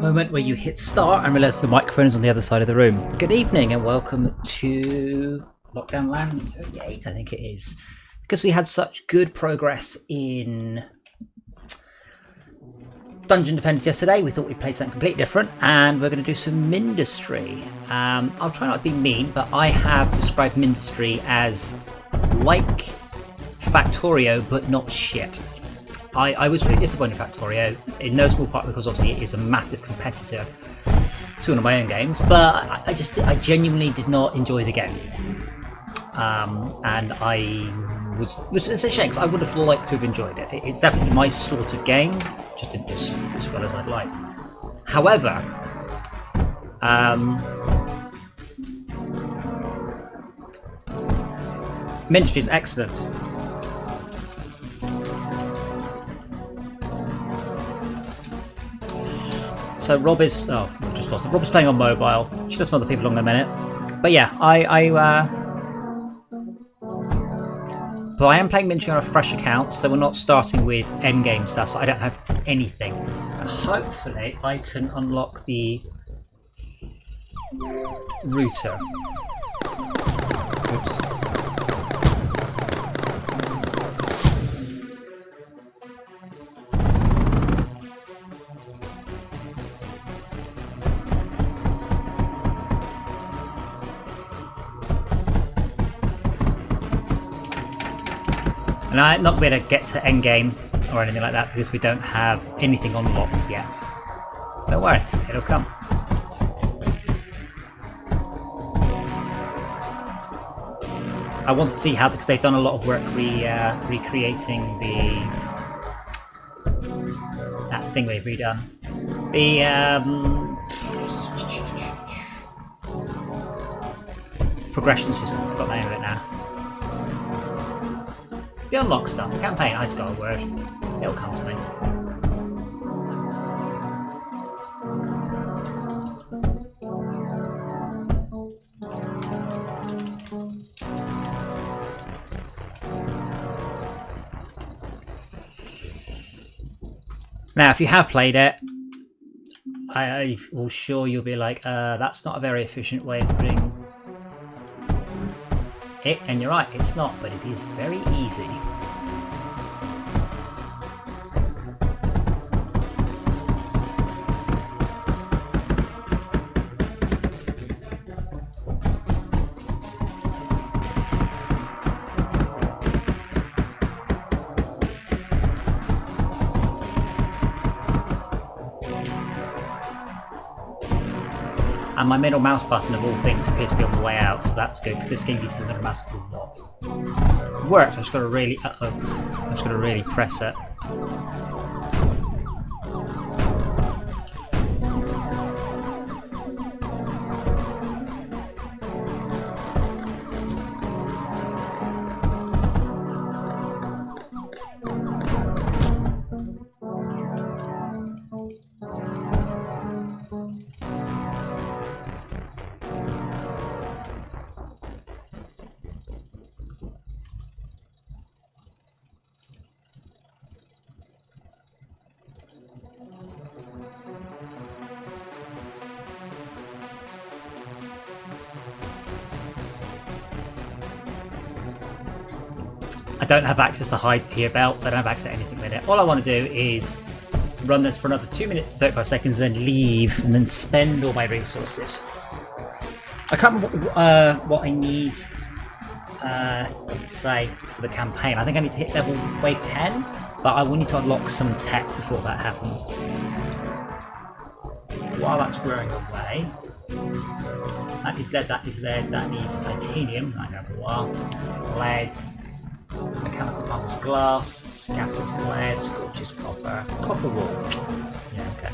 moment where you hit start and realise your microphone is on the other side of the room. Good evening and welcome to LockDown LAN 38, I think it is. Because we had such good progress in Dungeon Defenders yesterday, we thought we'd play something completely different, and we're going to do some Mindustry. I'll try not to be mean, but I have described Mindustry as like Factorio, but not shit. I was really disappointed in Factorio, in no small part because obviously it is a massive competitor to one of my own games, but I genuinely did not enjoy the game. And which is a shame because I would have liked to have enjoyed it. It's definitely my sort of game, just didn't do as well as I'd like. However, Mindustry is excellent. So Rob is, we've just lost it. Rob's playing on mobile. Should have some other people on in a minute. But yeah, but I am playing Mindustry on a fresh account, so we're not starting with endgame stuff, so I don't have anything. And hopefully I can unlock the router. Oops. And I'm not going to get to endgame or anything like that because we don't have anything unlocked yet. Don't worry, it'll come. I want to see how, because they've done a lot of work recreating that thing they've redone. The progression system. I've got the name of it now. The unlock stuff, the campaign, I just got a word. It'll come to me. Now, if you have played it, I will sure you'll be like, that's not a very efficient way of putting it, and you're right, it's not, but it is very easy. And my middle mouse button of all things appears to be on the way out, so that's good because this game uses the middle mouse a lot. It works. I've just got to really, I've just got to really press it. I don't have access to hide tier belts, I don't have access to anything with it. All I want to do is run this for another 2 minutes and 35 seconds, then leave, and then spend all my resources. I can't remember what I need, does it say, for the campaign. I think I need to hit level wave 10, but I will need to unlock some tech before that happens. While that's wearing away, that is lead, that needs titanium, I know for a while, lead, mechanical pumps glass, scatters lead, scorches copper, copper wool. Yeah, okay.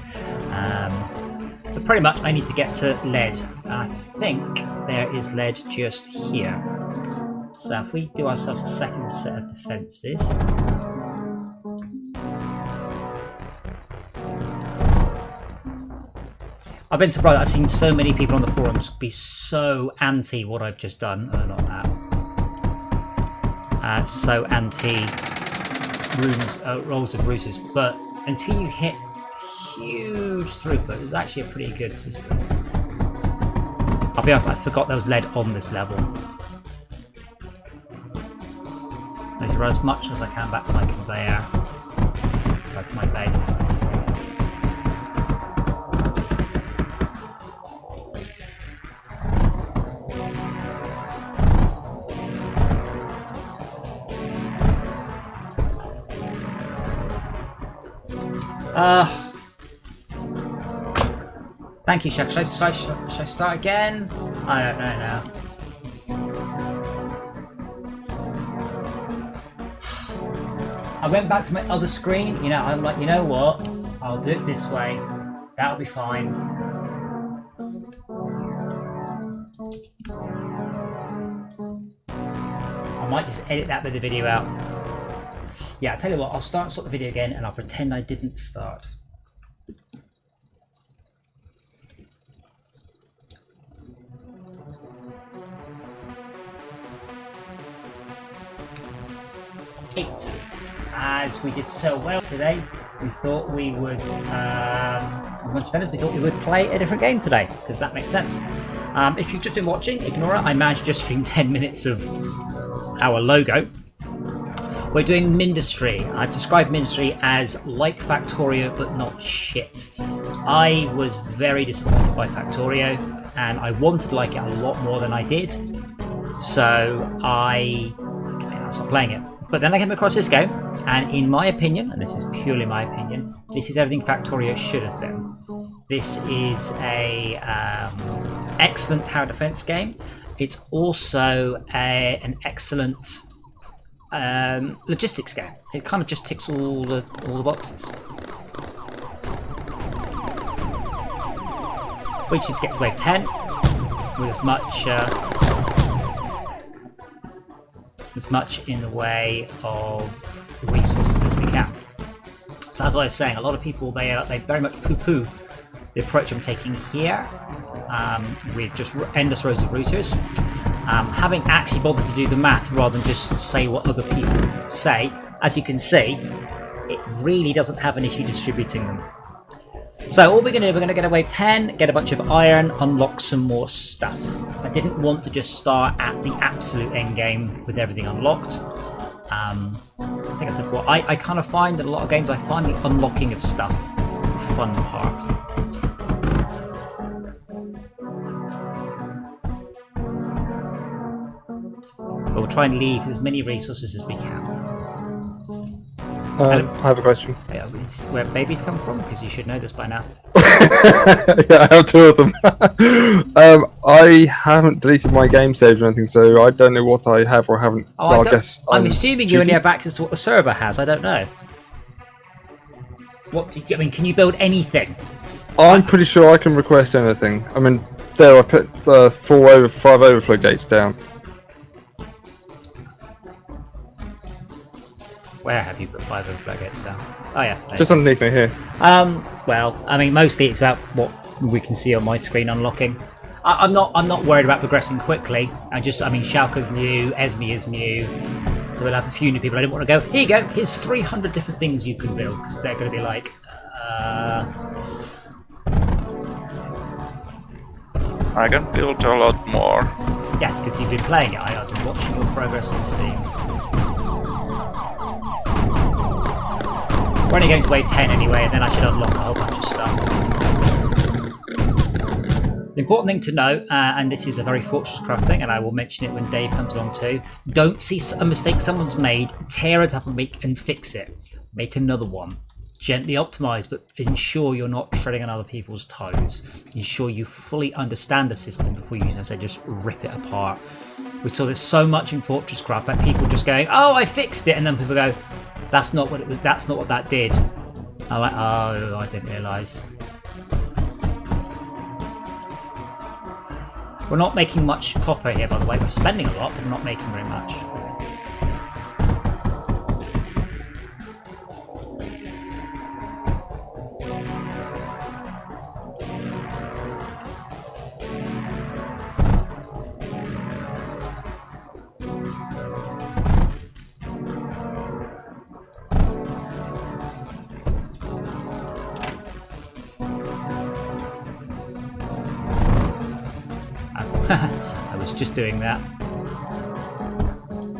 So pretty much I need to get to lead. And I think there is lead just here. So if we do ourselves a second set of defences. I've been surprised. I've seen so many people on the forums be so anti what I've just done. Oh, not that. So anti rolls of roosters, but until you hit huge throughput. This is actually a pretty good system. I'll be honest, I forgot there was lead on this level. So I can run as much as I can back to my conveyor, so to my base. Thank you, Shaq. Should I start again? I don't know now. I went back to my other screen. You know, I'm like, you know what? I'll do it this way. That'll be fine. I might just edit that bit of the video out. Yeah, I'll tell you what, I'll start the video again and I'll pretend I didn't start. Eight. As we did so well today, we thought we would, we thought we would play a different game today, because that makes sense. If you've just been watching, ignore it. I managed to just stream 10 minutes of our logo. We're doing Mindustry. I've described Mindustry as like Factorio, but not shit. I was very disappointed by Factorio, and I wanted to like it a lot more than I did. So I stopped playing it. But then I came across this game, and in my opinion, and this is purely my opinion, this is everything Factorio should have been. This is a excellent tower defense game. It's also an excellent logistics game. It kind of just ticks all the boxes. We just need to get to wave 10 with as much in the way of resources as we can. So as I was saying, a lot of people they very much poo-poo the approach I'm taking here with just endless rows of routers. Having actually bothered to do the math rather than just say what other people say, as you can see, it really doesn't have an issue distributing them. So all we're going to do, we're going to get a wave 10, get a bunch of iron, unlock some more stuff. I didn't want to just start at the absolute end game with everything unlocked. I think I said before, I kind of find that a lot of games I find the unlocking of stuff the fun part. But we'll try and leave as many resources as we can. I have a question. It's where babies come from, because you should know this by now. Yeah, I have two of them. I haven't deleted my game saves or anything, so I don't know what I have or haven't. Oh, well, I guess I'm assuming you only have access to what the server has. I don't know. What do you, I mean, can you build anything? I'm pretty sure I can request anything. I mean, there I put 5 overflow gates down. Where have you put 5 overflow gates down? Oh yeah, just underneath me here. Well, I mean, mostly it's about what we can see on my screen unlocking. I'm not worried about progressing quickly. I mean, Schalke's new, Esme is new, so we'll have a few new people. I didn't want to go, here you go, here's 300 different things you can build, because they're going to be like, I can build a lot more. Yes, because you've been playing it. I've been watching your progress on Steam. We're only going to wave 10 anyway, and then I should unlock a whole bunch of stuff. The important thing to note, and this is a very Fortress Craft thing, and I will mention it when Dave comes along too, don't see a mistake someone's made, tear it up and fix it. Make another one. Gently optimize, but ensure you're not treading on other people's toes. Ensure you fully understand the system before you, as I said, just rip it apart. We saw this so much in Fortress Craft, that people just going, oh, I fixed it, and then people go, that's not what it was, that's not what that did. I'm like, oh, I didn't realise. We're not making much copper here, by the way. We're spending a lot, but we're not making very much. I was just doing that.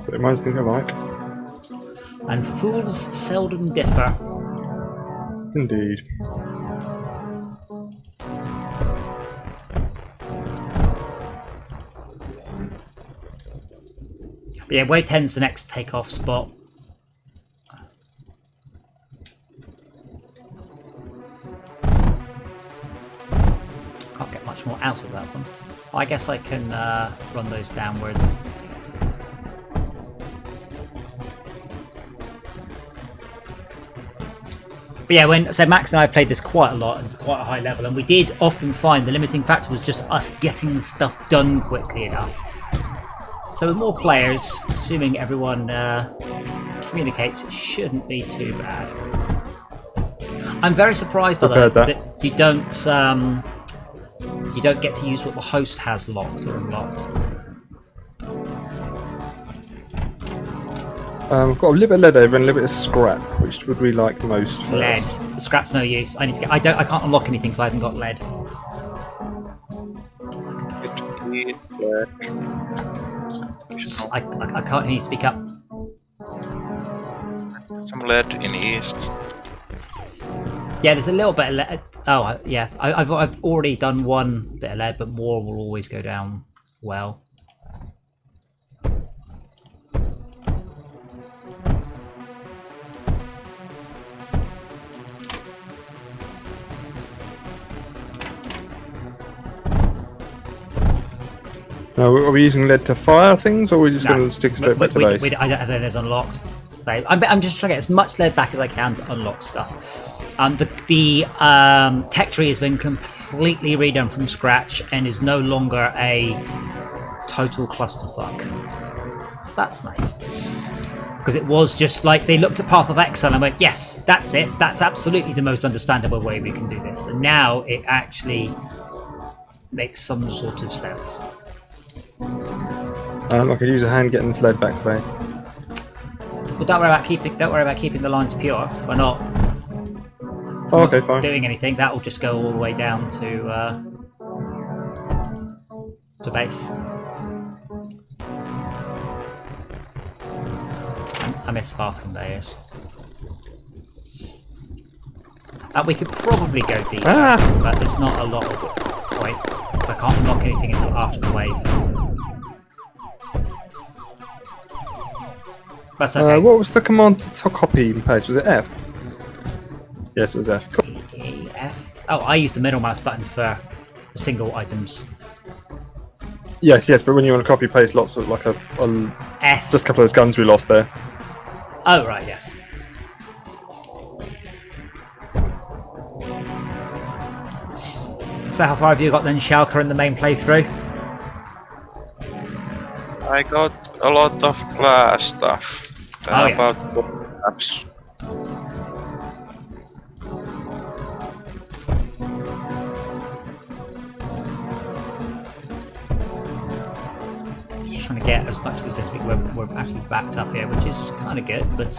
So mine's thing I like. And fools seldom differ. Indeed. But yeah, wave 10's the next takeoff spot. Can't get much more out of that one. I guess I can run those downwards. But yeah, so Max and I played this quite a lot and to quite a high level, and we did often find the limiting factor was just us getting stuff done quickly enough. So with more players, assuming everyone communicates, it shouldn't be too bad. I'm very surprised by the way that you don't get to use what the host has locked or unlocked. I've got a little bit of lead over and a little bit of scrap. Which would we like most first? Lead. The scrap's no use. I need to get. I can't unlock anything, so I haven't got lead. I can't hear you speak up. Some lead in east. Yeah, there's a little bit of lead. Oh, yeah. I've already done one bit of lead, but more will always go down well. Are we using lead to fire things, or are we just going to stick straight back to base? I don't have lead unlocked. So I'm just trying to get as much lead back as I can to unlock stuff. The tech tree has been completely redone from scratch and is no longer a total clusterfuck. So that's nice. Because it was just like they looked at Path of Exile and went, yes, that's it. That's absolutely the most understandable way we can do this. And now it actually makes some sort of sense. I could use a hand getting this lead back to base. Well, don't worry about keeping the lines pure. We're not. Oh, okay, fine. Doing anything. That will just go all the way down to base. I miss fast conveyors. We could probably go deeper, but there's not a lot of point. So I can't unlock anything until after the wave. That's okay. What was the command to copy and paste? Was it F? Yes, it was F. Cool. F? Oh, I used the middle mouse button for single items. Yes, but when you want to copy paste lots of like F. Just a couple of those guns we lost there. Oh right, yes. So how far have you got then, Schalke, in the main playthrough? I got a lot of glass stuff. About apps. Just trying to get as much as this. We're actually backed up here, which is kind of good, but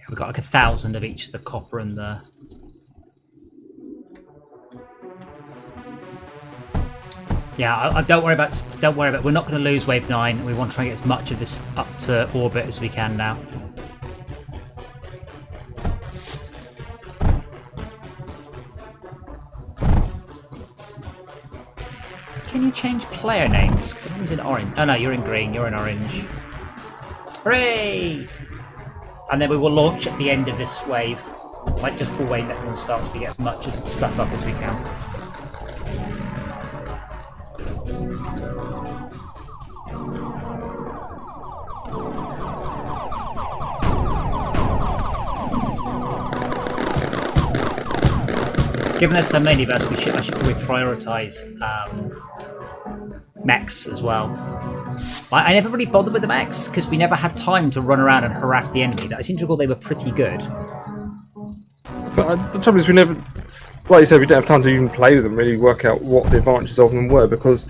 we've got like 1,000 of each of the copper and the. Yeah, don't worry about. We're not going to lose wave 9. We want to try and get as much of this up to orbit as we can now. Can you change player names? Because everyone's in orange. Oh no, you're in green. You're in orange. Hooray! And then we will launch at the end of this wave, like just before wave everyone starts. We get as much of the stuff up as we can. Given there's so many of us, I should probably prioritise mechs as well. I never really bothered with the mechs because we never had time to run around and harass the enemy. I seem to recall they were pretty good. But the trouble is we never, like you said, we didn't have time to even play with them, really work out what the advantages of them were, because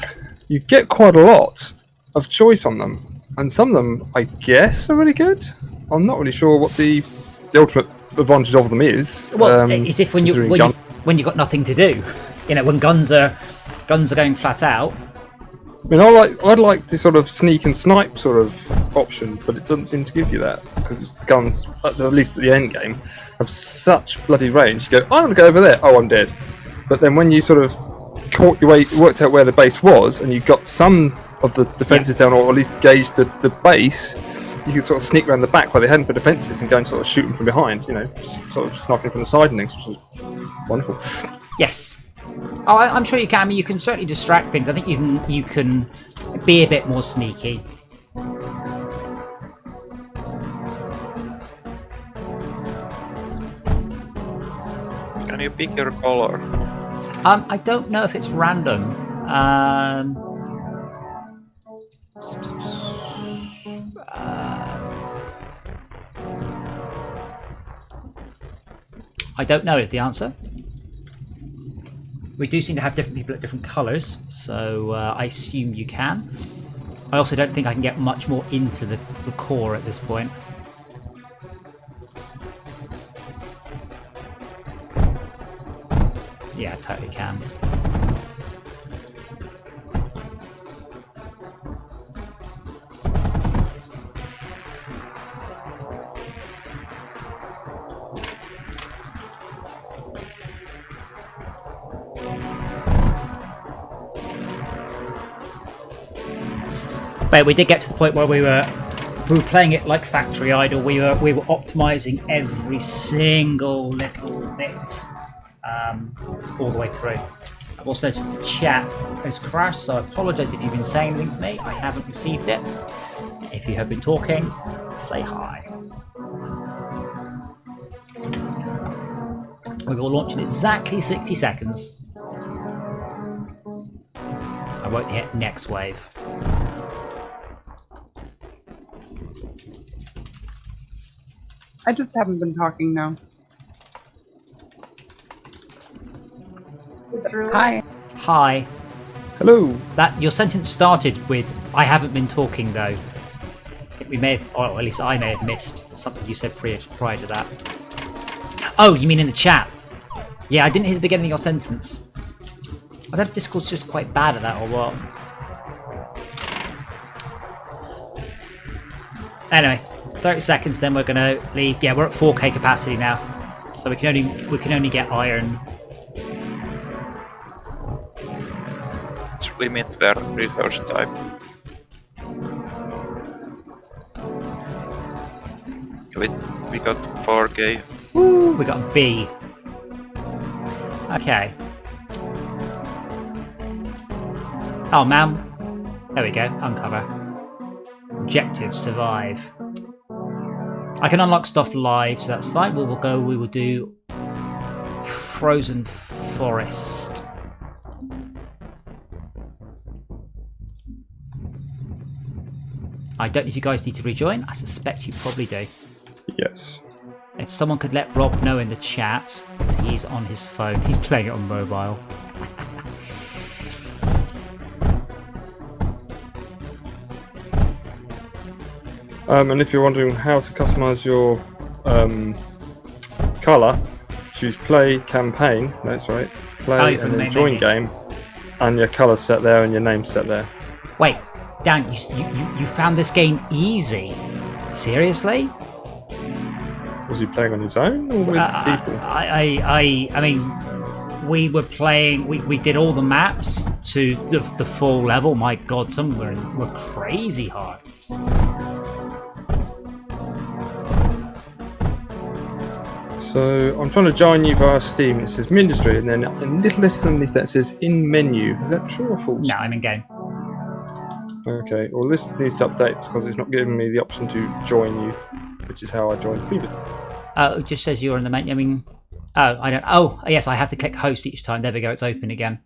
you get quite a lot of choice on them, and some of them, I guess, are really good. I'm not really sure what the ultimate advantage of them is. Well, it's if when considering you've got nothing to do, when guns are going flat out. I mean, I'd like the sort of sneak and snipe sort of option, but it doesn't seem to give you that because the guns, at least at the end game, have such bloody range. You go, I'm going to go over there. Oh, I'm dead. But then when you sort of caught your way, worked out where the base was, and you got some of the defences down, or at least gauged the base, you can sort of sneak around the back where they hadn't put defences and go and sort of shoot them from behind. Sort of sniping from the side and things, which is wonderful. Yes. Oh, I'm sure you can. I mean, you can certainly distract things. I think you can be a bit more sneaky. Can you pick your color? I don't know if it's random. I don't know is the answer. We do seem to have different people at different colours, so I assume you can. I also don't think I can get much more into the core at this point. Yeah, I totally can. But we did get to the point where we were playing it like factory idle. We were optimizing every single little bit all the way through. I've also noticed the chat has crashed, so I apologise if you've been saying anything to me. I haven't received it. If you have been talking, say hi. We will launch in exactly 60 seconds. I won't hit next wave. I just haven't been talking now. Hi. Hi. Hello. That your sentence started with "I haven't been talking," though. I think we may have, or at least I may have missed something you said prior to that. Oh, you mean in the chat? Yeah, I didn't hear the beginning of your sentence. I don't know if Discord's just quite bad at that or what. Anyway, 30 seconds, then we're gonna leave. Yeah, we're at 4K capacity now, so we can only get iron. Let's limit their resource type. We got 4K. Woo, we got B. Okay. Oh man, there we go. Uncover. Objective: survive. I can unlock stuff live, so that's fine. We will do Frozen Forest. I don't know if you guys need to rejoin. I suspect you probably do. Yes. If someone could let Rob know in the chat, he's on his phone. He's playing it on mobile. And if you're wondering how to customize your colour, choose play campaign. That's right. Play and then join game, and your colour's set there and your name's set there. Wait, Dan, you found this game easy? Seriously? Was he playing on his own or with people? I mean, we were playing. We did all the maps to the full level. My God, some were crazy hard. So I'm trying to join you via Steam. It says Mindustry, and then a little letter underneath that says in menu. Is that true or false? No, I'm in game. Okay. Well, this needs to update because it's not giving me the option to join you, which is how I joined previously. It just says you're in the menu. I mean, I don't. Oh, yes, I have to click host each time. There we go. It's open again.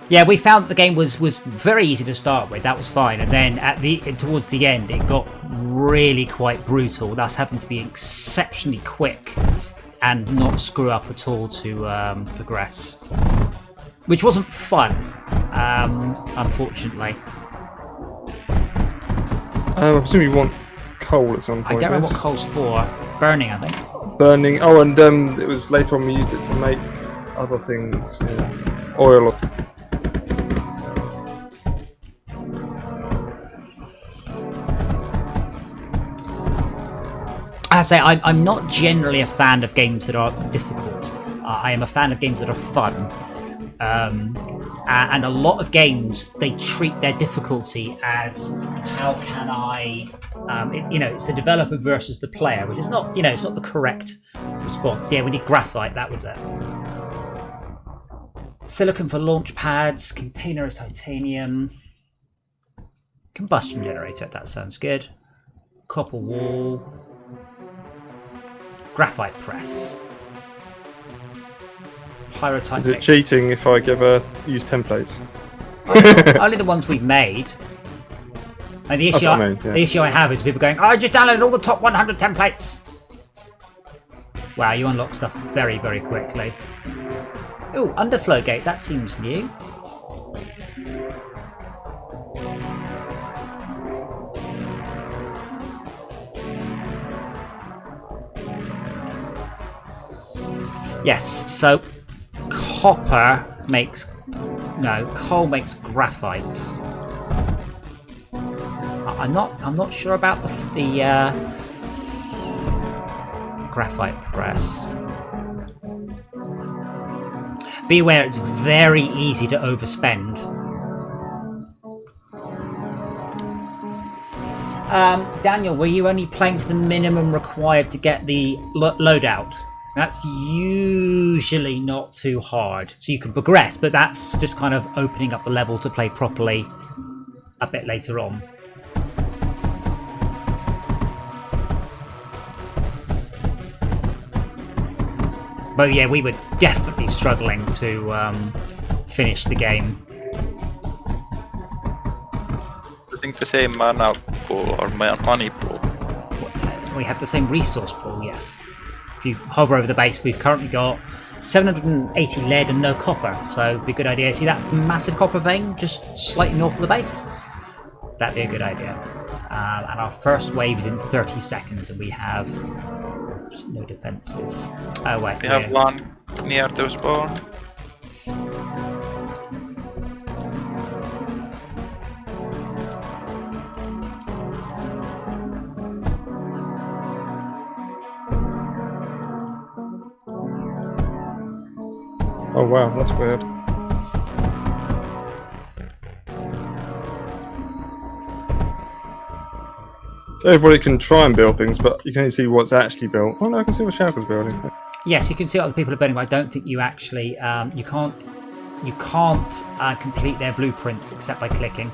Yeah, we found the game was very easy to start with. That was fine, and then towards the end, it got really quite brutal. That's having to be exceptionally quick and not screw up at all to progress. Which wasn't fun, unfortunately. I presume you want coal at some point. I don't know what coal's for. Burning, I think. Burning. Oh, and it was later on we used it to make other things. Yeah. Oil. I have to say, I'm not generally a fan of games that are difficult. I am a fan of games that are fun. And a lot of games, they treat their difficulty as, how can I... it's the developer versus the player, which is not, it's not the correct response. Yeah, we need graphite, that was it. Silicon for launch pads, container of titanium, combustion generator, that sounds good. Copper wall, graphite press. Pyrotype. Is it cheating if I use templates? Only the ones we've made. And the issue, the issue I have is people going, I just downloaded all the top 100 templates. Wow, you unlock stuff very, very quickly. Ooh, underflow gate, that seems new. Yes, so copper makes... No, coal makes graphite. I'm not sure about the graphite press. Be aware it's very easy to overspend. Daniel, were you only playing to the minimum required to get the loadout? That's usually not too hard. So you can progress, but that's just kind of opening up the level to play properly a bit later on. But yeah, we were definitely struggling to finish the game. Using the same mana pool or money pool? We have the same resource pool, yes. If you hover over the base, we've currently got 780 lead and no copper, so it'd be a good idea. See that massive copper vein just slightly north of the base? That'd be a good idea. And our first wave is in 30 seconds, and we have no defenses. Oh wait, we have one near the spawn. Oh wow, that's weird. So everybody can try and build things, but you can only see what's actually built. Oh no, I can see what Shauker's building. Yes, you can see what other people are building, but I don't think you actually you can't complete their blueprints except by clicking.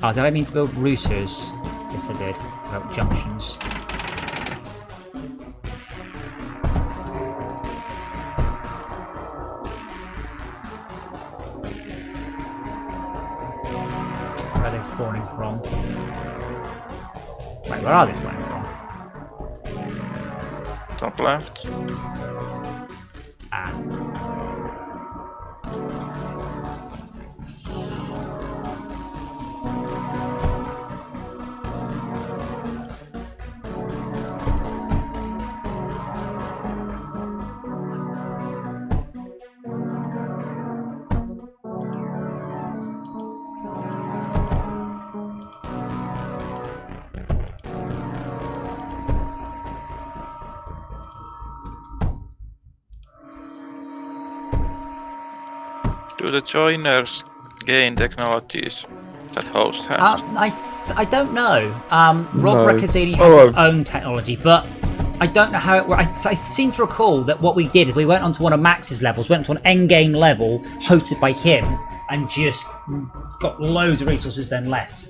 Oh, did I mean to build routers? Yes, I did. About junctions. Where are they spawning from? Wait, where are they spawning from? Top left. Ah. Do the joiners gain technologies that host has? I don't know. Rob No. Rekazzini has his own technology, but I don't know how it works. I seem to recall that what we did is we went onto one of Max's levels, went to an endgame level hosted by him, and just got loads of resources then left.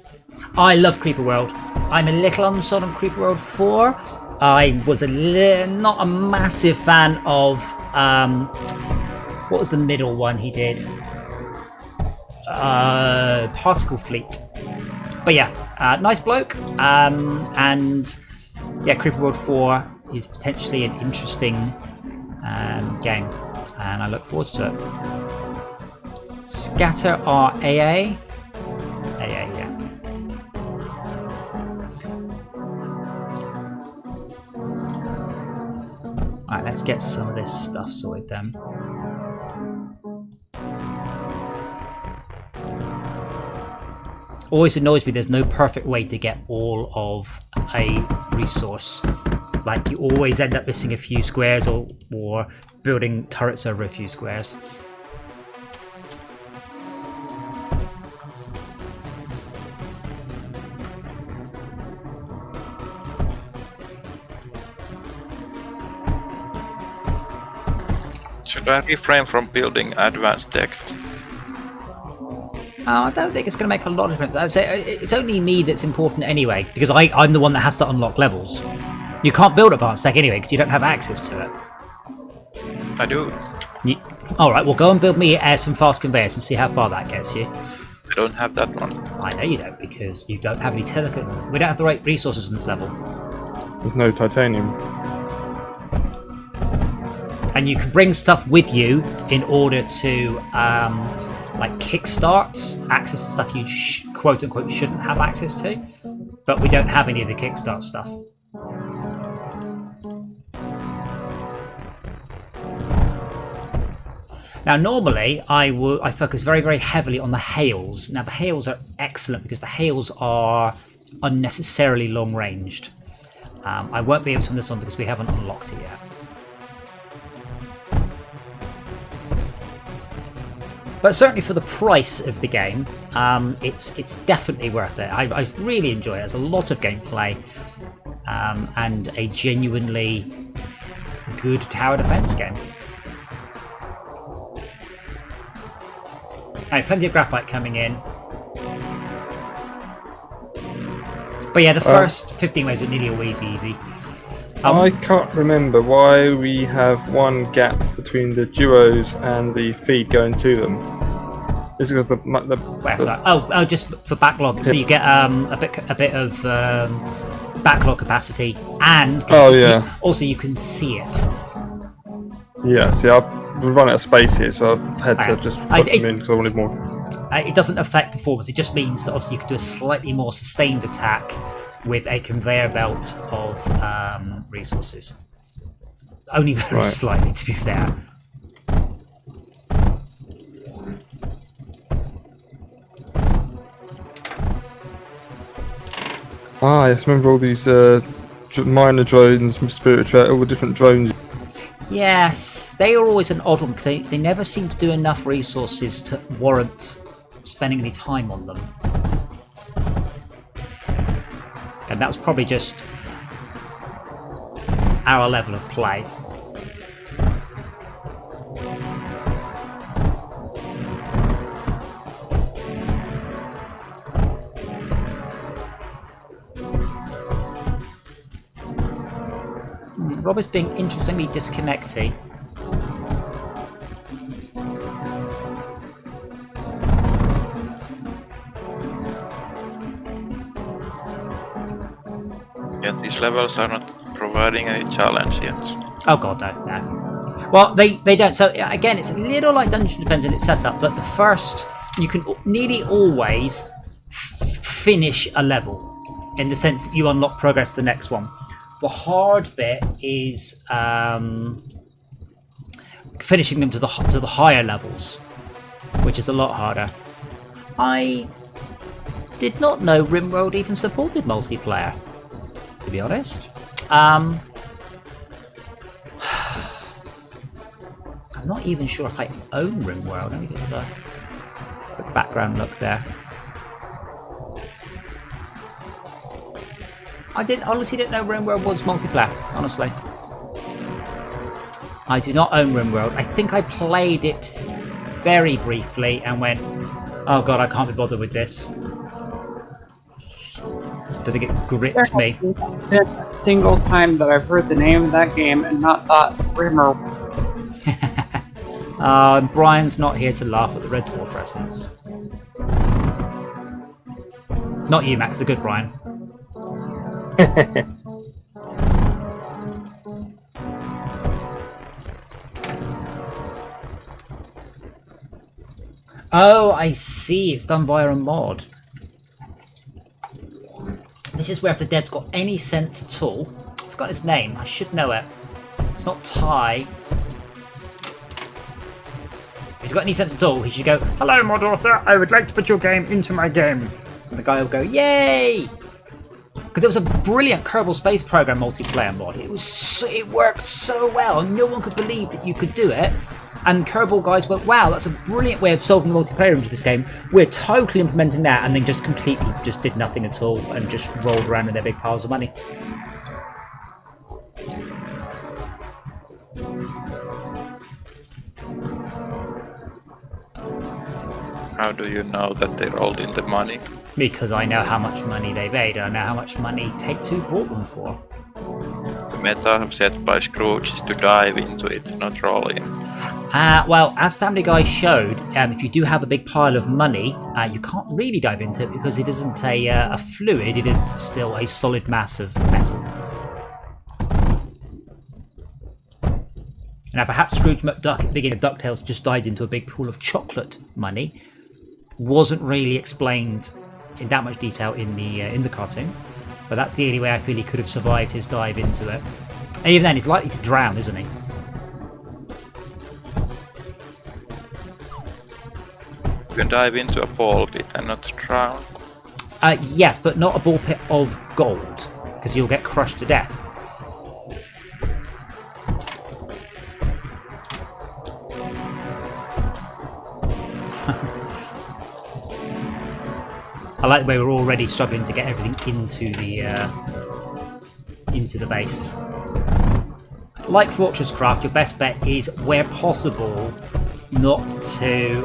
I love Creeper World. I'm a little unsold on Creeper World 4. I was not a massive fan of what was the middle one he did? Particle Fleet. But yeah, Nice bloke. And yeah, Creeper World 4 is potentially an interesting game, and I look forward to it. Scatter are AA. AA, yeah. Alright, let's get some of this stuff sorted then. Always annoys me there's no perfect way to get all of a resource. Like, you always end up missing a few squares or building turrets over a few squares. Should I refrain from building advanced tech? I don't think it's going to make a lot of difference. I'd say it's only me that's important anyway, because I'm the one that has to unlock levels. You can't build advanced tech anyway, because you don't have access to it. I do. Alright, well go and build me some fast conveyors and see how far that gets you. I don't have that one. I know you don't, because you don't have any telecom. We don't have the right resources on this level. There's no titanium. And you can bring stuff with you in order to like kickstarts, access to stuff you quote unquote shouldn't have access to, but we don't have any of the kickstart stuff. Now normally I focus very, very heavily on the hails. Now the hails are excellent because the hails are unnecessarily long ranged. I won't be able to on this one because we haven't unlocked it yet. But certainly for the price of the game, it's definitely worth it. I really enjoy it. There's a lot of gameplay and a genuinely good tower defense game. Alright, plenty of graphite coming in. But yeah, the first 15 waves are nearly always easy. I can't remember why we have one gap between the duos and the feed going to them. Is it because oh, just for backlog. So you get a bit of backlog capacity, and also you can see it. Yeah, see, we've run out of space here, so I've had to just put them in because I wanted more. It doesn't affect performance. It just means that obviously you can do a slightly more sustained attack with a conveyor belt of resources. Only very slightly, to be fair. Ah, yes, remember all these minor drones, spirit trap, all the different drones. Yes, they are always an odd one because they never seem to do enough resources to warrant spending any time on them. And that was probably just our level of play. Rob is being interestingly disconnecty. Yet these levels are not providing any challenge yet. Oh god, no. Well, they don't. So again, it's a little like Dungeon Depends on its setup, but the first, you can nearly always finish a level, in the sense that you unlock progress to the next one. The hard bit is finishing them to the higher levels, which is a lot harder. I did not know RimWorld even supported multiplayer, to be honest. I'm not even sure if I own RimWorld. Let me get a quick background look there. I honestly didn't know RimWorld was multiplayer, honestly. I do not own RimWorld. I think I played it very briefly and went, oh god, I can't be bothered with this. I think it gripped me. Been a single time that I've heard the name of that game and not thought RimWorld. Brian's not here to laugh at the Red Dwarf reference. Not you, Max, the good Brian. Oh, I see. It's done via a mod. This is where if the dead's got any sense at all... I forgot his name. I should know it. It's not Ty. If he's got any sense at all, he should go, "Hello, mod author. I would like to put your game into my game." And the guy will go, "Yay!" Because there was a brilliant Kerbal Space Program multiplayer mod. It worked so well, and no one could believe that you could do it. And Kerbal guys went, "Wow, that's a brilliant way of solving the multiplayer into this game. We're totally implementing that," and then just completely just did nothing at all and just rolled around in their big piles of money. How do you know that they rolled in the money? Because I know how much money they made, and I know how much money Take-Two bought them for. The meta set by Scrooge is to dive into it, not roll in. Well, as Family Guy showed, if you do have a big pile of money, you can't really dive into it because it isn't a fluid, it is still a solid mass of metal. Now, perhaps Scrooge McDuck at the beginning of DuckTales just dived into a big pool of chocolate money. Wasn't really explained in that much detail in the cartoon, but that's the only way I feel he could have survived his dive into it. And even then, he's likely to drown, isn't he? You can dive into a ball pit and not drown. Yes, but not a ball pit of gold, because you'll get crushed to death. I like the way we're already struggling to get everything into the base. Like Fortress Craft, your best bet is, where possible, not to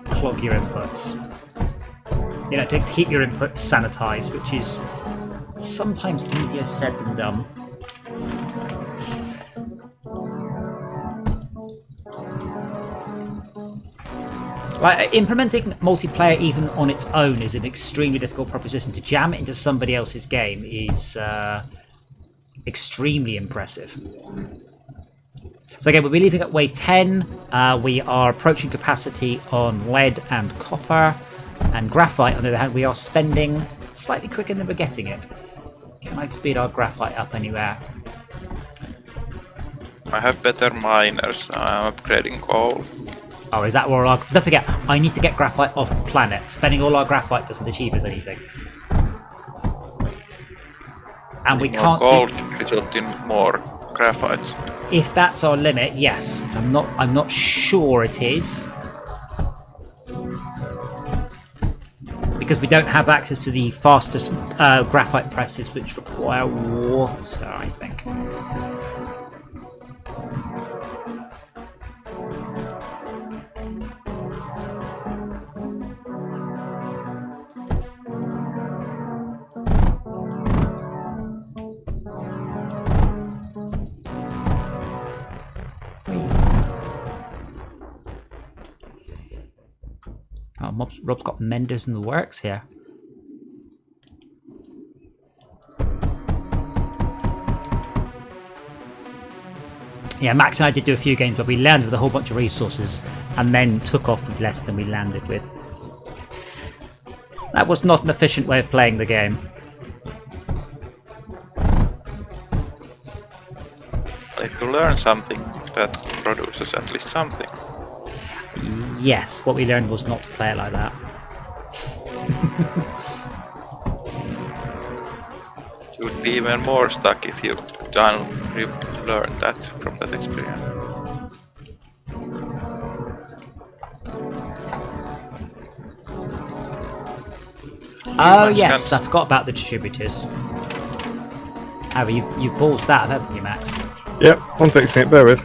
clog your inputs. You know, to keep your inputs sanitized, which is sometimes easier said than done. Like, implementing multiplayer even on its own is an extremely difficult proposition. To jam it into somebody else's game is extremely impressive. So again, we'll be leaving at wave 10. We are approaching capacity on lead and copper. And graphite, on the other hand, we are spending slightly quicker than we're getting it. Can I speed our graphite up anywhere? I have better miners. I'm upgrading coal. Oh, is that where our... Don't forget, I need to get graphite off the planet. Spending all our graphite doesn't achieve us anything. And we can't... Gold result in more graphite. If that's our limit, yes. I'm not sure it is. Because we don't have access to the fastest graphite presses, which require water, I think. Oh, Rob's got menders in the works here. Yeah, Max and I did do a few games where we landed with a whole bunch of resources and then took off with less than we landed with. That was not an efficient way of playing the game. If you learn something, that produces at least something. Yes, what we learned was not to play it like that. You would be even more stuck if you learned that from that experience. Oh yes, I forgot about the distributors. However, you've ballsed that up, haven't you, Max? Yep, I'm fixing it, bear with.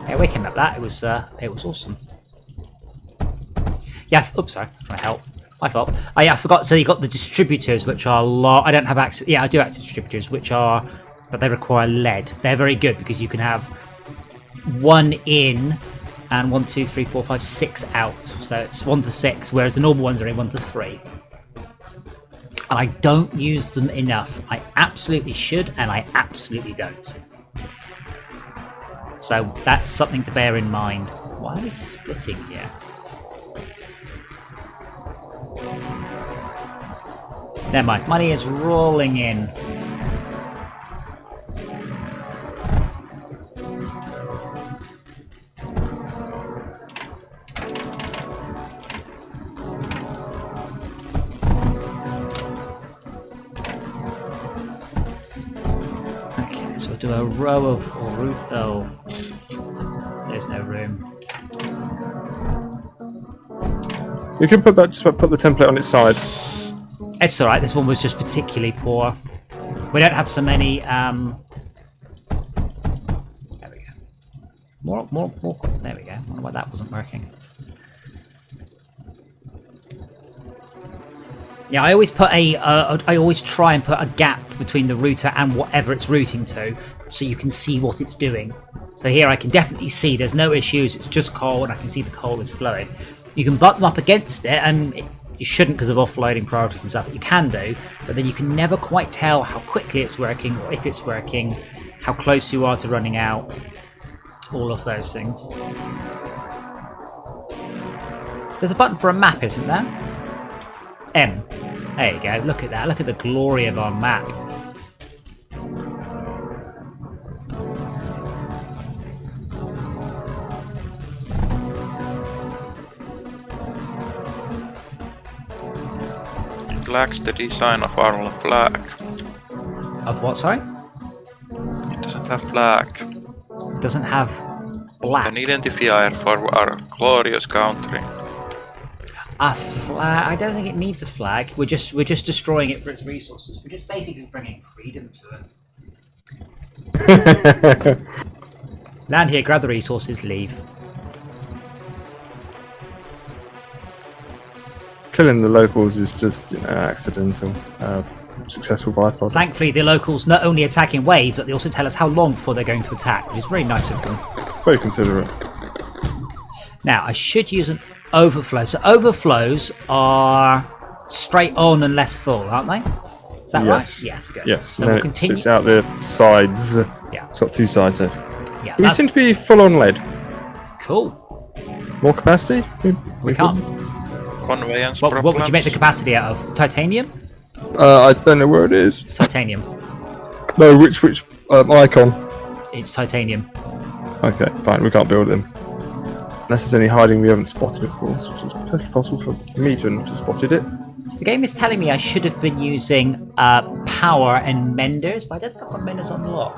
Yeah, we came up that. It was awesome. Yeah. Oops, sorry. I'm trying to help. My fault. Oh yeah, I forgot. So you got the distributors, which are I don't have access. Yeah, I do access distributors, which are but they require lead. They're very good because you can have 1 in and 1, 2, 3, 4, 5, 6 out. So it's 1 to 6, whereas the normal ones are only 1 to 3. And I don't use them enough. I absolutely should, and I absolutely don't. So that's something to bear in mind. Why are we splitting here? Never mind. Money is rolling in. Okay, so we'll do a row of... Oh, there's no room. You can put just put the template on its side. It's alright, this one was just particularly poor. We don't have so many, there we go. More, there we go. I wonder why that wasn't working. Yeah, I always put I always try and put a gap between the router and whatever it's routing to, so you can see what it's doing. So here I can definitely see there's no issues, it's just coal, and I can see the coal is flowing. You can butt them up against it, and you shouldn't because of offloading priorities and stuff, but you can do, but then you can never quite tell how quickly it's working, or if it's working, how close you are to running out, all of those things. There's a button for a map, isn't there? M. There you go, look at that, look at the glory of our map. It lacks the design of our flag. Of what, sorry? It doesn't have flag. It doesn't have black. An identifier for our glorious country. A flag? I don't think it needs a flag. We're just destroying it for its resources. We're just basically bringing freedom to it. Land here, grab the resources, leave. Killing the locals is just accidental. Successful byproduct. Thankfully, the locals not only attack in waves, but they also tell us how long before they're going to attack, which is very nice of them. Very considerate. Now, I should use an overflow. So overflows are straight on and less full, aren't they? Is that right? Yes, good. Yes. So we'll continue. It's out the sides. Yeah. It's got 2 sides left. Yeah, We seem to be full on lead. cool. More capacity? We can't. Conveyance What would you make the problems. capacity out of? Titanium? I don't know where it is. It's titanium. No, which icon? It's titanium. Okay, fine. We can't build them. Unless there's any hiding we haven't spotted, of course, which is perfectly possible for me to have spotted it. So the game is telling me I should have been using power and menders, but I don't think I've got menders on lock.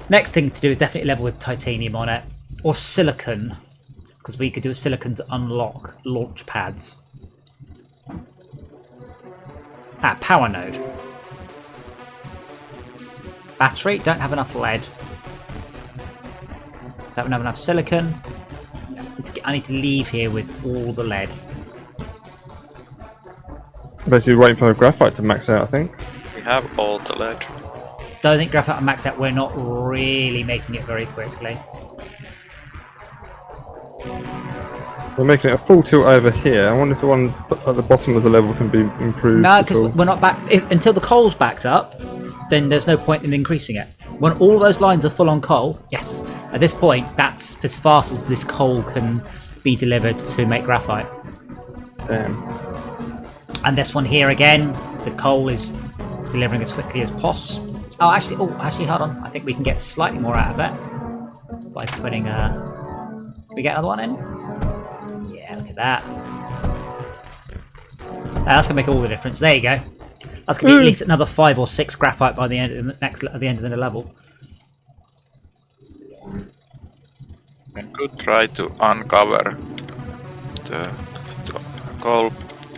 Next thing to do is definitely level with titanium on it, or silicon, because we could do a silicon to unlock launch pads. Power node. Battery, don't have enough lead. Don't have enough silicon. I need to leave here with all the lead. Basically waiting for the graphite to max out, I think. We have all the lead. Don't think graphite and max out, we're not really making it very quickly. We're making it a full tilt over here. I wonder if the one at the bottom of the level can be improved. No, because we're not back until the coal's backed up. Then there's no point in increasing it. When all those lines are full on coal, yes. At this point, that's as fast as this coal can be delivered to make graphite. Damn. And this one here again, the coal is delivering as quickly as poss. Oh, actually, hold on. I think we can get slightly more out of it by putting we get another one in? Yeah, look at that. That's gonna make all the difference. There you go. That's gonna be at least another 5 or 6 graphite by the end of the end of the level. We could try to uncover the coal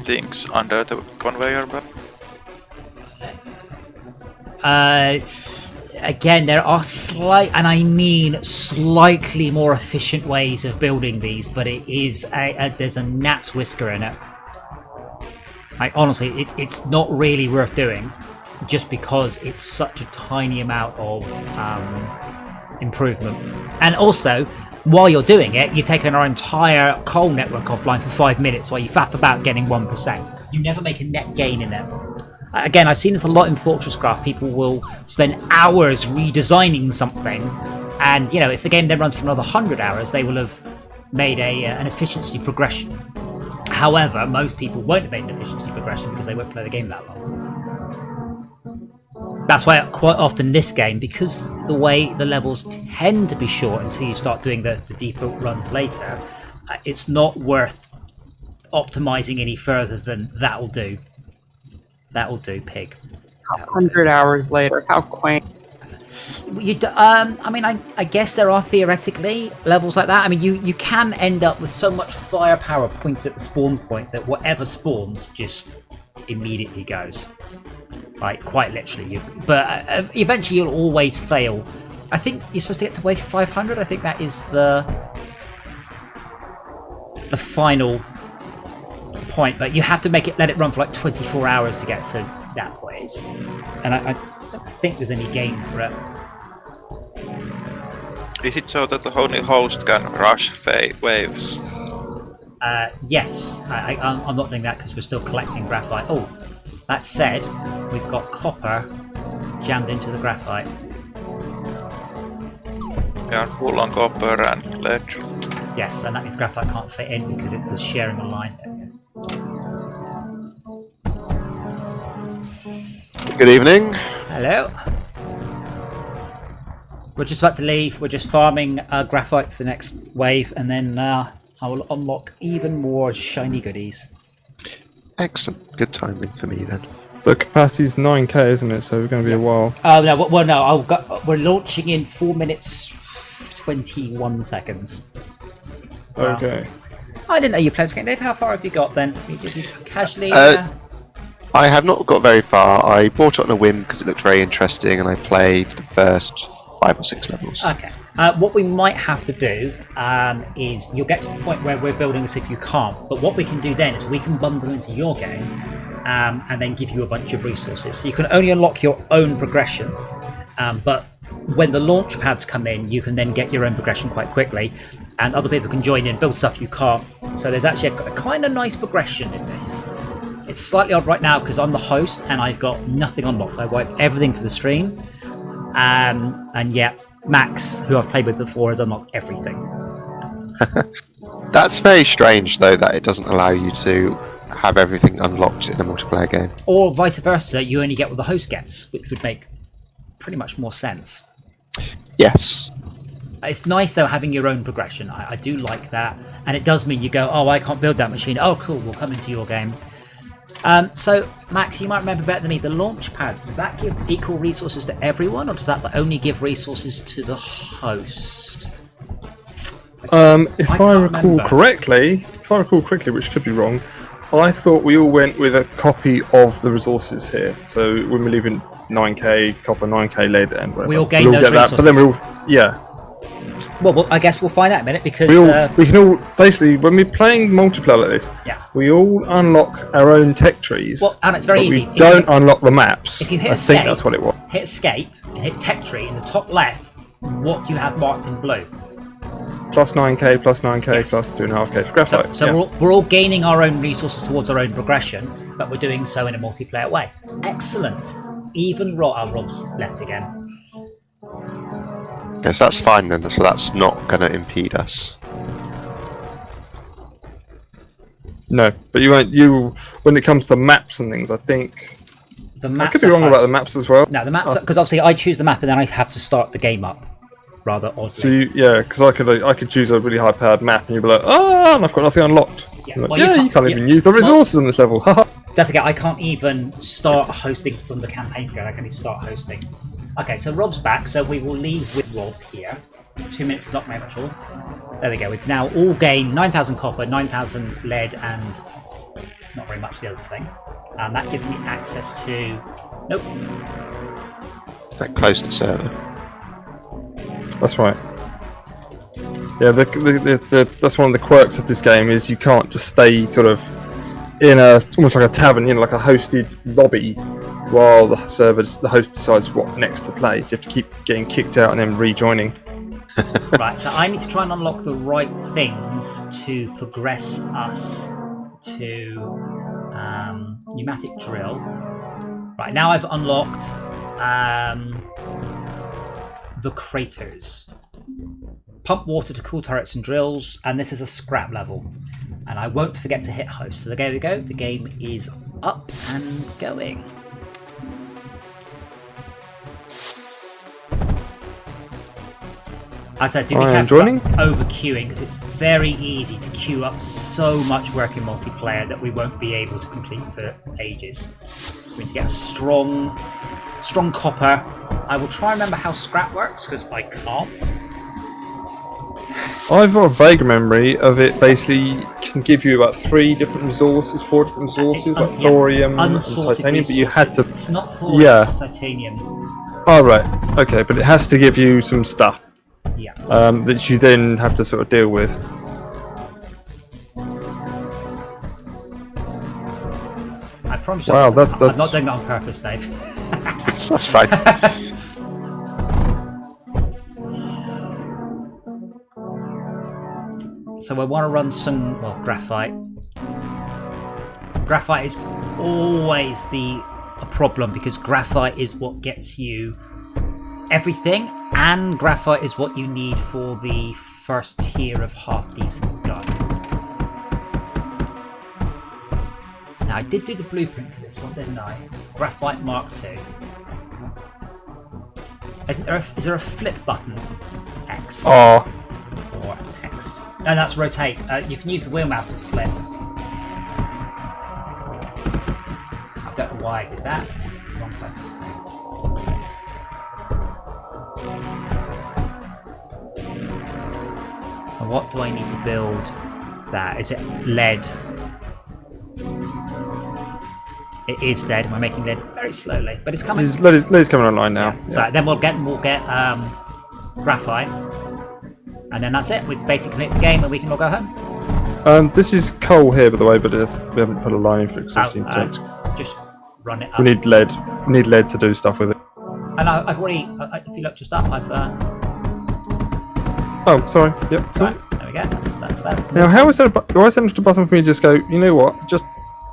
things under the conveyor belt. Again, there are and I mean slightly more efficient ways of building these, but it is there's a gnat's whisker in it. Honestly, it's not really worth doing, just because it's such a tiny amount of improvement. And also, while you're doing it, you've taken our entire coal network offline for 5 minutes while you faff about getting 1%. You never make a net gain in it. Again, I've seen this a lot in Fortress Craft. People will spend hours redesigning something, and if the game then runs for another 100 hours, they will have made an efficiency progression. However, most people won't have made an efficiency progression because they won't play the game that long. That's why quite often this game, because the way the levels tend to be short until you start doing the deeper runs later, it's not worth optimizing any further than that'll do. That'll do, pig. 100 hours later, how quaint. I guess there are theoretically levels like that. I mean, you can end up with so much firepower pointed at the spawn point that whatever spawns just immediately goes. Like, quite literally. But eventually you'll always fail. I think you're supposed to get to wave 500. I think that is the final point. But you have to let it run for like 24 hours to get to that place. And I don't think there's any gain for it. Is it so that the only host can rush waves? Yes. I'm not doing that because we're still collecting graphite. Oh, that said, we've got copper jammed into the graphite. We are full on copper and lead. Yes, and that means graphite can't fit in because it was sharing a line. Good evening. Hello. We're just about to leave. We're just farming graphite for the next wave, and then I will unlock even more shiny goodies. Excellent. Good timing for me then. The capacity's 9k, isn't it? So we're going to be a while. Oh no! Well, no. We're launching in 4 minutes 21 seconds. Wow. Okay. I didn't know you played this game, Dave. How far have you got then? Did you casually? I have not got very far. I bought it on a whim because it looked very interesting, and I played the first 5 or 6 levels. Okay. What we might have to do is you'll get to the point where we're building this if you can't. But what we can do then is we can bundle into your game and then give you a bunch of resources. So you can only unlock your own progression, but when the launch pads come in, you can then get your own progression quite quickly, and other people can join in, build stuff you can't. So there's actually a kind of nice progression in this. It's slightly odd right now because I'm the host and I've got nothing unlocked. I wiped everything for the stream, and yet Max, who I've played with before, has unlocked everything. That's very strange, though, that it doesn't allow you to have everything unlocked in a multiplayer game. Or vice versa, you only get what the host gets, which would make pretty much more sense. Yes. It's nice, though, having your own progression. I do like that. And it does mean you go, oh, I can't build that machine. Oh, cool, we'll come into your game. So, Max, you might remember better than me, the launch pads, does that give equal resources to everyone, or does that only give resources to the host? If I recall correctly, which could be wrong, I thought we all went with a copy of the resources here. So when we're leaving 9k copper, 9k lead, and whatever, we all gain those resources. But then we all, yeah. Well, I guess we'll find out in a minute because we can all basically, when we're playing multiplayer like this, we all unlock our own tech trees. Well, and it's very easy. We don't unlock the maps. If you hit escape, I think that's what it was. Hit escape and hit tech tree in the top left. What do you have marked in blue? Plus 9k, plus 9k, yes. Plus 2.5k for graphite. So we're all gaining our own resources towards our own progression, but we're doing so in a multiplayer way. Excellent. Even Rob's left again. Okay, so that's fine then. So that's not going to impede us. No, but you won't. When it comes to maps and things, I think the maps. I could be wrong about the maps as well. No, the maps because obviously I choose the map and then I have to start the game up. Rather oddly. So because I could choose a really high powered map and you'd be like, oh, and I've got nothing unlocked. Yeah, like, you can't even use the resources on this level. Don't forget, I can't even start hosting from the campaign together. I can only start hosting. Okay, so Rob's back, so we will leave with Rob here. 2 minutes is not very much all. There we go. We've now all gained 9,000 copper, 9,000 lead, and not very much the other thing. And that gives me access to. Nope. That close to server. That's right. Yeah, that's one of the quirks of this game is you can't just stay sort of in a almost like a tavern, like a hosted lobby, while the host decides what next to play. So you have to keep getting kicked out and then rejoining. Right, so I need to try and unlock the right things to progress us to pneumatic drill. Right, now I've unlocked the craters. Pump water to cool turrets and drills, and this is a scrap level. And I won't forget to hit host. So there we go, the game is up and going. I'd say do be careful over queuing, because it's very easy to queue up so much work in multiplayer that we won't be able to complete for ages. So we need to get a strong copper. I will try and remember how scrap works, because I can't. I've got a vague memory of it. Basically, can give you about 4 different resources, like thorium and titanium. But you had to. It's not thorium, it's titanium. Oh right, okay, but it has to give you some stuff. Yeah. That you then have to sort of deal with. I promise wow, I'm not doing that on purpose, Dave. That's fine. So I want to run some, graphite. Graphite is always a problem, because graphite is what gets you everything, and graphite is what you need for the first tier of half-decent gun. Now, I did do the blueprint for this one, didn't I? Graphite Mark II. Is there a flip button? X. Oh. Or X. No, that's rotate. You can use the wheel mouse to flip. I don't know why I did that. Wrong type of thing. And what do I need to build that? Is it lead? It is lead. We're making lead very slowly, but it's coming. Lead's coming online now. Yeah. So then we'll get graphite. And then that's it. We've basically hit the game and we can all go home. This is coal here, by the way, but we haven't put a line in for it. Just run it up. We need lead. We need lead to do stuff with it. And I've already, if you look just up, I've... Oh, sorry. Yep. Right, there we go. That's better. Now, why is there a button for me to just go, you know what, just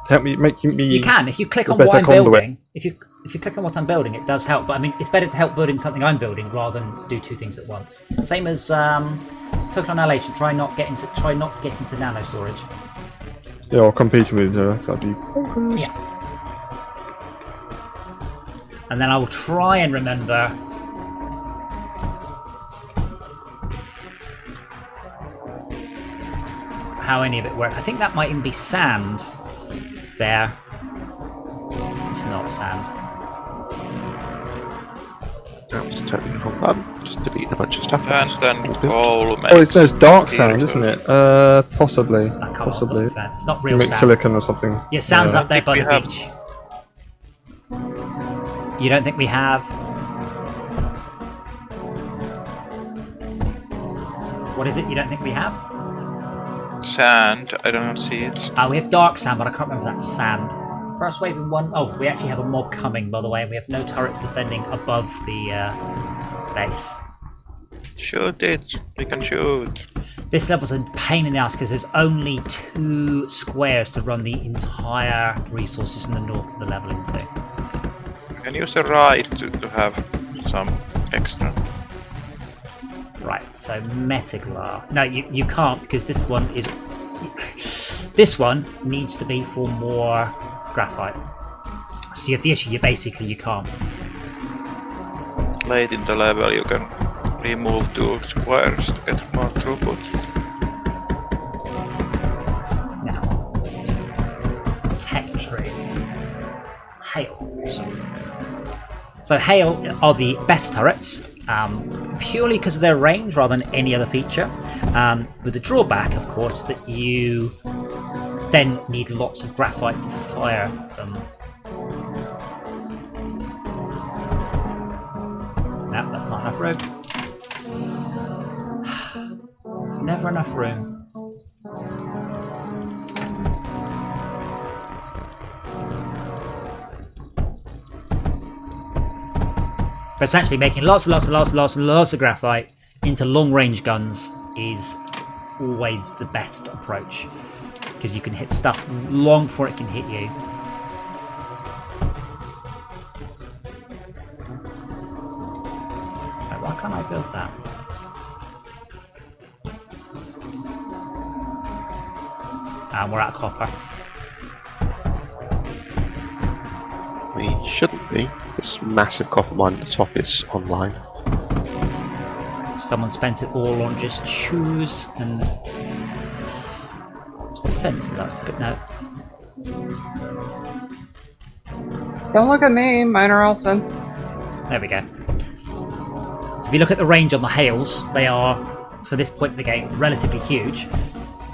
help me, make me... You can. If you click on what I'm building, if you click on what I'm building, it does help. But I mean, it's better to help building something I'm building rather than do 2 things at once. Same as token annihilation. Try not to get into nano storage. Yeah, or competing with that'd be bonkers. Yeah. And then I will try and remember how any of it works. I think that might even be sand there. It's not sand. That was totally the wrong button. Just delete a bunch of stuff. And then coal Oh, it's dark sand, isn't it? Possibly. Possibly. It's not real Mixed sand. silicon or something. Yeah, sand's up there by the beach. You don't think we have? What is it you don't think we have? Sand, I don't see it. We have dark sand, but I can't remember if that's sand. First wave in 1. Oh, we actually have a mob coming, by the way, and we have no turrets defending above the base. Shoot it. We can shoot. This level's a pain in the ass because there's only 2 squares to run the entire resources from the north of the level into. You can use the right to have some extra. Right, so metaglass. No, you can't, because this one is... This one needs to be for more graphite. So you have the issue, you can't. Late in the level you can remove 2 squares to get more throughput. Now, tech tree. Hail. So hail are the best turrets, purely because of their range rather than any other feature. With the drawback, of course, that you then need lots of graphite to fire them. No, that's not enough room. There's never enough room. But essentially making lots of graphite into long-range guns is always the best approach. Because you can hit stuff long before it can hit you. Right, why can't I build that? And we're out of copper. We shouldn't be. This massive copper mine at the top is online. Someone spent it all on just shoes and... What's the fences? That's a bit... No. Don't look at me, mine are all sent. There we go. So if you look at the range on the hails, they are, for this point of the game, relatively huge.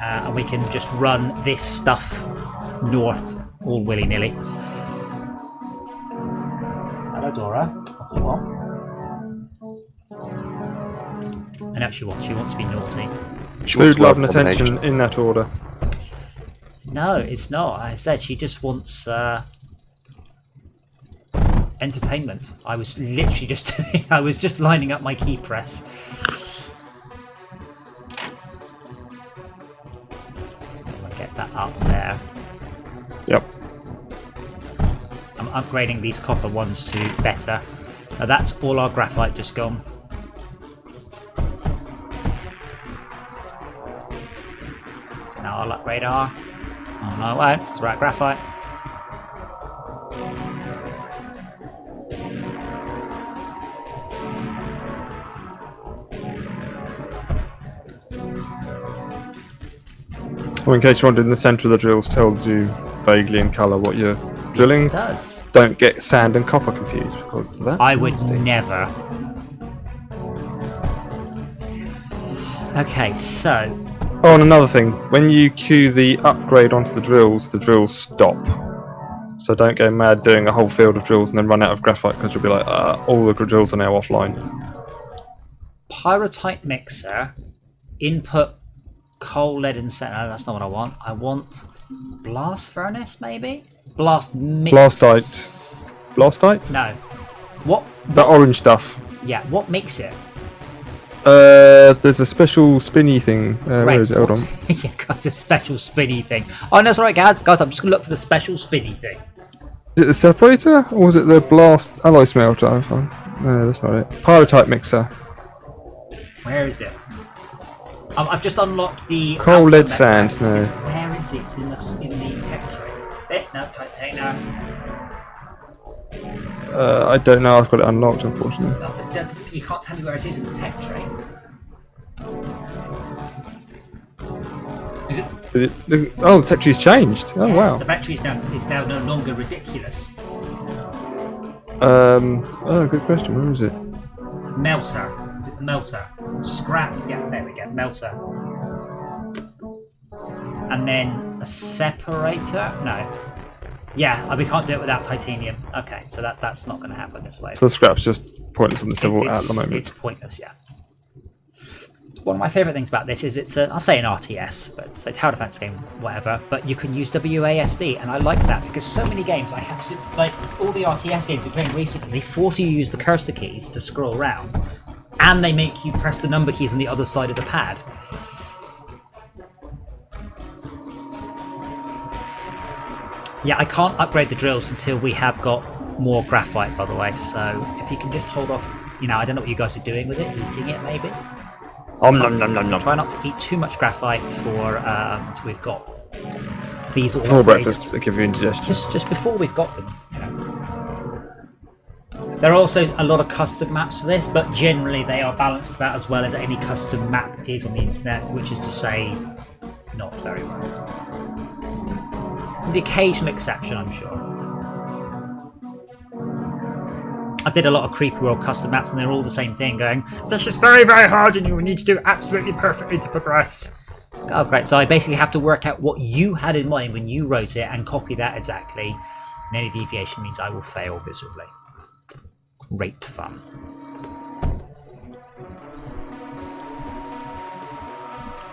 And we can just run this stuff north all willy-nilly. Hello, Dora. What do you want? I know what she wants. She wants to be naughty. Food, love, and attention in that order. No, it's not. I said she just wants entertainment. I was literally just I was just lining up my key press. I'll get that up there. Yep. I'm upgrading these copper ones to better. Now that's all our graphite just gone. So now I'll upgrade our... Oh no, wait, because we're at graphite. Well, in case you're wondering, the centre of the drills tells you vaguely in colour what you're drilling. Yes, it does. Don't get sand and copper confused, because that's I would nasty. never. Okay, so... Oh, and another thing, when you queue the upgrade onto the drills stop. So don't go mad doing a whole field of drills and then run out of graphite, because you'll be like, all the drills are now offline. Pyrotite mixer, input coal, lead and sand. No, that's not what I want. I want blast furnace, maybe? Blast mix... Blastite. Blastite? No. What? The orange stuff. Yeah, what makes it? There's a special spinny thing. Where is it? Hold on. Yeah, guys, a special spinny thing. Oh, no, that's all right, guys. Guys, I'm just going to look for the special spinny thing. Is it the separator, or was it the blast alloy smelter? No, that's not it. Pyrotite mixer. Where is it? I've just unlocked the... Coal, alpha lead, mech sand, pack. no. Where is it in the tech tray? There, no, titanium. I don't know. I've got it unlocked, unfortunately. No, you can't tell me where it is in the tech tray. Is it? The tech tree's changed. Oh Yes, wow. the battery is now no longer ridiculous. Oh, good question. Where is it? Melter. Is it the melter? Scrap. Yeah, there we go. Melter. And then a separator. No. Yeah, we can't do it without titanium. Okay, so that's not going to happen this way. So the scrap's just pointless on this level at the moment. It's pointless, yeah. One of my favourite things about this is it's I'll say an RTS, but it's a tower defense game, whatever. But you can use WASD, and I like that because so many games I have to like all the RTS games we're playing recently. They force you to use the cursor keys to scroll around, and they make you press the number keys on the other side of the pad. Yeah, I can't upgrade the drills until we have got more graphite, by the way. So if you can just hold off, I don't know what you guys are doing with it, eating it maybe. Try not to eat too much graphite for until we've got these all For upgraded. breakfast, they give you indigestion. Just before we've got them. There are also a lot of custom maps for this, but generally they are balanced about as well as any custom map is on the internet, which is to say, not very well. The occasional exception, I'm sure. I did a lot of Creepy World custom maps and they're all the same thing, going, this is very, very hard and you need to do absolutely perfectly to progress. Oh, great. So I basically have to work out what you had in mind when you wrote it and copy that exactly. And any deviation means I will fail miserably. Great fun.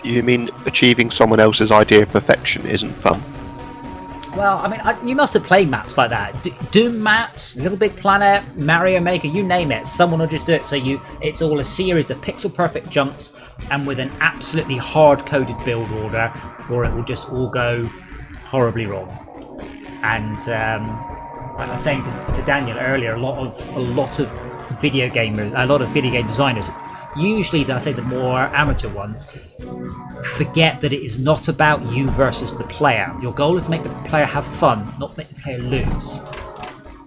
You mean achieving someone else's idea of perfection isn't fun? Well, I mean, you must have played maps like that. Doom maps, Little Big Planet, Mario Maker, you name it. Someone will just do it. So it's all a series of pixel-perfect jumps and with an absolutely hard-coded build order, or it will just all go horribly wrong. And like I was saying to Daniel earlier, a lot of video game designers, usually I say the more amateur ones, forget that it is not about you versus the player. Your goal is to make the player have fun, not make the player lose.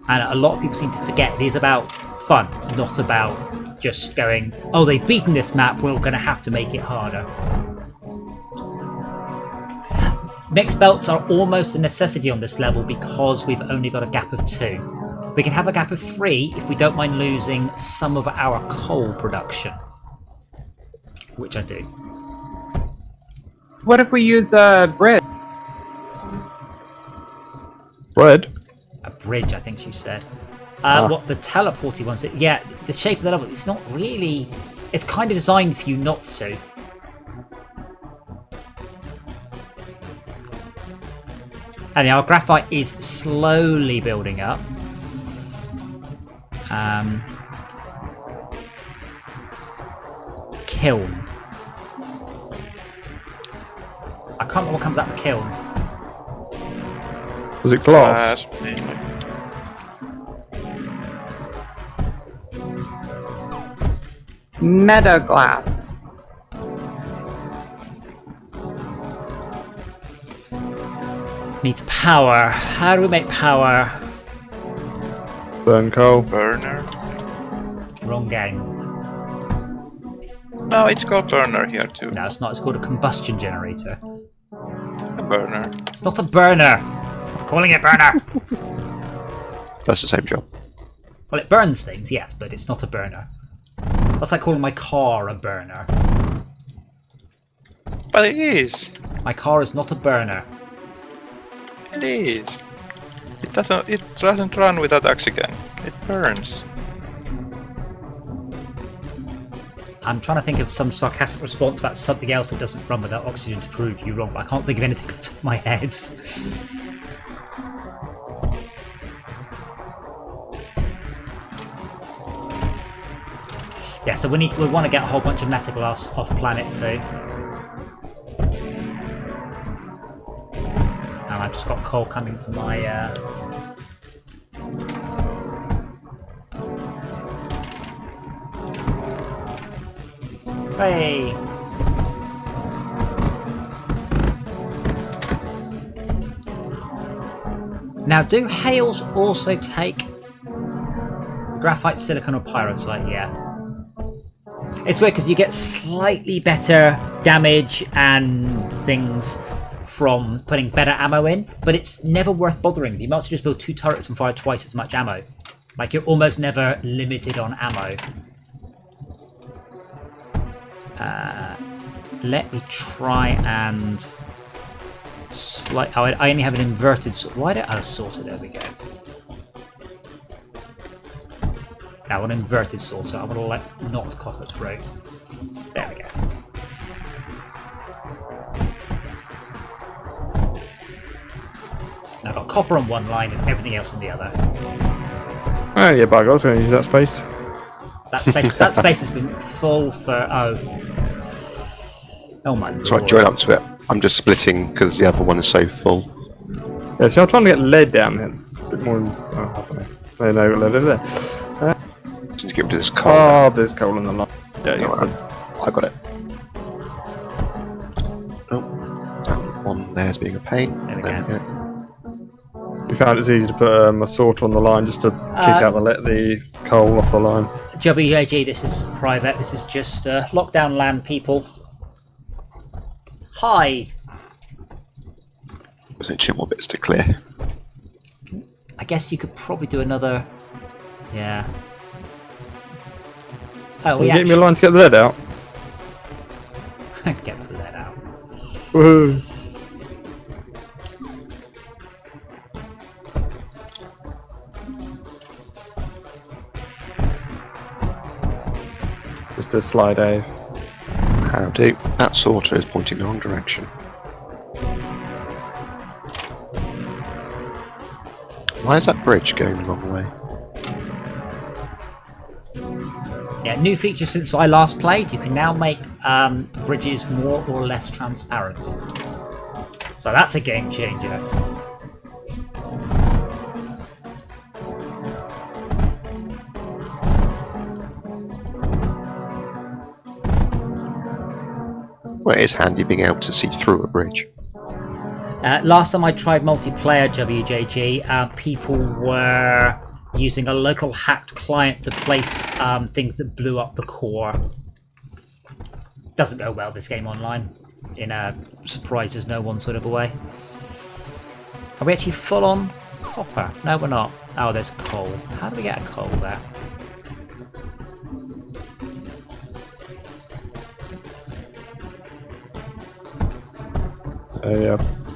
And a lot of people seem to forget it is about fun, not about just going, oh, they've beaten this map, we're going to have to make it harder. Mixed belts are almost a necessity on this level because we've only got a gap of 2. We can have a gap of 3 if we don't mind losing some of our coal production. Which I do. What if we use a bridge? Bread. A bridge, I think you said. What the teleporty ones? Yeah, the shape of the level. It's not really. It's kind of designed for you not to. And our graphite is slowly building up. Kiln. I can't remember what comes out of the kiln. Was it glass? Meta glass. Needs power. How do we make power? Burn coal. Burner? Wrong game. No, it's called burner here too. No, it's not. It's called a combustion generator. A burner. It's not a burner. Stop calling it burner. That's the same job. Well, it burns things, yes, but it's not a burner. That's like calling my car a burner. But it is. My car is not a burner. It is. It doesn't run without oxygen. It burns. I'm trying to think of some sarcastic response about something else that doesn't run without oxygen to prove you wrong, but I can't think of anything off the top of my head. Yeah, so we want to get a whole bunch of metaglass off planet too. And I've just got coal coming from my Hey! Now, do hails also take graphite, silicon, or pyrrhotite? Yeah. It's weird because you get slightly better damage and things from putting better ammo in, but it's never worth bothering. You might as well just build 2 turrets and fire twice as much ammo. Like, you're almost never limited on ammo. Let me try and I only have an inverted sort. Why don't I sorter? There we go. Now an inverted sorter. I want to let not copper through. There we go. Now I've got copper on one line and everything else on the other. Oh yeah, bug. I was going to use that space. That space has been full for oh my lord. So I join up to it. I'm just splitting because the other one is so full. Yeah, see, I'm trying to get lead down here. It's a bit more. I don't know. No, lead over there. Just get rid of this coal. Oh, there's coal in the line. Yeah, you I got it. Oh, that one there's being a pain. There we go. We found it's easy to put a sorter on the line just to kick out the coal off the line. WAG, this is private. This is just LockDown LAN people. Hi. Wasn't sure what bits to clear. I guess you could probably do another. Yeah. Oh, Can you get me a line to get the lead out? Get the lead out. Woohoo! Just a slide A. How do? That sorter is pointing the wrong direction. Why is that bridge going the wrong way? Yeah, new feature since I last played. You can now make bridges more or less transparent. So that's a game changer. Well, it is handy being able to see through a bridge. Last time I tried multiplayer WJG, people were using a local hacked client to place things that blew up the core. Doesn't go well this game online, in a surprises no one sort of a way. Are we actually full on copper? No, we're not. Oh, there's coal. How do we get a coal there?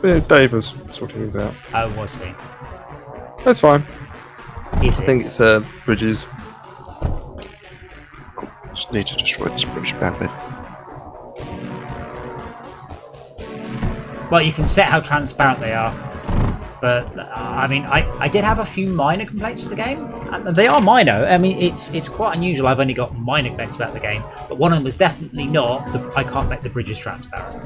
Yeah, Dave was sorting things out. Oh, was he? That's fine. Is I think it's bridges. Just need to destroy this bridge badly. Well, you can set how transparent they are. But, I mean, I did have a few minor complaints with the game. And they are minor. I mean, it's quite unusual. I've only got minor complaints about the game. But one of them was definitely not, I can't make the bridges transparent.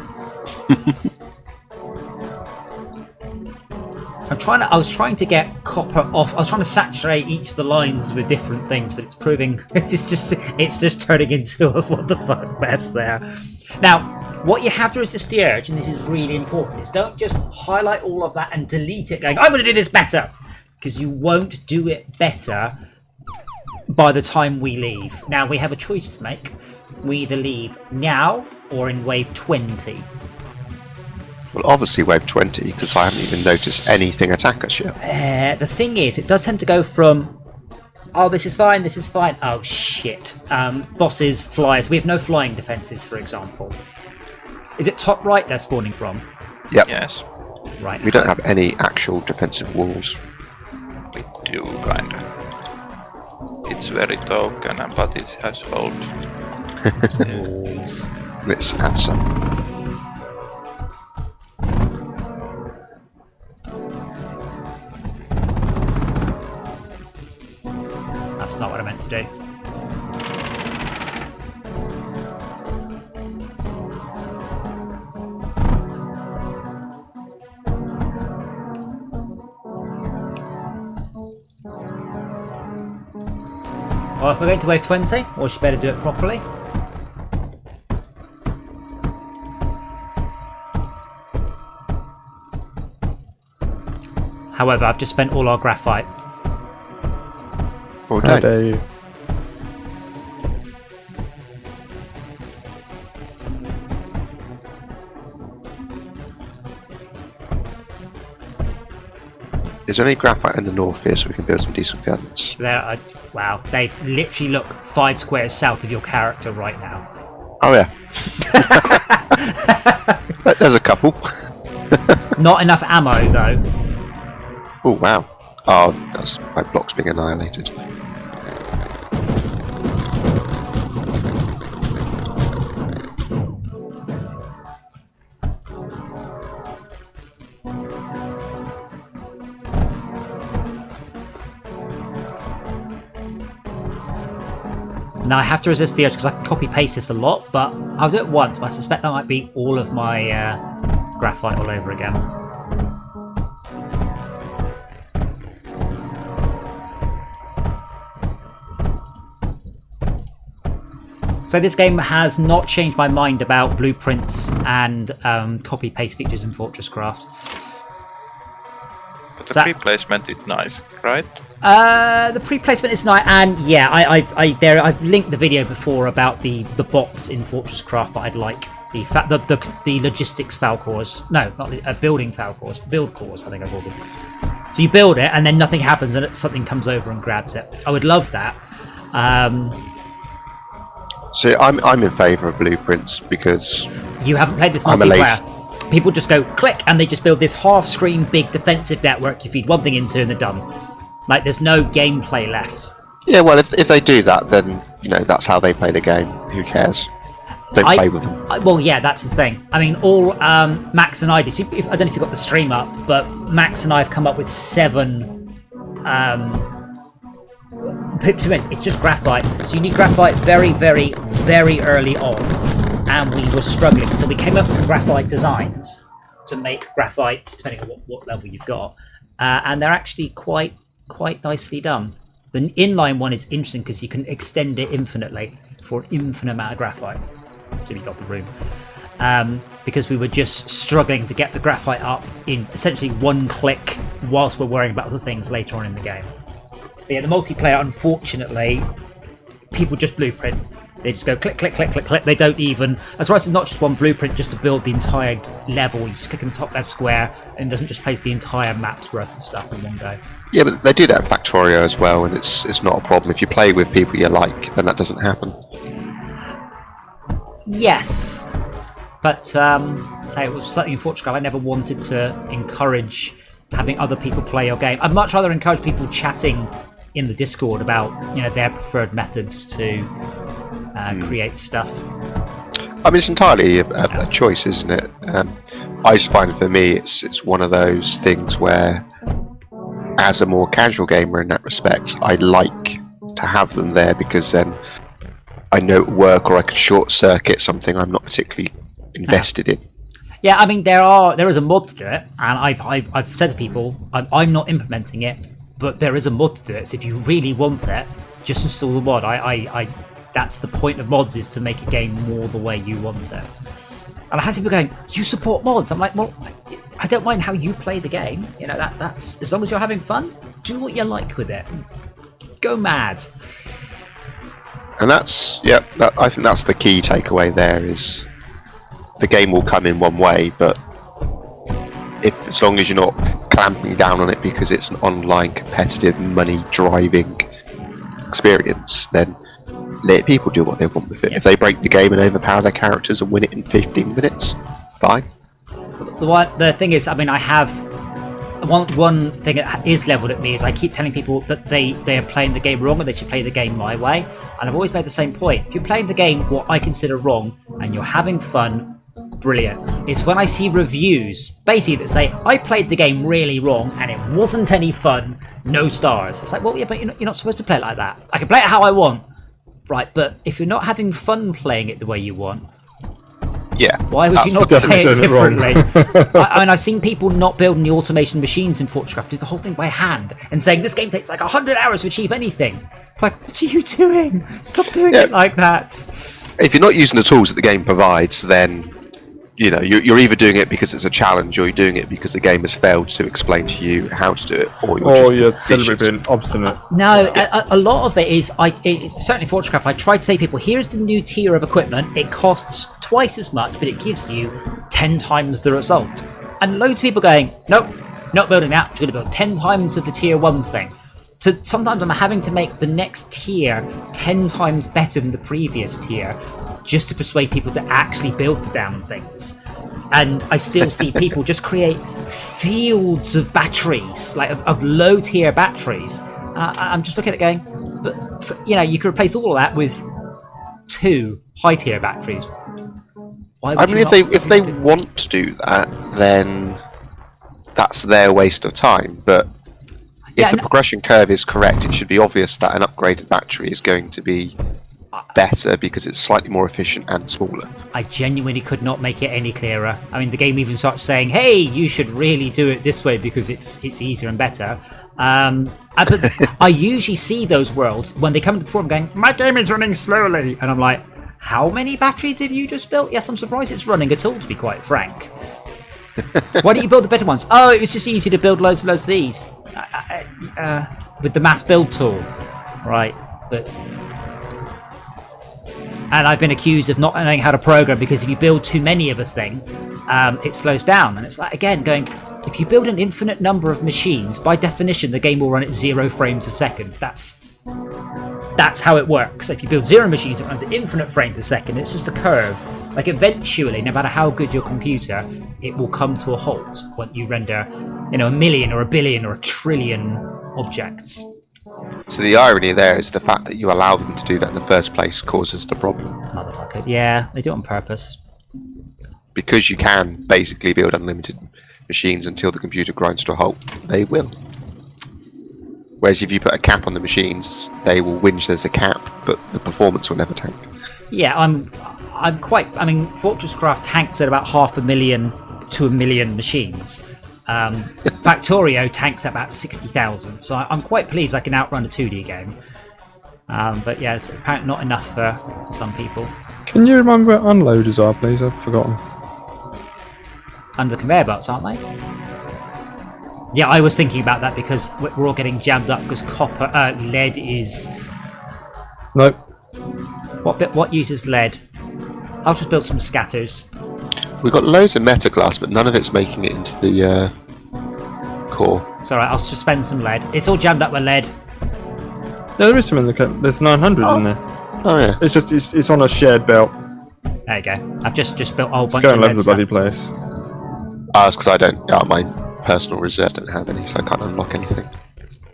I was trying to get copper off. I was trying to saturate each of the lines with different things, but it's proving it's just turning into a what the fuck mess there. Now, what you have to resist the urge, and this is really important, is don't just highlight all of that and delete it going, I'm going to do this better, because you won't do it better by the time we leave. Now, we have a choice to make. We either leave now or in wave 20. Well, obviously wave 20, because I haven't even noticed anything attack us yet. The thing is, it does tend to go from, oh, this is fine, oh, shit. Bosses, flyers. We have no flying defences, for example. Is it top right they're spawning from? Yep. Yes, Right. We don't have any actual defensive walls. we do kinda. It's very token, but it has hold. Walls. Let's add some. That's not what I meant to do. Well, if we're going to wave 20, we should better do it properly. However, I've just spent all our graphite. Or How no. dare you? Is there any graphite in the north here so we can build some decent guns? There are, wow, Dave, literally look 5 squares south of your character right now. Oh yeah. There's a couple. Not enough ammo, though. Oh wow. Oh, that's my blocks being annihilated. Now I have to resist the urge because I can copy paste this a lot, but I'll do it once, but I suspect that might be all of my graphite all over again. So this game has not changed my mind about blueprints and copy paste features in Fortress Craft. But the pre-placement is nice, right? The pre-placement is nice, and yeah, I've linked the video before about the bots in Fortress Craft that I'd like. The logistics Falcors. No, not the building Falcors. Build cores, I think I called them. So you build it, and then nothing happens, and something comes over and grabs it. I would love that. So I'm in favour of blueprints because You haven't played this I'm a multiplayer. People just go click, and they just build this half-screen big defensive network you feed one thing into, and they're done. Like, there's no gameplay left. yeah, well, if they do that, then you know that's how they play the game. Who cares? Don't play with them. Well, yeah, that's the thing. I mean, all Max and I did. I don't know if you got the stream up, but Max and I have come up with 7 It's just graphite. So you need graphite very, very, very early on, and we were struggling. So we came up with some graphite designs to make graphite, depending on what level you've got, and they're actually quite nicely done. The inline one is interesting because you can extend it infinitely for an infinite amount of graphite. So we got the room. Because we were just struggling to get the graphite up in essentially one click whilst we're worrying about other things later on in the game. But yeah, the multiplayer, unfortunately, people just blueprint. They just go click, click, click, click, click. They don't even... As far as it's not just one blueprint just to build the entire level. You just click on the top left square and it doesn't just place the entire map's worth of stuff in one go. Yeah, but they do that in Factorio as well, and it's not a problem. If you play with people you like, then that doesn't happen. Yes. But, say it was something in Portugal, I never wanted to encourage having other people play your game. I'd much rather encourage people chatting in the Discord about, their preferred methods to create stuff. I mean, it's entirely a choice, isn't it? I just find for me, it's one of those things where, as a more casual gamer in that respect, I like to have them there because then I know it will work, or I could short circuit something I'm not particularly invested in. Yeah, I mean there is a mod to do it, and I've said to people I'm not implementing it, but there is a mod to do it. So if you really want it, just install the mod. I that's the point of mods, is to make a game more the way you want it. And I had people going, "You support mods?" I'm like, well, I don't mind how you play the game. That's as long as you're having fun, do what you like with it. Go mad. And that's I think that's the key takeaway there, is the game will come in one way, but as long as you're not clamping down on it because it's an online competitive money driving experience, then let people do what they want with it. Yeah. If they break the game and overpower their characters and win it in 15 minutes, fine. The thing is, I mean, I have one thing that is leveled at me is I keep telling people that they are playing the game wrong and they should play the game my way. And I've always made the same point. If you're playing the game what I consider wrong and you're having fun, brilliant. It's when I see reviews basically that say I played the game really wrong and it wasn't any fun, no stars. It's like, well, yeah, but you're not supposed to play it like that. I can play it how I want, right? But if you're not having fun playing it the way you want, yeah, why would you not play it differently? I mean, I've seen people not building the automation machines in Fortchcraft, do the whole thing by hand and saying this game takes like 100 hours to achieve anything. Like, what are you doing? Stop doing it like that. If you're not using the tools that the game provides, then you're either doing it because it's a challenge, or you're doing it because the game has failed to explain to you how to do it, or you're deliberately being obstinate. No, a lot of it is, certainly Fortchcraft, I try to say to people, here's the new tier of equipment, it costs twice as much, but it gives you 10 times the result. And loads of people going, nope, not building that, I'm just going to build 10 times of the tier 1 thing. So sometimes I'm having to make the next tier 10 times better than the previous tier, just to persuade people to actually build the damn things. And I still see people just create fields of batteries, like of low tier batteries. I'm just looking at it going, but you could replace all of that with 2 high tier batteries. Why would I mean, if they want to do that, then that's their waste of time. But if the progression curve is correct, it should be obvious that an upgraded battery is going to be better because it's slightly more efficient and smaller. I genuinely could not make it any clearer. I mean, the game even starts saying, hey, you should really do it this way because it's easier and better. But I usually see those worlds when they come to the forum going, my game is running slowly. And I'm like, how many batteries have you just built? Yes, I'm surprised it's running at all, to be quite frank. Why don't you build the better ones? Oh, it was just easy to build loads and loads of these. With the mass build tool. Right, but... And I've been accused of not knowing how to program because if you build too many of a thing, it slows down. And it's like, again, going, if you build an infinite number of machines, by definition, the game will run at 0 frames a second. That's how it works. If you build 0 machines, it runs at infinite frames a second. It's just a curve. Like, eventually, no matter how good your computer, it will come to a halt when you render, a million or a billion or a trillion objects. So the irony there is the fact that you allow them to do that in the first place causes the problem. Motherfuckers. Yeah, they do it on purpose. Because you can basically build unlimited machines until the computer grinds to a halt, they will. Whereas if you put a cap on the machines, they will whinge there's a cap, but the performance will never tank. Yeah, I'm quite. I mean, Fortress Craft tanks at about 500,000 to 1 million machines. Factorio tanks at about 60,000. So I'm quite pleased I can outrun a 2D game. But yeah, it's apparently not enough for some people. Can you remind me where unloaders are, please? I've forgotten. Under the conveyor belts, aren't they? Yeah, I was thinking about that because we're all getting jammed up because lead is. Nope. What uses lead? I'll just build some scatters. We've got loads of metaglass, but none of it's making it into the core. It's alright, I'll just spend some lead. It's all jammed up with lead. Yeah, there is some in the there's 900 in there. Oh yeah. It's just it's on a shared belt. There you go. I've just built a whole It's bunch going of all lead over the stuff. bloody place. It's because I don't. My personal reserves don't have any, so I can't unlock anything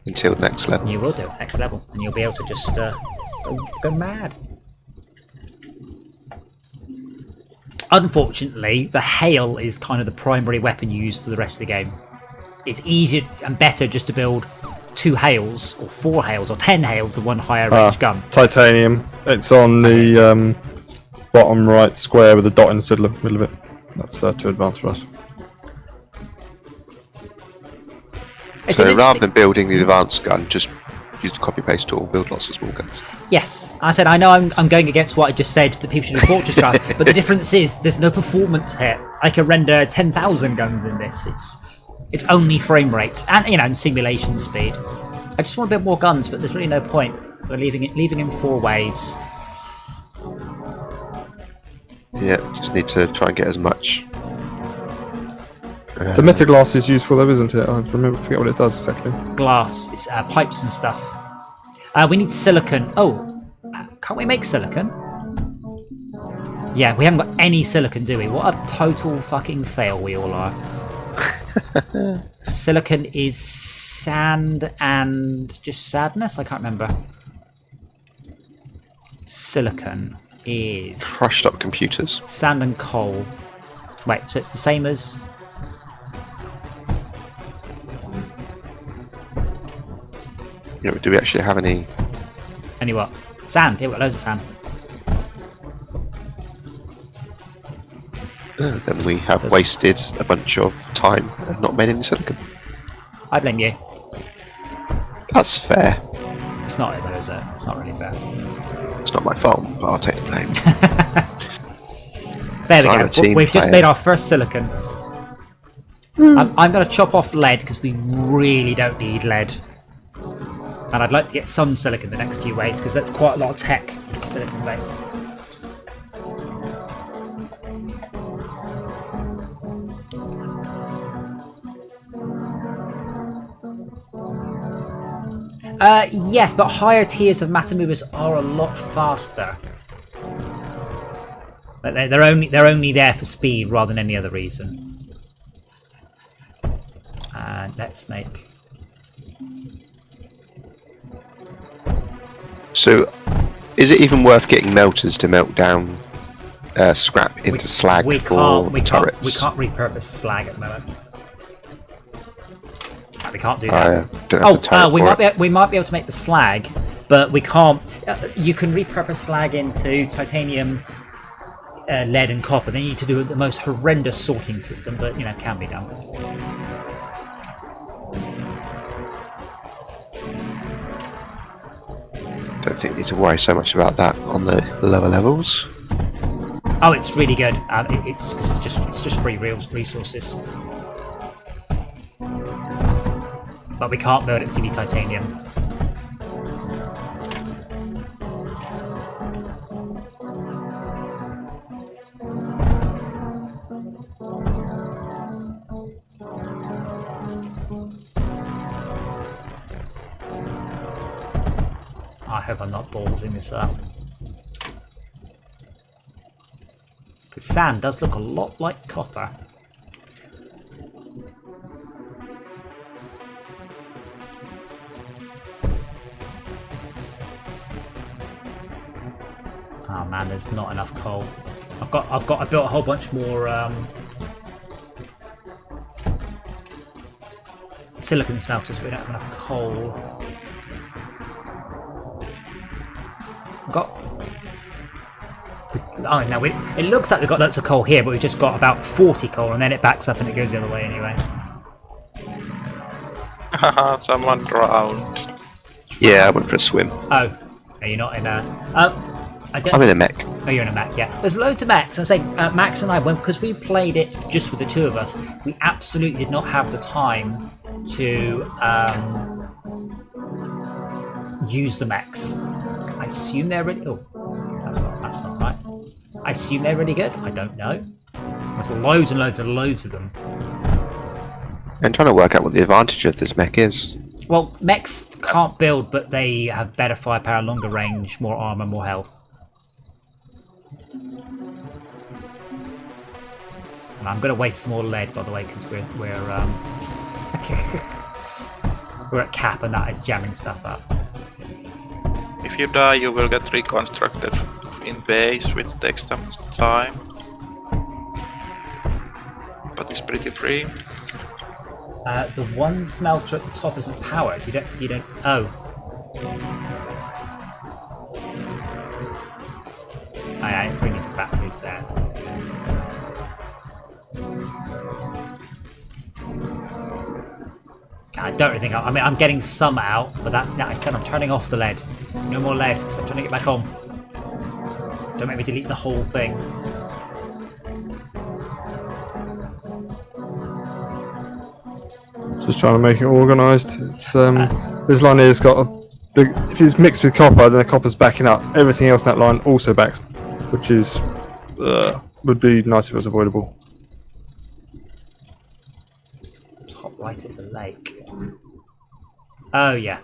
until next level. You will do next level, and you'll be able to just go mad. Unfortunately, the hail is kind of the primary weapon you use for the rest of the game. It's easier and better just to build 2 hails, or 4 hails, or 10 hails than one higher range gun. Titanium. It's on the bottom right square with a dot in the middle of it. That's too advanced for us. So rather than building the advanced gun, just use the copy paste tool, build lots of small guns. Yes, I said I know I'm going against what I just said that people should do Fortress Craft, but the difference is there's no performance here. I can render 10,000 guns in this. It's only frame rate and simulation speed. I just want a bit more guns, but there's really no point. So I'm leaving in 4 waves. Yeah, just need to try and get as much. The metaglass is useful though, isn't it? I forget what it does exactly. Glass, it's pipes and stuff. We need silicon. Oh, can't we make silicon? Yeah, we haven't got any silicon, do we? What a total fucking fail we all are. Silicon is sand and just sadness? I can't remember. Silicon is... crushed up computers. Sand and coal. Wait, so it's the same as... You know, do we actually have any? Any what? Sand. Yeah, we've got loads of sand. Then we have wasted a bunch of time and not made any silicon. I blame you. That's fair. It's not, though, is it? It's not really fair. It's not my fault, but I'll take the blame. There So I'm we a go. team We've just player. made our first silicon. I'm going to chop off lead because we really don't need lead. And I'd like to get some silicon the next few waves because that's quite a lot of tech. Silicon based. Yes, but higher tiers of matter movers are a lot faster. But they're only there for speed rather than any other reason. Let's make. So, is it even worth getting melters to melt down scrap into slag for turrets? We can't repurpose slag at the moment. We can't do I that. don't have the turret we might be able to make the slag, but we can't. You can repurpose slag into titanium, lead, and copper. Then you need to do the most horrendous sorting system, but it can be done. Don't think we need to worry so much about that on the lower levels. Oh, it's really good. It's just free resources. But we can't build it because you need titanium. I hope I'm not ballsing this up. Because sand does look a lot like copper. Oh man, there's not enough coal. I built a whole bunch more silicon smelters, but we don't have enough coal. got. Oh no, it looks like we've got lots of coal here, but we've just got about 40 coal, and then it backs up and it goes the other way anyway. Haha, someone drowned. Yeah, I went for a swim. Oh, are you not in a? I don't. I'm in a mech. Oh, you're in a mech, yeah. There's loads of mechs. I'm saying Max and I, because we played it just with the two of us, we absolutely did not have the time to use the mechs. I assume they're really. Oh, that's not right. I assume they're really good. I don't know. There's loads and loads and loads of them. I'm trying to work out what the advantage of this mech is. Well, mechs can't build, but they have better firepower, longer range, more armor, more health. And I'm going to waste more lead, by the way, because we're we're at cap, and that is jamming stuff up. If you die, you will get reconstructed in base, which takes some time. But it's pretty free. The one smelter at the top isn't powered. You don't. Oh. I bring it to batteries there. I don't really think. I mean, I'm getting some out, but that I said I'm turning off the lead. No more lead. So I'm turning it back on. Don't make me delete the whole thing. Just trying to make it organised. It's this line here's got if it's mixed with copper, then the copper's backing up. Everything else in that line also backs, which is would be nice if it was avoidable. Top right of the lake. Oh yeah.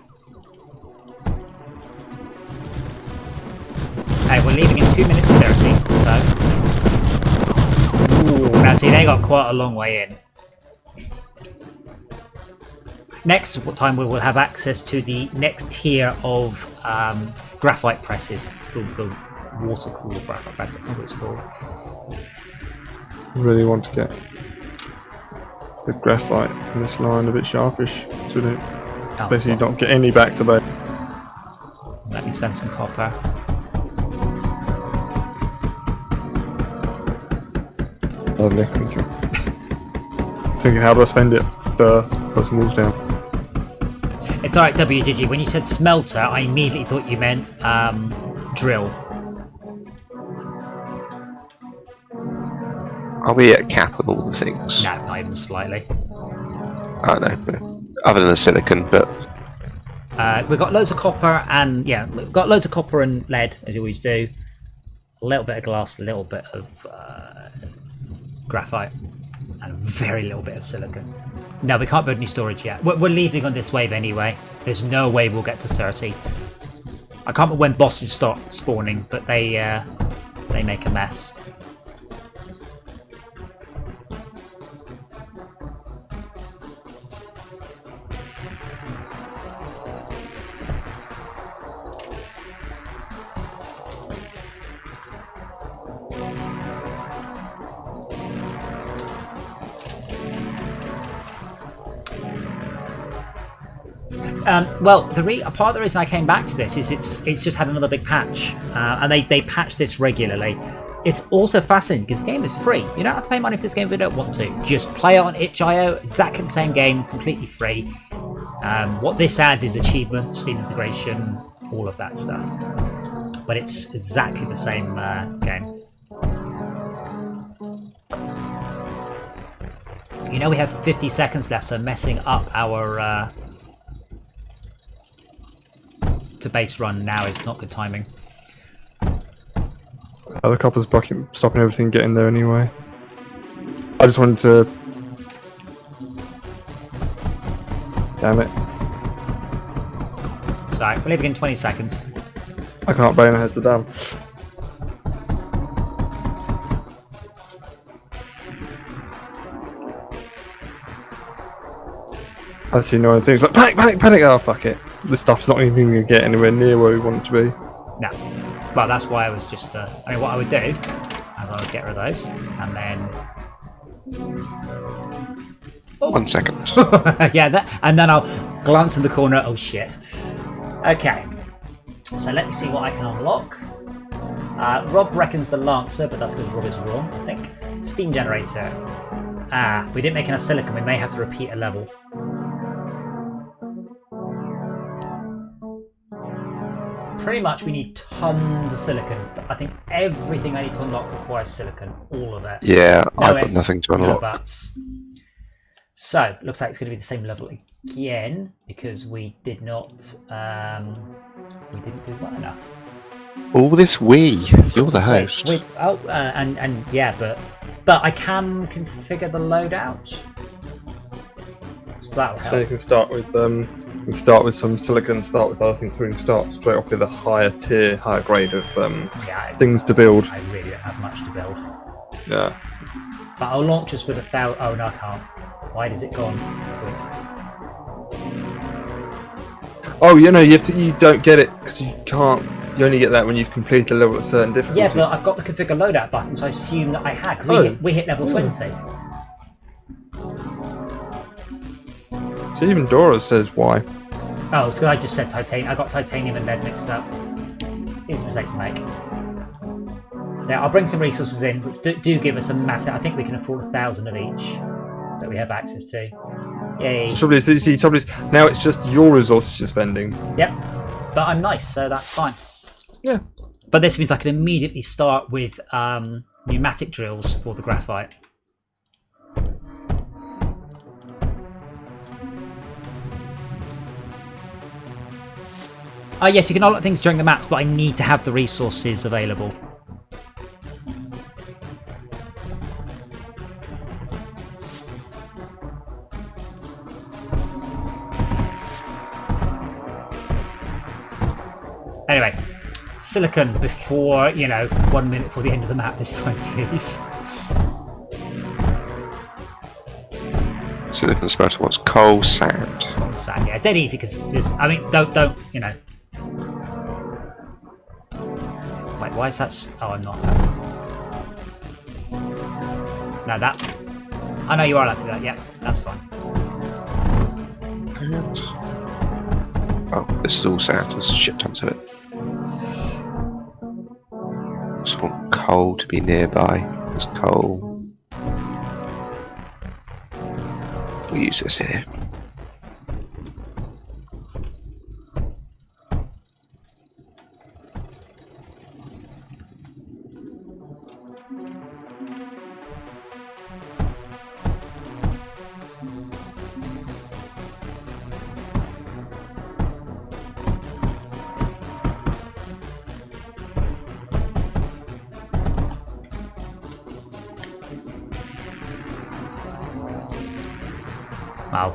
Hey, we're leaving in 2 minutes 30. So. Ooh, now see, they got quite a long way in. Next time we will have access to the next tier of graphite presses, the water-cooled graphite press. That's not what it's called. Really want to get the graphite in this line a bit sharpish, so that basically you don't get any back to back. Let me spend some copper. Lovely, thank you. I was thinking, how do I spend it? Put some walls down. It's alright, WGG. When you said smelter, I immediately thought you meant drill. Are we at cap of all the things? No, not even slightly. I don't know. Other than the silicon, but We've got loads of copper and we've got loads of copper and lead, as you always do. A little bit of glass, a little bit of graphite, and a very little bit of silicon. No, we can't build any storage yet. We're leaving on this wave anyway. There's no way we'll get to 30. I can't remember when bosses start spawning, but they make a mess. Well, part of the reason I came back to this is it's just had another big patch, and they patch this regularly. It's also fascinating because the game is free. You don't have to pay money for this game if you don't want to. Just play it on itch.io, exactly the same game, completely free. What this adds is achievement, Steam integration, all of that stuff. But it's exactly the same game. You know we have 50 seconds left, so messing up our to base run now is not good timing. The copper's stopping everything getting there anyway. I just wanted to... Damn it. Sorry, we're leaving in 20 seconds. I can't blame it, has the dam. I see no other things like panic, panic, panic! Oh, fuck it. This stuff's not even going to get anywhere near where we want it to be. No. Well, that's why I was just... I mean, what I would do is I would get rid of those, and then... Oh. 1 second. Yeah, and then I'll glance in the corner. Oh, shit. Okay. So let me see what I can unlock. Rob reckons the Lancer, but that's because Rob is wrong, I think. Steam generator. We didn't make enough silicon. We may have to repeat a level. Pretty much we need tons of silicon. I think everything I need to unlock requires silicon. All of it. Yeah, No I've got ifs, nothing to no unlock. buts. So, looks like it's going to be the same level again because we did not. We didn't do well enough. All this you're the host. And yeah, but I can configure the loadout. So that will help. So you can start with some silicon. Start with, I think, we can start straight off with a higher tier, higher grade of things to build. I really don't have much to build. Yeah. But I'll launch us with 1,000. Oh no, I can't. Why does it gone? Oh, you don't get it because you can't. You only get that when you've completed a level at a certain difficulty. Yeah, but I've got the configure loadout button, so I assume that I had. Cause we hit level 20. So even Dora says why. Oh, it's because I just said titanium. I got titanium and lead mixed up. Seems a mistake to make. Yeah, I'll bring some resources in, which do give us a massive. I think we can afford 1,000 of each that we have access to. Yay! Now it's just your resources you're spending. Yep, but I'm nice, so that's fine. Yeah. But this means I can immediately start with pneumatic drills for the graphite. Yes, you can unlock things during the maps, but I need to have the resources available. Anyway, silicon before, 1 minute before the end of the map this time, please. Silicon smelter wants coal, sand. Sand, yeah, it's dead easy because there's. I mean, don't. Wait, why is that? Oh, I'm not. No, that. I know you are allowed to do that. Yeah, that's fine. And... oh, this is all sand. There's shit tons of it. Just want coal to be nearby. There's coal. We'll use this here.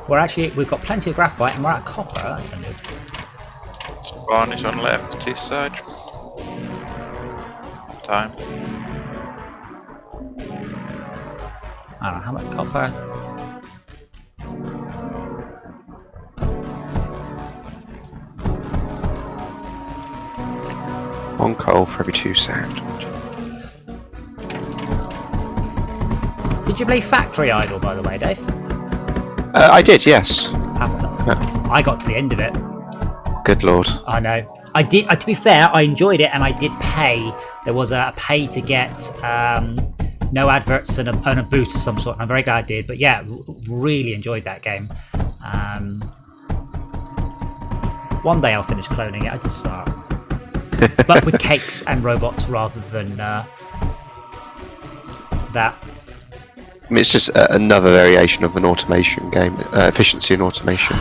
Wow, we've got plenty of graphite and we're at copper. That's a new. Spawn is on left this side. Time. I don't know how much copper. One coal for every 2 sand. Did you play Factory Idol, by the way, Dave? I did, yes. I got to the end of it. Good lord. I know. I did. To be fair, I enjoyed it, and I did pay. There was a pay to get no adverts and a boost of some sort. I'm very glad I did. But yeah, really enjoyed that game. One day I'll finish cloning it. I did start, but with cakes and robots rather than that. I mean, it's just another variation of an automation game, efficiency and automation.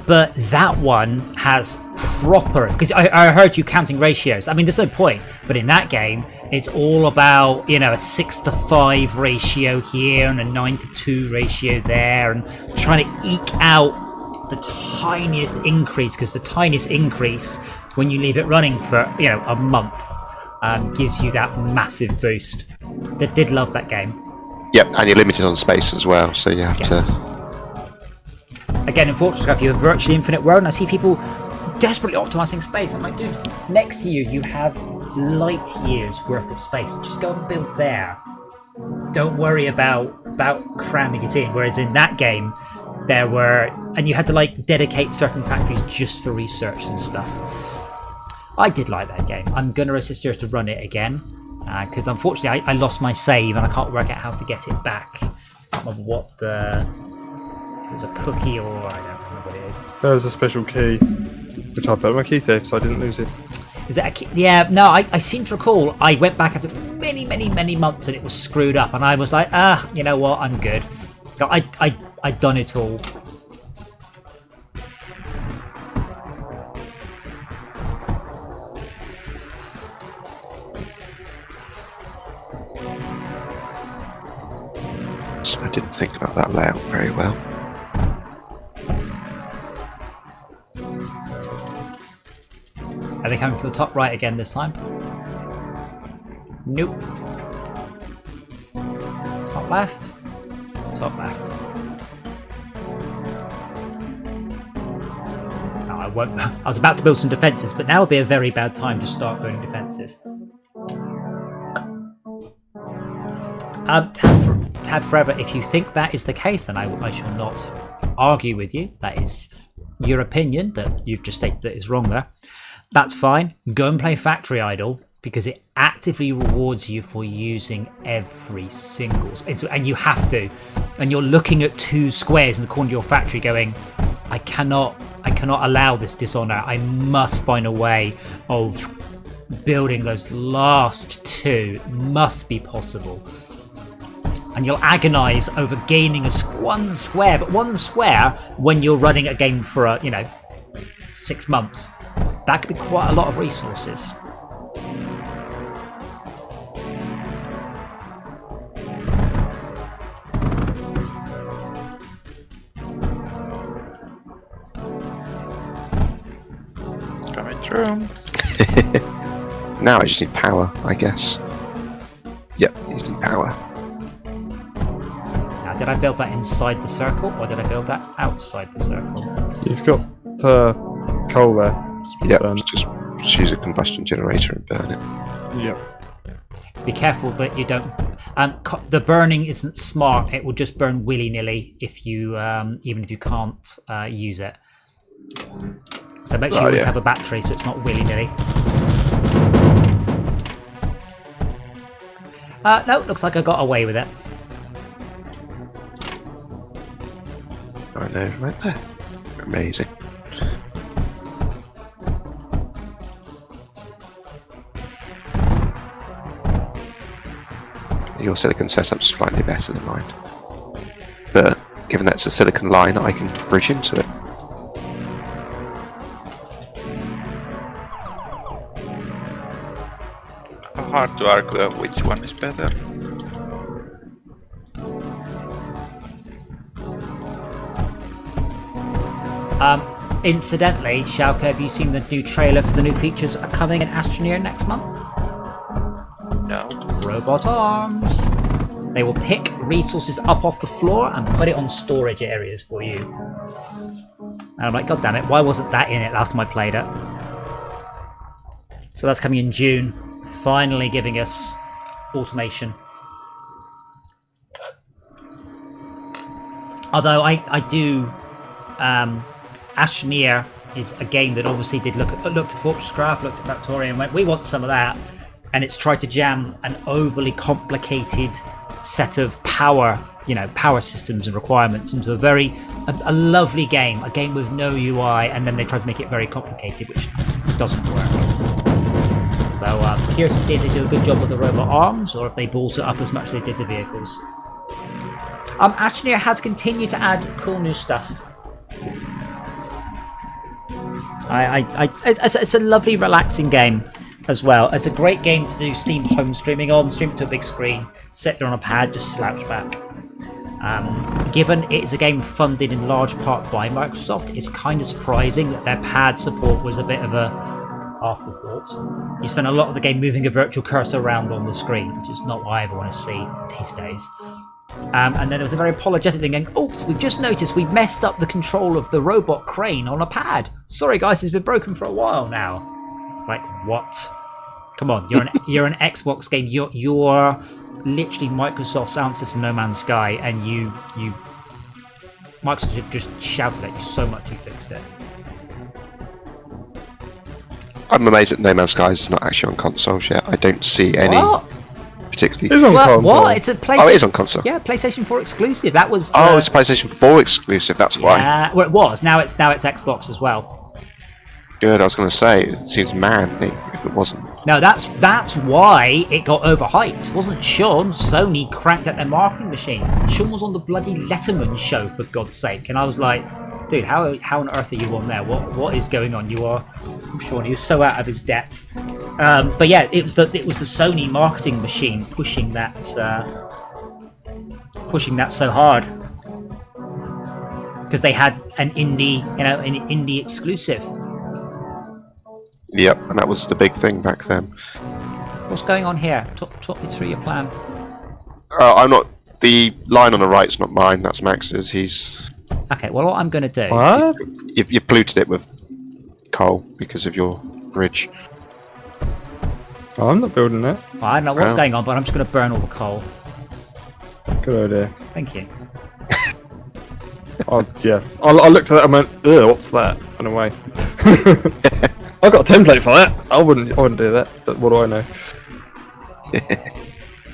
But that one has proper, because I heard you counting ratios. I mean, there's no point, but in that game, it's all about, a 6:5 ratio here and a 9:2 ratio there, and trying to eke out the tiniest increase, because the tiniest increase, when you leave it running for, a month, gives you that massive boost. They did love that game. Yep, and you're limited on space as well, so you have to... Again, in Fortress Graph, you have virtually infinite world, and I see people desperately optimizing space. I'm like, dude, next to you have light years worth of space. Just go and build there. Don't worry about cramming it in. Whereas in that game, there were... and you had to, dedicate certain factories just for research and stuff. I did like that game. I'm going to assist you to run it again because unfortunately I lost my save and I can't work out how to get it back. I can't remember what if it was a cookie or I don't remember what it is. There was a special key, which I put in my key safe, so I didn't lose it. Is it a key? Yeah, no, I seem to recall I went back after many months and it was screwed up and I was like, you know what, I'm good. So I'd done it all. I didn't think about that layout very well. Are they coming for the top right again this time? Nope. Top left. Top left. No, I won't. I was about to build some defences, but now would be a very bad time to start building defences. Tab forever. If you think that is the case, then I shall not argue with you. That is your opinion that you've just stated that is wrong there. That's fine. Go and play Factory Idol because it actively rewards you for using every single, and you have to. And you're looking at 2 squares in the corner of your factory, going, I cannot allow this dishonor. I must find a way of building those last 2. It must be possible. And you'll agonize over gaining one square, but 1 square when you're running a game for 6 months. That could be quite a lot of resources. Coming through. Now I just need power, I guess. Yep, I just need power. Now, did I build that inside the circle, or did I build that outside the circle? You've got coal there. Yep, just use a combustion generator and burn it. Yep. Be careful that you don't. The burning isn't smart. It will just burn willy-nilly if you, even if you can't use it. So make sure you always have a battery, so it's not willy-nilly. No, looks like I got away with it. I know, right there. Amazing. Your silicon setup's slightly better than mine. But given that's a silicon line, I can bridge into it. Hard to argue which one is better. Incidentally, Schalke, have you seen the new trailer for the new features are coming in Astroneer next month? No. Robot arms. They will pick resources up off the floor and put it on storage areas for you. And I'm like, God damn it, why wasn't that in it last time I played it? So that's coming in June. Finally giving us automation. Although I do... Astroneer is a game that obviously did looked at Fortress Craft, looked at Factoria and went, we want some of that. And it's tried to jam an overly complicated set of power systems and requirements into a lovely game, a game with no UI, and then they tried to make it very complicated, which doesn't work. So curious to see if they do a good job with the robot arms, or if they balls it up as much as they did the vehicles. Astroneer has continued to add cool new stuff. It's a lovely, relaxing game as well. It's a great game to do Steam home streaming on, stream it to a big screen, sit there on a pad, just slouch back. Given it is a game funded in large part by Microsoft, it's kind of surprising that their pad support was a bit of a afterthought. You spend a lot of the game moving a virtual cursor around on the screen, which is not what I ever want to see these days. And then there was a very apologetic thing going, oops, we've just noticed we messed up the control of the robot crane on a pad. Sorry guys, it's been broken for a while now. Like, what? Come on, you're an Xbox game. You're literally Microsoft's answer to No Man's Sky, and you Microsoft just shouted at you so much you fixed it. I'm amazed that No Man's Sky is not actually on consoles yet. I don't see any What? particularly. It's on What? console. What? It's a PlayStation. Oh, it is on console. Yeah, PlayStation 4 exclusive. That was. Oh, it's a PlayStation 4 exclusive. That's why. Well, it was. Now it's Xbox as well. Good. I was going to say it seems mad if it wasn't. No, that's why it got overhyped, wasn't Sean? Sony cranked at their marketing machine. Sean was on the bloody Letterman show, for God's sake, and I was like, dude, how on earth are you on there? What is going on? You are, Sean. He was so out of his depth. But yeah, it was the Sony marketing machine pushing that so hard because they had an indie exclusive. Yep, and that was the big thing back then. What's going on here? Talk me through your plan. I'm not. The line on the right's not mine. That's Max's. He's. Okay, well, what I'm going to do... What? You polluted it with coal because of your bridge. Oh, I'm not building it. Well, I don't know what's Wow. going on, but I'm just going to burn all the coal. Good idea. Thank you. Oh yeah. I looked at that and went, ugh, what's that? And away. I've got a template for that. I wouldn't do that. But what do I know?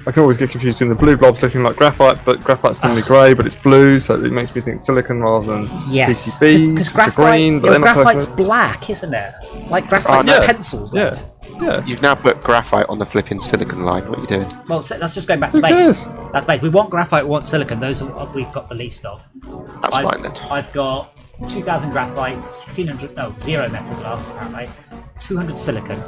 I can always get confused between the blue blobs looking like graphite, but graphite's normally grey, but it's blue, so it makes me think silicon rather than Yes, PCBs. because which are green, but they're not graphite's silicon. black, isn't it? Like graphite's no. pencils. Yeah, Right? yeah. You've now put graphite on the flipping silicon line. What are you doing? Well, that's just going back to Who base. cares? That's base. We want graphite, we want silicon. Those are what we've got the least of. That's I've, fine then. I've got 2,000 graphite, 1,600, no, 0 metaglass apparently, 200 silicon,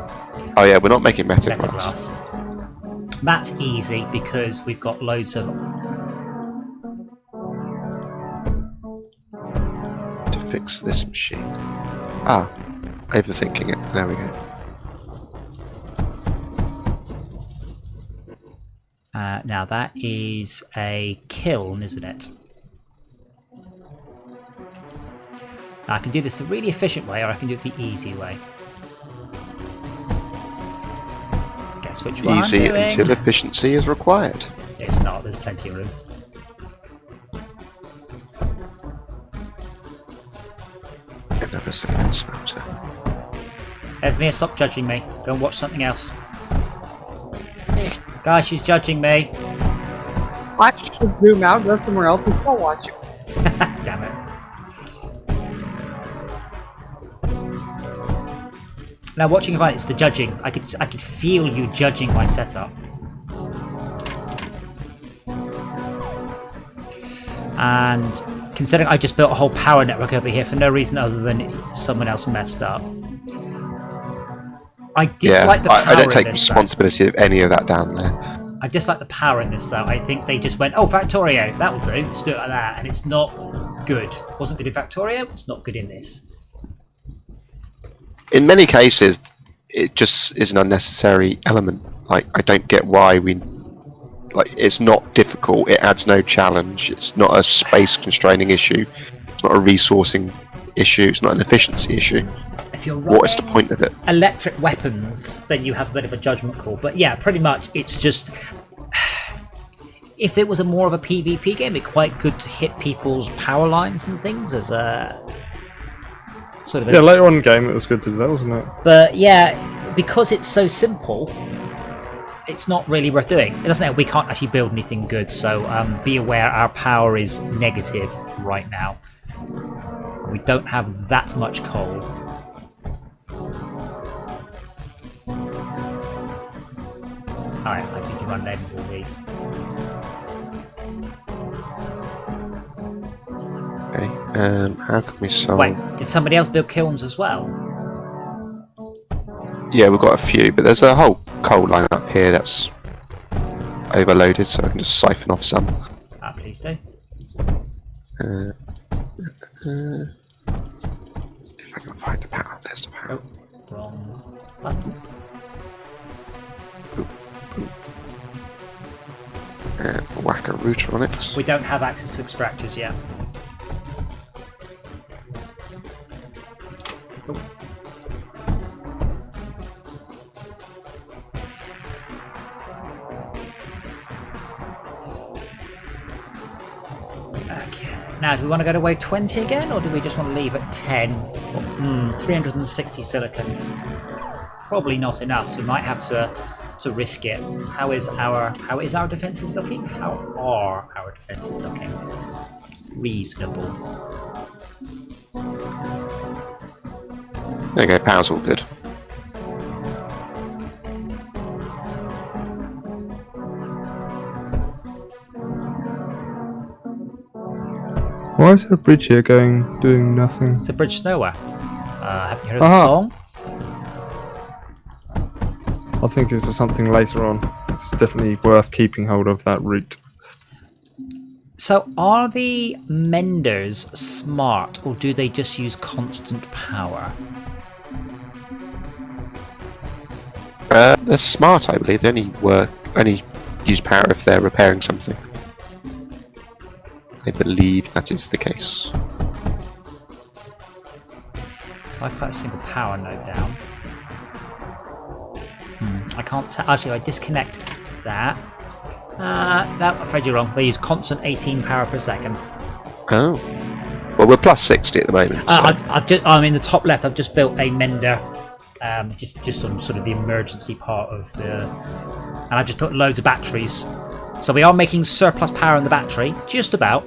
Oh yeah, we're not making metaglass. metaglass. That's easy because we've got loads of... To fix this machine. Ah, overthinking it. There we go. Now that is a kiln, isn't it? Now I can do this the really efficient way, or I can do it the easy way. Guess which one Easy I'm doing. until efficiency is required. It's not. There's plenty of room. Another silicon smelter. Esmir, stop judging me. Go and watch something else. Guys, she's judging me. Watch, zoom out, go somewhere else, and still watch. Damn it. Now, watching Event, it's the judging. I could feel you judging my setup. And considering I just built a whole power network over here for no reason other than someone else messed up. I dislike the power I don't take in this, though. responsibility of any of that down there. I dislike the power in this, though. I think they just went, oh, Factorio, that'll do. Let's do it like that. And it's not good. Wasn't good in Factorio, it's not good in this. In many cases, it just is an unnecessary element. Like, I don't get why we... Like, it's not difficult, it adds no challenge, it's not a space constraining issue, it's not a resourcing issue, it's not an efficiency issue. If you're What is the running point of it? electric weapons, then you have a bit of a judgment call. But yeah, pretty much it's just... If it was more of a PvP game, it's quite good to hit people's power lines and things as a... sort of a... Yeah, later on in the game it was good to do that, wasn't it? But yeah, because it's so simple, it's not really worth doing. It doesn't mean we can't actually build anything good, so be aware our power is negative right now. We don't have that much coal. Alright, I need to run them with all these. Okay, how can we solve... Wait, did somebody else build kilns as well? Yeah, we've got a few, but there's a whole coal line up here that's overloaded, so I can just siphon off some. Ah, please do. If I can find the power, there's the power. Oh, wrong button. Whack a router on it. We don't have access to extractors yet. Oh. Okay. Now, do we want to go to wave 20 again, or do we just want to leave at 10? 360 silicon. probably not enough. So we might have to risk it. How is our defenses looking? How are our defenses looking? Reasonable. There you go, power's all good. Why is there a bridge here doing nothing? It's a bridge to nowhere. Haven't you heard of the song? I think it's for something later on. It's definitely worth keeping hold of that route. So, are the menders smart, or do they just use constant power? They're smart, I believe. They only use power if they're repairing something. I believe that is the case. So I put a single power node down. I can't tell. Actually, I disconnect that. No, I'm afraid you're wrong. They use constant 18 power per second. Oh. Well, we're plus 60 at the moment. So. I'm in the top left. I've just built a mender. Just sort of the emergency part of the. And I just put loads of batteries. So we are making surplus power in the battery, just about.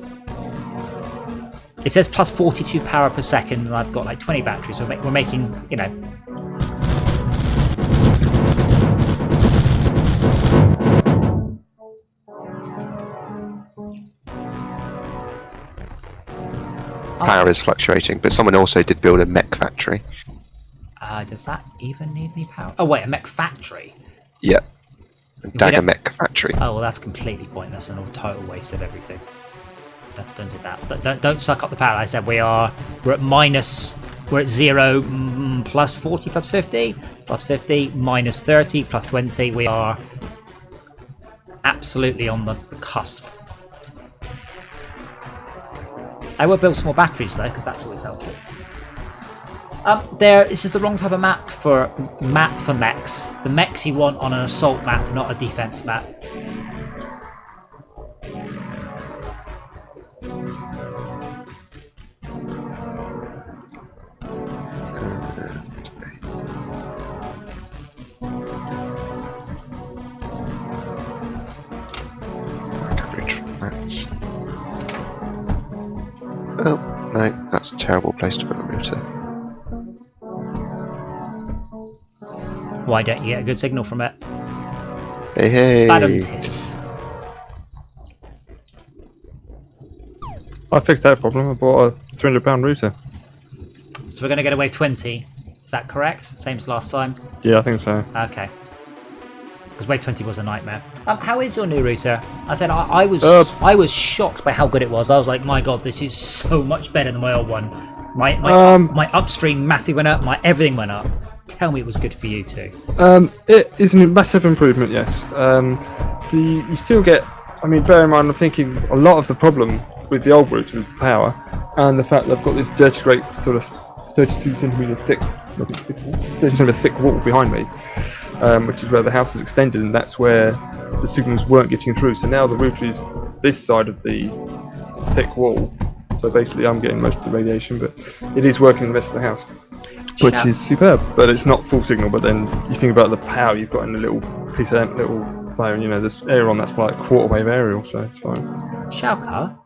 It says plus 42 power per second, and I've got like 20 batteries, so we're making, you know. Power is fluctuating, but someone also did build a mech factory. Does that even need any power? Oh wait, a mech factory? Yeah. A dagger mech factory. Oh well, that's completely pointless and a total waste of everything. Don't do that. Don't suck up the power. Like I said we're at minus. We're at 0, plus 40, plus 50, plus 50, minus 30, plus 20. We are absolutely on the cusp. I will build some more batteries though, because that's always helpful. This is the wrong type of map for mechs. The mechs you want on an assault map, not a defense map. Oh, no, that's a terrible place to put a router. Why don't you get a good signal from it? Hey, hey! Badumtis. I fixed that problem. I bought a £300 router. So we're going to get away 20. Is that correct? Same as last time? Yeah, I think so. Okay. Because wave 20 was a nightmare. How is your new router? I said I was shocked by how good it was. I was like, my god, this is so much better than my old one. My upstream massive went up. My everything went up. Tell me it was good for you too. It is a massive improvement, yes. You still get. I mean, bear in mind, I'm thinking a lot of the problem with the old router is the power and the fact that I've got this dirty great sort of 32 centimeter thick, 30 centimeter thick wall behind me. Which is where the house is extended, and that's where the signals weren't getting through. So now the router is this side of the thick wall. So basically I'm getting most of the radiation, but it is working the rest of the house, which is superb. But it's not full signal, but then you think about the power you've got in a little piece of little phone, you know, this aerial, that's like quarter wave aerial, so it's fine. Shalka?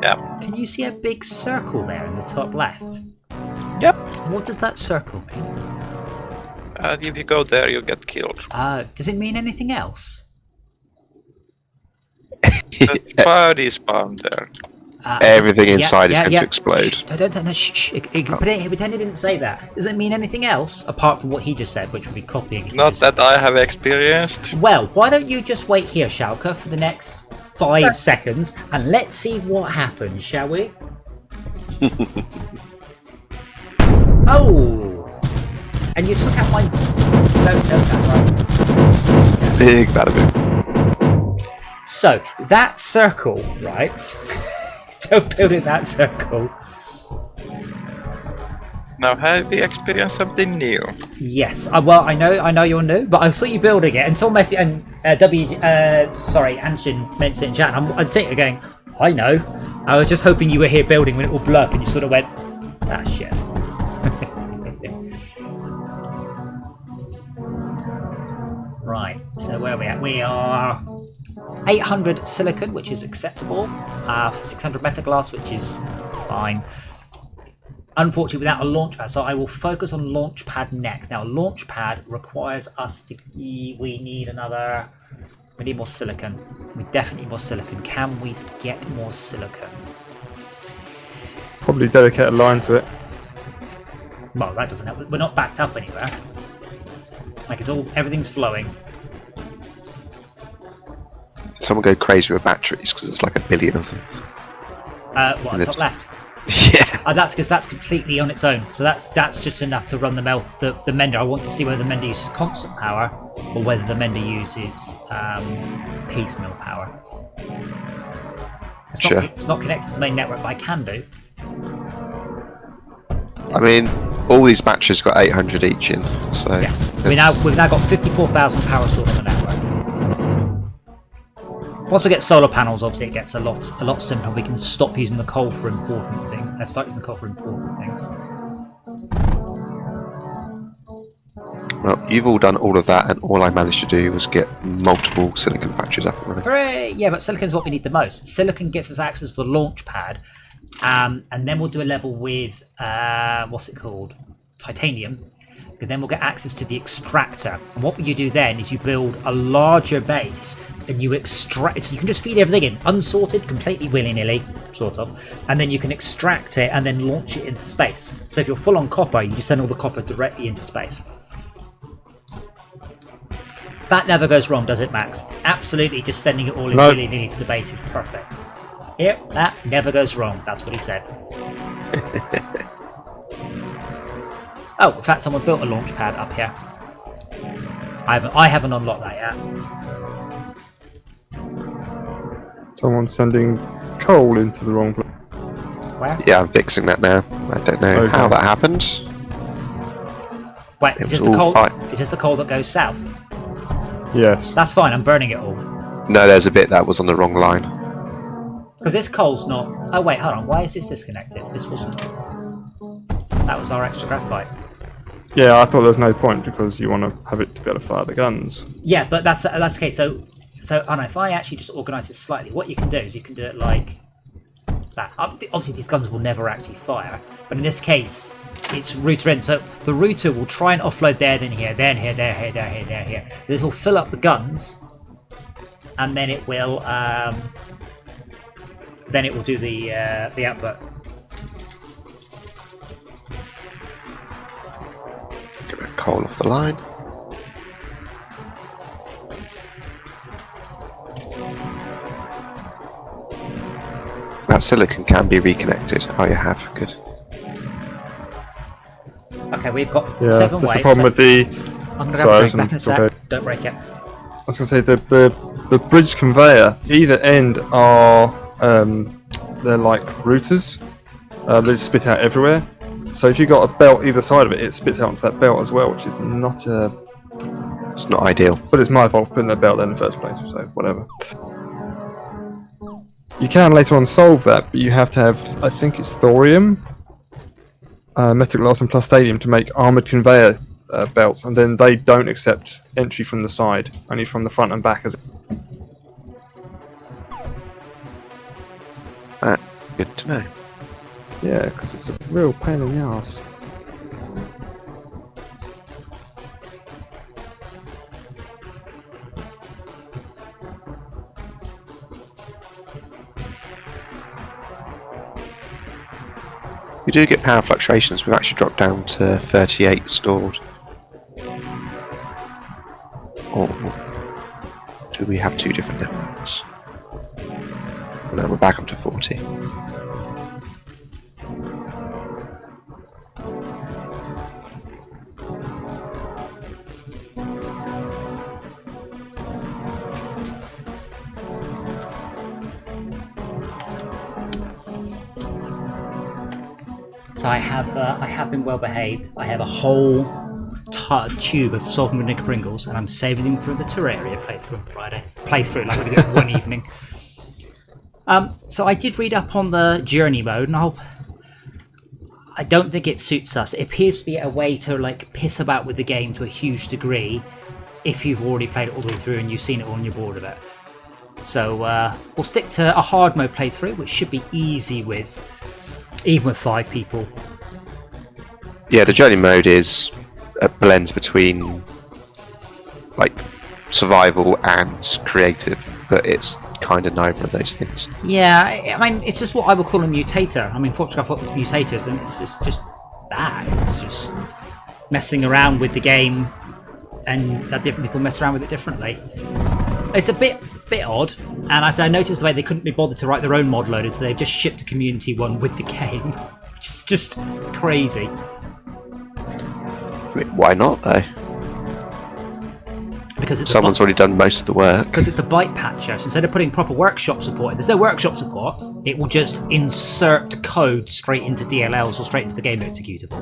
Yeah. Can you see a big circle there in the top left? Yep. What does that circle mean? If you go there, you get killed. Does it mean anything else? The body spawned there. Everything inside is going to explode. Shh, pretend he didn't say that. Does it mean anything else apart from what he just said, which would be copying? Not that I have experienced. Well, why don't you just wait here, Shalka, for the next 5 seconds, and let's see what happens, shall we? Oh! And you took out my... No, that's right. Big bada boom. So, that circle, right? Don't build in that circle. Now, have we experienced something new? Yes. Well, I know you're new, but I saw you building it, and someone messaged, and Anshin mentioned it in chat, and I'm sitting there going, I know. I was just hoping you were here building when it all blew up, and you sort of went, ah, shit. Right, so where are we at? We are 800 silicon, which is acceptable. 600 metaglass, which is fine. Unfortunately, without a launch pad, so I will focus on launch pad next. Now, a launch pad requires us to. We need another. We need more silicon. We definitely need more silicon. Can we get more silicon? Probably dedicate a line to it. Well, that doesn't help. We're not backed up anywhere. Like it's all, everything's flowing. Someone go crazy with batteries because there's like a billion of them. What, top left? Yeah. That's because that's completely on its own. So that's just enough to run the mender. I want to see whether the mender uses constant power or whether the mender uses piecemeal power. It's not connected to the main network, but I can do. I mean, all these batteries got 800 each in. So yes, we've now got 54,000 power stored on the network. Once we get solar panels, obviously it gets a lot simpler. We can stop using the coal for important things. Start using the coal for important things. Well, you've all done all of that, and all I managed to do was get multiple silicon factories up and running. Hooray! Yeah, but silicon's what we need the most. Silicon gets us access to the launch pad, and then we'll do a level with what's it called? Titanium. And then we'll get access to the extractor. And what you do then is you build a larger base and you extract it. So you can just feed everything in, unsorted, completely willy-nilly, sort of. And then you can extract it and then launch it into space. So if you're full on copper, you just send all the copper directly into space. That never goes wrong, does it, Max? Absolutely, just sending it all in willy-nilly to the base is perfect. Yep, that never goes wrong. That's what he said. Oh, in fact, someone built a launch pad up here. I haven't unlocked that yet. Someone's sending coal into the wrong place. Where? Yeah, I'm fixing that now. I don't know how that happened. Wait, is this the coal? Is this the coal that goes south? Yes. That's fine. I'm burning it all. No, there's a bit that was on the wrong line. Because this coal's not. Oh wait, hold on. Why is this disconnected? This wasn't. That was our extra graphite. Yeah, I thought there's no point because you want to have it to be able to fire the guns. Yeah, but that's okay. So Anna, if I actually just organise this slightly, what you can do is you can do it like that. Obviously, these guns will never actually fire, but in this case, it's router in. So the router will try and offload there, then here, then here, there, here, there, here, there, here. This will fill up the guns, and then it will do the output. Get that coal off the line. That silicon can be reconnected. Oh, you have. Good. Okay, we've got 7 that's waves. the problem with the. I'm going to break back in a sec. Okay. Don't break it. I was going to say the bridge conveyor. Either end are they're like routers. They just spit out everywhere. So if you've got a belt either side of it, it spits out onto that belt as well, which is not It's not ideal. But it's my fault for putting that belt there in the first place, so whatever. You can later on solve that, but you have to have, I think it's thorium, metal glass and plastadium to make armoured conveyor belts, and then they don't accept entry from the side, only from the front and back. Good to know. Yeah, because it's a real pain in the arse. We do get power fluctuations. We've actually dropped down to 38 stored. Or do we have 2 different networks? Oh, no, we're back up to 40. So I have been well behaved. I have a whole tube of salt and vinegar Pringles, and I'm saving them for the Terraria playthrough on Friday. Playthrough, like we do it one evening. So I did read up on the journey mode, and I don't think it suits us. It appears to be a way to like piss about with the game to a huge degree if you've already played it all the way through and you've seen it all on your board of it. So we'll stick to a hard mode playthrough, which should be easy even with 5 people. Yeah, the journey mode is a blend between like survival and creative, but it's kind of neither of those things. Yeah, I mean, it's just what I would call a mutator. I mean, fortunately, I thought it was mutators, and it's just that. It's just messing around with the game, and different people mess around with it differently. It's a bit odd, and as I noticed the way they couldn't be bothered to write their own mod loader, so they've just shipped a community one with the game, which is just crazy. I mean, why not though? Because it's Someone's already done most of the work. Because it's a byte patcher, so instead of putting proper workshop support, if there's no workshop support, it will just insert code straight into DLLs or straight into the game executable.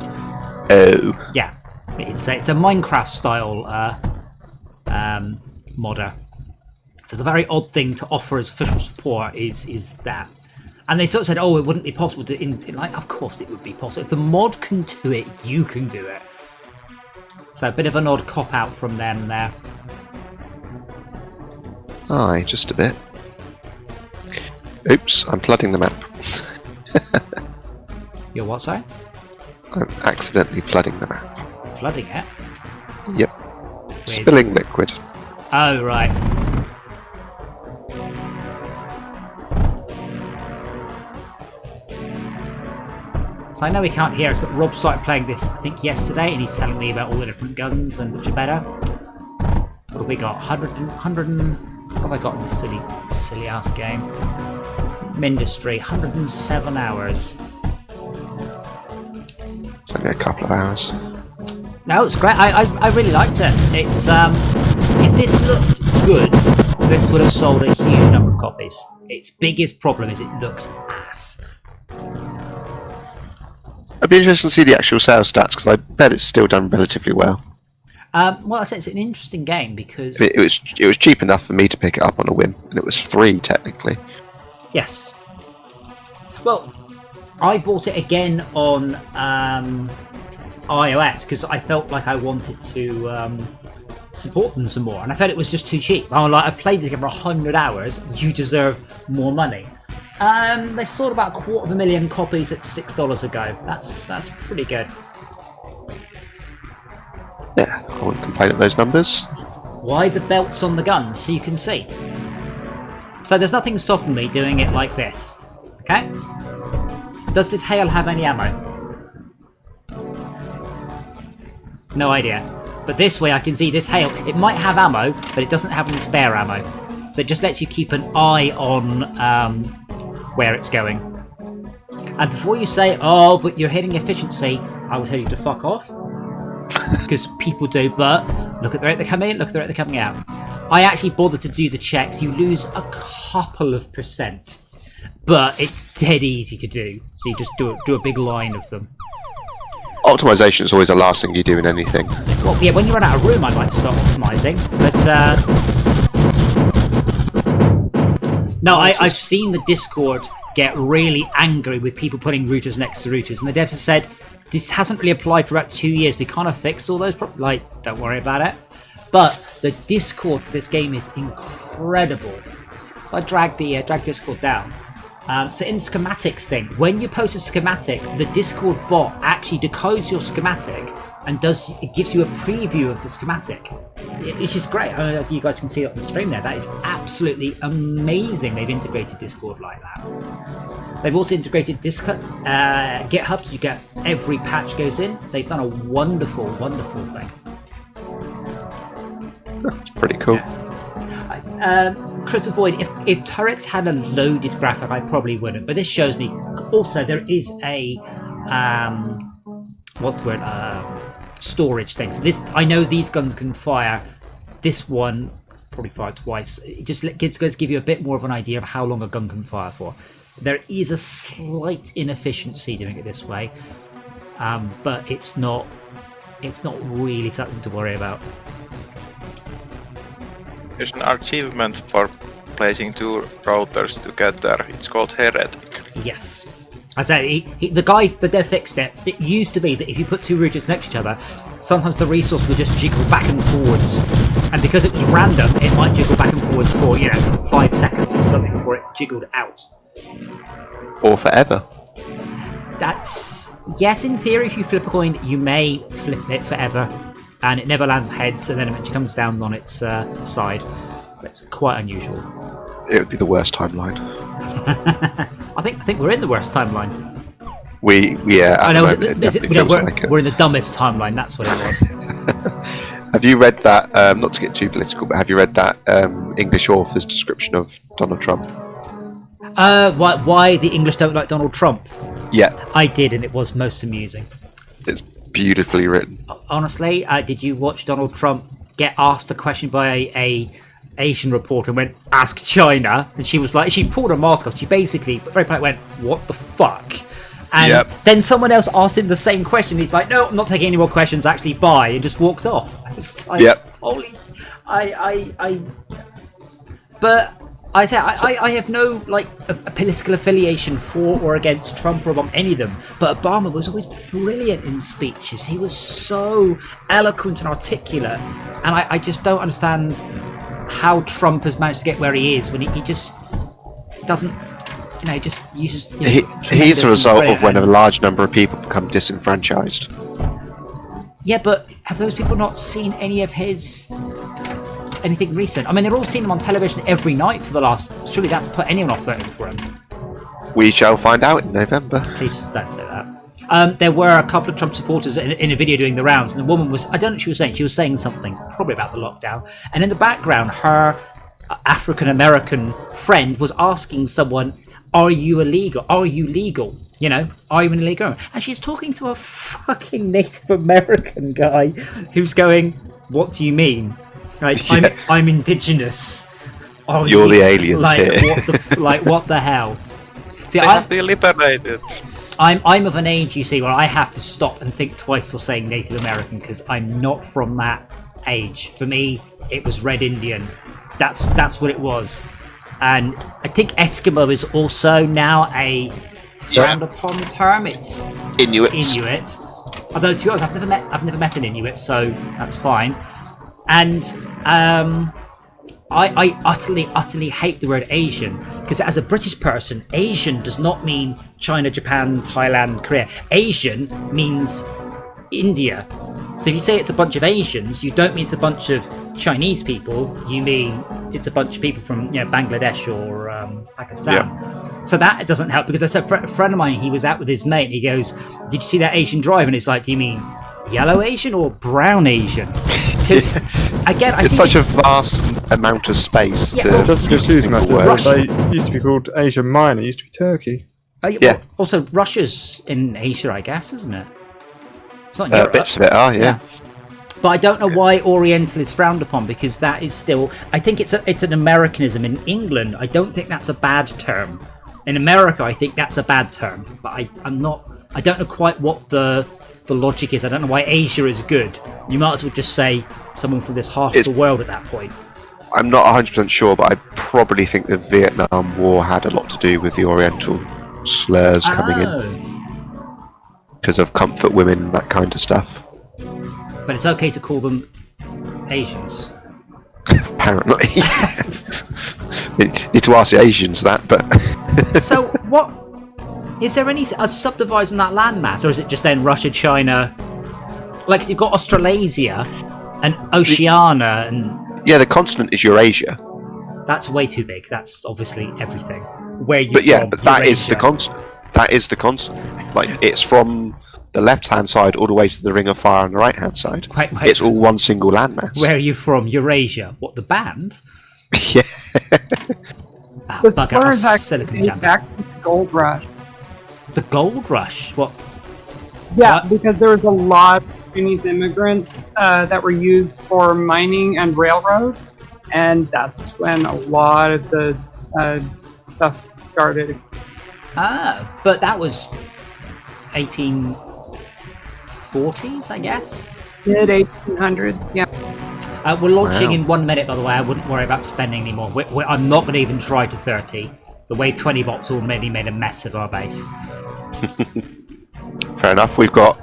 Oh. Yeah, it's a Minecraft style modder. So it's a very odd thing to offer as official support. Is that? And they sort of said, "Oh, it wouldn't be possible to." Like, of course, it would be possible. If the mod can do it, you can do it. So a bit of an odd cop out from them there. Aye, just a bit. Oops, I'm flooding the map. You're what, sorry? I'm accidentally flooding the map. Flooding it? Yep. Spilling liquid. Oh, right. So I know he can't hear us, but Rob started playing this, I think, yesterday, and he's telling me about all the different guns and which are better. What have we got? 100 what have I got in this silly ass game? Mindustry, 107 hours. It's only a couple of hours. No, it's great. I really liked it. It's if this looked good, this would have sold a huge number of copies. Its biggest problem is it looks ass. I'd be interested to see the actual sales stats because I bet it's still done relatively well. Well, I said it's an interesting game because It was cheap enough for me to pick it up on a whim, and it was free technically. yes. Well, I bought it again on iOS because I felt like I wanted to support them some more, and I felt it was just too cheap. I'm like, I've played this game for 100 hours. You deserve more money. They sold about 250,000 copies at $6 a go. That's pretty good. Yeah, I wouldn't complain at those numbers. Why the belts on the guns so you can see? So there's nothing stopping me doing it like this. Okay? Does this hail have any ammo? No idea. But this way I can see this hail. It might have ammo, but it doesn't have any spare ammo. So it just lets you keep an eye on where it's going. And before you say, oh, but you're hitting efficiency, I will tell you to fuck off. Because people do, but look at the rate they're coming in, look at the rate they're coming out. I actually bothered to do the checks. You lose a couple of %, but it's dead easy to do. So you just do a big line of them. Optimization is always the last thing you do in anything. Well, yeah, when you run out of room, I might stop optimizing, but no, I've seen the Discord get really angry with people putting routers next to routers, and the devs have said, this hasn't really applied for about 2 years. We kind of fixed all those problems. Like, don't worry about it. But the Discord for this game is incredible. So I dragged the Discord down. So in the schematics thing, when you post a schematic, the Discord bot actually decodes your schematic and it gives you a preview of the schematic. Which is great. I don't know if you guys can see it on the stream there. That is absolutely amazing. They've integrated Discord like that. They've also integrated GitHub, so you get every patch goes in. They've done a wonderful, wonderful thing. That's pretty cool. Yeah. Crystal Void, if turrets had a loaded graphic, I probably wouldn't. But this shows me. Also, there is a what's the word? Storage thing. So this, I know these guns can fire. This one probably fired twice. It just goes to give you a bit more of an idea of how long a gun can fire for. There is a slight inefficiency doing it this way, but it's not really something to worry about. There's an achievement for placing 2 routers together. It's called Heretic. Yes. I say the dev fixed it. It used to be that if you put two regions next to each other, sometimes the resource would just jiggle back and forwards, and because it was random, it might jiggle back and forwards for 5 seconds or something before it jiggled out. Or forever. That's yes, in theory, if you flip a coin, you may flip it forever, and it never lands heads, and then eventually comes down on its side. It's quite unusual. It would be the worst timeline. I think we're in the worst timeline. I know. We're in the dumbest timeline. That's what it was. Have you read that? Not to get too political, but have you read that English author's description of Donald Trump? Why the English don't like Donald Trump? Yeah, I did, and it was most amusing. it's beautifully written. Honestly, did you watch Donald Trump get asked a question by a Asian reporter and went, "Ask China," and she was like, she pulled her mask off. She basically, very polite, went, "What the fuck?" And then someone else asked him the same question. He's like, "No, I'm not taking any more questions. Actually, bye," and just walked off. It's like, holy, but I say I have no a political affiliation for or against Trump or Obama, any of them. But Obama was always brilliant in speeches. He was so eloquent and articulate, and I just don't understand how Trump has managed to get where he is when he just doesn't, just uses. He's a result of when a large number of people become disenfranchised. Yeah, but have those people not seen any of his anything recent? I mean, they're all seeing him on television every night for the last. Surely that's put anyone off voting for him. We shall find out in November. Please don't say that. There were a couple of Trump supporters in a video doing the rounds, and the woman was, I don't know what she was saying. She was saying something, probably about the lockdown. And in the background, her African-American friend was asking someone, "Are you illegal? Are you legal? Are you an illegal?" And she's talking to a fucking Native American guy who's going, "What do you mean? I'm indigenous. You're the aliens here. What the hell?" See, They have been liberated. I'm of an age, you see, where I have to stop and think twice for saying Native American because I'm not from that age. For me, it was Red Indian. That's what it was. And I think Eskimo is also now a frowned upon term. It's Inuit. Although to be honest, I've never met an Inuit, so that's fine. And I utterly hate the word Asian because as a British person, Asian does not mean China, Japan, Thailand, Korea. Asian means India. So if you say it's a bunch of Asians, you don't mean it's a bunch of Chinese people. You mean it's a bunch of people from Bangladesh or Pakistan. Yeah. So that doesn't help because I said a friend of mine, he was out with his mate and he goes, "Did you see that Asian drive?" And it's like, "Do you mean yellow Asian or brown Asian?" Because again, it's such a vast amount of space to just confuse matters. They used to be called Asia Minor. It used to be Turkey. Well, also, Russia's in Asia, I guess, isn't it? It's not in Europe. Bits of it are, yeah. But I don't know why Oriental is frowned upon because that is still. I think it's an Americanism. In England, I don't think that's a bad term. In America, I think that's a bad term. But I'm not. I don't know quite what the logic is. I don't know why Asia is good. You might as well just say someone from this half of the world at that point. I'm not 100% sure, but I probably think the Vietnam War had a lot to do with the Oriental slurs coming in because of comfort women and that kind of stuff. But it's okay to call them Asians. Apparently. Need to ask the Asians that, but... So, what... Is there any subdivision that landmass, or is it just then Russia, China? Like, you've got Australasia and Oceania and... Yeah, the continent is Eurasia. That's way too big. That's obviously everything. Where you but that is the continent. That is the continent. Like, it's from the left-hand side all the way to the Ring of Fire on the right-hand side. Wait. It's all one single landmass. Where are you from? Eurasia? What, the band? Yeah. The slurs actually date back to the Gold Rush. The Gold Rush? What? Yeah, because there was a lot of Chinese immigrants that were used for mining and railroad, and that's when a lot of the stuff started. But that was 1840s, I guess? Mid 1800s, yeah. We're launching in 1 minute, by the way. I wouldn't worry about spending anymore. I'm not going to even try to 30. The Wave 20 bots already made a mess of our base. Fair enough. We've got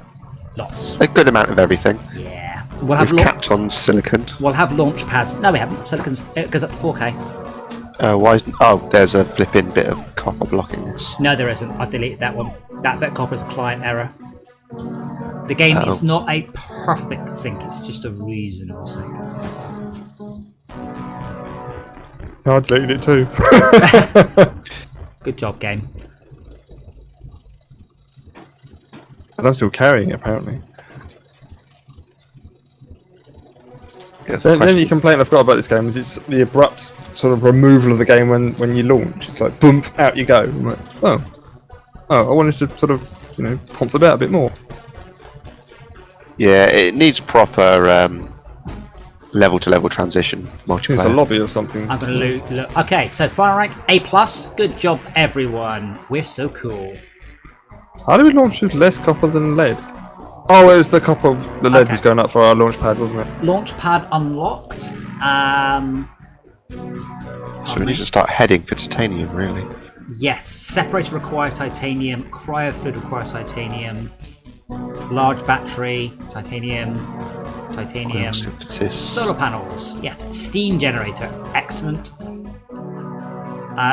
Lots. a good amount of everything. Yeah. We'll have We've capped on silicon. We'll have launch pads. No, we haven't. Silicon's it goes up to 4K. Why? Oh, there's a flipping bit of copper blocking this. No, there isn't. I deleted that one. That bit of copper is a client error. The game is not a perfect sync. It's just a reasonable sync. I deleted it too. Good job, game. And I'm still carrying it, apparently. Yes, The only complaint I've got about this game is it's the abrupt sort of removal of the game when you launch. It's like, boom, out you go. I'm like, oh, I wanted to sort of, ponce about a bit more. Yeah, it needs proper level-to-level transition for multiplayer. It's a lobby or something. I'm gonna look. Okay, so fire rank A+. Good job, everyone. We're so cool. How do we launch with less copper than lead? Oh, it was the copper. The lead was going up for our launch pad, wasn't it? Launch pad unlocked. So we need to start heading for titanium, really. Yes, separator requires titanium. Cryofluid requires titanium. Large battery, titanium. Synthesis. Solar panels, yes. Steam generator, excellent.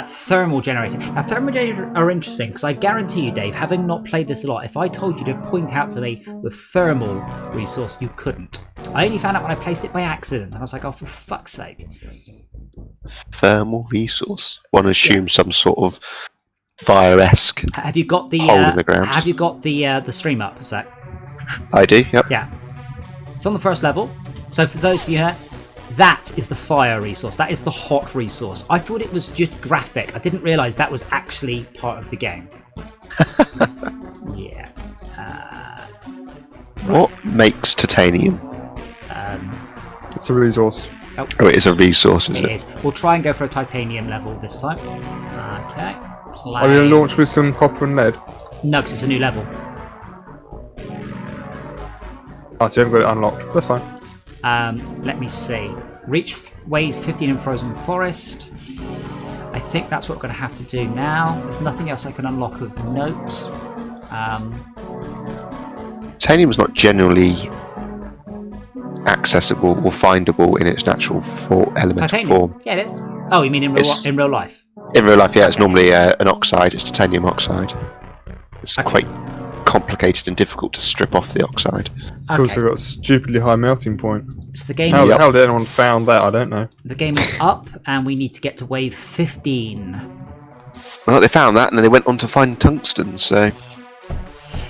Thermal generator. Now, thermal generators are interesting because I guarantee you, Dave, having not played this a lot, if I told you to point out to me the thermal resource, you couldn't. I only found out when I placed it by accident, and I was like, oh, for fuck's sake. Thermal resource. One assumes some sort of fire-esque Have you got the hole in the ground. Have you got the stream up, Zach? I do, yep. Yeah. It's on the first level. So for those of you here, that is the fire resource. That is the hot resource. I thought it was just graphic. I didn't realise that was actually part of the game. Yeah. What makes titanium? It's a resource. Oh, it is a resource, is It it? is. We'll try and go for a titanium level this time. Okay. Are we going to launch with some copper and lead? No, because it's a new level. Oh, so you haven't got it unlocked. That's fine. Let me see. Reach weighs 15 in frozen forest. I think that's what we're going to have to do now. There's nothing else I can unlock of note. Titanium's not generally accessible or findable in its natural elemental Titanium. form. Yeah, it is. Oh, you mean in real life? In real life, yeah, it's normally an oxide. It's titanium oxide. It's quite complicated and difficult to strip off the oxide. It's also got a stupidly high melting point. So the game How did anyone found that? I don't know. The game is up, and we need to get to wave 15. Well, they found that, and then they went on to find tungsten. So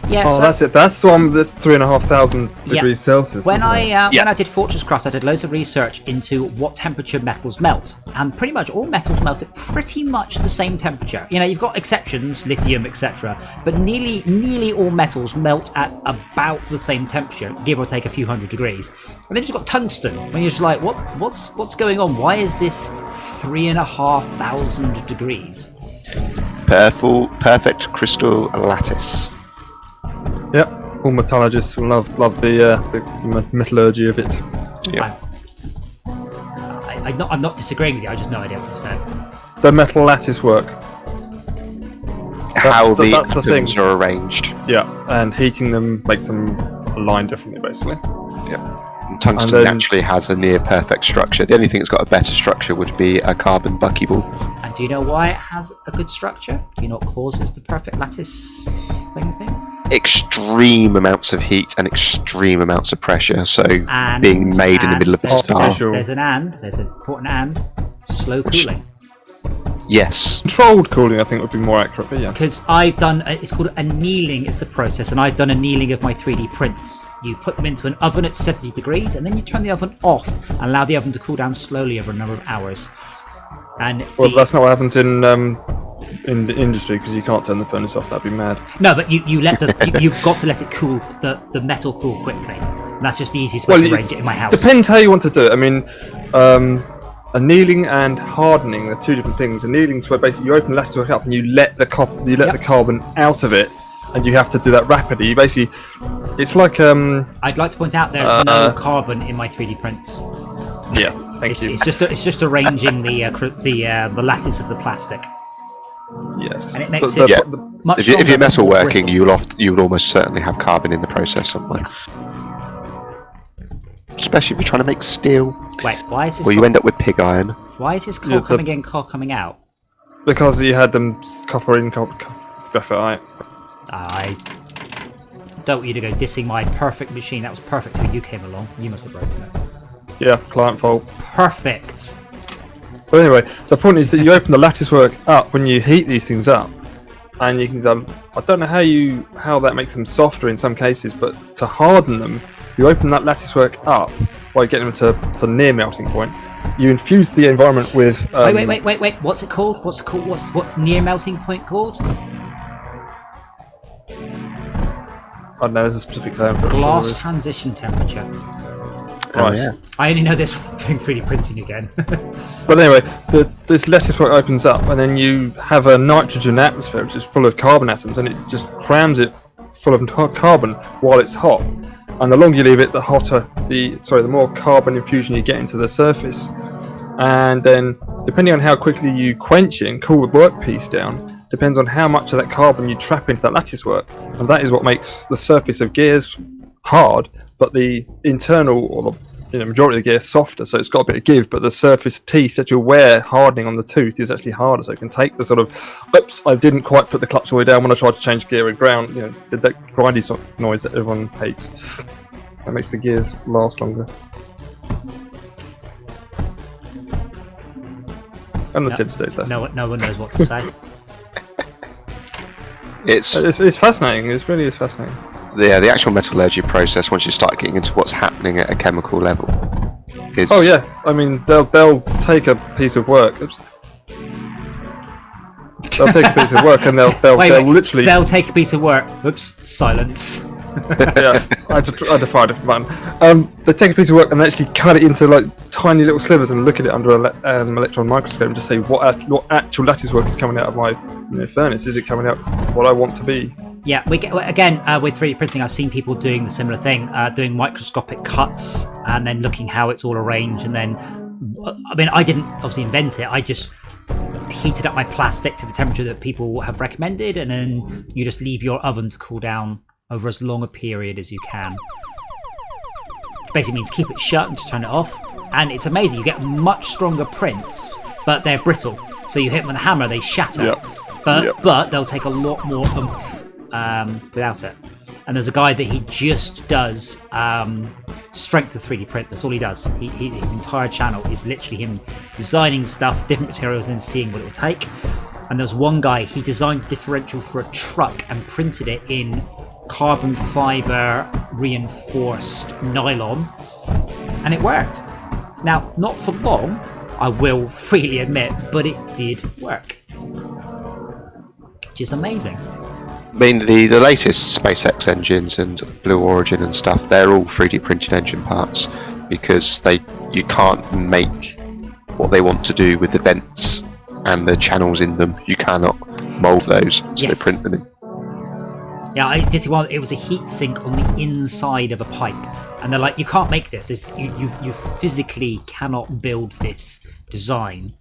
Yeah. Oh, so that's it. That's the one that's 3,500 degrees Celsius. When isn't it? when I did Fortress Craft, I did loads of research into what temperature metals melt, and pretty much all metals melt at pretty much the same temperature. You know, you've got exceptions, lithium, etc., but nearly all metals melt at about the same temperature, give or take a few hundred degrees. And then you've got tungsten, when you're just like, what's going on? Why is this 3,500 degrees? perfect crystal lattice. Yep, all metallurgists will love the metallurgy of it. Yeah. I'm not disagreeing with you. I just no idea what you said. The metal lattice work. How the that's the thing. atoms are arranged. Yeah, and heating them makes them align differently, basically. Yeah. And tungsten And then- naturally has a near perfect structure. The only thing that's got a better structure would be a carbon buckyball. And do you know why it has a good structure? Do you know what causes the perfect lattice thing? Extreme amounts of heat and extreme amounts of pressure. So And- being made in the middle of a there's- star. Artificial. There's an important and. Slow cooling. Yes. Controlled cooling, I think, would be more accurate, but yeah. Because I've done, it's called annealing is the process, and I've done annealing of my 3D prints. You put them into an oven at 70 degrees, and then you turn the oven off and allow the oven to cool down slowly over a number of hours. And Well, that's not what happens in the industry, because you can't turn the furnace off. That'd be mad. no, but you've got to let it cool, the metal cool quickly. And that's just the easiest way to arrange it in my house. Depends how you want to do it. I mean, annealing and hardening are two different things. Annealing's where basically you open the lattice work up and you let the the carbon out of it, and you have to do that rapidly. You basically, it's like I'd like to point out there's no carbon in my 3D prints. Yes, thank you. It's just arranging the lattice of the plastic. Yes. And it makes But it Yeah. much If you're stronger, metalworking, more you will almost certainly have carbon in the process somewhere. Yes. Especially if you're trying to make steel, Wait, why is this? or you end up with pig iron. Why is this coal Yeah, coming in, coal coming out? Because you had them copper in, graphite. I don't want you to go dissing my perfect machine. That was perfect till you came along. You must have broken it. Yeah, client fault. Perfect. But anyway, the point is that you open the lattice work up when you heat these things up, and you can. I don't know how that makes them softer in some cases, but to harden them, you open that lattice work up by getting them to near melting point. You infuse the environment with. Wait. What's it called? What's near melting point called? I don't know. There's a specific term for it. I'm Glass sure there transition temperature. Oh Right. yeah. I only know this from doing 3D printing again. is. But anyway, this lattice work opens up, and then you have a nitrogen atmosphere which is full of carbon atoms, and it just crams it full of carbon while it's hot. And the longer you leave it, the more carbon infusion you get into the surface. And then, depending on how quickly you quench it and cool the workpiece down, depends on how much of that carbon you trap into that lattice work. And that is what makes the surface of gears hard, but the internal or the majority of the gear softer. So it's got a bit of give, but the surface teeth that you'll wear hardening on the tooth is actually harder. So it can take the sort of, oops, I didn't quite put the clutch all the way down when I tried to change gear and ground. Did that grindy sort of noise that everyone hates. That makes the gears last longer. And that's today's lesson. No one knows what to say. It's fascinating. It really is fascinating. the actual metallurgy process. Once you start getting into what's happening at a chemical level, is Oh yeah, I mean they'll take a piece of work. Oops. They'll take a piece of work and they'll literally. They'll take a piece of work. Oops, silence. Yeah, I had to find a different button. They take a piece of work and they actually cut it into like tiny little slivers and look at it under an electron microscope and just say what actual lattice work is coming out of my furnace. Is it coming out what I want to be? Yeah, with 3D printing, I've seen people doing the similar thing, doing microscopic cuts and then looking how it's all arranged. And then, I mean, I didn't obviously invent it. I just heated up my plastic to the temperature that people have recommended, and then you just leave your oven to cool down over as long a period as you can. Which basically means keep it shut and just turn it off. And it's amazing, you get much stronger prints, but they're brittle. So you hit them with a hammer, they shatter. Yep. But they'll take a lot more oomph without it. And there's a guy that he just does strength of 3D prints. That's all he does. His entire channel is literally him designing stuff, different materials, and then seeing what it will take. And there's one guy, he designed a differential for a truck and printed it in carbon fiber reinforced nylon, and it worked. Now, not for long, I will freely admit, but it did work, which is amazing. I mean, the latest SpaceX engines and Blue Origin and stuff, they're all 3D printed engine parts because you can't make what they want to do with the vents and the channels in them. You cannot mould those, so Yes. they print them in. Yeah, I did see one. It was a heat sink on the inside of a pipe, and they're like, "You can't make this. You physically cannot build this design."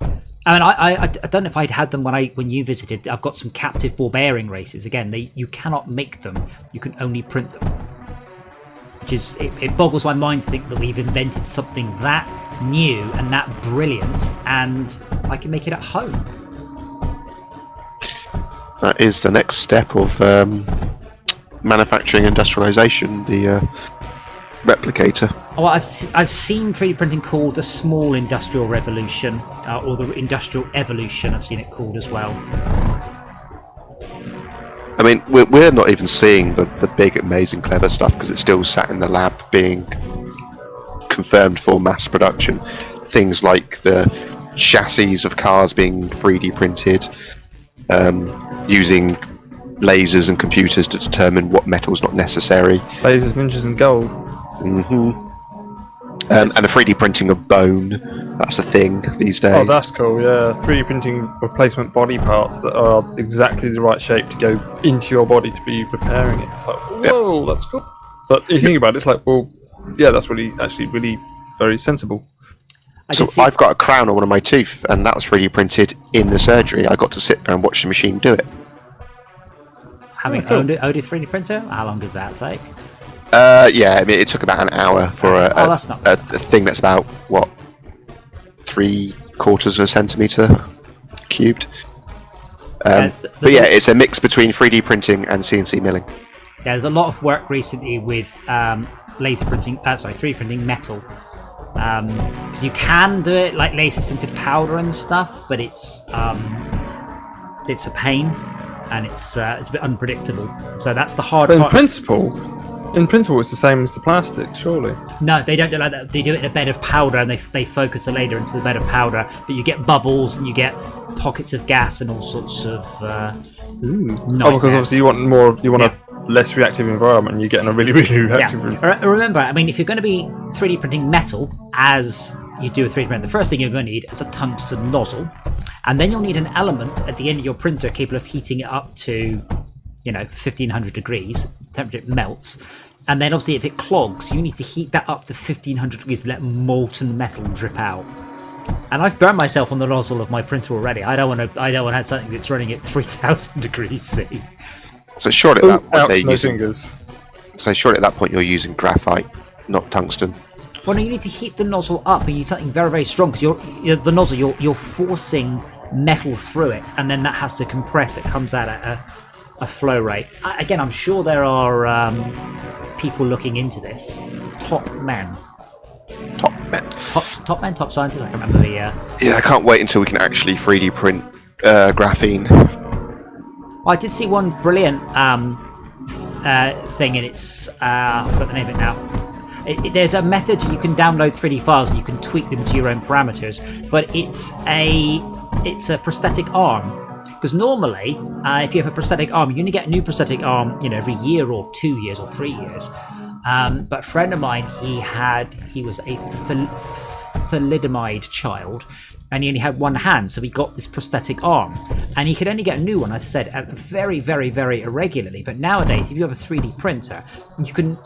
I mean, I don't know if I'd had them when you visited. I've got some captive ball bearing races. Again, you cannot make them. You can only print them. Which is it boggles my mind to think that we've invented something that new and that brilliant, and I can make it at home. That is the next step of manufacturing industrialization, the replicator. Oh, I've seen 3D printing called a small industrial revolution, or the industrial evolution. I've seen it called as well. I mean, we're not even seeing the big, amazing, clever stuff because it's still sat in the lab being confirmed for mass production. Things like the chassis of cars being 3D printed, using lasers and computers to determine what metal's not necessary. Lasers, ninjas, and gold. And a 3D printing of bone, that's a thing these days. Oh, that's cool, yeah. 3D printing replacement body parts that are exactly the right shape to go into your body to be repairing it. It's like, whoa, that's cool. But if you think about it, it's like, well, yeah, that's really very sensible. So I've got a crown on one of my teeth, and that was 3D printed in the surgery. I got to sit there and watch the machine do it. Having owned a 3D printer, how long did that take? Yeah, I mean, it took about an hour for that's not a thing that's about, what, 3/4 of a centimetre cubed. But yeah, it's a mix between 3D printing and CNC milling. Yeah, there's a lot of work recently with laser printing, 3D printing metal. Because you can do it like laser sintered powder and stuff, but it's a pain, and it's a bit unpredictable. So that's the hard But part. in principle, it's the same as the plastic, surely. No, they don't do it like that. They do it in a bed of powder, and they focus the laser into the bed of powder, but you get bubbles and you get pockets of gas and all sorts of Because obviously you want a less reactive environment, and you're getting a really, really reactive environment. Remember, I mean, if you're going to be 3D printing metal, as you do with 3D printing, the first thing you're going to need is a tungsten nozzle, and then you'll need an element at the end of your printer capable of heating it up to, 1500 degrees, temperature it melts, and then obviously if it clogs, you need to heat that up to 1500 degrees to let molten metal drip out. And I've burned myself on the nozzle of my printer already. I don't want to have something that's running at 3000 degrees C. So surely at that point fingers. at that point you're using graphite, not tungsten. Well, no, you need to heat the nozzle up, and you need something very, very strong, because the nozzle, you're forcing metal through it, and then that has to compress. It comes out at a flow rate. Again, I'm sure there are people looking into this. Top scientists. I can remember the. Yeah, I can't wait until we can actually 3D print graphene. I did see one brilliant thing, and it's I forgot the name of it now. There's a method you can download 3D files and you can tweak them to your own parameters, but it's a prosthetic arm. Because normally, if you have a prosthetic arm, you only get a new prosthetic arm, every year or 2 years or 3 years. But a friend of mine, he was a thalidomide child, and he only had one hand, so he got this prosthetic arm, and he could only get a new one, as I said, very, very, very irregularly. But nowadays, if you have a 3D printer, you can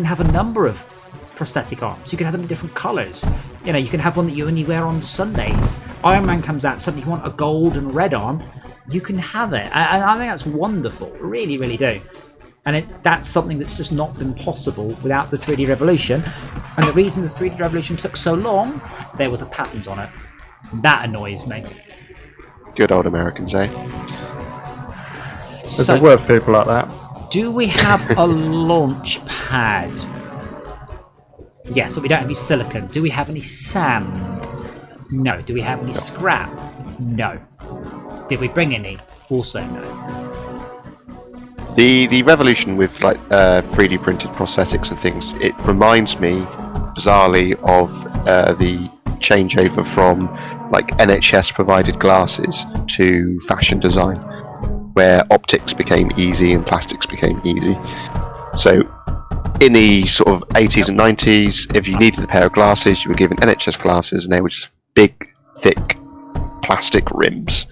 have a number of prosthetic arms. You can have them in different colours. You can have one that you only wear on Sundays. Iron Man comes out, suddenly you want a gold and red arm, you can have it. And I think that's wonderful. Really, really do. And that's something that's just not been possible without the 3D revolution. And the reason the 3D revolution took so long, there was a patent on it. That annoys me. Good old Americans, eh? There's a word for people like that. Do we have a launch pad? Yes, but we don't have any silicon. Do we have any sand? No. Do we have any scrap? No. Did we bring any? Also no. The revolution with 3D printed prosthetics and things, it reminds me bizarrely of the changeover from NHS provided glasses to fashion design, where optics became easy and plastics became easy. So in the sort of 80s and 90s, if you needed a pair of glasses, you were given NHS glasses, and they were just big, thick plastic rims.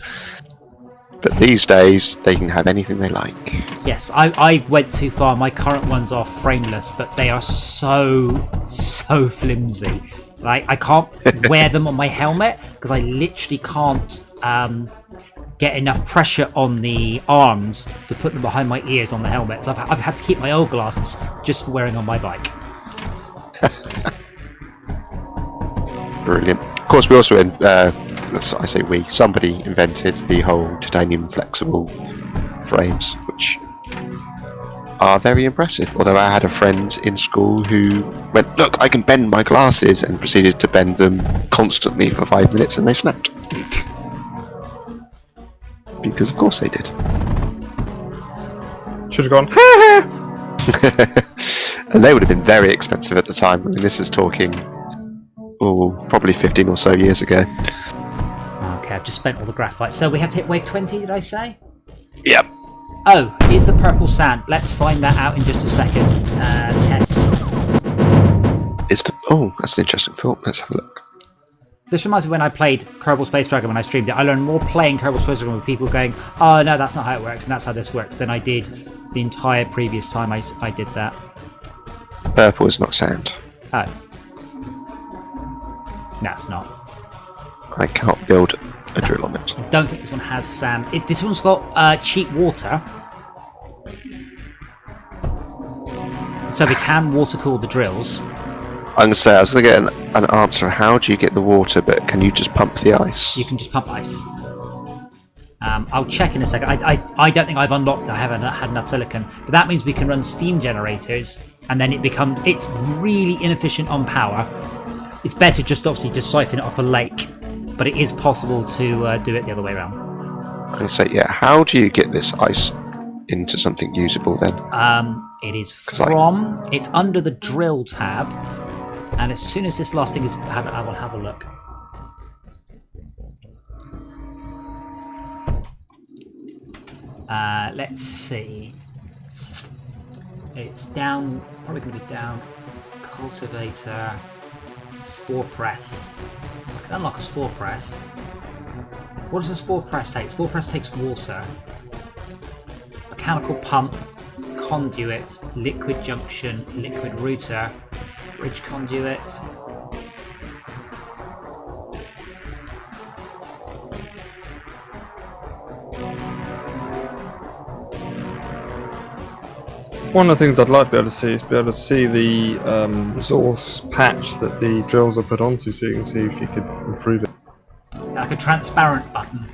But these days, they can have anything they like. Yes, I went too far. My current ones are frameless, but they are so flimsy. I can't wear them on my helmet because I literally can't get enough pressure on the arms to put them behind my ears on the helmet. So I've had to keep my old glasses just for wearing on my bike. Brilliant. Of course, we also somebody invented the whole titanium flexible frames, which are very impressive. Although I had a friend in school who went, "Look, I can bend my glasses," and proceeded to bend them constantly for 5 minutes, and they snapped. Because of course they did. Should have gone, And they would have been very expensive at the time. I mean, this is talking, probably 15 or so years ago. Okay, I've just spent all the graphite. So we have to hit wave 20, did I say? Yep. Oh, here's the purple sand. Let's find that out in just a second. Test. That's an interesting thought. Let's have a look. This reminds me when I played Kerbal Space Dragon when I streamed it. I learned more playing Kerbal Space Dragon with people going, "Oh no, that's not how it works, and that's how this works," than I did the entire previous time I did that. Purple is not sand. Oh. No, it's not. I cannot build a drill on it. I don't think this one has sand. This one's got cheap water. So we can water cool the drills. I'm gonna say I was gonna get an answer. How do you get the water? But can you just pump the ice? You can just pump ice. I'll check in a second. I don't think I've unlocked it. I haven't had enough silicon. But that means we can run steam generators, and then it's really inefficient on power. It's better just obviously to siphon it off a lake, but it is possible to do it the other way around. I'm gonna say, yeah. How do you get this ice into something usable then? It is from. It's under the drill tab, and as soon as this last thing is, I will have a look. Let's see. It's down. Probably going to be down. Cultivator. Spore press. I can unlock a spore press. What does a spore press take? Spore press takes water. Mechanical pump. Conduit. Liquid junction. Liquid router. Bridge conduit. One of the things I'd like to be able to see is be able to see the resource patch that the drills are put onto, so you can see if you could improve it. Like a transparent button.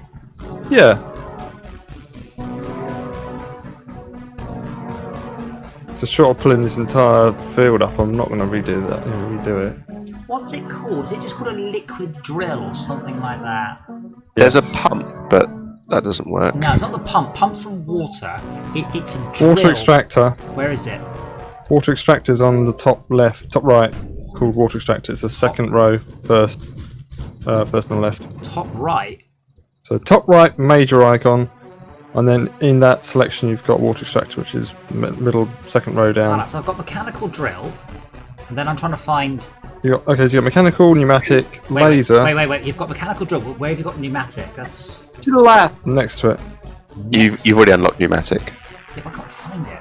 Yeah. Just short of pulling this entire field up, I'm not going to redo that. Redo it. What's it called? Is it just called a liquid drill or something like that? There's a pump, but that doesn't work. No, it's not the pump. Pump's from water. It's a drill. Water extractor. Where is it? Water extractor's on the top right, called water extractor. It's the second row, first on the left. Top right? So top right, major icon, and then in that selection you've got water extractor, which is middle, second row down. Alright, so I've got mechanical drill, and then I'm trying to find... So you got mechanical, pneumatic, laser. Wait. You've got mechanical drill. Where have you got pneumatic? That's... To the left. Next to it. You've already unlocked pneumatic. Yeah, but I can't find it.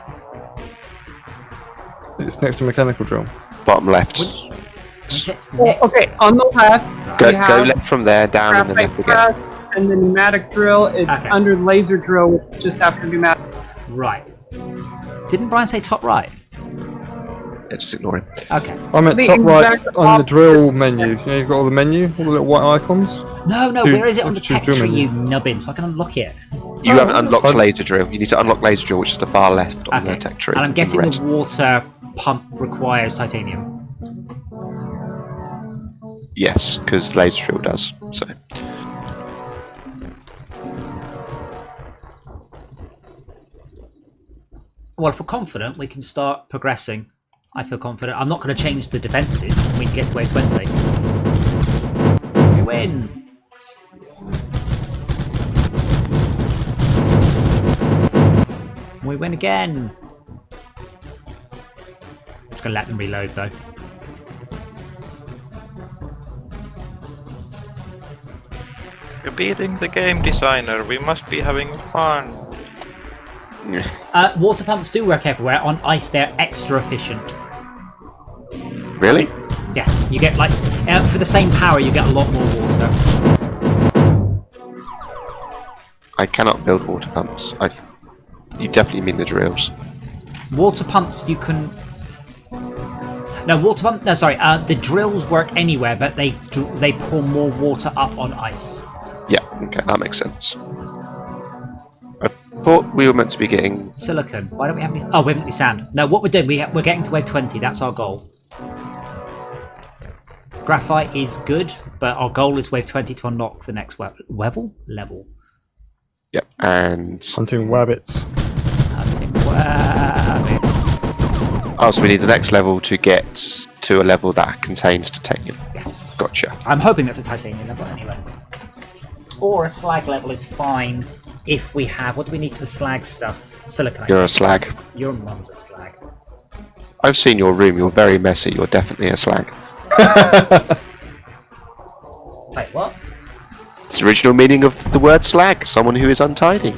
It's next to mechanical drill. Bottom left. It's next. Okay, on the left. Go we have left from there, down and then left graphite again. press, and the pneumatic drill. It's Okay. under laser drill, which is just after pneumatic. Right. Didn't Brian say top right? Yeah, just ignore him. Okay. I'm at The top right exact on the opposite. drill menu. You've got all the menu, all the little white icons. No, Two- where is it on the two tech drill tree, menu. you nubbin, so I can unlock it? You haven't unlocked Oh. laser drill. You need to unlock laser drill, which is the far left on the tech tree. And I'm in guessing red. the water pump requires titanium. Yes, because laser drill does. So Well, if we're confident, we can start progressing. I feel confident. I'm not going to change the defences. We need to get to wave 20. We win! We win again! Just going to let them reload though. You're beating the game designer. We must be having fun. Water pumps do work everywhere. On ice, they're extra efficient. really, Yes, you get like for the same power, you get a lot more water. I cannot build water pumps. You definitely mean the drills. Water pumps, you can. No, water pump. No, sorry. The drills work anywhere, but they pour more water up on ice. Yeah, okay, that makes sense. I thought we were meant to be getting. Silicon. Why don't we have any? Oh, we haven't any sand. No, what we're doing, we're getting to wave 20. That's our goal. Graphite is good, but our goal is wave 20 to unlock the next level. Yep, and Hunting wabbits. oh, so we need the next level to get to a level that contains titanium. Yes. Gotcha. I'm hoping that's a titanium level anyway. Or a slag level is fine if we have. What do we need for the slag stuff? Silicon. I You're a guess. slag. Your mum's a slag. I've seen your room. You're very messy. You're definitely a slag. Wait, what? It's the original meaning of the word slag. Someone who is untidy.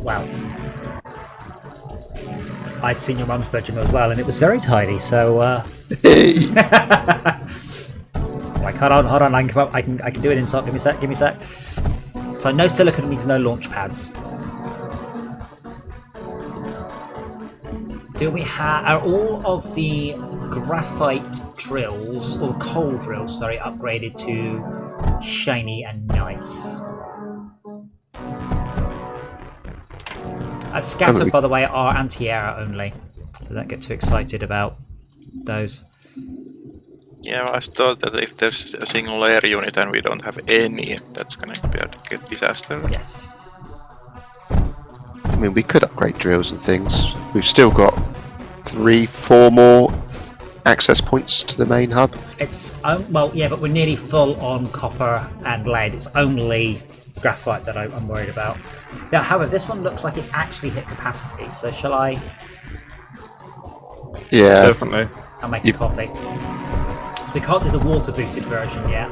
Well, I've seen your mum's bedroom as well, and it was very tidy. So, Like, hold on, I can come up, I can do it in stock. Give me a sec. So no silicon means no launch pads. Do we have, are all of the graphite drills, or coal drills, sorry, upgraded to shiny and nice? Scatter, by the way, are anti-air only, so don't get too excited about those. Yeah, I thought that if there's a single air unit and we don't have any, that's gonna be a disaster. Yes. I mean, we could upgrade drills and things. We've still got 3-4 more access points to the main hub. It's well, yeah, but we're nearly full on copper and lead. It's only graphite that I'm worried about. Now, however, this one looks like it's actually hit capacity. So shall I? Yeah, Definitely. I'll make a copy. We can't do the water boosted version yet.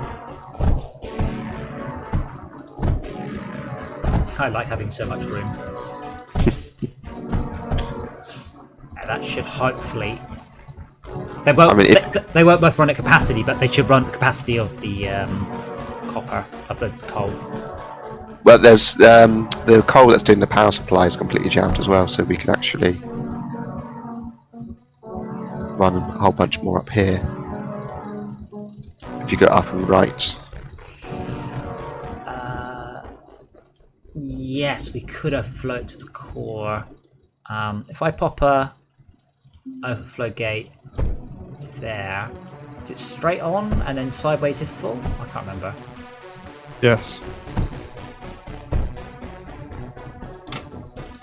I like having so much room. Now that should hopefully. They won't. I mean, they won't both run at capacity, but they should run the capacity of the copper of the coal. well, there's the coal that's doing the power supply is completely jammed as well, so we can actually run a whole bunch more up here. If you go up and right. Yes, we could overflow it to the core. If I pop a overflow gate there, is it straight on and then sideways if full? I can't remember. Yes.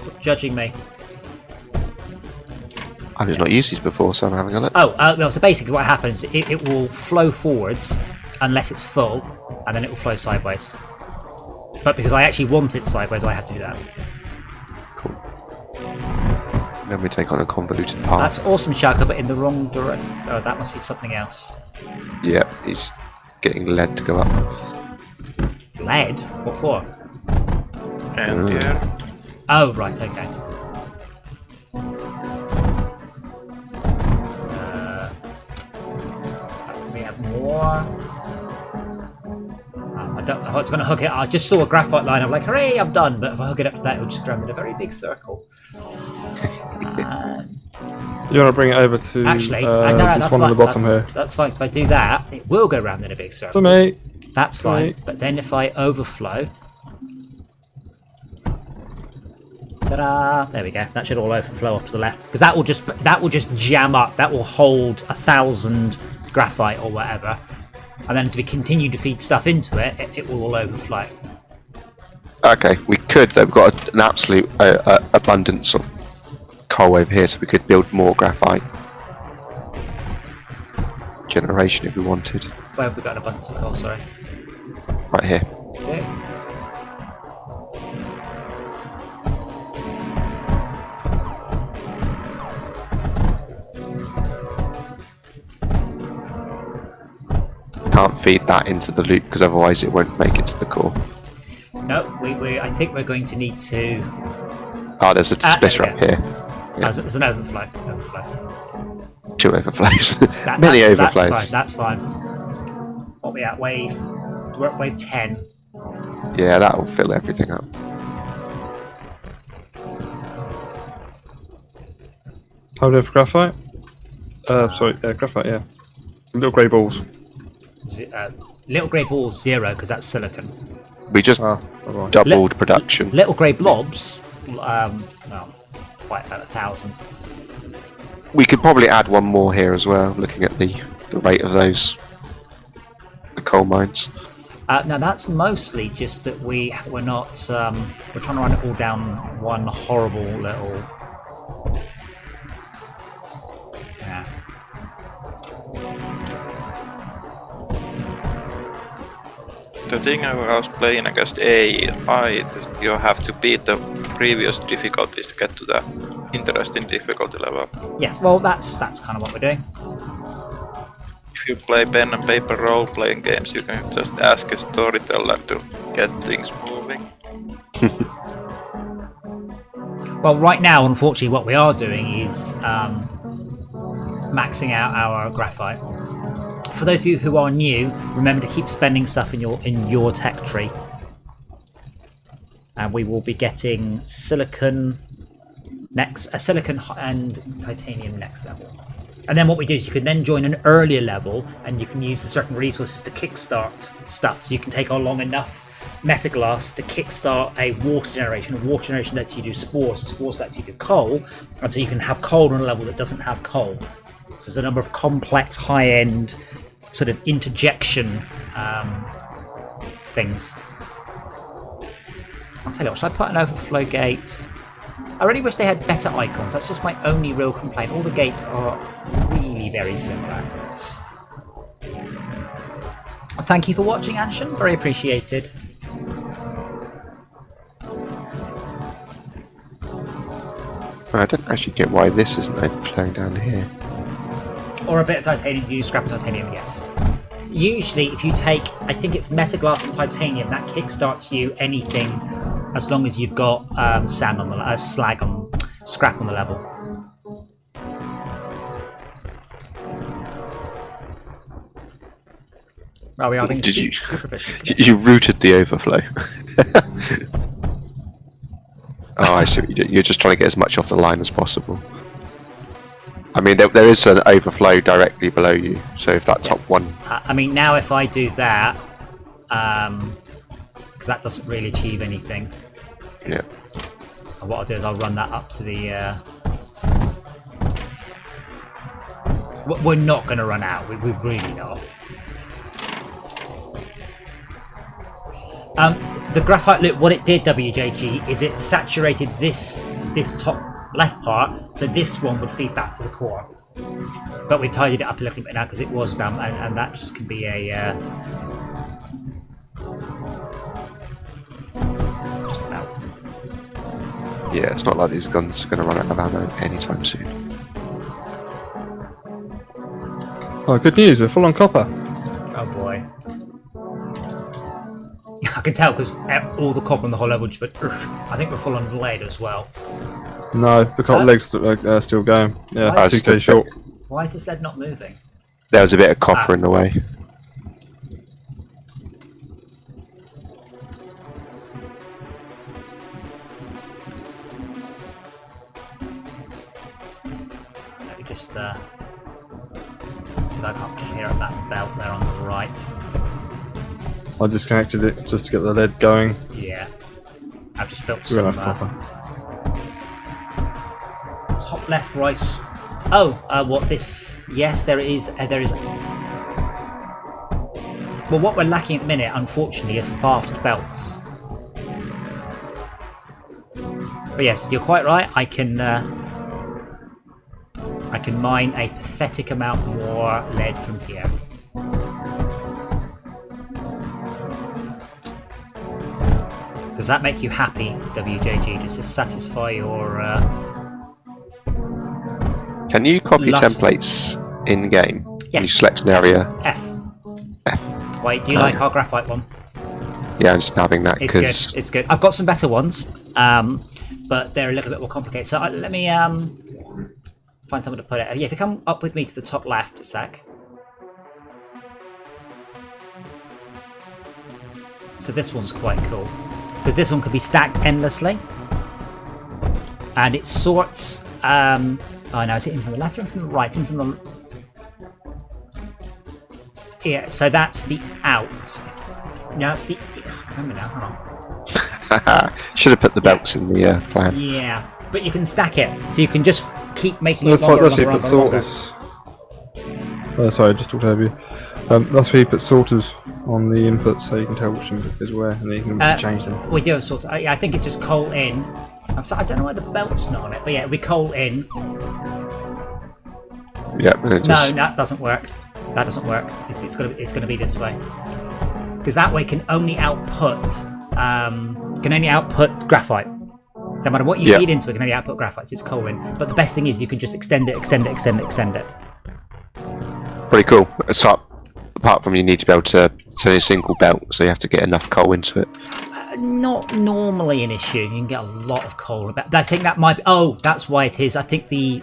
Stop judging me. I've just not used these before, so I'm having a look. Oh, no, so basically what happens, it will flow forwards unless it's full, and then it will flow sideways. But because I actually want it sideways, I have to do that. Cool. Then we take on a convoluted path. That's awesome, Shaka, but in the wrong direction. Oh, that must be something else. Yeah, he's getting lead to go up. Lead? What for? And here. Oh, right, okay. We have more. I don't know how it's going to hook it. I just saw a graphite line. I'm like, hooray, I'm done. But if I hook it up to that, it'll just go in a very big circle. You want to bring it over to Actually, this that's one fine. on the bottom here? That's fine. If I do that, it will go round in a big circle. To me. That's fine. Right. But then if I overflow. Ta-da! There we go. That should all overflow off to the left. Because that will just jam up. That will hold 1,000 graphite or whatever. And then as we continue to feed stuff into it, it will all overflow. Okay, we could though. We've got an absolute abundance of coal over here, so we could build more graphite generation if we wanted. Where have we got an abundance of coal? Sorry. Right here. Okay. Can't feed that into the loop because otherwise it won't make it to the core. No, I think we're going to need to. Oh, there's a dispenser there up we go. here. Oh, there's an overflow. 2 overflows. That- Many that's overflows. That's fine. What are we at? We're at wave 10. Yeah, that will fill everything up. How do for graphite? Sorry, graphite, yeah. Little grey balls. Little grey balls 0 because that's silicon. We just Alright. doubled production. Little grey blobs, well, quite about 1,000. We could probably add one more here as well, looking at the rate of those the coal mines. Now that's mostly just that we're not we're trying to run it all down one horrible little. Yeah. The thing I was playing against AI is you have to beat the previous difficulties to get to the interesting difficulty level. Yes, well that's kind of what we're doing. If you play pen and paper role-playing games, you can just ask a storyteller to get things moving. Well, right now, unfortunately, what we are doing is maxing out our graphite for those of you who are new, remember to keep spending stuff in your tech tree. And we will be getting silicon silicon and titanium next level. And then what we do is you can then join an earlier level, and you can use the certain resources to kickstart stuff. So you can take on long enough metaglass to kickstart a water generation. A water generation lets you do spores, and spores lets you do coal, and so you can have coal on a level that doesn't have coal. So there's a number of complex, high-end sort of interjection things. I'll tell you what, should I put an overflow gate? I really wish they had better icons. That's just my only real complaint. All the gates are really very similar. Thank you for watching, Anshan. Very appreciated. I don't actually get why this isn't overflowing down here. Or a bit of titanium. Do you use scrap titanium? Yes. Usually, if you take, I think it's metaglass and titanium, that kickstarts you anything as long as you've got sand on the scrap on the level. Well, we are being super efficient. You routed the overflow. Oh, I see what you do. You're just trying to get as much off the line as possible. I mean, there is an overflow directly below you, so if that top one... I mean, now if I do that, because that doesn't really achieve anything. Yeah. And what I'll do is I'll run that up to the... We're not going to run out. We're really not. The graphite loop, what it did, WJG, is it saturated this top left part, so this one would feed back to the core. But we tidied it up a little bit now because it was dumb, and that just can be a just about. Yeah, it's not like these guns are going to run out of ammo anytime soon. Oh, good news, we're full on copper. Oh boy. I can tell because all the copper on the whole level just went, I think we're full on lead as well. No, the copper legs are still going. Yeah, Why 2k short. Why is this lead not moving? There was a bit of copper in the way. Let me just see if I can't clear up that belt there on the right. I disconnected it just to get the lead going. Yeah. I've just built We're some gonna have copper. top left, right. Oh, what this? Yes, there is. There is. Well, what we're lacking at the minute, unfortunately, is fast belts. But yes, you're quite right. I can mine a pathetic amount more lead from here. Does that make you happy, WJG? Does this satisfy your? Can you copy Lust. templates in game? Yes. You select an area. F. F. Wait, do you like our graphite one? Yeah, I'm just nabbing that It's good. because It's good. I've got some better ones, but they're a little bit more complicated. So let me find somewhere to put it. Yeah, if you come up with me to the top left a sec. So this one's quite cool because this one could be stacked endlessly, and it sorts. Oh no, is it in from the left or in from the right? It's in from the. Yeah, so that's the out. No, that's the. I remember now. Hold on. should have put the belts in the plan. Yeah, but you can stack it, so you can just keep making That's it why longer, that's why you longer, put longer, longer. sorters. Sorry, I just talked over you. That's why you put sorters on the inputs so you can tell which input is where, and then you can obviously change them. We do have sort of. I think it's just coal in. I don't know why the belt's not on it, but yeah, we coal in. Yeah, and it No, just, that doesn't work. That doesn't work. It's gonna be this way. Because that way can only output graphite. No matter what you feed into it, can only output graphite. So it's coal in. But the best thing is you can just extend it. pretty cool. So, apart from you need to be able to turn a single belt, so you have to get enough coal into it. Not normally an issue. You can get a lot of coal. I think that might be. Oh, that's why it is. I think the.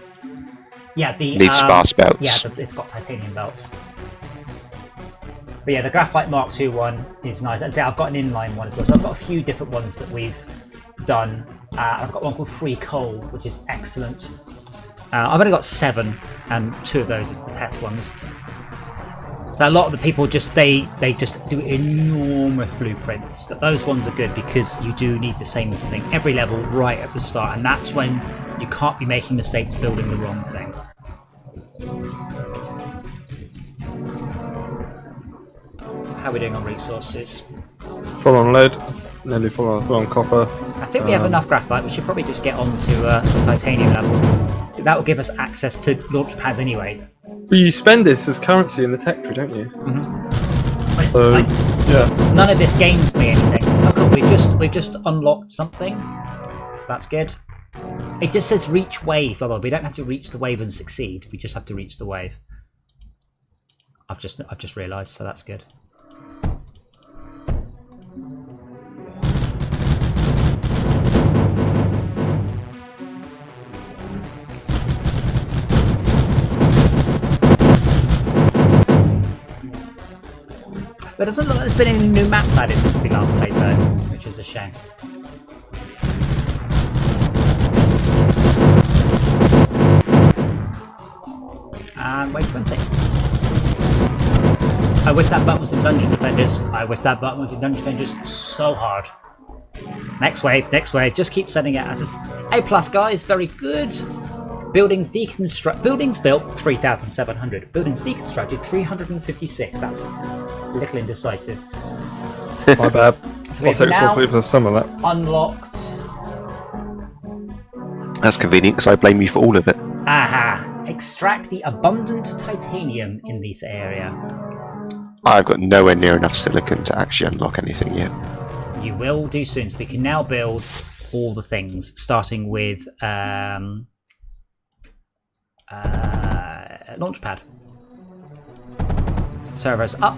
Yeah, the. Needs fast belts. Yeah, it's got titanium belts. But yeah, the Graphite Mark II one is nice. I'd say I've got an inline one as well. So I've got a few different ones that we've done. I've got one called Free Coal, which is excellent. I've only got 7, and 2 of those are test ones. So a lot of the people they just do enormous blueprints, but those ones are good because you do need the same thing every level right at the start, and that's when you can't be making mistakes building the wrong thing. How are we doing on resources? Full on lead, nearly full on copper. I think we have enough graphite. We should probably just get on to the titanium level. That will give us access to launch pads anyway. Well, you spend this as currency in the tech tree, don't you? Mm-hmm. So, yeah. None of this gains me anything. Oh, cool. We've just unlocked something, so that's good. It just says reach wave, although we don't have to reach the wave and succeed. We just have to reach the wave. I've just realised, so that's good. But it doesn't look like there's been any new maps added since we last played though, which is a shame. And wave 20. I wish that button was in Dungeon Defenders. I wish that button was in Dungeon Defenders so hard. Next wave, just keep sending it at us. A+, guys, very good. Buildings built 3,700. Buildings deconstructed 356. That's a little indecisive. My bad. So we I'll take have responsibility for some of that. unlocked. That's convenient because I blame you for all of it. Aha! Extract the abundant titanium in this area. I've got nowhere near enough silicon to actually unlock anything yet. You will do soon. So we can now build all the things, starting with launchpad. Servers up.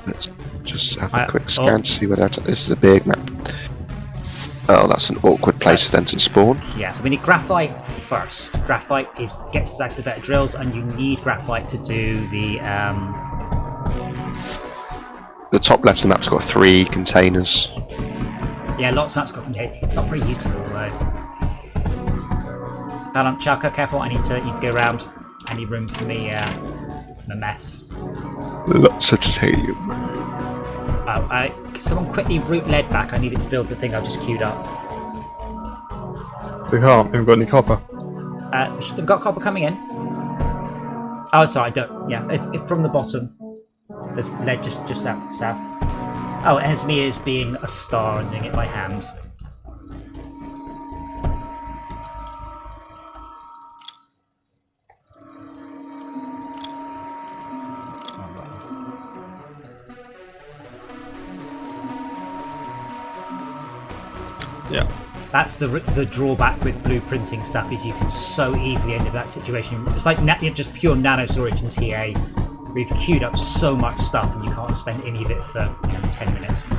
Let's just have a quick scan to see whether this is a big map. Oh, that's an awkward place for them to spawn. Yeah, so we need graphite first. Graphite gets us access to better drills, and you need graphite to do the top left of the map's got 3 containers. Yeah, lots of maps got contained. It's not very useful though. Hold on, Chaka, careful. I need to go around. I need room for me my mess. Lots of titanium. Oh, can someone quickly route lead back? I need it to build the thing I've just queued up. We can't. We haven't got any copper. We've got copper coming in. Oh, sorry, I don't. Yeah, if from the bottom, there's lead just out to the south. Oh, it has me as being a star and doing it by hand. Yeah. That's the drawback with blueprinting stuff, is you can so easily end up in that situation. It's like just pure nano storage and TA. We've queued up so much stuff and you can't spend any of it for 10 minutes.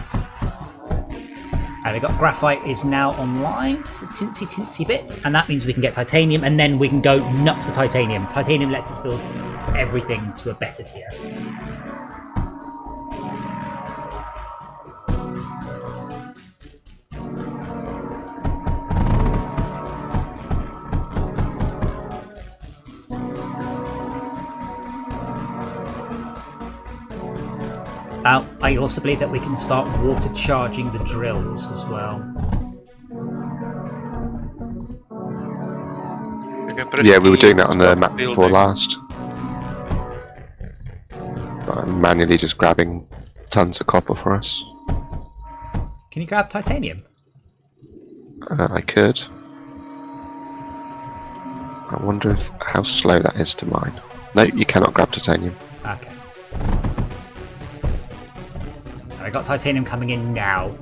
And we've got graphite is now online, just a tinsy bit, and that means we can get titanium, and then we can go nuts for titanium. Titanium lets us build everything to a better tier. I also believe that we can start water charging the drills as well. Yeah, we were doing that on the map before last. I'm manually just grabbing tons of copper for us. Can you grab titanium? I could. I wonder how slow that is to mine. No, you cannot grab titanium. Okay. I got titanium coming in now.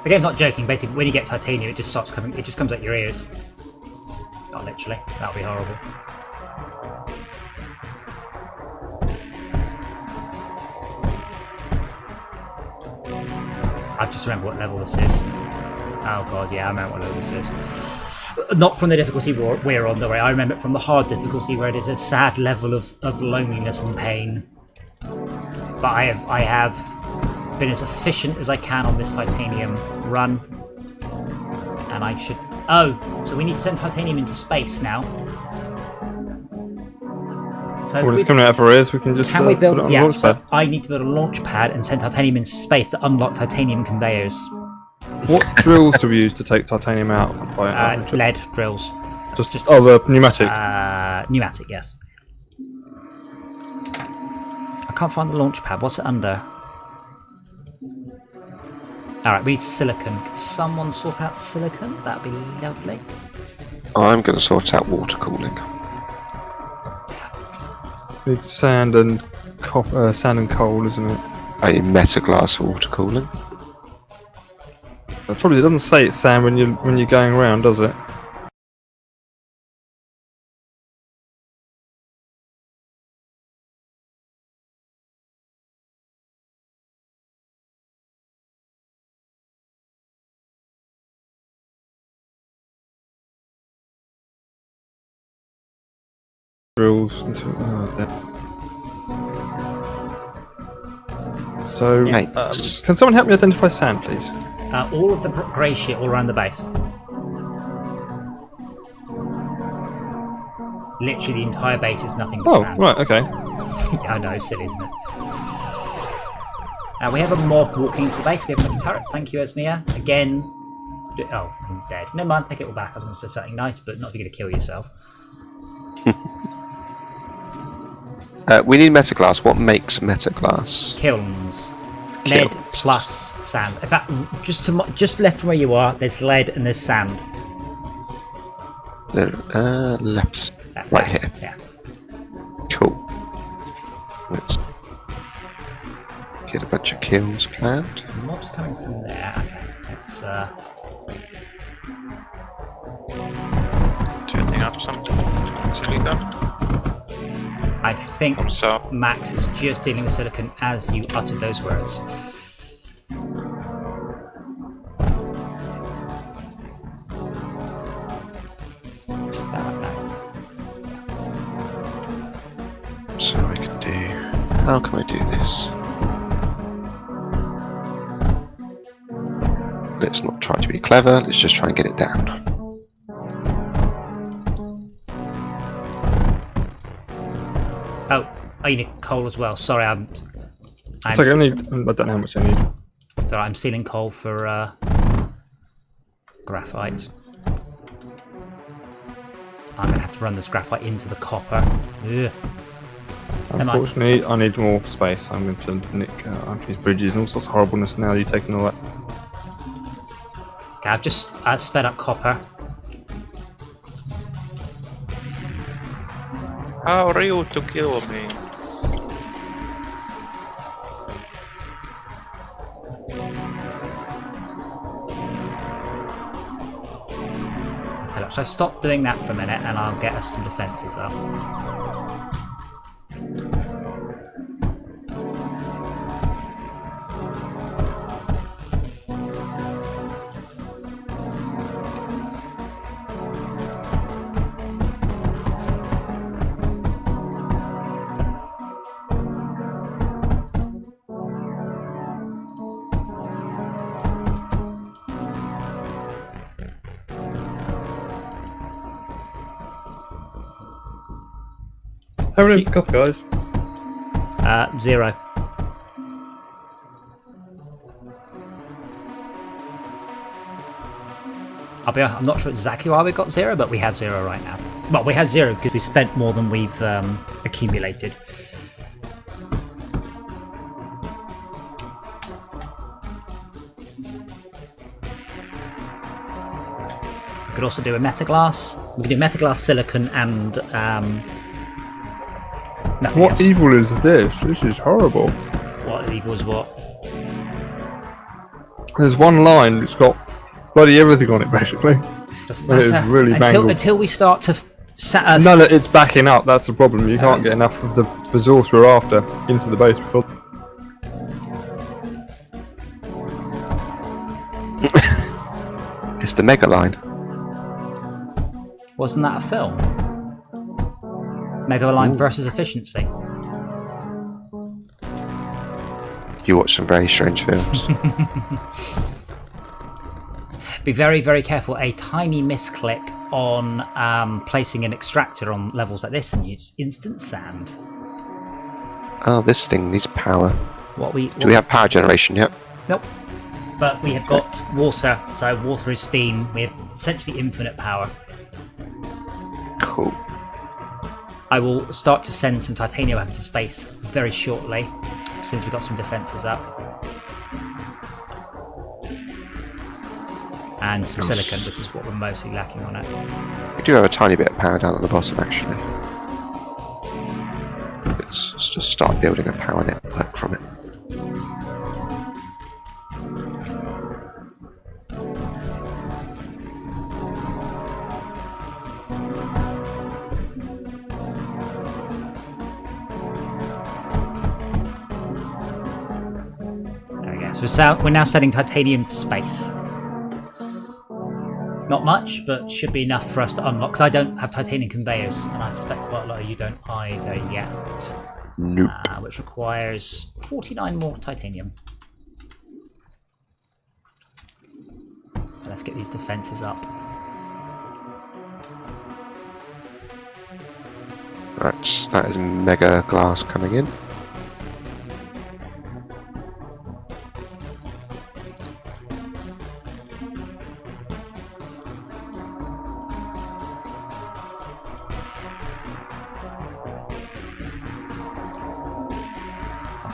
The game's not joking. Basically, when you get titanium, it just starts coming. It just comes out your ears. Not literally. That would be horrible. I just remember what level this is. Oh god, yeah, I remember what level this is. Not from the difficulty we're on, though. I remember it from the hard difficulty, where it is a sad level of loneliness and pain. But I have been as efficient as I can on this titanium run, and I should. Oh, so we need to send titanium into space now. So Well, it's coming out of our ears. We can just can we build? put it on Yeah, launch so pad. I need to build a launch pad and send titanium into space to unlock titanium conveyors. What drills do we use to take titanium out? Lead drills. Just the pneumatic. Pneumatic, yes. I can't find the launch pad. What's it under? Alright, we need silicon. Could someone sort out silicon? That'd be lovely. I'm going to sort out water cooling. Need sand and sand and coal, isn't it? I need metaglass for water cooling. It probably doesn't say it's sand when you're going around, does it? Drills until So, Yikes. can someone help me identify sand, please? All of the grey shit all around the base. Literally the entire base is nothing but Oh, sand. right, okay. Yeah, I know, silly, isn't it? We have a mob walking into the base. We have no turrets. Thank you, Esmia. Again. Oh, I'm dead. Never mind, take it all back. I was going to say something nice, but not if you're going to kill yourself. We need metaglass. What makes metaglass? Kilns. Lead Kilns. plus sand. In fact, just left from where you are, there's lead and there's sand. The left, right here. Yeah. Cool. Let's get a bunch of kilns planned. The mob's coming from there. Okay, let's. Setting up some silicon. I think Also, Max is just dealing with silicon as you uttered those words. Is that right now? So I can do. How can I do this? Let's not try to be clever. Let's just try and get it down. Oh, you need coal as well. Sorry, I'm It's okay, I don't know how much I need. sorry, I'm stealing coal for graphite. I'm gonna have to run this graphite into the copper. Ugh. Never mind. Unfortunately, I need more space. I'm going to nick these bridges and all sorts of horribleness now you're taking all that. Okay, I've just sped up copper. how are you to kill me? Should I stop doing that for a minute and I'll get us some defences up? How many copper, guys? 0. I'm not sure exactly why we got 0, but we have 0 right now. Well, we have 0 because we spent more than we've accumulated. We could also do a metaglass. We could do metaglass, silicon, and nothing What else. evil is this? This is horrible. What evil is what? There's one line that's got bloody everything on it, basically. Doesn't It is matter. really mangled. Until we start to No, it's backing up. That's the problem. You can't get enough of the resource we're after into the base before. It's the Mega Line. Wasn't that a film? Mega Line versus Efficiency. You watch some very strange films. Be very, very careful. A tiny misclick on placing an extractor on levels like this and use instant sand. Oh, this thing needs power. Do we have power generation yet? Nope. But we have got water, so water is steam. We have essentially infinite power. Cool. I will start to send some titanium up into space very shortly, as soon as we've got some defences up. And some silicon, which is what we're mostly lacking on it. We do have a tiny bit of power down at the bottom, actually. Let's just start building a power network from it. There we go. So we're now sending titanium to space. Not much, but should be enough for us to unlock, because I don't have titanium conveyors, and I suspect quite a lot of you don't either yet. Nope. Which requires 49 more titanium. Let's get these defences up. Right, that is Mega Glass coming in.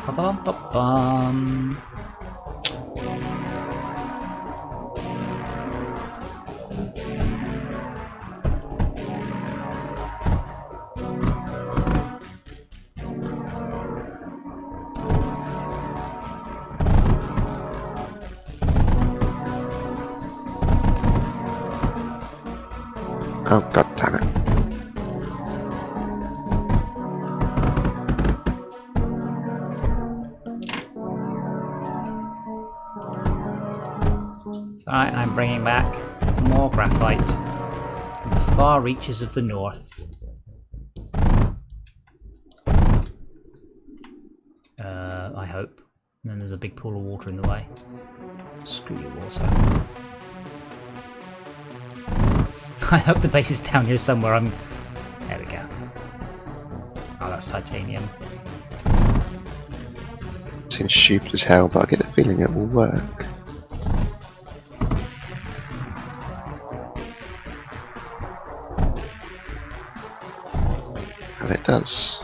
Ba-bum-ba-bum. Oh, god damn it. So I'm bringing back more graphite from the far reaches of the north. I hope. And then there's a big pool of water in the way. Screw you, water. I hope the base is down here somewhere. There we go. Oh, that's titanium. Seems stupid as hell, but I get the feeling it will work. And it does.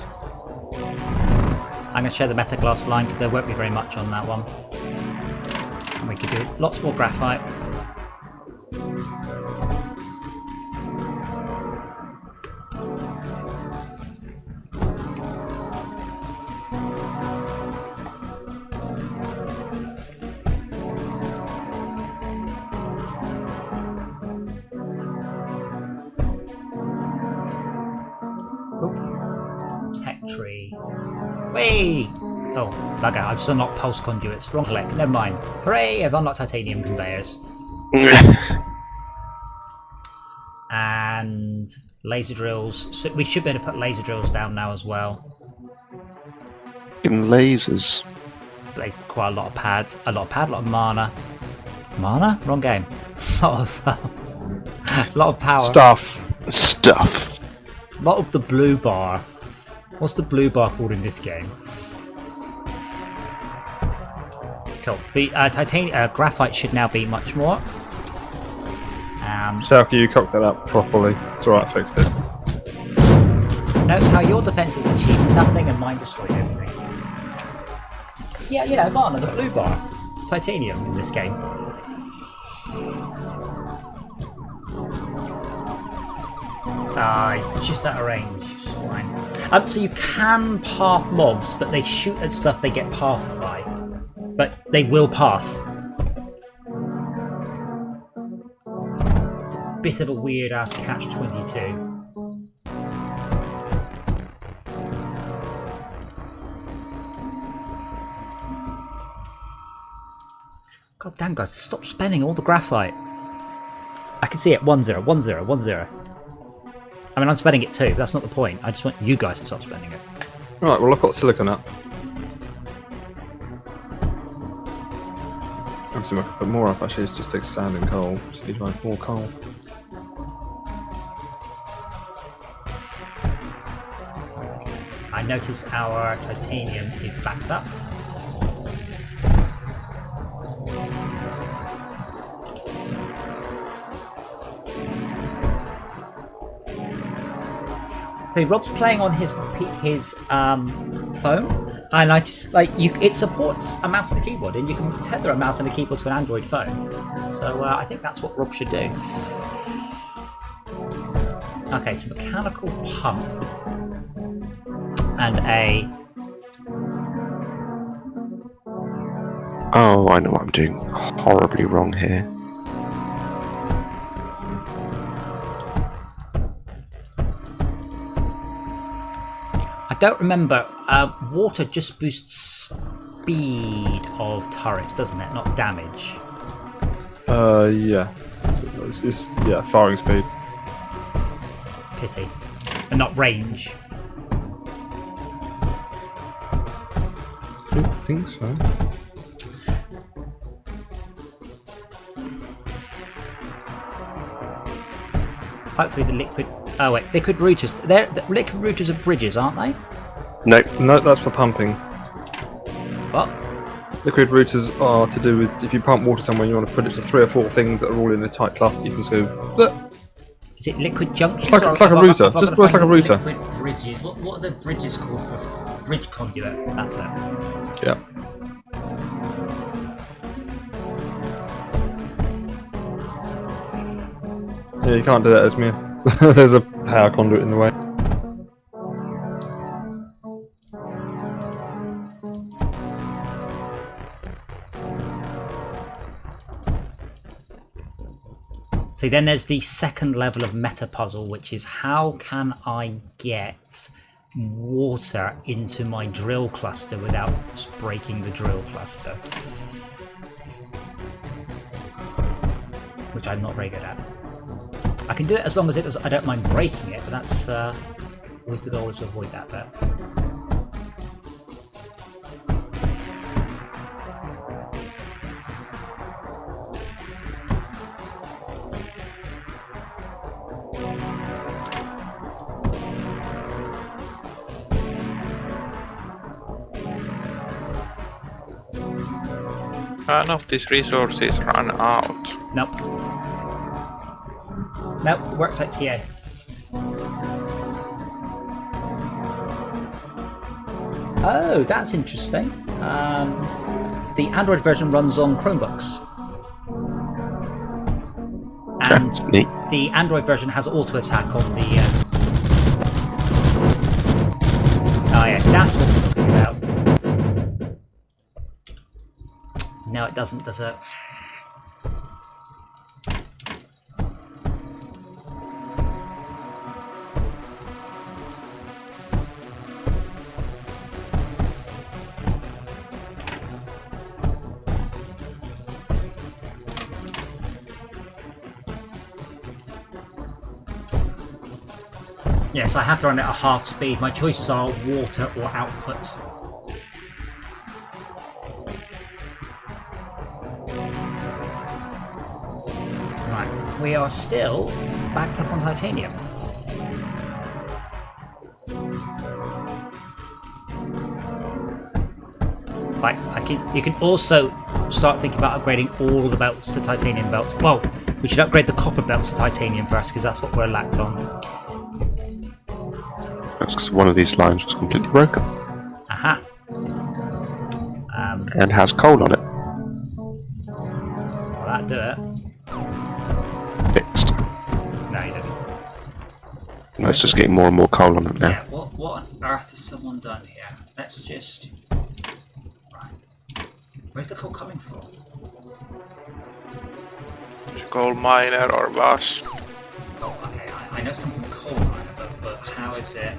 I'm going to share the metaglass line because there won't be very much on that one. And we could do lots more graphite. Tree. Whee! Oh, bugger, I just unlocked pulse conduits. Wrong click, never mind. Hooray, I've unlocked titanium conveyors. And laser drills. So we should be able to put laser drills down now as well. Give them lasers. They require a lot of pads, a lot of mana. Mana? Wrong game. A lot of power. Stuff. A lot of the blue bar. What's the blue bar called in this game? Cool. The graphite should now be much more. Sharky, you cocked that up properly. It's alright, I fixed it. Notice how your defences achieve nothing and mine destroy everything. Yeah, you know, mana, the blue bar. Titanium in this game. He's just out of range, swine. So you can path mobs, but they shoot at stuff they get pathed by. But they will path. It's a bit of a weird ass catch-22. God damn, guys, stop spending all the graphite. I can see it. 1-0, 1-0, 1-0. I mean, I'm spending it too. But that's not the point. I just want you guys to stop spending it. Right, well, I've got silicon up. Obviously, I could put more up, actually. It just takes sand and coal. Just need like more coal. I notice our titanium is backed up. So Rob's playing on his phone, and I just like it supports a mouse and a keyboard, and you can tether a mouse and a keyboard to an Android phone. So I think that's what Rob should do. Okay, so mechanical pump and a. Oh, I know what I'm doing horribly wrong here. I don't remember. Water just boosts speed of turrets, doesn't it? Not damage. Yeah. It's firing speed. Pity. And not range. I don't think so. Hopefully the liquid... Oh wait, liquid routers. The liquid routers are bridges, aren't they? No, that's for pumping. What? Liquid routers are to do with if you pump water somewhere, you want to put it to 3 or 4 things that are all in a tight cluster. You can just go. Bleh. Is it liquid junctions? It's like a router. Just works like a router. Liquid bridges. What are the bridges called for bridge conduit? That's it. Yeah. Yeah, you can't do that, Esmir. There's a power conduit in the way. So then there's the second level of meta puzzle, which is how can I get water into my drill cluster without breaking the drill cluster? Which I'm not very good at. I can do it as long as it does. I don't mind breaking it, but that's always the goal, is to avoid that bit. None of these resources run out. Nope. Nope, it works like TA. Oh, that's interesting. The Android version runs on Chromebooks. And That's neat. the Android version has auto attack on the. Oh, yes, that's what we're talking about. No, it doesn't, does it? Yes, I have to run it at half speed. My choices are water or output. Right, we are still backed up on titanium. Right, you can also start thinking about upgrading all the belts to titanium belts. Well, we should upgrade the copper belts to titanium first, because that's what we're lacked on. That's because one of these lines was completely broken. Aha. And has coal on it. Well, that'd do it. Fixed. No, you didn't. No, it's just getting more and more coal on it now. Yeah, what on earth has someone done here? Let's just... Right. Where's the coal coming from? Coal miner or boss. Oh, okay, I know it's coming from a coal miner, but how is it...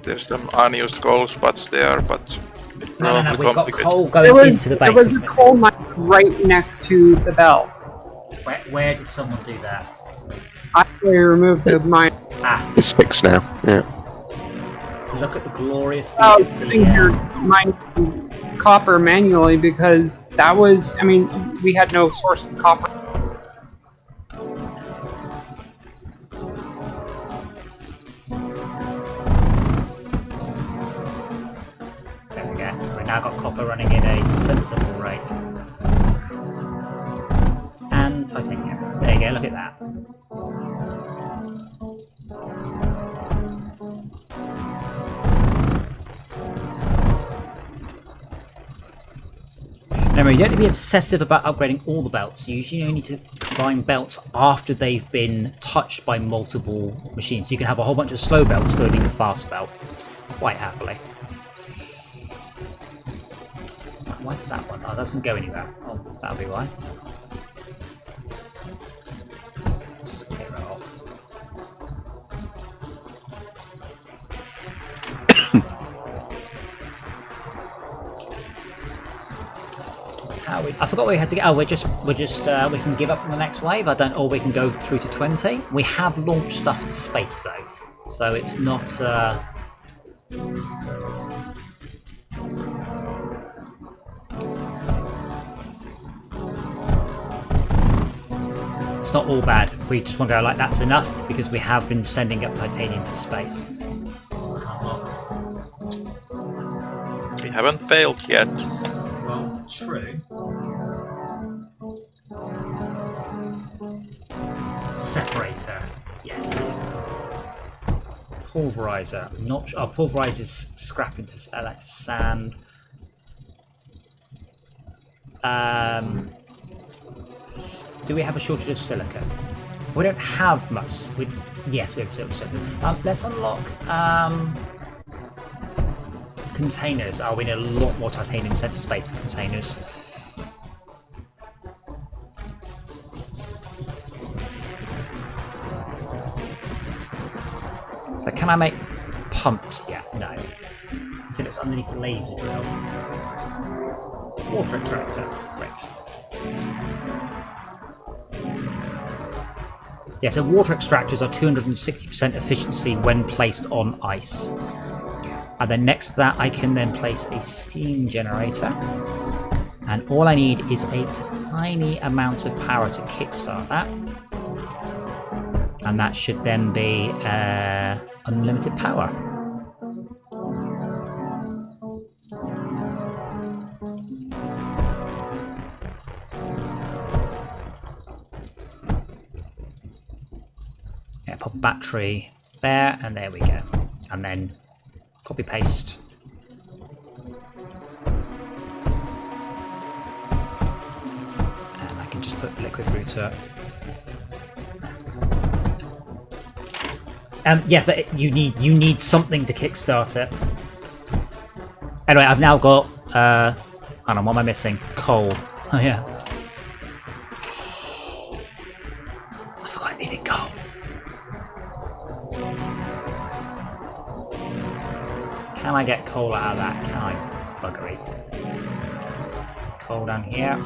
There's some unused coal spots there, but No, too we've got complicated. coal going into the base. There was a coal mine right next to the bell. Where did someone do that? I actually removed the mine. Ah, It's fixed now. Yeah. look at the glorious view I was of sitting here mining copper manually because that was, I mean, we had no source of copper. There we go. We've now got copper running in a sensible rate. And titanium. There you go, look at that. Remember, you don't need to be obsessive about upgrading all the belts. You usually only need to combine belts after they've been touched by multiple machines. You can have a whole bunch of slow belts loading a fast belt quite happily. What's that one? Oh, that doesn't go anywhere. Oh, that'll be why. Just clear it off. I forgot we had to get. Oh, we can give up on the next wave. I don't. Or we can go through to 20. We have launched stuff to space though, so it's not. It's not all bad. We just want to go like that's enough because we have been sending up titanium to space. So I can't look. We haven't failed yet. Well, true. Separator, yes. Pulverizer, not. Oh, pulverizer's scrap into sand. Do we have a shortage of silica? We don't have much. Yes, we have silica. Let's unlock containers. Oh, we need a lot more titanium sent to space for containers. So can I make pumps yet? No. So it's underneath the laser drill. Water extractor. Great. Yeah, so water extractors are 260% efficiency when placed on ice. And then next to that I can then place a steam generator. And all I need is a tiny amount of power to kickstart that. And that should then be unlimited power. Yeah, pop a battery there, and there we go. And then copy paste. And I can just put liquid router. Yeah, but you need something to kickstart it. Anyway, I've now got hold on, what am I missing? Coal. Oh yeah. I forgot I needed coal. Can I get coal out of that? Can I? Buggery. Coal down here.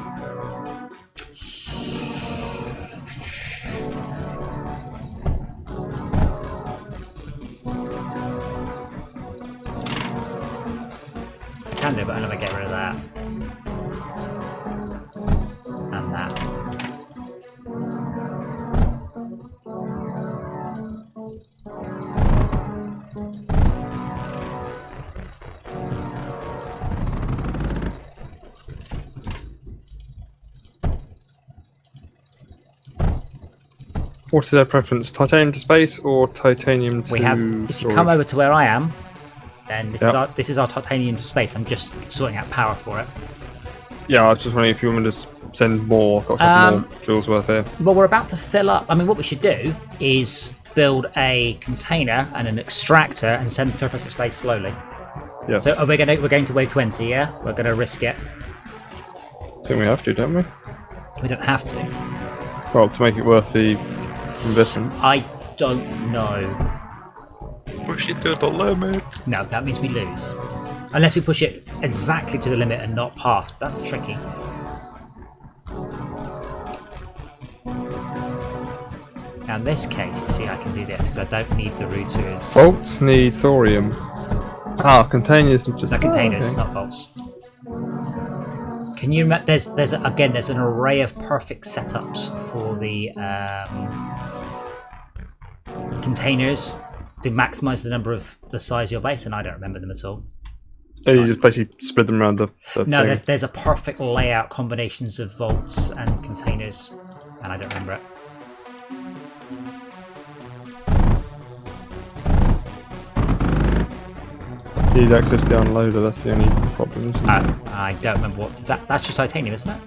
Can do, but I'm gonna get rid of that. And that. What is their preference? Titanium to space or titanium to We have. If you come over to where I am, then this is our titanium to space. I'm just sorting out power for it. Yeah, I was just wondering if you want me to send more. I've got a couple more joules worth here. Well, we're about to fill up. I mean, what we should do is build a container and an extractor and send the surplus to space slowly. Yes. So we're going to wave 20. Yeah, we're going to risk it. I think we have to, don't we? We don't have to. Well, to make it worth the investment. I don't know. Push it to the limit. No, that means we lose. Unless we push it exactly to the limit and not past. That's tricky. Now in this case, you see, I can do this because I don't need the routers. Vaults need thorium. Ah, containers just... No, containers, okay. not vaults. Can you remember? There's again, there's an array of perfect setups for the containers to maximize the number of the size of your base, and I don't remember them at all. Oh, you just basically spread them around the No, thing. there's a perfect layout combinations of vaults and containers, and I don't remember it. You need access to the unloader, that's the only problem, isn't it? I don't remember what is that. That's just titanium, isn't it?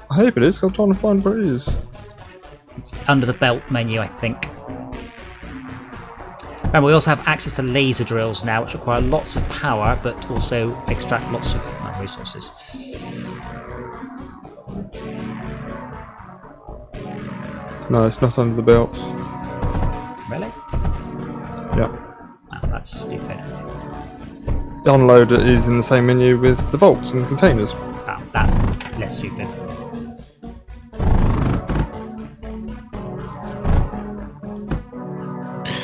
I hope it is, 'cause I'm trying to find where it is. It's under the belt menu, I think. Remember, we also have access to laser drills now, which require lots of power, but also extract lots of resources. No, it's not under the belts. Really? Yeah. Oh, that's stupid. The unloader is in the same menu with the vaults and the containers. Oh, that less stupid.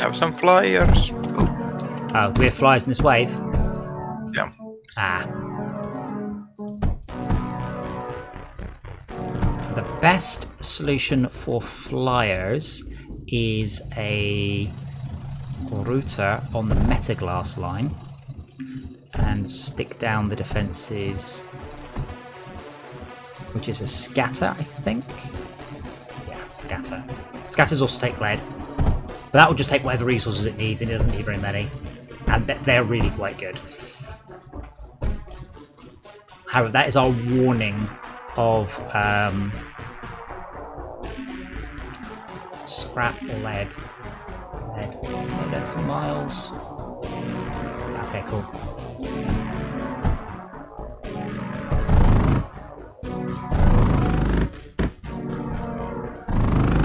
Have some flyers. Oh, do we have flyers in this wave? Yeah. Ah. The best solution for flyers is a router on the metaglass line and stick down the defences, which is a scatter, I think. Yeah, scatter. Scatters also take lead, but that will just take whatever resources it needs, and it doesn't need very many, and they're really quite good. However, that is our warning of scrap lead. There's no lead for miles. Okay, cool.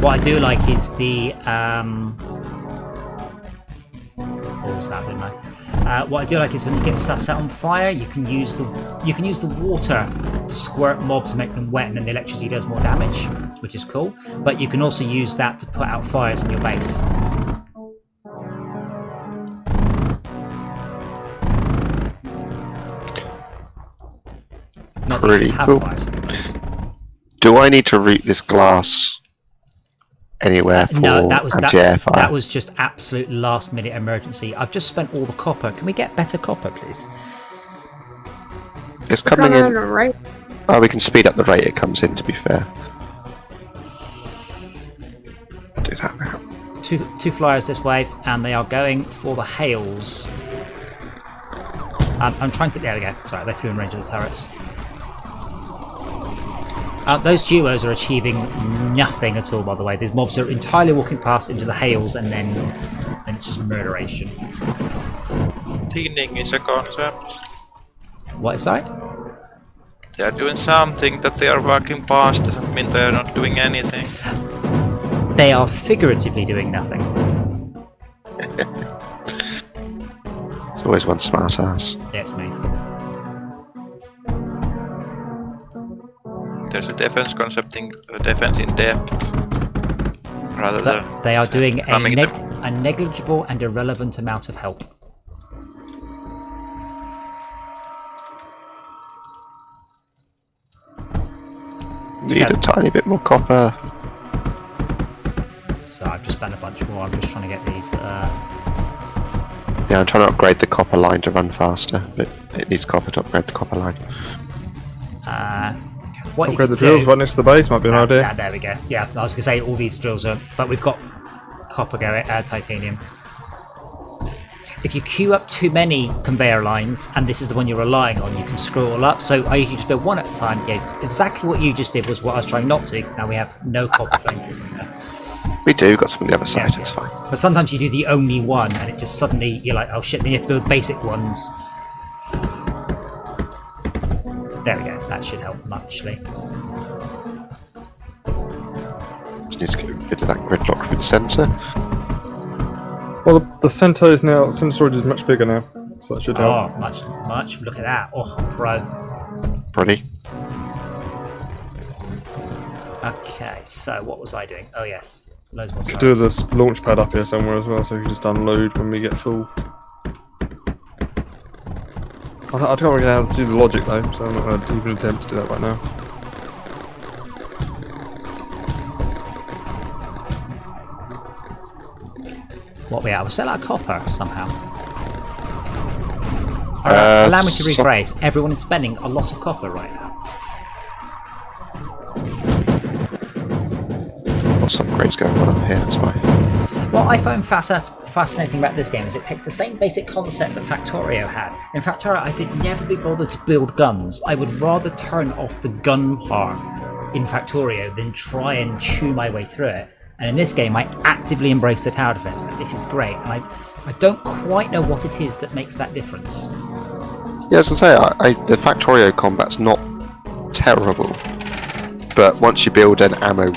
What I do like is the balls that, didn't I? What I do like is when you get stuff set on fire, you can use the water to squirt mobs and make them wet, and then the electricity does more damage, which is cool. But you can also use that to put out fires in your base. Not that you Pretty should have cool. fires in your base. Do I need to route this glass anywhere for No, that was anti-air fire? that was just absolute last minute emergency. I've just spent all the copper. Can we get better copper, please? It's coming in. Right. Oh, we can speed up the rate it comes in, to be fair. Do that now. Two flyers this wave, and they are going for the hails. I'm trying to. There we go. Sorry, they flew in range of the turrets. Those duos are achieving nothing at all, by the way. These mobs are entirely walking past into the hails, and then it's just murderation. Thinning is a concept. What is that? They are doing something that they are walking past doesn't mean they are not doing anything. They are figuratively doing nothing. There's always one smart ass. Yeah, it's me. There's a defense concept in defense in depth. Rather than They are doing coming a negligible and irrelevant amount of help. Need a tiny bit more copper. So I've just spent a bunch more. I'm just trying to get these. Yeah, I'm trying to upgrade the copper line to run faster, but it needs copper to upgrade the copper line. What Upgrade you the could drills do- right next to the base might be an idea. Yeah, there we go. Yeah, I was going to say all these drills are, but we've got copper going, titanium. If you queue up too many conveyor lines, and this is the one you're relying on, you can screw it all up. So I usually just build one at a time. Yeah, exactly what you just did was what I was trying not to. Now we have no copper flame through from there. We do, got some on the other side, it's fine. But sometimes you do the only one, and it just suddenly you're like, oh shit! Then you have to build basic ones. There we go. That should help muchly. Just need to get rid of that gridlock for the centre. Well, the centre is now, centre storage is much bigger now. so that should help. Oh, much. Look at that. Oh, pro. Pretty. Okay, so what was I doing? Oh yes, loads more. Could do turrets. this launch pad up here somewhere as well, so we can just unload when we get full. I can't really how to do the logic though, so I'm not going to even attempt to do that right now. What we are? We'll sell our copper somehow. Allow me to rephrase. Everyone is spending a lot of copper right now. Lots of upgrades going on up here, that's why. What I find fascinating about this game is it takes the same basic concept that Factorio had. In Factorio, I could never be bothered to build guns. I would rather turn off the gun part in Factorio than try and chew my way through it. And in this game, I actively embrace the tower defense. Like, this is great, and I don't quite know what it is that makes that difference. Yeah, as I say, the Factorio combat's not terrible, but once you build an ammo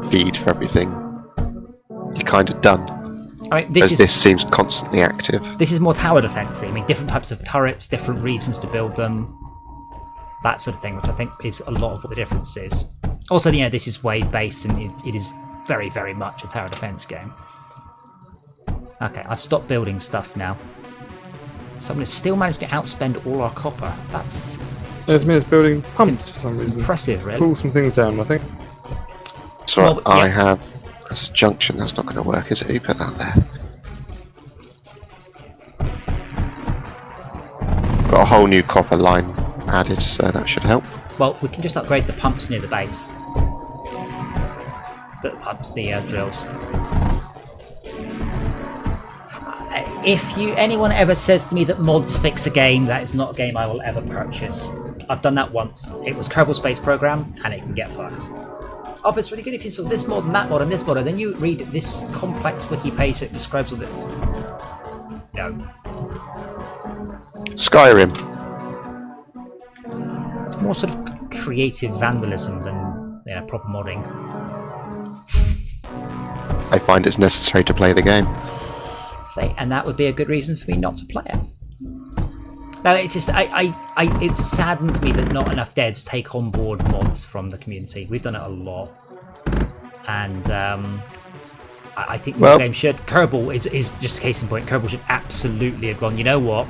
feed for everything, you're kind of done. I mean, this seems constantly active. This is more tower defense. I mean, different types of turrets, different reasons to build them, that sort of thing, which I think is a lot of what the difference is. Also, you know, this is wave-based, and it is very, very much a tower defense game. Okay, I've stopped building stuff now. Someone has still managed to outspend all our copper. That's... There's me building pumps for some it's reason. impressive, really. Pull some things down, I think. So Well, I yeah. have... That's a junction, that's not going to work, is it? Who put that there? Got a whole new copper line added, so that should help. Well, we can just upgrade the pumps near the base. The pumps, the drills. If anyone ever says to me that mods fix a game, that is not a game I will ever purchase. I've done that once. It was Kerbal Space Program, and it can get fucked. Oh, but it's really good if you saw this mod and that mod and this mod, and then you read this complex wiki page that describes all the... No. Skyrim. It's more sort of creative vandalism than, you know, proper modding. I find it's necessary to play the game. Say, and that would be a good reason for me not to play it. No, it's just it saddens me that not enough devs take on board mods from the community. We've done it a lot, and I think the game should. Kerbal is just a case in point. Kerbal should absolutely have gone. You know what?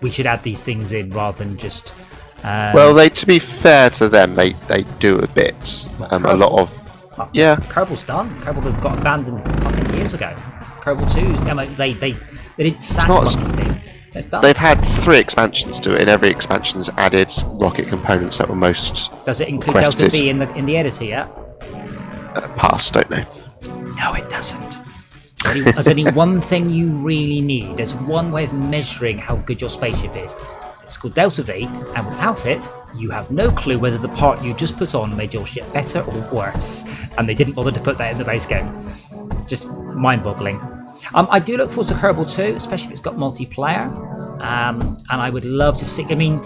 We should add these things in rather than just. Well, to be fair to them, they do a bit. A lot of. Yeah. Kerbal's done. Kerbal have got abandoned fucking years ago. Kerbal 2's, I mean, they didn't sack Rocket Team. It's done. They've had 3 expansions to it, and every expansion has added rocket components that were most Does it include requested. Delta V in the editor yet? Pass, don't know. No, it doesn't. There's only one thing you really need. There's one way of measuring how good your spaceship is. It's called Delta V, and without it, you have no clue whether the part you just put on made your ship better or worse. And they didn't bother to put that in the base game. Just mind-boggling. I do look forward to Kerbal 2, especially if it's got multiplayer. And I would love to see... I mean,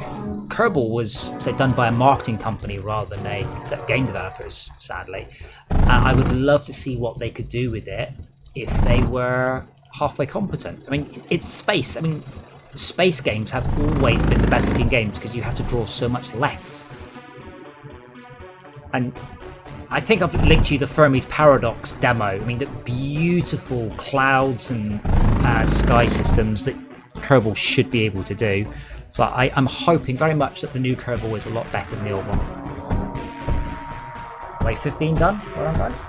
Kerbal was, say, done by a marketing company rather than except game developers, sadly. I would love to see what they could do with it if they were halfway competent. I mean, it's space. I mean, space games have always been the best looking games because you have to draw so much less. And I think I've linked you the Fermi's Paradox demo. I mean, the beautiful clouds and sky systems that Kerbal should be able to do. So I'm hoping very much that the new Kerbal is a lot better than the old one. Wave 15 done? Well done, guys.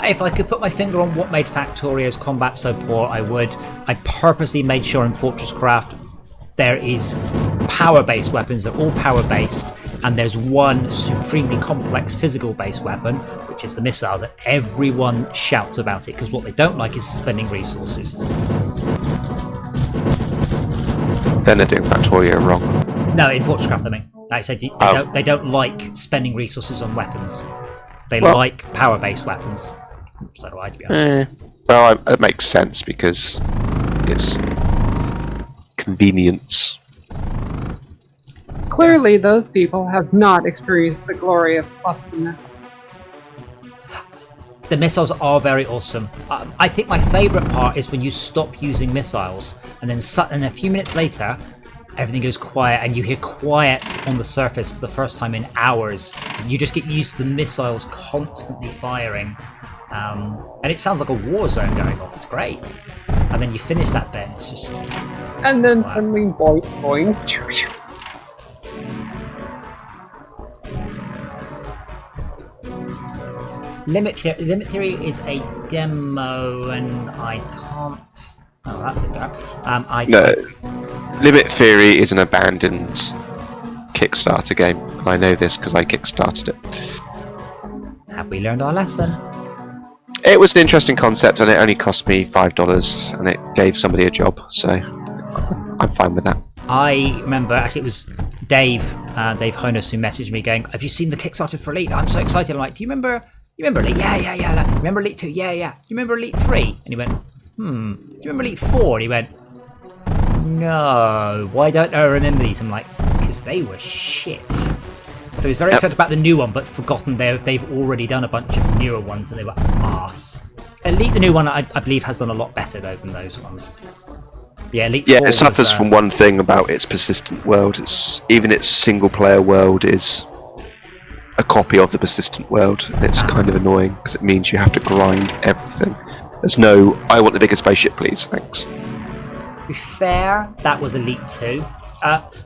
If I could put my finger on what made Factorio's combat so poor, I would. I purposely made sure in Fortress Craft there is power-based weapons, they're all power-based, and there's one supremely complex physical-based weapon, which is the missile, that everyone shouts about it, because what they don't like is spending resources. Then they're doing Factorio wrong. No, in Fortress Craft, I mean. Like I said, they don't like spending resources on weapons. They like power-based weapons. So do I, to be honest. Well, it makes sense because it's convenience. Clearly, those people have not experienced the glory of cluster missiles. The missiles are very awesome. I think my favourite part is when you stop using missiles, and then a few minutes later, everything goes quiet, and you hear quiet on the surface for the first time in hours. You just get used to the missiles constantly firing, and it sounds like a war zone going off. It's great. And then you finish that bit, and it's just. And then suddenly boing. Limit Theory is a demo, and I can't. Oh, that's it. Limit Theory is an abandoned Kickstarter game. I know this because I kickstarted it. Have we learned our lesson? It was an interesting concept, and it only cost me $5, and it gave somebody a job, so I'm fine with that. I remember, actually, it was Dave Honus, who messaged me going, "Have you seen the Kickstarter for Elite? I'm so excited." I'm like, "Do you remember Elite? Yeah. Remember Elite 2? Yeah. You remember Elite 3? And he went, Do you remember Elite 4? And he went, no. Why don't I remember these? I'm like, because they were shit. So he's very excited about the new one, but forgotten they've already done a bunch of newer ones, and they were arse. Elite, the new one, I believe, has done a lot better, though, than those ones. Yeah, Elite 4 it suffers from one thing about its persistent world. Even its single-player world is a copy of the persistent world, and it's kind of annoying because it means you have to grind everything. There's no, I want the bigger spaceship, please, thanks. To be fair, that was Elite 2.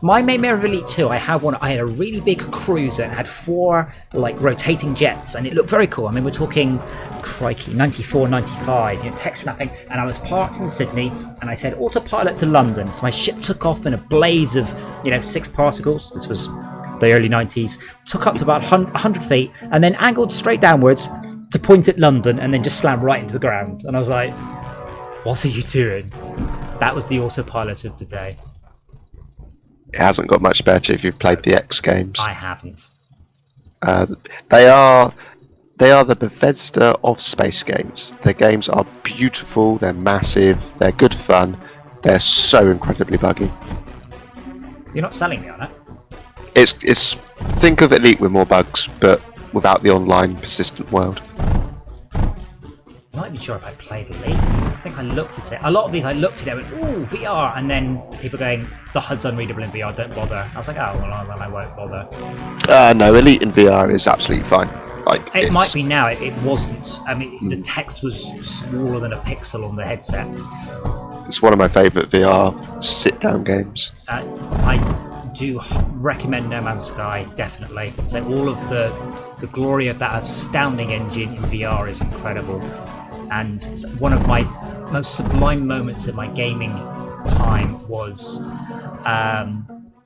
My main mirror of Elite 2, I had a really big cruiser and had 4 like rotating jets, and it looked very cool. I mean, we're talking, crikey, 94, 95, texture mapping, and I was parked in Sydney, and I said autopilot to London. So my ship took off in a blaze of 6 particles. This was the early 90s. Took up to about 100 feet, and then angled straight downwards to point at London, and then just slammed right into the ground. And I was like, what are you doing? That was the autopilot of the day. It hasn't got much better if you've played the X games. I haven't. They are the Bethesda of space games. Their games are beautiful, they're massive, they're good fun, they're so incredibly buggy. You're not selling me on it? It's think of Elite with more bugs, but without the online persistent world. I'm not even sure if I played Elite. I think I looked at it. A lot of these I looked at it and went, ooh, VR, and then people going, the HUD's unreadable in VR, don't bother. I was like, oh, well, I won't bother. No, Elite in VR is absolutely fine. It might be now, it wasn't. I mean, the text was smaller than a pixel on the headsets. It's one of my favourite VR sit-down games. I do recommend No Man's Sky, definitely. So all of the glory of that astounding engine in VR is incredible. And one of my most sublime moments in my gaming time was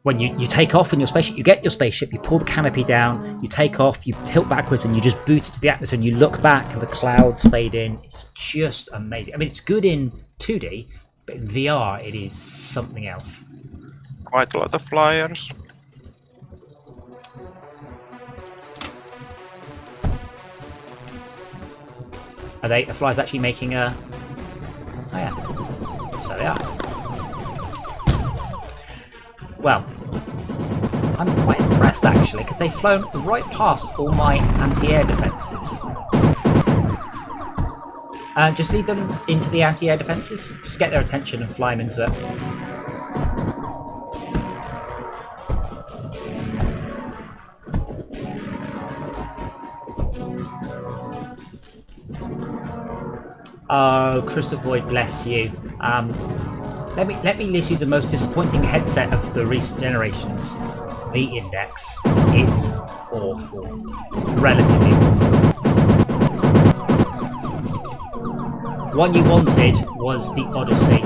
when you take off in your spaceship. You get your spaceship, you pull the canopy down, you take off, you tilt backwards, and you just boot it to the atmosphere, and you look back and the clouds fade in. It's just amazing. I mean, it's good in 2D, but in VR it is something else. Quite a lot of flyers. Are the flyers actually making a... Oh yeah, so they are. Well, I'm quite impressed actually, because they've flown right past all my anti-air defences. Just lead them into the anti-air defences. Just get their attention and fly them into it. Oh, Crystal Void, bless you. Let me list you the most disappointing headset of the recent generations. The Index. It's awful. Relatively awful. One you wanted was the Odyssey.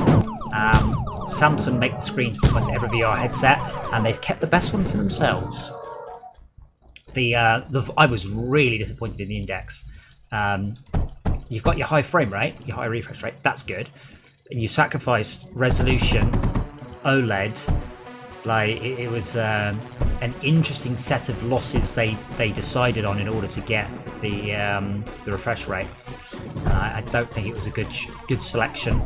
Samsung make the screens for almost every VR headset, and they've kept the best one for themselves. I was really disappointed in the Index. You've got your high frame rate, your high refresh rate, that's good. And you sacrificed resolution, OLED. Like, it was an interesting set of losses they decided on in order to get the refresh rate. I don't think it was a good selection.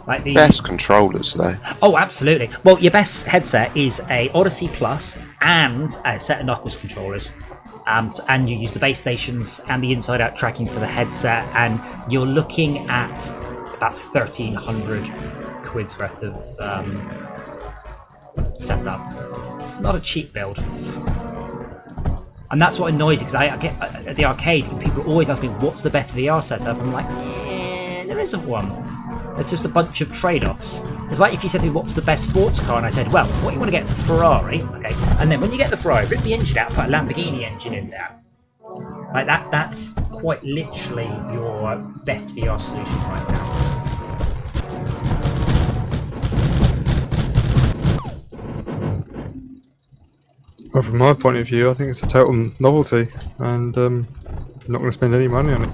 Like the Best controllers, though. Oh, absolutely. Well, your best headset is a Odyssey Plus and a set of Knuckles controllers. And you use the base stations and the inside-out tracking for the headset, and you're looking at about 1,300 quid's worth of setup. It's not a cheap build. And that's what annoys me, because I get at the arcade, people always ask me, what's the best VR setup? I'm like, yeah, there isn't one. It's just a bunch of trade-offs. It's like if you said to me, what's the best sports car? And I said, well, what you want to get is a Ferrari, okay? And then when you get the Ferrari, rip the engine out, put a Lamborghini engine in there. Like that's quite literally your best VR solution right now. Well, from my point of view, I think it's a total novelty, and I'm not going to spend any money on it.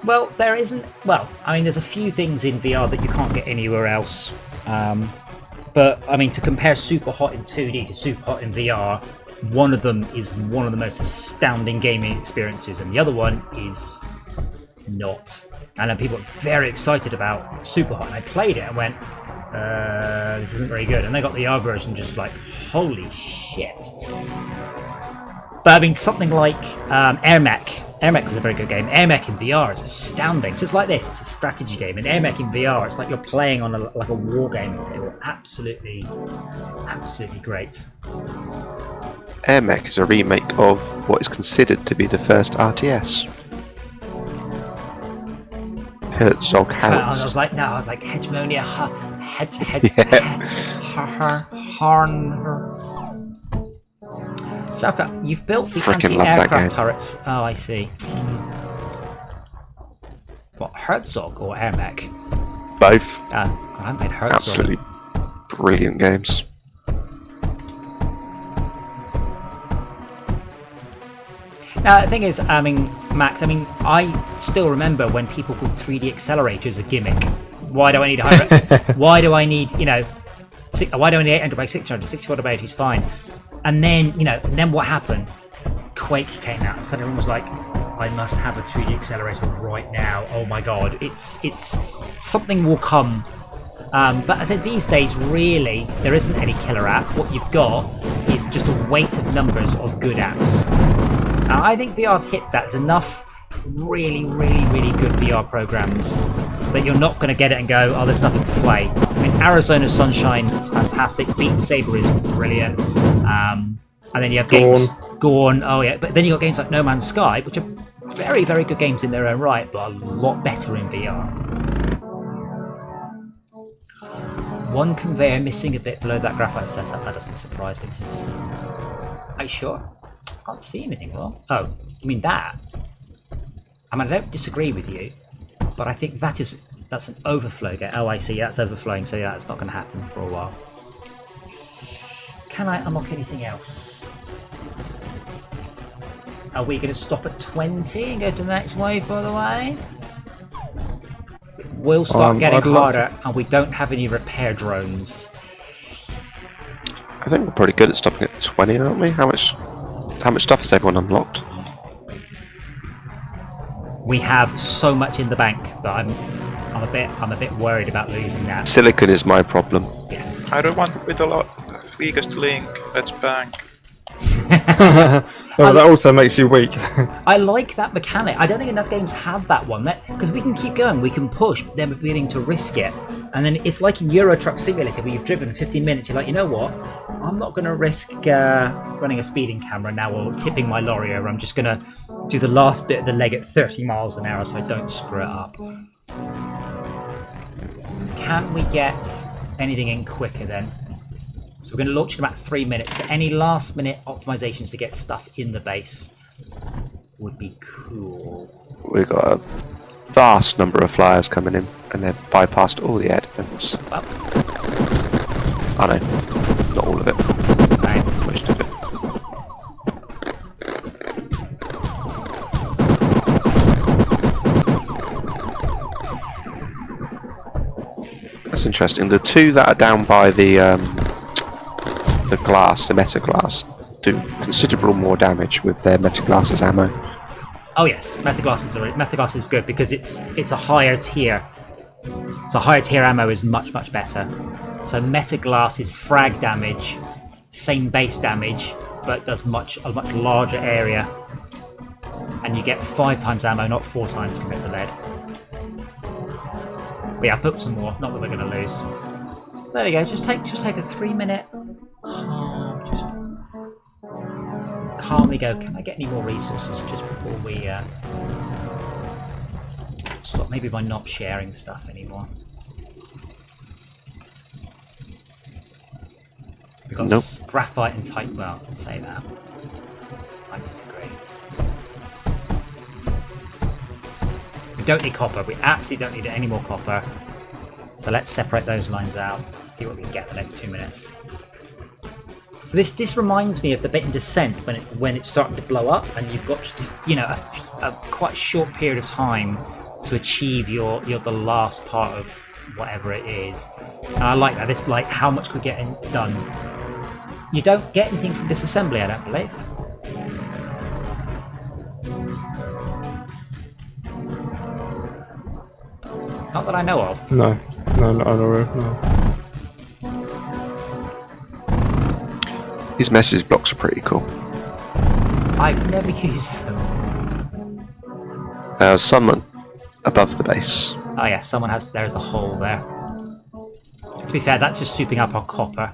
Well, there isn't. Well, I mean, there's a few things in VR that you can't get anywhere else. But I mean, to compare Super Hot in 2D to Super Hot in VR, one of them is one of the most astounding gaming experiences, and the other one is not. And then people are very excited about Super Hot, and I played it and went, this isn't very good. And they got the R version, just like, holy shit. But I mean, something like Air Mech. Air Mech was a very good game. Air Mech in VR is astounding. So it's like this, it's a strategy game. And Air Mech in VR, it's like you're playing on a war game table. Absolutely great. Air Mech is a remake of what is considered to be the first RTS. Herzog I was like, Hegemonia, Shaka, you've built the Frickin' love that anti-aircraft game. turrets. Oh, I see. What, Herzog or Air Mech? Both. God, I made Herzog. Absolutely brilliant games. Now, the thing is, I mean, Max, I mean, I still remember when people called 3D accelerators a gimmick. Why do I need why do I need, why do I need 800 by 600? 64 by 8 is fine. And then, then what happened? Quake came out, and suddenly everyone was like, I must have a 3D accelerator right now. Oh my god, it's something will come. But as I said, these days, really, there isn't any killer app. What you've got is just a weight of numbers of good apps. I think VR's hit that. There's enough really good VR programs that you're not going to get it and go, oh, there's nothing to play. I mean, Arizona Sunshine is fantastic. Beat Saber is brilliant. And then you have games... Gorn, oh yeah. But then you've got games like No Man's Sky, which are very good games in their own right, but a lot better in VR. One conveyor missing a bit below that graphite setup. That doesn't surprise me. This is... Are you sure? I can't see anything, well. Oh, you mean that? I mean, I don't disagree with you, but I think that's an overflow gate. Oh, I see, that's overflowing, so yeah, that's not going to happen for a while. Can I unlock anything else? Are we going to stop at 20 and go to the next wave, by the way? We'll start getting harder, and we don't have any repair drones. I think we're pretty good at stopping at 20, aren't we? How much stuff has everyone unlocked? We have so much in the bank that I'm a bit worried about losing that. Silicon is my problem. Yes. I don't want to be the weakest link. Let's bank. Oh, that also makes you weak. I like that mechanic. I don't think enough games have that one. Because we can keep going, we can push, but then we're beginning to risk it. And then it's like in Euro Truck Simulator where you've driven 15 minutes, you're like, you know what? I'm not going to risk running a speeding camera now or tipping my lorry over. I'm just going to do the last bit of the leg at 30 miles an hour so I don't screw it up. Can we get anything in quicker then? So we're going to launch in about 3 minutes. So any last minute optimizations to get stuff in the base would be cool. We've got a vast number of flyers coming in, and they've bypassed all the air defence. Well, I know, not all of it. right. Most of it. That's interesting. The two that are down by the glass, the meta glass, do considerable more damage with their meta glass's ammo. Oh yes, Metaglass is good because it's a higher tier. So higher tier ammo is much, much better. So Meta Glass is frag damage, same base damage, but does a much larger area. And you get 5 times ammo, not 4 times compared to lead. But yeah, I put some more, not that we're going to lose. There we go, just take a 3-minute calm, just calmly go, can I get any more resources just before we stop maybe by not sharing stuff anymore. We've got graphite and type, well, I'll say that. I disagree. We don't need copper, we absolutely don't need any more copper. So let's separate those lines out, see what we can get in the next 2 minutes. So this reminds me of the bit in Descent when it's starting to blow up and you've got just, you know, a quite short period of time to achieve your the last part of whatever it is. And I like that. This, like, how much we're getting done. You don't get anything from disassembly, I don't believe. Not that I know of. No, no. These message blocks are pretty cool. I've never used them. Someone above the base. Oh yeah, someone has. There's a hole there. To be fair, that's just scooping up our copper.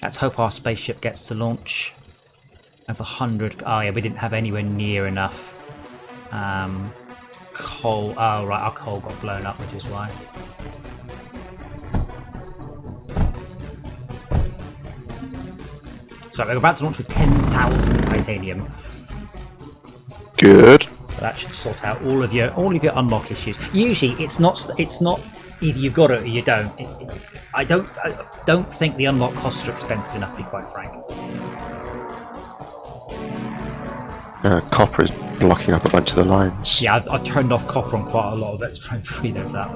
Let's hope our spaceship gets to launch. That's 100. Oh yeah, we didn't have anywhere near enough coal. Oh right, our coal got blown up, which is why. So we're about to launch with 10,000 titanium. Good. So that should sort out all of your unlock issues. Usually, it's not either you've got it or you don't. I don't think the unlock costs are expensive enough, to be quite frank. Copper is blocking up a bunch of the lines. Yeah, I've turned off copper on quite a lot of it to try and free those up.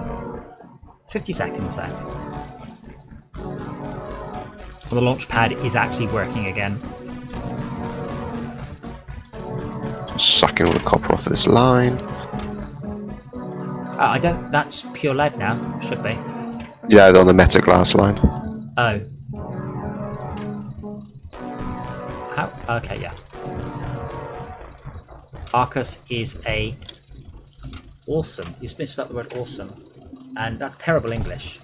50 seconds there. The launch pad is actually working again. Sucking all the copper off of this line. I don't. That's pure lead now. Should be. Yeah, they're on the Meta Glass line. Oh. How? Okay, yeah. Arcus is a awesome. You misspelled the word awesome, and that's terrible English.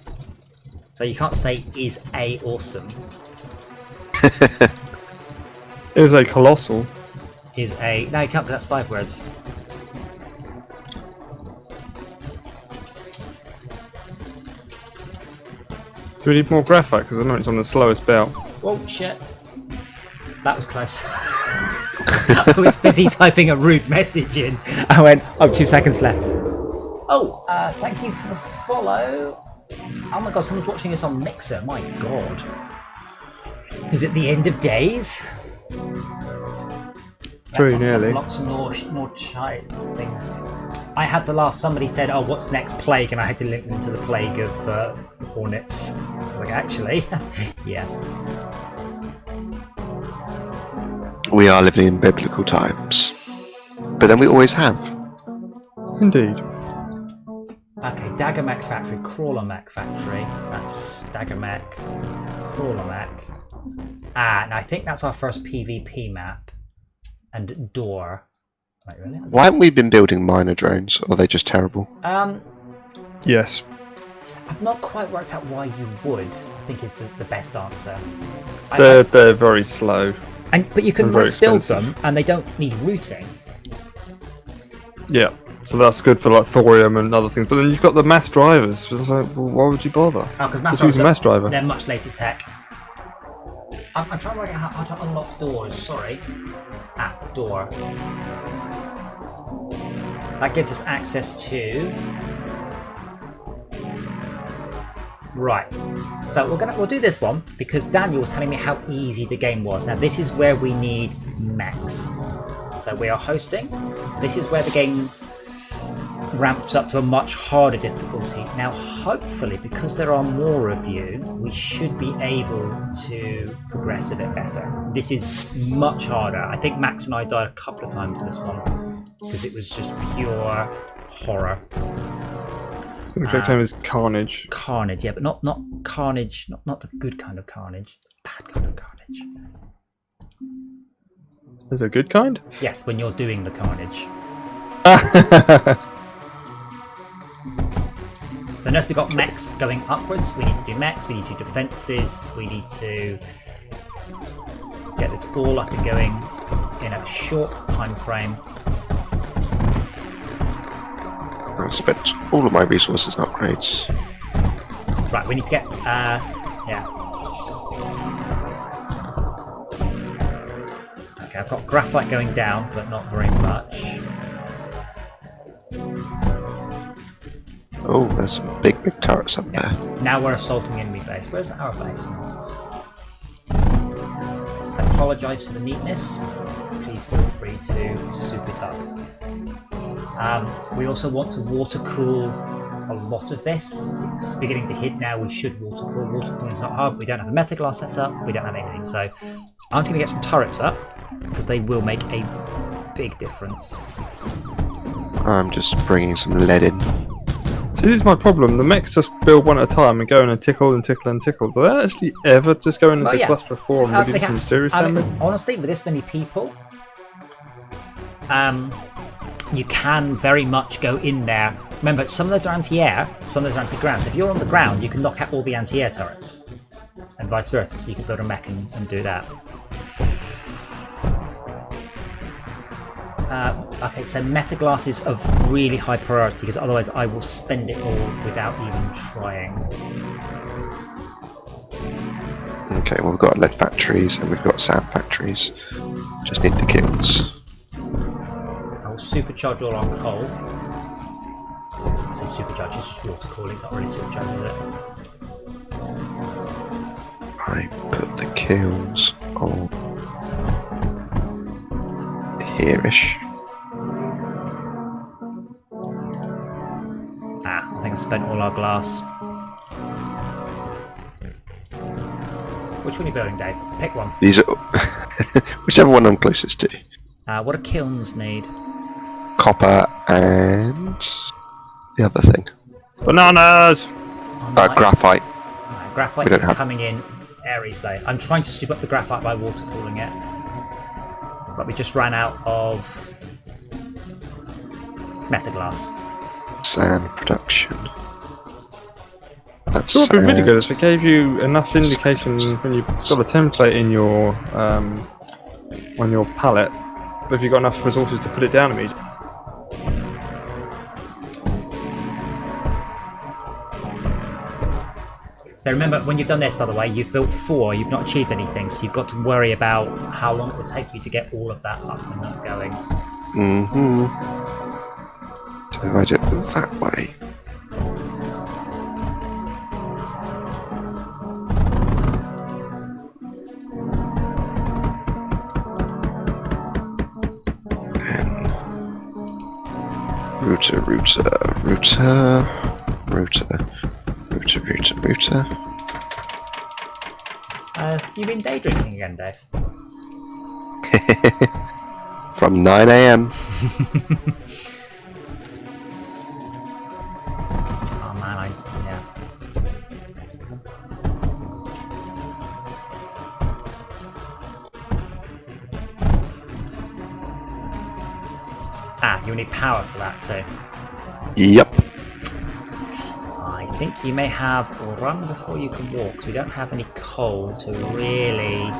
So you can't say is a awesome. Is a colossal. Is a no, you can't. That's 5 words. Do we need more graphite? Because I know it's on the slowest belt. Whoa, shit. That was close. I was busy typing a rude message in. I went, oh, 2 seconds left. Oh, thank you for the follow. Oh my god, someone's watching this on Mixer. My god. Is it the end of days? Very nearly. Lots more chat things. I had to laugh. Somebody said, oh, what's next plague? And I had to link them to the plague of hornets. I was like, actually, yes. We are living in biblical times. But then we always have. Indeed. Okay, Dagger Mech Factory, Crawler Mech Factory. That's Dagger Mech, Crawler Mech. And I think that's our first PvP map. And door. Wait, really? Why haven't we been building miner drones? Or are they just terrible? Yes. I've not quite worked out why you would. I think is the best answer. They're very slow. But you can mass build them, and they don't need routing. Yeah. So that's good for like thorium and other things. But then you've got the mass drivers. So it's like, well, why would you bother? Oh, because mass drivers, mass driver. They're much later tech. I'm trying to work out how to unlock doors. Sorry. Door. That gives us access to. Right. So we'll do this one because Daniel was telling me how easy the game was. Now this is where we need mechs. So we are hosting. This is where the game. ramped up to a much harder difficulty. Now, hopefully, because there are more of you, we should be able to progress a bit better. This is much harder. I think Max and I died a couple of times in this one because it was just pure horror. I think the correct name is Carnage. Carnage, yeah, but not carnage, not the good kind of carnage, the bad kind of carnage. There's a good kind? Yes, when you're doing the carnage. So notice we've got mechs going upwards. We need to do mechs, we need to do defences, we need to get this all up and going in a short time frame. I've spent all of my resources on upgrades. Right, we need to get, yeah. Okay, I've got graphite going down, but not very much. Oh, there's some big turrets up there. Now we're assaulting enemy base. Where's our base? I apologise for the neatness. Please feel free to soup it up. We also want to water cool a lot of this. It's beginning to hit now. We should water cool. Water cooling is not hard. We don't have a metaglass set up. We don't have anything. So I'm going to get some turrets up because they will make a big difference. I'm just bringing some lead in. See, this is my problem. The mechs just build one at a time and go in and tickle and tickle and tickle. Do they actually ever just go in into yeah. cluster of 4 and really do some serious damage? Honestly, with this many people, you can very much go in there. Remember, some of those are anti-air, some of those are anti-ground. If you're on the ground, you can knock out all the anti-air turrets, and vice versa. So you can build a mech and do that. Okay, so metaglass is of really high priority because otherwise I will spend it all without even trying. Okay, well we've got lead factories and we've got sand factories. Just need the kilns. I will supercharge all our coal. I say supercharge, it's just water cooling, it's not really supercharged, is it? I put the kilns on here-ish. I think I spent all our glass. Which one are you building, Dave? Pick one. These are whichever one I'm closest to. What do kilns need? Copper and the other thing. Bananas! Graphite. Graphite is coming in very slow. I'm trying to soup up the graphite by water cooling it. But we just ran out of metaglass. Sand production. That's What would be really good is if it gave you enough indication when you've got a template in your on your palette, but if you've got enough resources to put it down immediately. So remember, when you've done this, by the way, you've built 4, you've not achieved anything, so you've got to worry about how long it will take you to get all of that up and going. Mm-hmm. So I do it that way. And router. Have you been day drinking again, Dave? From 9 AM. Oh man, yeah. You'll need power for that too. Yep. I think you may have run before you can walk, because we don't have any coal to really...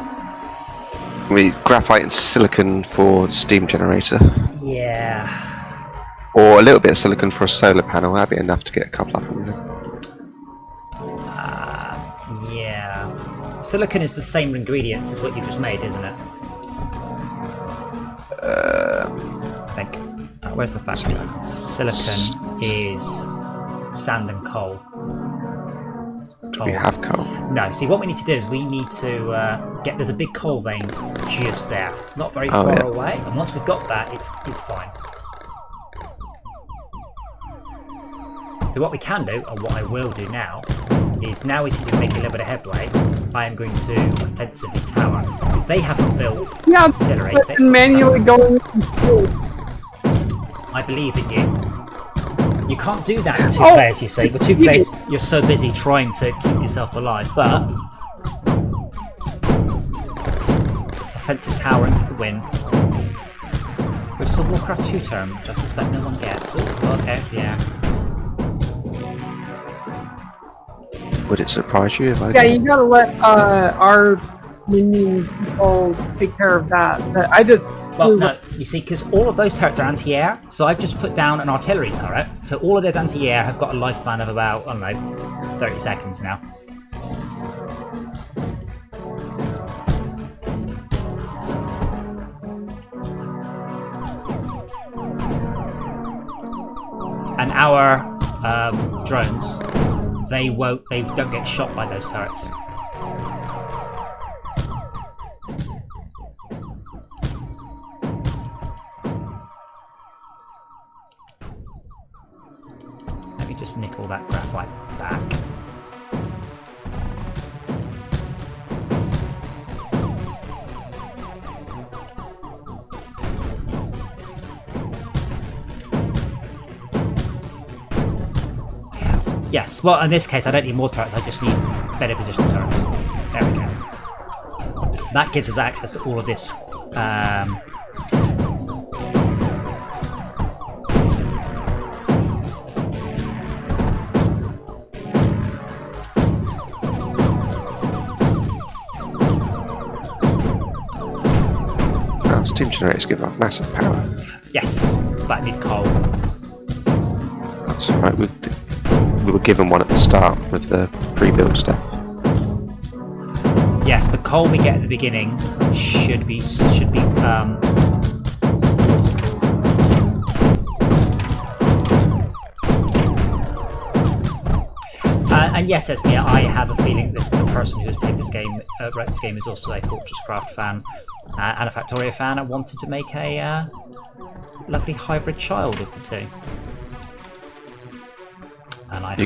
We graphite and silicon for the steam generator. Yeah. Or a little bit of silicon for a solar panel. That'd be enough to get a couple up and Yeah. Silicon is the same ingredients as what you just made, isn't it? I think. Where's the factory? Silicon is sand and coal. we have coal. No, see what we need to do is we need to get, there's a big coal vein just there. It's not very far away, and once we've got that, it's fine. So what we can do, or what I will do now, is now we seem to be making a little bit of headway. I am going to offensively tower because they haven't built artillery. But manually going. I believe in you. You can't do that with 2 players, you say. With 2 players, you're so busy trying to keep yourself alive. But offensive towering for the win. Which is a Warcraft 2 term, which I suspect no one gets. Oh, okay, yeah. Would it surprise you if I? Yeah, you gotta let our minion people take care of that. But I just. Well, no, you see, because all of those turrets are anti-air, so I've just put down an artillery turret. So all of those anti-air have got a lifespan of about, I don't know, 30 seconds now. And our drones, they don't get shot by those turrets. Let me just nick all that graphite back. Yes, well, in this case, I don't need more turrets, I just need better position turrets. There we go. That gives us access to all of this. Steam generators give off massive power. Yes, but I need coal. That's alright, we were given one at the start with the pre-built stuff. Yes, the coal we get at the beginning should be and yes, Esmia, I have a feeling that the person who has played this game, wrote this game, is also a Fortresscraft fan and a Factorio fan, and wanted to make a lovely hybrid child of the two. And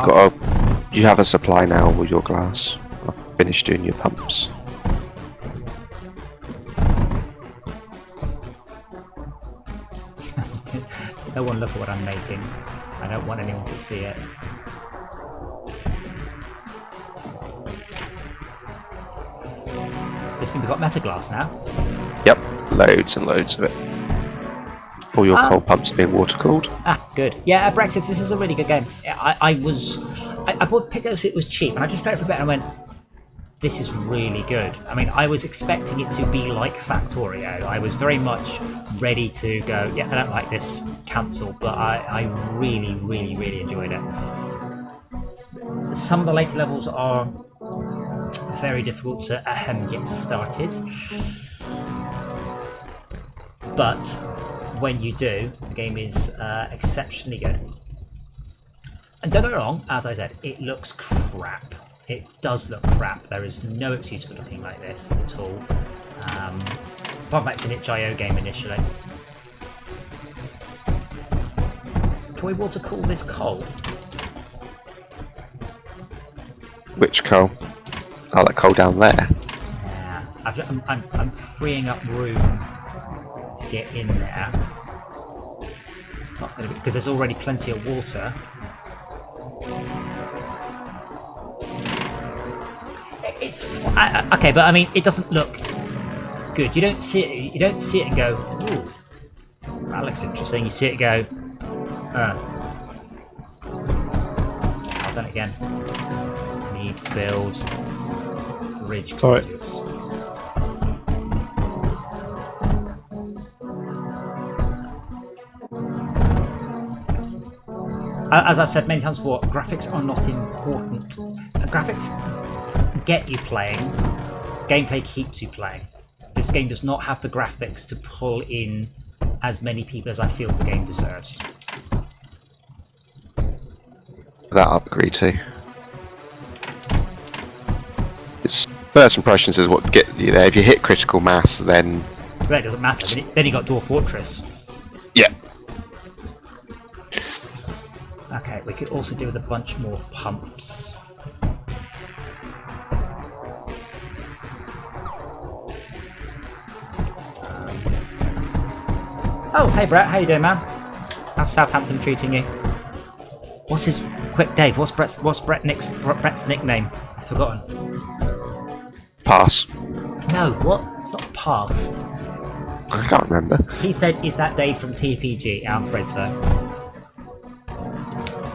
you have a supply now with your glass. I've finished doing your pumps. No one look at what I'm making. I don't want anyone to see it. This means we've got metaglass now. Yep, loads and loads of it. All your coal pumps are being water cooled. Ah, good. Yeah, Brexit, this is a really good game. I picked it up, it was cheap, and I just played it for a bit and I went, this is really good. I mean, I was expecting it to be like Factorio. I was very much ready to go, yeah, I don't like this, cancel, but I really, really, really enjoyed it. Some of the later levels are very difficult to get started, but when you do, the game is exceptionally good. And don't get me wrong, as I said, it looks crap. It does look crap. There is no excuse for looking like this at all. Apart from it's an itch.io game initially. Can we water cool this coal? Which coal? Oh, that coal down there. Yeah, I'm freeing up room to get in there. It's not going to be because there's already plenty of water. It's okay, but I mean, it doesn't look good. You don't see it. You don't see it and go, "Ooh, that looks interesting." You see it and go, I've done it again. Need to build bridge conduits. As I've said many times before, graphics are not important. Graphics get you playing, gameplay keeps you playing. This game does not have the graphics to pull in as many people as I feel the game deserves. That I'll agree to. It's first impressions is what get you there. If you hit critical mass, then Well, it doesn't matter. Then you got Dwarf Fortress. yeah. Okay, we could also do with a bunch more pumps. Oh, hey Brett, how you doing, man? How's Southampton treating you? What's his... Quick, Dave, what's Brett's nickname? I've forgotten. Pass. No, what? It's not Pass. I can't remember. He said, is that Dave from TPG? I'm afraid so.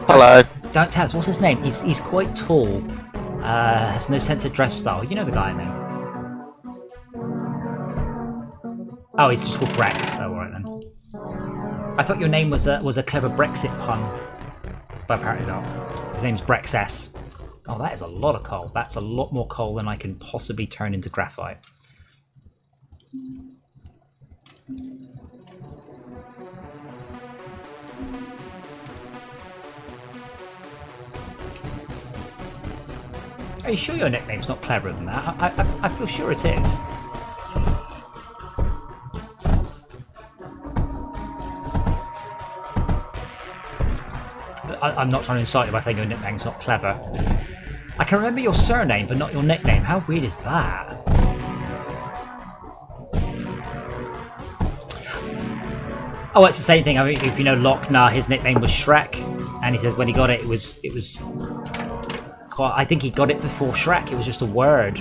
Hello. Don't tell us, what's his name? He's quite tall. Has no sense of dress style. You know the guy, I mean. Oh, he's just called Brex. Oh, alright then. I thought your name was a clever Brexit pun. But apparently not. His name's Brex S. Oh, that is a lot of coal. That's a lot more coal than I can possibly turn into graphite. Are you sure your nickname's not cleverer than that? I feel sure it is. I'm not trying to insult you by saying your nickname's not clever. I can remember your surname, but not your nickname. How weird is that? Oh, it's the same thing. I mean, if you know LockDown, his nickname was Shrek, and he says when he got it, it was quite. I think he got it before Shrek. It was just a word.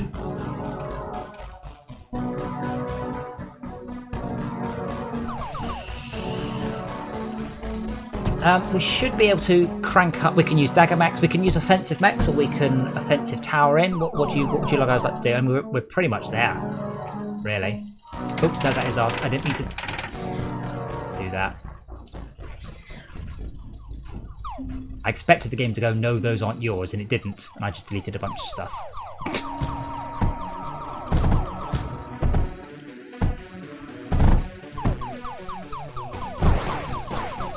We should be able to crank up. We can use dagger mechs, we can use offensive mechs, or we can offensive tower in. What would you guys like to do? And we're pretty much there, really. Oops, no, that is ours. I didn't mean to do that. I expected the game to go, no, those aren't yours, and it didn't, and I just deleted a bunch of stuff.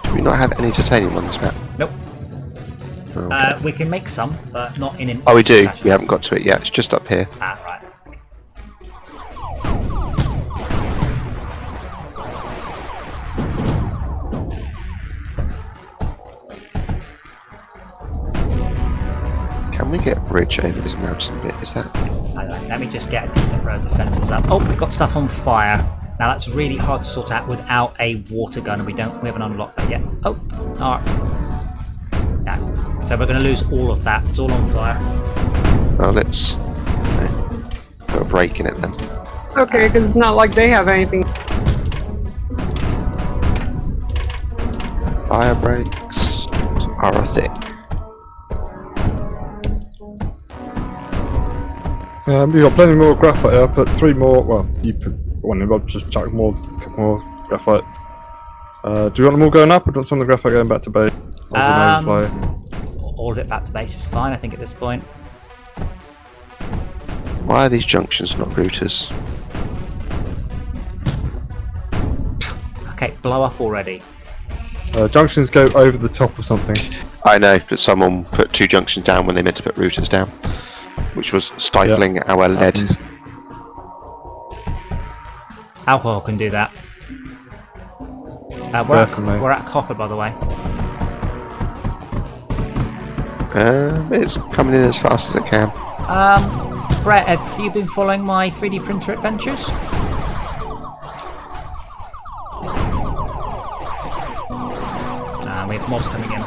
Do we not have any titanium on this map? Nope. Okay. We can make some, but not in an... Oh, we do. fashion. We haven't got to it yet. It's just up here. Ah, right. Can we get a bridge over this mountain bit? Is that... Let me just get a decent row of defences up. Oh, we've got stuff on fire. Now that's really hard to sort out without a water gun, and we haven't unlocked that yet. Oh, arc. No. So we're going to lose all of that. It's all on fire. Well, let's put a break in it then. Okay, because it's not like they have anything. Fire breaks are a thing. You've got plenty more graphite here. I put 3 more. Well, you put one. I'll just chuck more graphite. Do you want them all going up, or do you want some of the graphite going back to base? All of it back to base is fine, I think, at this point. Why are these junctions not routers? Okay, blow up already. Junctions go over the top of something. I know, but someone put 2 junctions down when they meant to put routers down, which was stifling our lead. Alcohol can do that. Definitely. We're at copper, by the way. It's coming in as fast as it can. Brett, have you been following my 3D printer adventures? We have mobs coming in.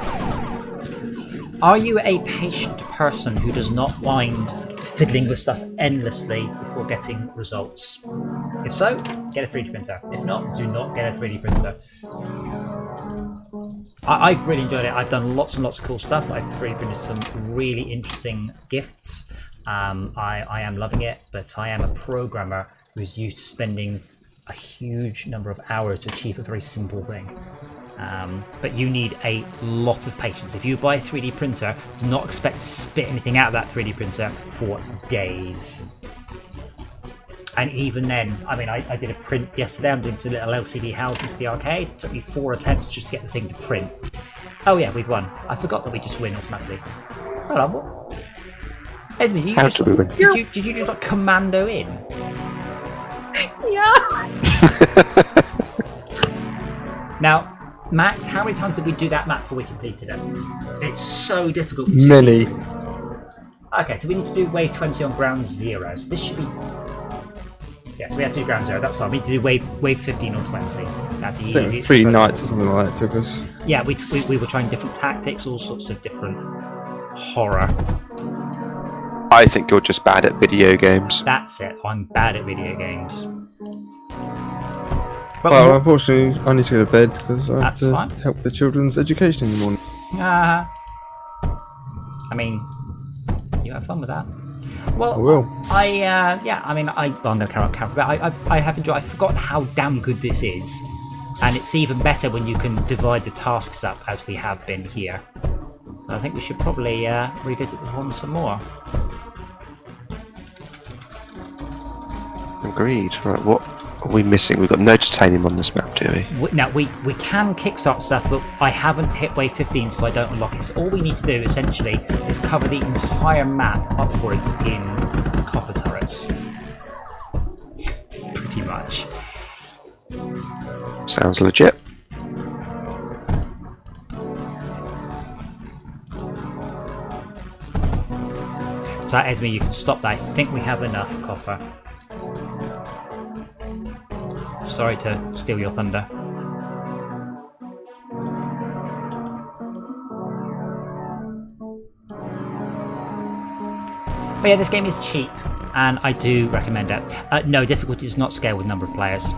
Are you a patient person who does not mind fiddling with stuff endlessly before getting results? If so, get a 3D printer. If not, do not get a 3D printer. I've really enjoyed it. I've done lots and lots of cool stuff. I've 3D printed some really interesting gifts. I am loving it, but I am a programmer who's used to spending a huge number of hours to achieve a very simple thing. But you need a lot of patience. If you buy a 3D printer, do not expect to spit anything out of that 3D printer for days. And even then, I mean, I did a print yesterday. I'm doing some little LCD housings for the arcade. It took me 4 attempts just to get the thing to print. Oh yeah, we've won. I forgot that we just win automatically. Hold on, what? Esme, did you just like commando in? Yeah. Now, Max, how many times did we do that map before we completed it? It's so difficult. with two Many. people. Okay, so we need to do wave 20 on ground 0. So this should be... Yeah, so we have to do ground 0. That's fine. We need to do wave 15 on 20. That's the I think easiest. it's 3 nights or something like that took us. Yeah, we were trying different tactics, all sorts of different horror. I think you're just bad at video games. That's it. I'm bad at video games. But Well, unfortunately, I need to go to bed because I have That's to fine. help the children's education in the morning. I mean, you have fun with that. Well, I will. I'm going to carry on camera, but I have enjoyed. I've forgotten how damn good this is, and it's even better when you can divide the tasks up as we have been here. So I think we should probably revisit this one some more. Agreed. Right, what are we missing? We've got no titanium on this map, do we? Now, we can kickstart stuff, but I haven't hit wave 15, so I don't unlock it. So all we need to do, essentially, is cover the entire map upwards in copper turrets. Pretty much. Sounds legit. So Esme, you can stop that. I think we have enough copper. Sorry to steal your thunder. But yeah, this game is cheap, and I do recommend it. No, difficulty does not scale with number of players.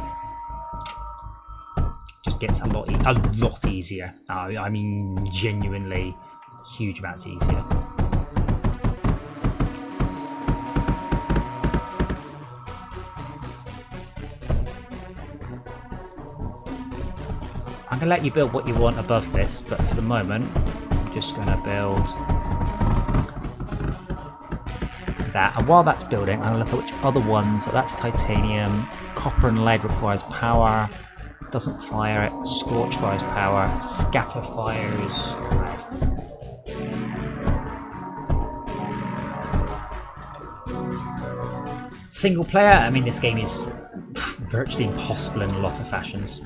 Just gets a lot easier. I mean, genuinely, huge amounts easier. I'm going to let you build what you want above this, but for the moment, I'm just going to build that. And while that's building, I'm going to look at which other ones. So that's titanium. Copper and lead requires power. Doesn't fire it. Scorch fires power. Scatter fires lead. Single player, I mean, this game is virtually impossible in a lot of fashions.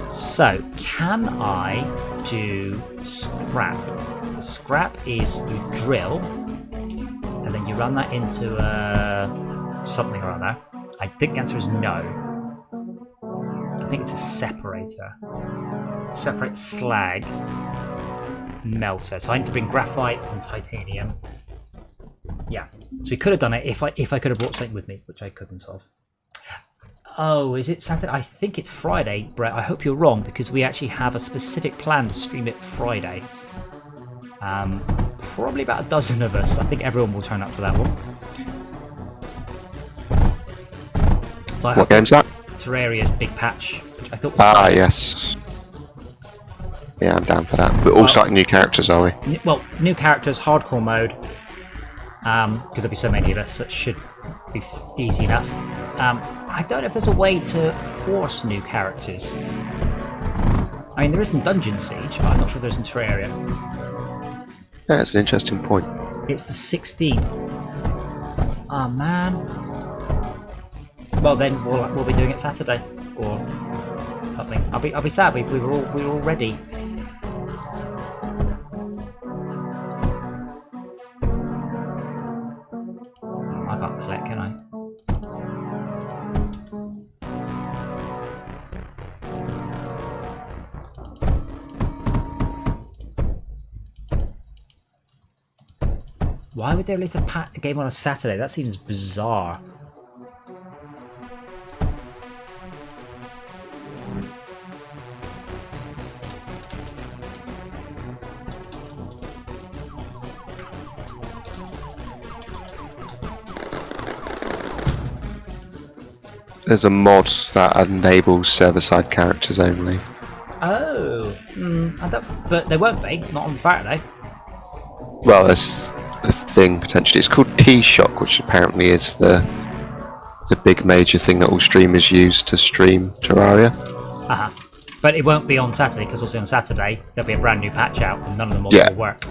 So, can I do scrap? So scrap is you drill, and then you run that into something or other. I think the answer is no. I think it's a separator. Separate slags, melter. So I need to bring graphite and titanium. Yeah. So we could have done it if I could have brought something with me, which I couldn't have. Oh, is it Saturday? I think it's Friday, Brett. I hope you're wrong, because we actually have a specific plan to stream it Friday. Probably about a dozen of us. I think everyone will turn up for that one. So What game's that? Terraria's Big Patch, which I thought was fun. Yes. Yeah, I'm down for that. We're all starting new characters, are we? Well, new characters, hardcore mode, because there'll be so many of us, so it should be easy enough. I don't know if there's a way to force new characters. I mean, there is in Dungeon Siege, but I'm not sure there's in Terraria. Yeah, that's an interesting point. It's the 16th. Oh man. Well then, we'll be doing it Saturday or something. I'll be sad. We were all ready. I can't collect, can I? Why would they release a game on a Saturday? That seems bizarre. There's a mod that enables server-side characters only. Oh, but they won't be, not on Saturday. Well, there's a thing potentially. It's called T-Shock, which apparently is the big major thing that all streamers use to stream Terraria. But it won't be on Saturday, because also on Saturday there'll be a brand new patch out and none of the mods will work.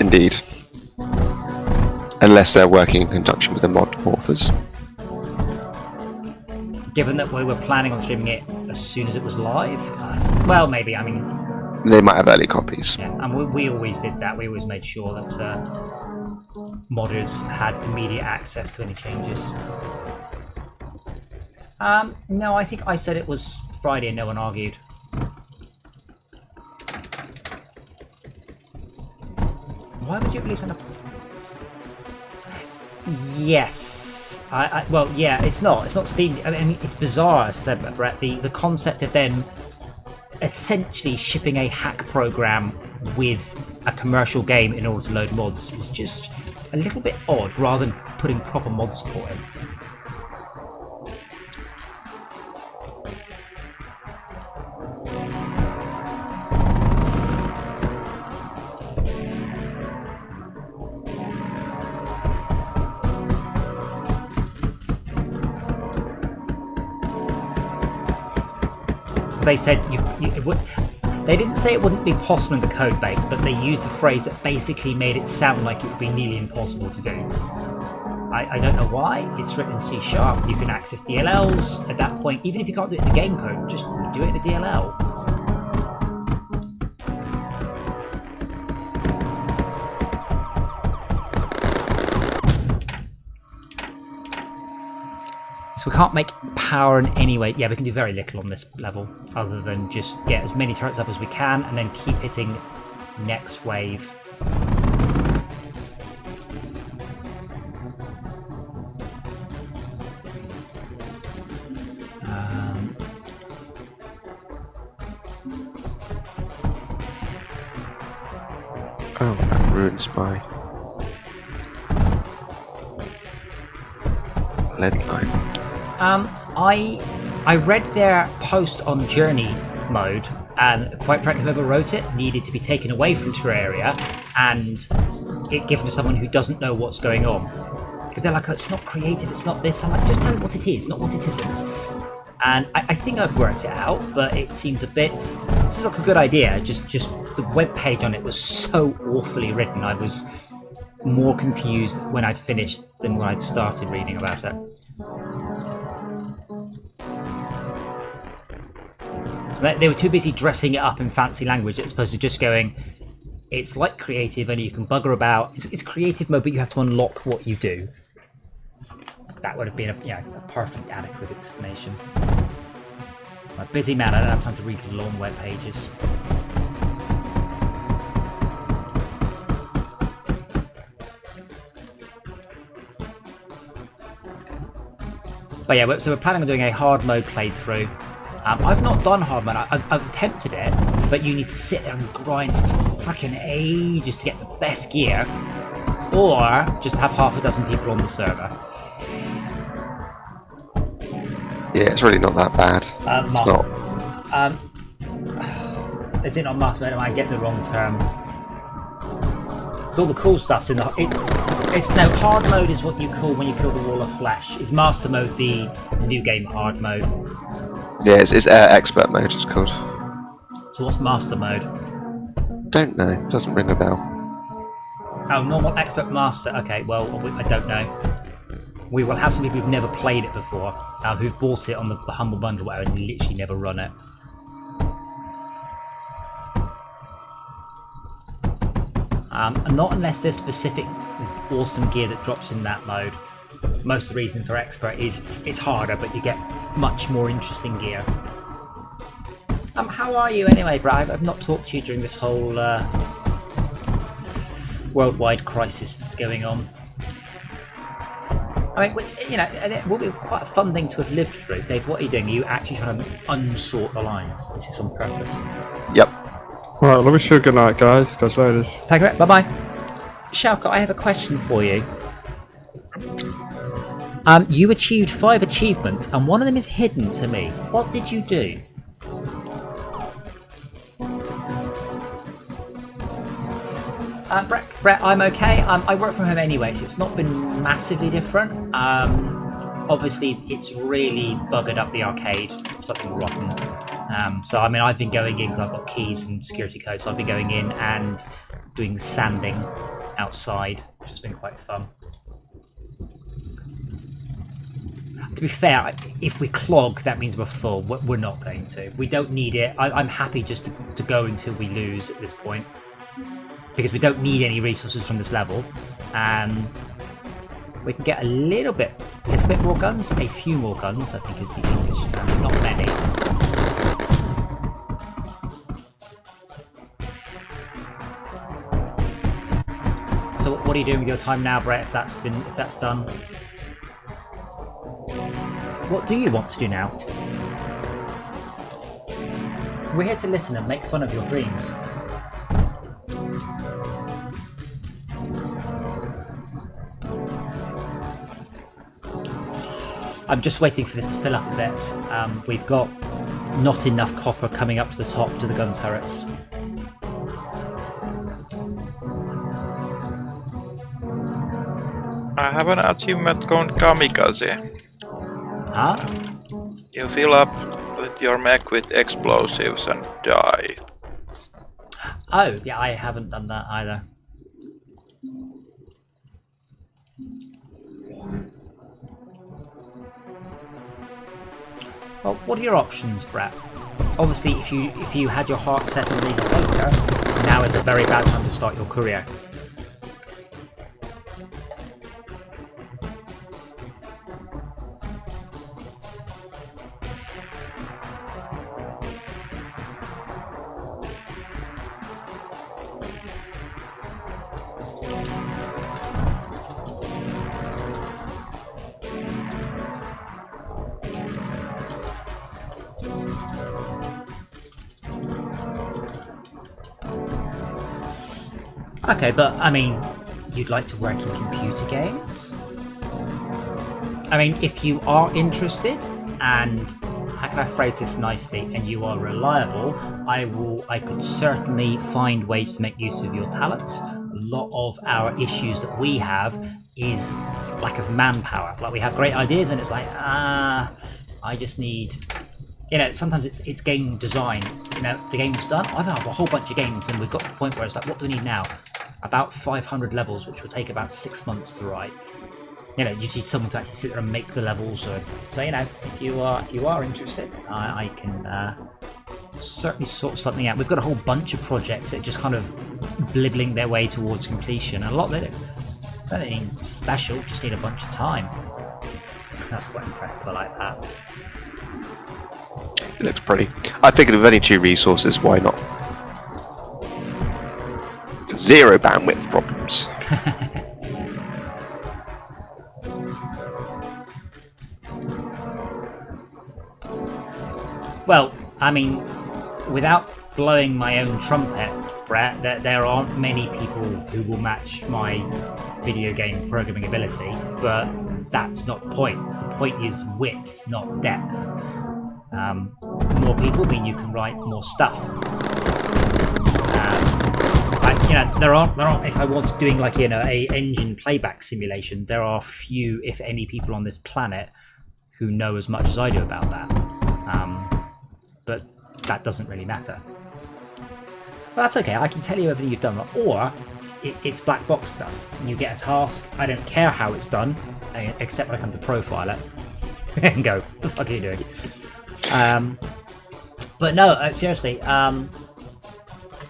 Indeed. Unless they're working in conjunction with the mod authors. given that we were planning on streaming it as soon as it was live. Well, maybe. I mean, They might have early copies. yeah, and we always did that. We always made sure that modders had immediate access to any changes. No, I think I said it was Friday and no one argued. Why would you release on a... Yes. Well, yeah, it's not Steam. I mean, it's bizarre, as I said, Brett. The concept of them essentially shipping a hack program with a commercial game in order to load mods is just a little bit odd, rather than putting proper mod support in. They said they didn't say it wouldn't be possible in the code base, but they used a phrase that basically made it sound like it would be nearly impossible to do. I don't know why. It's written in C#. You can access DLLs at that point. Even if you can't do it in the game code, just do it in a DLL. So we can't make power in any way. Yeah, we can do very little on this level, other than just get as many turrets up as we can and then keep hitting next wave. Oh, that ruins my lead line. I read their post on Journey mode, and quite frankly, whoever wrote it needed to be taken away from Terraria and it given to someone who doesn't know what's going on. Because they're like, oh, it's not creative, it's not this. I'm like, just tell me what it is, not what it isn't. And I think I've worked it out, but it seems like a good idea. Just the web page on it was so awfully written. I was more confused when I'd finished than when I'd started reading about it. They were too busy dressing it up in fancy language as opposed to just going, it's like creative and you can bugger about. It's creative mode, but you have to unlock what you do. That would have been a perfect, adequate explanation. I'm a busy man, I don't have time to read long web pages. But yeah, so we're planning on doing a hard mode playthrough. I've not done hard mode. I've attempted it, but you need to sit there and grind for frickin' ages to get the best gear, or just have half a dozen people on the server. Yeah, it's really not that bad. It's not. Is it not master mode? Am I getting the wrong term? It's all the cool stuff's in the. No, hard mode is what you call when you kill the wall of flesh. Is master mode the new game hard mode? Yeah, it's expert mode, it's called. So what's master mode? Don't know, doesn't ring a bell. Oh, normal expert master. Okay, well, I don't know. We will have some people who've never played it before, who've bought it on the Humble Bundle whatever, and literally never run it. Not unless there's specific awesome gear that drops in that mode. Most of the reason for expert is it's harder, but you get much more interesting gear. How are you anyway, Brad? I've not talked to you during this whole worldwide crisis that's going on. I mean, it will be quite a fun thing to have lived through. Dave, what are you doing? Are you actually trying to unsort the lines? This is on purpose. Yep. Right, let me show good night, guys. Catch you later. Thank you. Bye-bye. Shalka, I have a question for you. You achieved 5 achievements, and one of them is hidden to me. What did you do? Brett, I'm okay. I work from home anyway, so it's not been massively different. Obviously, it's really buggered up the arcade. Something rotten. So, I mean, I've been going in because I've got keys and security codes, so I've been going in and doing sanding outside, which has been quite fun. To be fair, if we clog, that means we're full. We're not going to. We don't need it. I'm happy just to go until we lose at this point. Because we don't need any resources from this level. And we can get a little bit more guns. A few more guns, I think is the English term. Not many. So what are you doing with your time now, Brett, if that's done? What do you want to do now? We're here to listen and make fun of your dreams. I'm just waiting for this to fill up a bit. We've got not enough copper coming up to the top to the gun turrets. I have an achievement called Kamikaze. Huh? You fill up your mech with explosives and die. Oh, yeah, I haven't done that either. Well, what are your options, Brett? Obviously, if you had your heart set on League of later, now is a very bad time to start your career. Okay, but I mean, you'd like to work in computer games? I mean, if you are interested, and how can I phrase this nicely, and you are reliable, I could certainly find ways to make use of your talents. A lot of our issues that we have is lack of manpower. Like, we have great ideas and it's like, I just need... You know, sometimes it's game design. You know, the game's done. I've had a whole bunch of games and we've got to the point where it's like, what do we need now? About 500 levels, which will take about 6 months to write. You know, you need someone to actually sit there and make the levels. So you know, if you are interested, I can certainly sort something out. We've got a whole bunch of projects that are just kind of blibbling their way towards completion, and a lot of it don't need anything special, just need a bunch of time. That's quite impressive. I like that. It looks pretty. I figured with only 2 resources, why not? 0 bandwidth problems. Well, I mean, without blowing my own trumpet, Brett, there aren't many people who will match my video game programming ability, but that's not the point. The point is width, not depth. More people mean you can write more stuff. You know, there aren't. If I wanted doing like, you know, a engine playback simulation, there are few, if any, people on this planet who know as much as I do about that. But that doesn't really matter. Well, that's okay. I can tell you everything you've done, or it's black box stuff. You get a task. I don't care how it's done, except when I come to profile it and go, "What the fuck are you doing?" But no, seriously.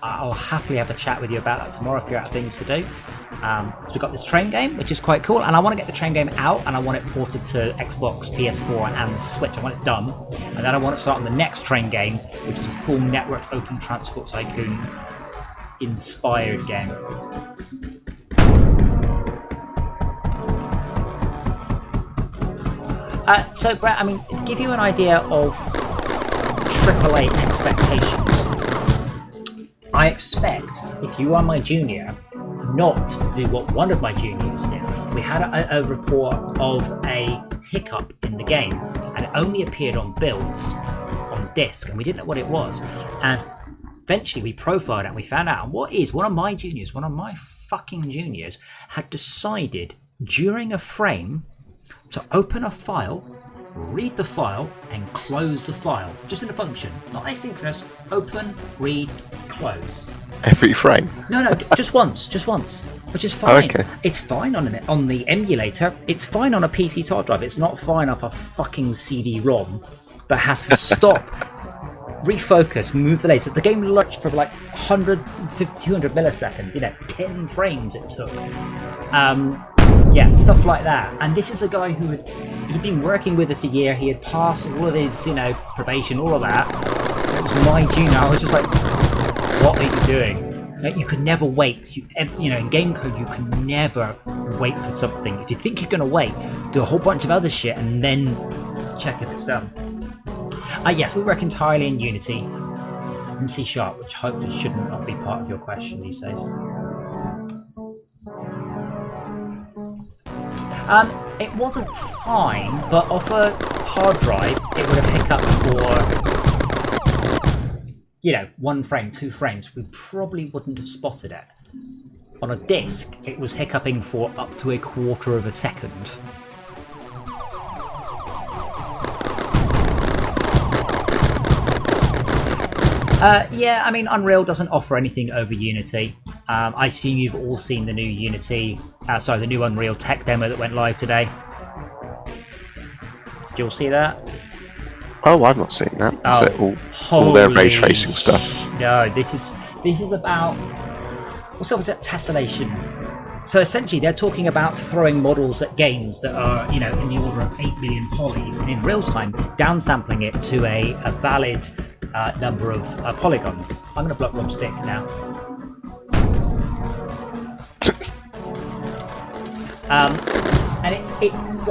I'll happily have a chat with you about that tomorrow if you're out of things to do. So we've got this train game, which is quite cool, and I want to get the train game out, and I want it ported to Xbox, PS4, and Switch. I want it done, and then I want to start on the next train game, which is a full networked open transport tycoon inspired game. So Brett, I mean, to give you an idea of AAA expectations, I expect, if you are my junior, not to do what one of my juniors did. We had a report of a hiccup in the game, and it only appeared on builds, on disk, and we didn't know what it was. And eventually we profiled it and we found out what is one of my fucking juniors, had decided during a frame to open a file read the file and close the file. Just in a function, not asynchronous. Open, read, close. Every frame. No, just once, which is fine. Okay. It's fine on the emulator. It's fine on a PC hard drive. It's not fine off a fucking CD-ROM that has to stop, refocus, move the laser. The game lurched for like 150, 200 milliseconds. 10 frames it took. Yeah, stuff like that. And this is a guy he'd been working with us a year. He had passed all of his, probation, all of that. It was my junior. I was just like, what are you doing? Like, you could never wait. In game code, you can never wait for something. If you think you're going to wait, do a whole bunch of other shit and then check if it's done. Yes, we work entirely in Unity and C#, which hopefully shouldn't not be part of your question these days. It wasn't fine, but off a hard drive, it would have hiccuped for, 1 frame, 2 frames. We probably wouldn't have spotted it. On a disk, it was hiccuping for up to 1/4 of a second. Yeah, I mean, Unreal doesn't offer anything over Unity. I assume you've all seen the new the new Unreal tech demo that went live today. Did you all see that? Oh, I've not seen that. Oh, Is it all their ray tracing stuff? No, this is about what's that tessellation. So essentially, they're talking about throwing models at games that are, in the order of 8 million polys, and in real time, downsampling it to a valid number of polygons. I'm going to block Rob's dick now. And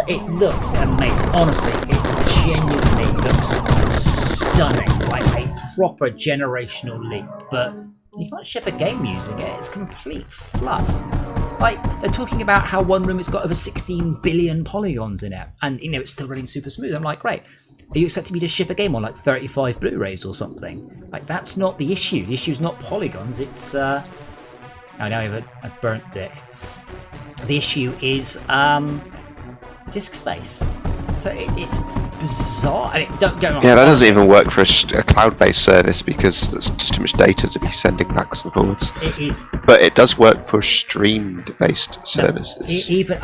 it looks amazing. Honestly, it genuinely looks stunning, like a proper generational leap. But you can't ship a game using it. It's complete fluff. Like, they're talking about how one room has got over 16 billion polygons in it, and it's still running super smooth. I'm like, great. Are you expecting me to ship a game on like 35 Blu-rays or something? Like, that's not the issue. The issue's not polygons. It's I know I have a burnt dick. The issue is disk space. So it's bizarre. I mean, don't get me wrong. Yeah, that doesn't even work for a cloud-based service because there's just too much data to be sending backs and forwards. It is. But it does work for streamed-based services. Even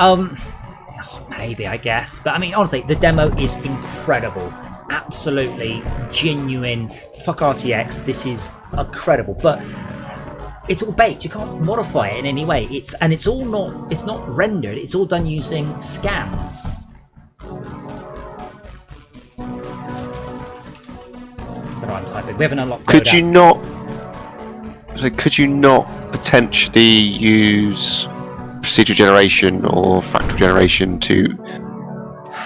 maybe, I guess. But I mean, honestly, the demo is incredible. Absolutely genuine. Fuck RTX. This is incredible. But it's all baked. You can't modify it in any way. It's not rendered. It's all done using scans. I'm typing. We haven't unlocked. Could you not potentially use procedural generation or fractal generation to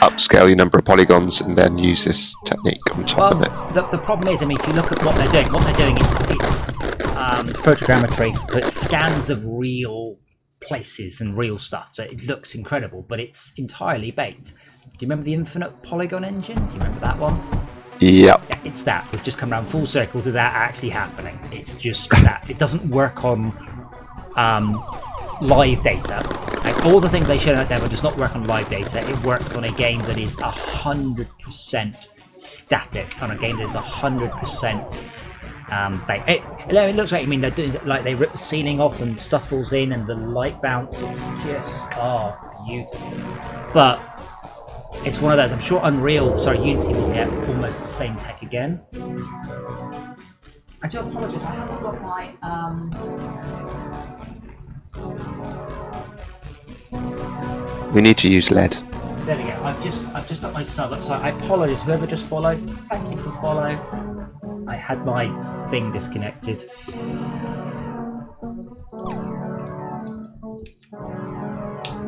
upscale your number of polygons and then use this technique on top of it? The problem is, I mean, if you look at what they're doing, it's photogrammetry, but scans of real places and real stuff. So it looks incredible, but it's entirely baked. Do you remember the Infinite Polygon engine? Do you remember that one? Yep. Yeah, it's that. We've just come around full circles of that actually happening. It's just that. It doesn't work on live data. Like, all the things they showed out there does not work on live data. It works on a game that is 100% static, on a game that is 100% baked. It looks like, I mean, they're doing, like, they rip the ceiling off and stuff falls in and the light bounce. It's just, beautiful. But it's one of those. I'm sure Unity will get almost the same tech again. I do apologise. I haven't got my We need to use lead. There we go. I've just put my sub up. So I apologise. Whoever just followed, thank you for the follow. I had my thing disconnected.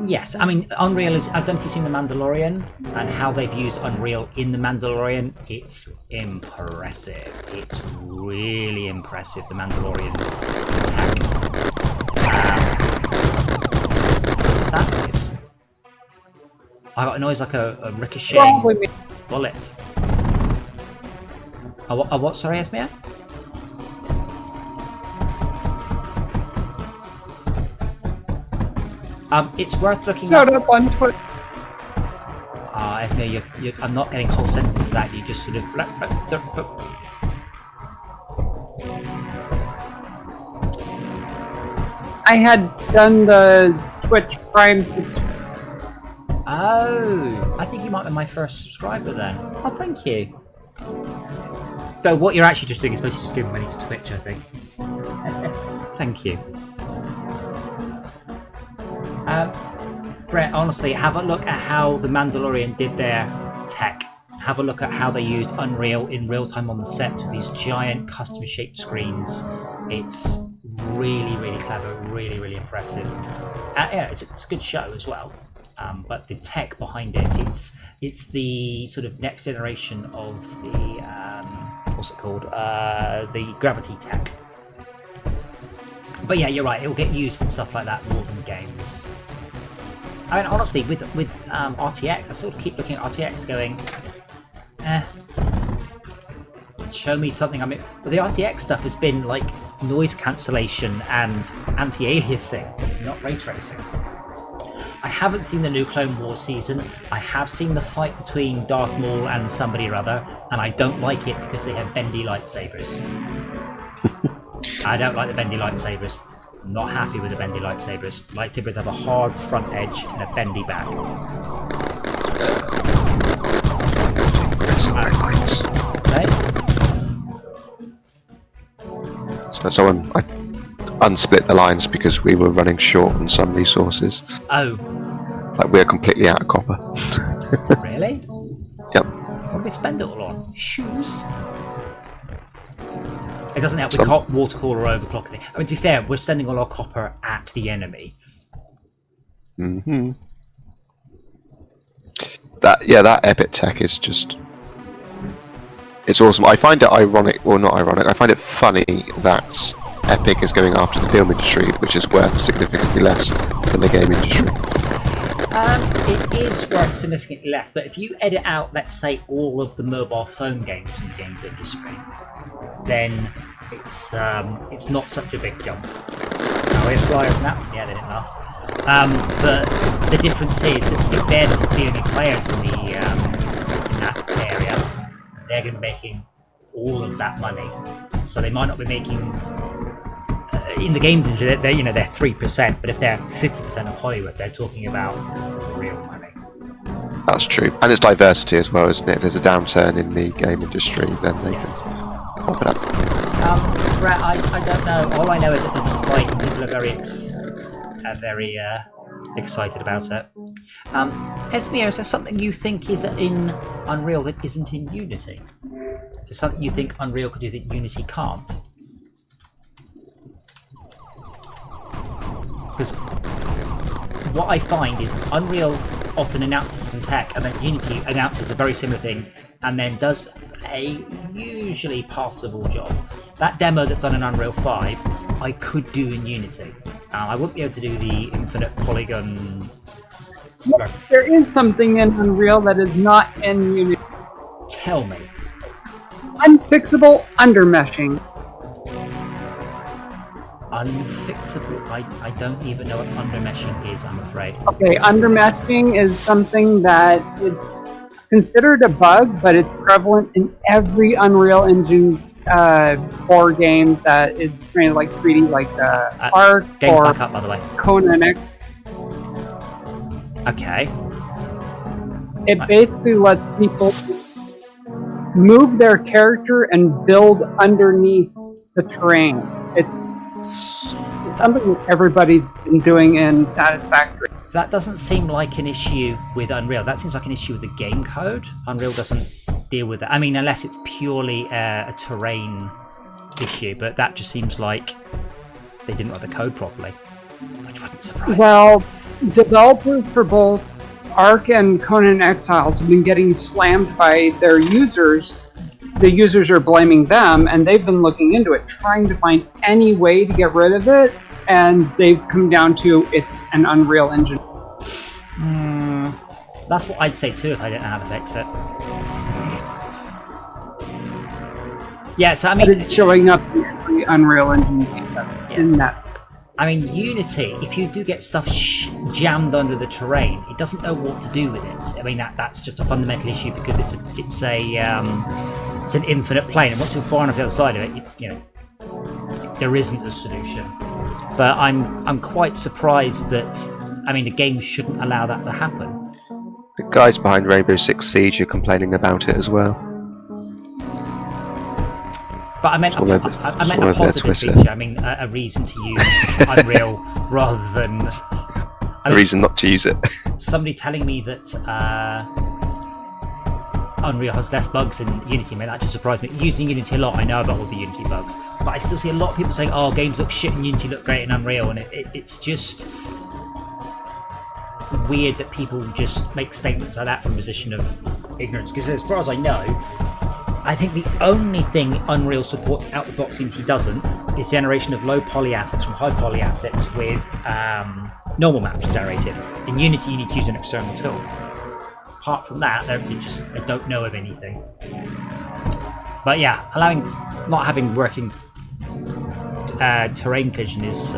Yes, I mean, Unreal is... I don't know if you've seen The Mandalorian and how they've used Unreal in The Mandalorian. It's impressive. It's really impressive, The Mandalorian tech. What's that noise? I got a noise like a ricocheting bullet. A what? Sorry, Esmia? It's worth looking Shut up on Twitter. Esme, I'm not getting whole sentences out. You just sort of. I had done the Twitch Prime subscription. Oh, I think you might be my first subscriber then. Oh, thank you. So what you're actually just doing is basically just giving money to Twitch, I think. Thank you. Brett, honestly, have a look at how The Mandalorian did their tech. Have a look at how they used Unreal in real time on the sets with these giant custom-shaped screens. It's really, really clever, really, really impressive. Yeah, it's a good show as well. But the tech behind it, it's the sort of next generation of the what's it called? The gravity tech. But yeah, you're right. It will get used in stuff like that more than games. I mean, honestly, with RTX, I sort of keep looking at RTX, going, show me something. I mean, the RTX stuff has been like noise cancellation and anti-aliasing, not ray tracing. I haven't seen the new Clone Wars season. I have seen the fight between Darth Maul and somebody or other, and I don't like it because they have bendy lightsabers. I don't like the bendy lightsabers. I'm not happy with the bendy lightsabers. Lightsabers have a hard front edge and a bendy back. Okay. So I unsplit the lines because we were running short on some resources. Oh. Like we're completely out of copper. Really? Yep. What do we spend it all on? Shoes? It doesn't help with water cooler overclocking. I mean, to be fair, we're sending all our copper at the enemy. Mm-hmm. That epic tech is just... It's awesome. I find it ironic, or not ironic, I find it funny that Epic is going after the film industry, which is worth significantly less than the game industry. It is worth significantly less, but if you edit out, let's say, all of the mobile phone games from the games industry, then it's not such a big jump. Now we have flyers now. Yeah, they didn't last. But the difference is that if they're the only players in that area, they're going to be making all of that money. So they might not be making in the games industry. They're 3%, but if they're 50% of Hollywood, they're talking about real money. That's true, and it's diversity as well, isn't it? If there's a downturn in the game industry, then they can pop it up. Brett, I don't know. All I know is that there's a fight and people are very excited about it. Esmir, is there something you think is in Unreal that isn't in Unity? Is there something you think Unreal could do that Unity can't? Because what I find is Unreal often announces some tech, and then Unity announces a very similar thing, and then does a usually passable job. That demo that's done in Unreal 5, I could do in Unity. I wouldn't be able to do the infinite polygon. Yes, there is something in Unreal that is not in Unity. Tell me. Unfixable undermeshing. Unfixable? I don't even know what undermeshing is, I'm afraid. Okay, undermeshing is something that is considered a bug, but it's prevalent in every Unreal Engine 4 game that is trained like 3D, like Arc or back up, by the way. Conan X. Okay. It basically lets people move their character and build underneath the terrain. It's something that everybody's been doing in Satisfactory. That doesn't seem like an issue with Unreal. That seems like an issue with the game code. Unreal doesn't deal with that. I mean, unless it's purely a terrain issue, but that just seems like they didn't write the code properly, which wouldn't surprise me. Well, developers for both Arc and Conan Exiles have been getting slammed by their users. The users are blaming them, and they've been looking into it, trying to find any way to get rid of it, and they've come down to it's an Unreal Engine. That's what I'd say too if I didn't know how to fix it. Yeah, so I mean, but it's showing up in every Unreal Engine game that's in that. I mean, Unity, if you do get stuff jammed under the terrain, it doesn't know what to do with it. I mean, that's just a fundamental issue because it's an infinite plane, and once you're far enough the other side of it, you know, there isn't a solution. But I'm quite surprised that, I mean, the game shouldn't allow that to happen. The guys behind Rainbow Six Siege are complaining about it as well. But I meant a positive feature. I mean, a reason to use Unreal rather than a reason not to use it. Somebody telling me that Unreal has less bugs than Unity, man, that just surprised me. Using Unity a lot, I know about all the Unity bugs, but I still see a lot of people saying, "Oh, games look shit and Unity look great in Unreal," and it's just weird that people just make statements like that from a position of ignorance. Because as far as I know, I think the only thing Unreal supports out the box Unity doesn't is generation of low poly assets from high poly assets with normal maps generated. In Unity, you need to use an external tool. Apart from that, I don't know of anything. But yeah, not having working terrain collision is.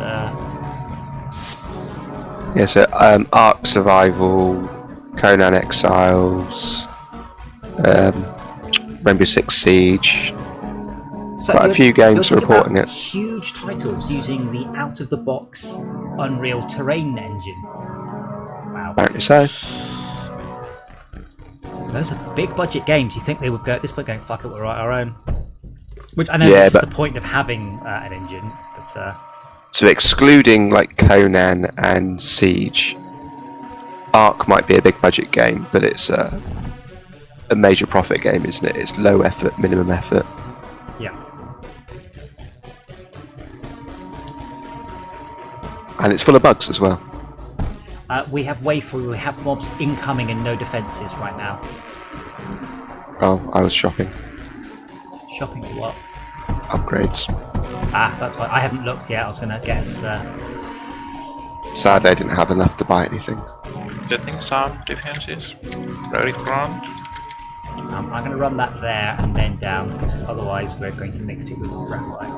Yeah, so Ark Survival, Conan Exiles. Rainbow Six Siege. So quite a few games are reporting it. Huge titles using the out-of-the-box Unreal terrain engine. Wow. Apparently so. Those are big-budget games. You think they would go at this point going, "Fuck it, we'll write our own." Which I know is the point of having an engine, but. So excluding like Conan and Siege, Ark might be a big-budget game, but it's a major profit game, isn't it? It's low effort, minimum effort. Yeah. And it's full of bugs as well. We have mobs incoming and no defences right now. Oh, I was shopping. Shopping for what? Upgrades. That's fine. I haven't looked yet. I was going to guess. Sadly, I didn't have enough to buy anything. Setting some defenses. Very front. I'm going to run that there and then down, because otherwise we're going to mix it with graphite.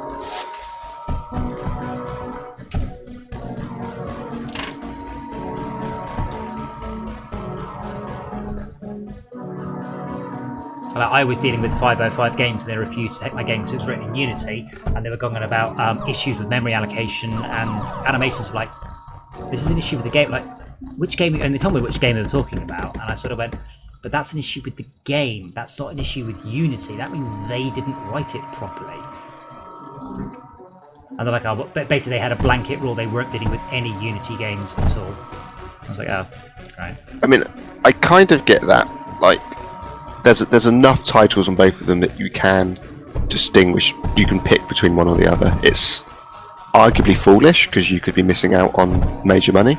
I was dealing with 505 games and they refused to take my game because it was written in Unity, and they were going on about issues with memory allocation and animations. Like, this is an issue with the game. Like, which game? And they told me which game they were talking about, and I sort of went, but that's an issue with the game. That's not an issue with Unity. That means they didn't write it properly. And they're like, oh, but basically they had a blanket rule. They weren't dealing with any Unity games at all. I was like, oh, right. I mean, I kind of get that. Like, there's enough titles on both of them that you can distinguish. You can pick between one or the other. It's arguably foolish because you could be missing out on major money.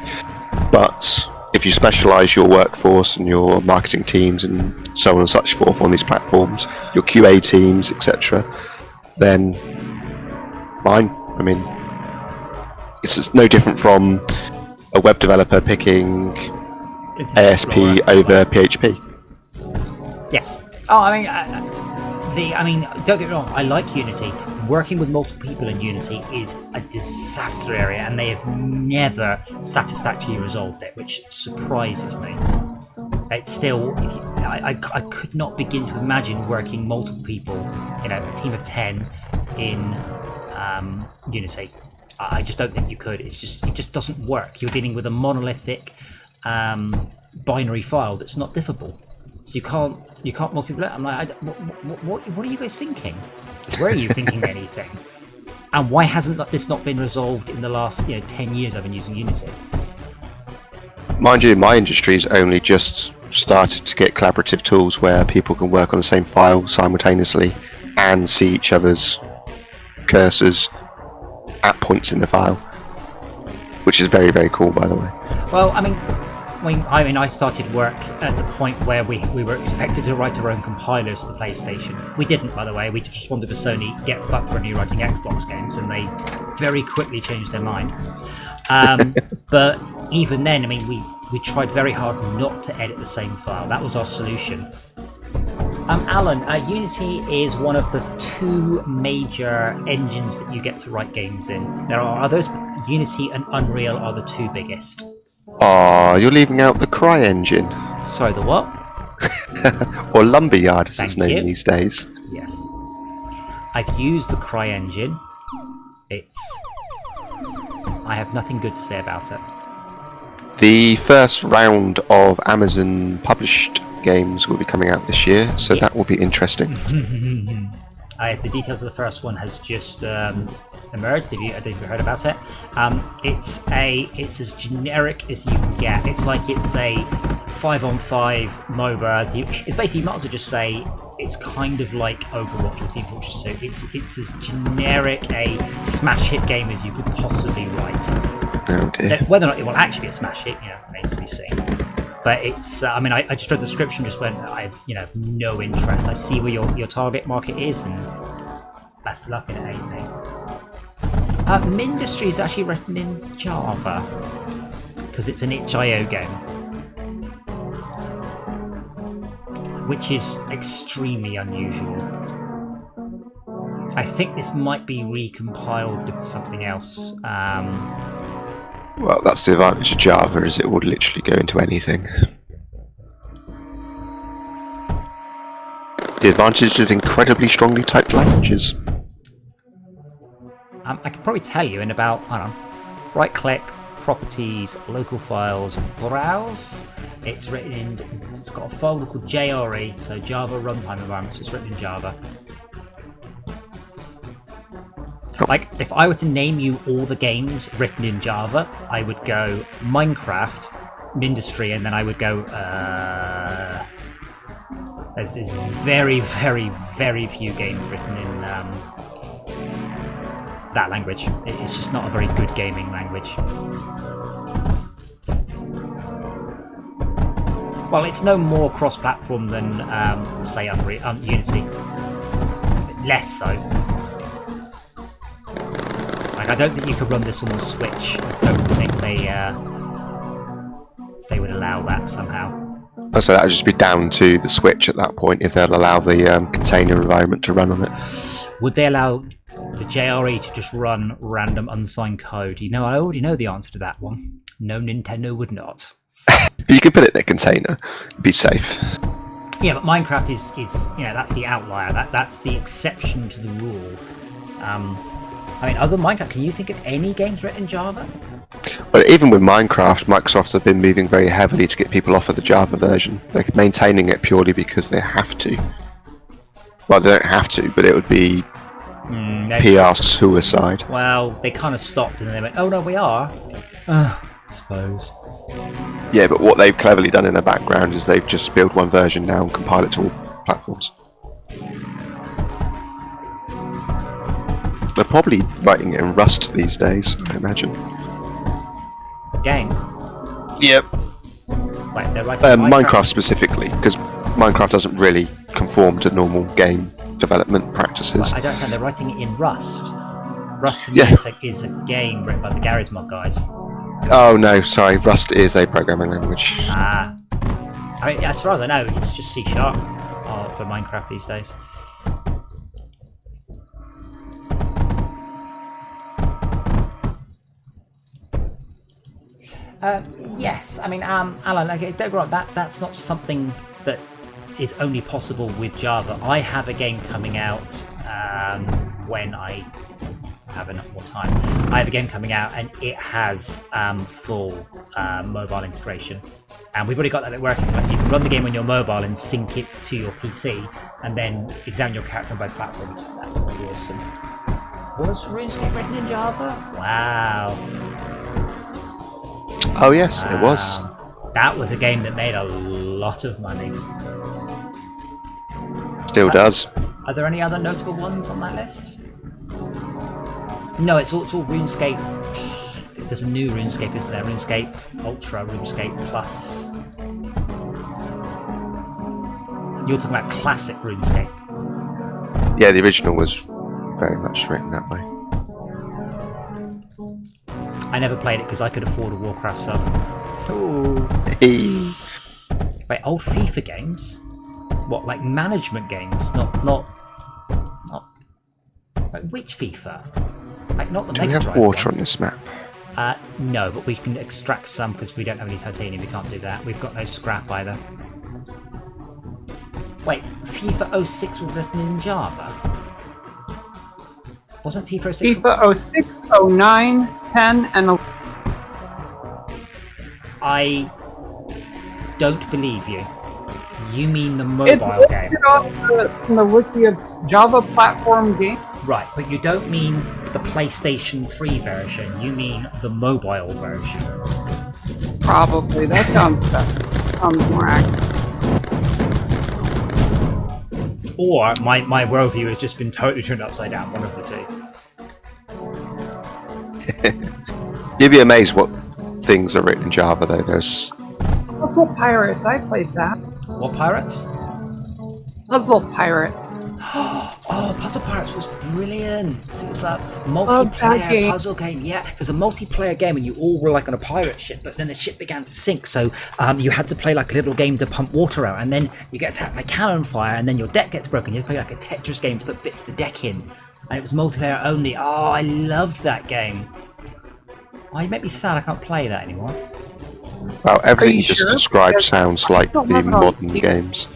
But if you specialise your workforce and your marketing teams and so on and such forth on these platforms, your QA teams, etc., then fine. I mean, it's no different from a web developer picking ASP over PHP. Yes. Oh, I mean, don't get me wrong. I like Unity. Working with multiple people in Unity is a disaster area, and they have never satisfactorily resolved it, which surprises me. It's still, I could not begin to imagine working multiple people, a team of 10 in Unity. I just don't think you could. It just doesn't work. You're dealing with a monolithic binary file that's not diffable. So you can't multiply. I'm like, what are you guys thinking? Where are you thinking anything? And why hasn't this not been resolved in the last 10 years I've been using Unity? Mind you, my industry's only just started to get collaborative tools where people can work on the same file simultaneously and see each other's cursors at points in the file, which is very, very cool, by the way. Well, I mean, I started work at the point where we were expected to write our own compilers to the PlayStation. We didn't, by the way. We just responded to Sony, get fucked when you're writing Xbox games, and they very quickly changed their mind. But even then, I mean, we tried very hard not to edit the same file. That was our solution. Alan, Unity is one of the two major engines that you get to write games in. There are others, but Unity and Unreal are the two biggest. Oh, you're leaving out the Cry engine. Sorry, the what? Or Lumberyard, as it's Thank named you. these days. Yes. I've used the Cry engine. I have nothing good to say about it. The first round of Amazon published games will be coming out this year, so that will be interesting. Yes, the details of the first one has just emerged. I don't know if you've heard about it. It's as generic as you can get. It's like it's a 5-on-5 MOBA. It's basically, you might as well just say it's kind of like Overwatch or Team Fortress 2. It's as generic a smash hit game as you could possibly write. Oh dear. Whether or not it will actually be a smash hit, remains to be seen. But it's, I just read the description, just went, I've no interest. I see where your target market is, and best of luck in it, Mindustry is actually written in Java, because it's an itch.io game, which is extremely unusual. I think this might be recompiled with something else. Well, that's the advantage of Java, is it would literally go into anything. The advantage of incredibly strongly typed languages. I could probably tell you in about, right click, properties, local files, browse. It's got a folder called JRE, so Java Runtime Environment, so it's written in Java. Like, if I were to name you all the games written in Java, I would go Minecraft, Mindustry, and then I would go, there's very, very, very few games written in that language. It's just not a very good gaming language. Well, it's no more cross-platform than, say, Unity. Less so. Like, I don't think you could run this on the Switch. I don't think they would allow that somehow. Oh, so that would just be down to the Switch at that point, if they'll allow the container environment to run on it. Would they allow the JRE to just run random unsigned code? I already know the answer to that one. No, Nintendo would not. But you could put it in a container, be safe. Yeah, but Minecraft is that's the outlier. That's the exception to the rule. Other than Minecraft, can you think of any games written in Java? But even with Minecraft, Microsoft have been moving very heavily to get people off of the Java version. They're maintaining it purely because they have to. Well, they don't have to, but it would be PR suicide. Well, they kind of stopped and then they went, oh no, we are. I suppose. Yeah, but what they've cleverly done in the background is they've just built one version now and compiled it to all platforms. They're probably writing it in Rust these days, I imagine. The game? Yep. Wait, they're writing Minecraft specifically, because Minecraft doesn't really conform to normal game development practices. Well, I don't understand, they're writing it in Rust. Rust to me is a game written by the Garry's Mod guys. Oh no, sorry, Rust is a programming language. As far as I know, it's just C# for Minecraft these days. Yes, Alan, okay, don't get wrong, that's not something that is only possible with Java. I have a game coming out when I have enough more time. I have a game coming out and it has full mobile integration. And we've already got that bit working. Like, you can run the game on your mobile and sync it to your PC and then examine your character on both platforms. That's pretty awesome. Was RuneScape written in Java? Wow. Oh yes, it was. That was a game that made a lot of money. Still does. Are there any other notable ones on that list? No, it's all RuneScape. There's a new RuneScape, isn't there? RuneScape Ultra, RuneScape Plus. You're talking about classic RuneScape. Yeah, the original was very much written that way. I never played it because I could afford a Warcraft sub. Ooh. Wait, old FIFA games? what, like management games, not like which FIFA? Like not the Do we Mega have Drive water ones. on this map? No, but we can extract some because we don't have any titanium. We can't do that. We've got no scrap either. Wait, FIFA 06 was written in Java? Wasn't FIFA 06? FIFA 06, 09, 10, and 11. I don't believe you. You mean the It's mobile game? listed on the wiki of Java platform game. Right, but you don't mean the PlayStation 3 version. You mean the mobile version. Probably. That sounds better. Sounds more accurate. Or my worldview has just been totally turned upside down. One of the two. You'd be amazed what things are written in Java, though. There's Puzzle Pirates. I played that. What Pirates? Puzzle Pirate. Oh, Puzzle Pirates was brilliant. It was a that multiplayer game. puzzle game. Yeah, it was a multiplayer game, and you all were like on a pirate ship. But then the ship began to sink, so you had to play like a little game to pump water out, and then you get attacked by cannon fire, and then your deck gets broken. You have to play like a Tetris game to put bits of the deck in, and it was multiplayer only. Oh, I loved that game. Oh, you make me sad. I can't play that anymore. well, everything you you just sure? described Because sounds I like still the have it on modern Steam. games.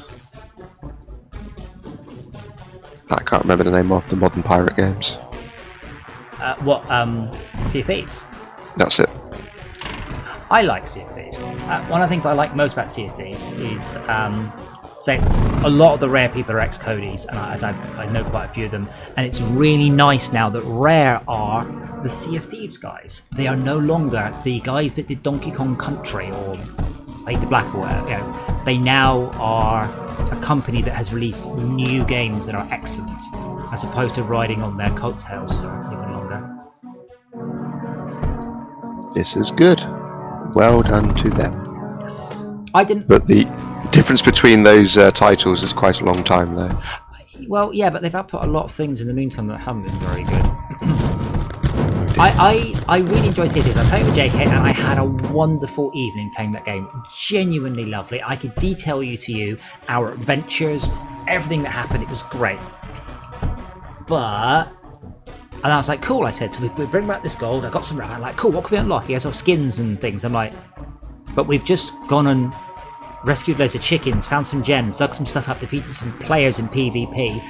I can't remember the name of the modern pirate games. Sea of Thieves? That's it. I like Sea of Thieves. One of the things I like most about Sea of Thieves is, say, a lot of the Rare people are ex-Codys, and I know quite a few of them, and it's really nice now that Rare are the Sea of Thieves guys. They are no longer the guys that did Donkey Kong Country or Fade to Black or whatever. You know, they now are a company that has released new games that are excellent, as opposed to riding on their coattails for even longer. This is good. Well done to them. Yes. I didn't. But the difference between those titles is quite a long time, though. Well, yeah, but they've output a lot of things in the meantime that haven't been very good. I really enjoyed Sea of Thieves. I played with JK and I had a wonderful evening playing that game. Genuinely lovely. I could detail to you our adventures, everything that happened. It was great. But... And I was like, cool, I said, so we bring back this gold, I got some rabbit. I'm like, cool, what can we unlock? He has our skins and things. I'm like, but we've just gone and rescued loads of chickens, found some gems, dug some stuff up, defeated some players in PvP,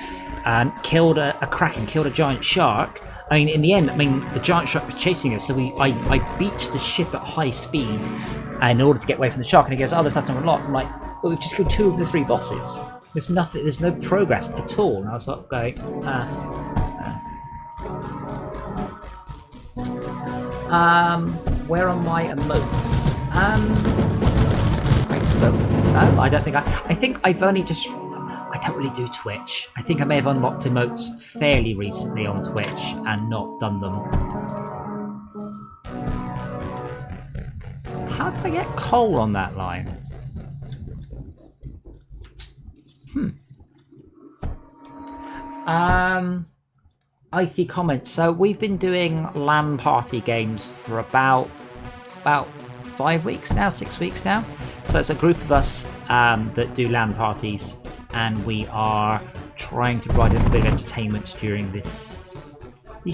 killed a kraken, killed a giant shark. I mean, in the end, the giant shark was chasing us, so I beached the ship at high speed in order to get away from the shark, and he goes, oh, there's nothing to unlock. I'm like, well, we've just killed 2 of the 3 bosses. There's nothing, there's no progress at all. And I was like going, where are my emotes? I don't think I think I've only just... I don't really do Twitch. I think I may have unlocked emotes fairly recently on Twitch and not done them. How did I get coal on that line? IT comments. So we've been doing LAN party games for about 5 weeks now, 6 weeks now. So it's a group of us that do LAN parties, and we are trying to provide a little bit of entertainment during these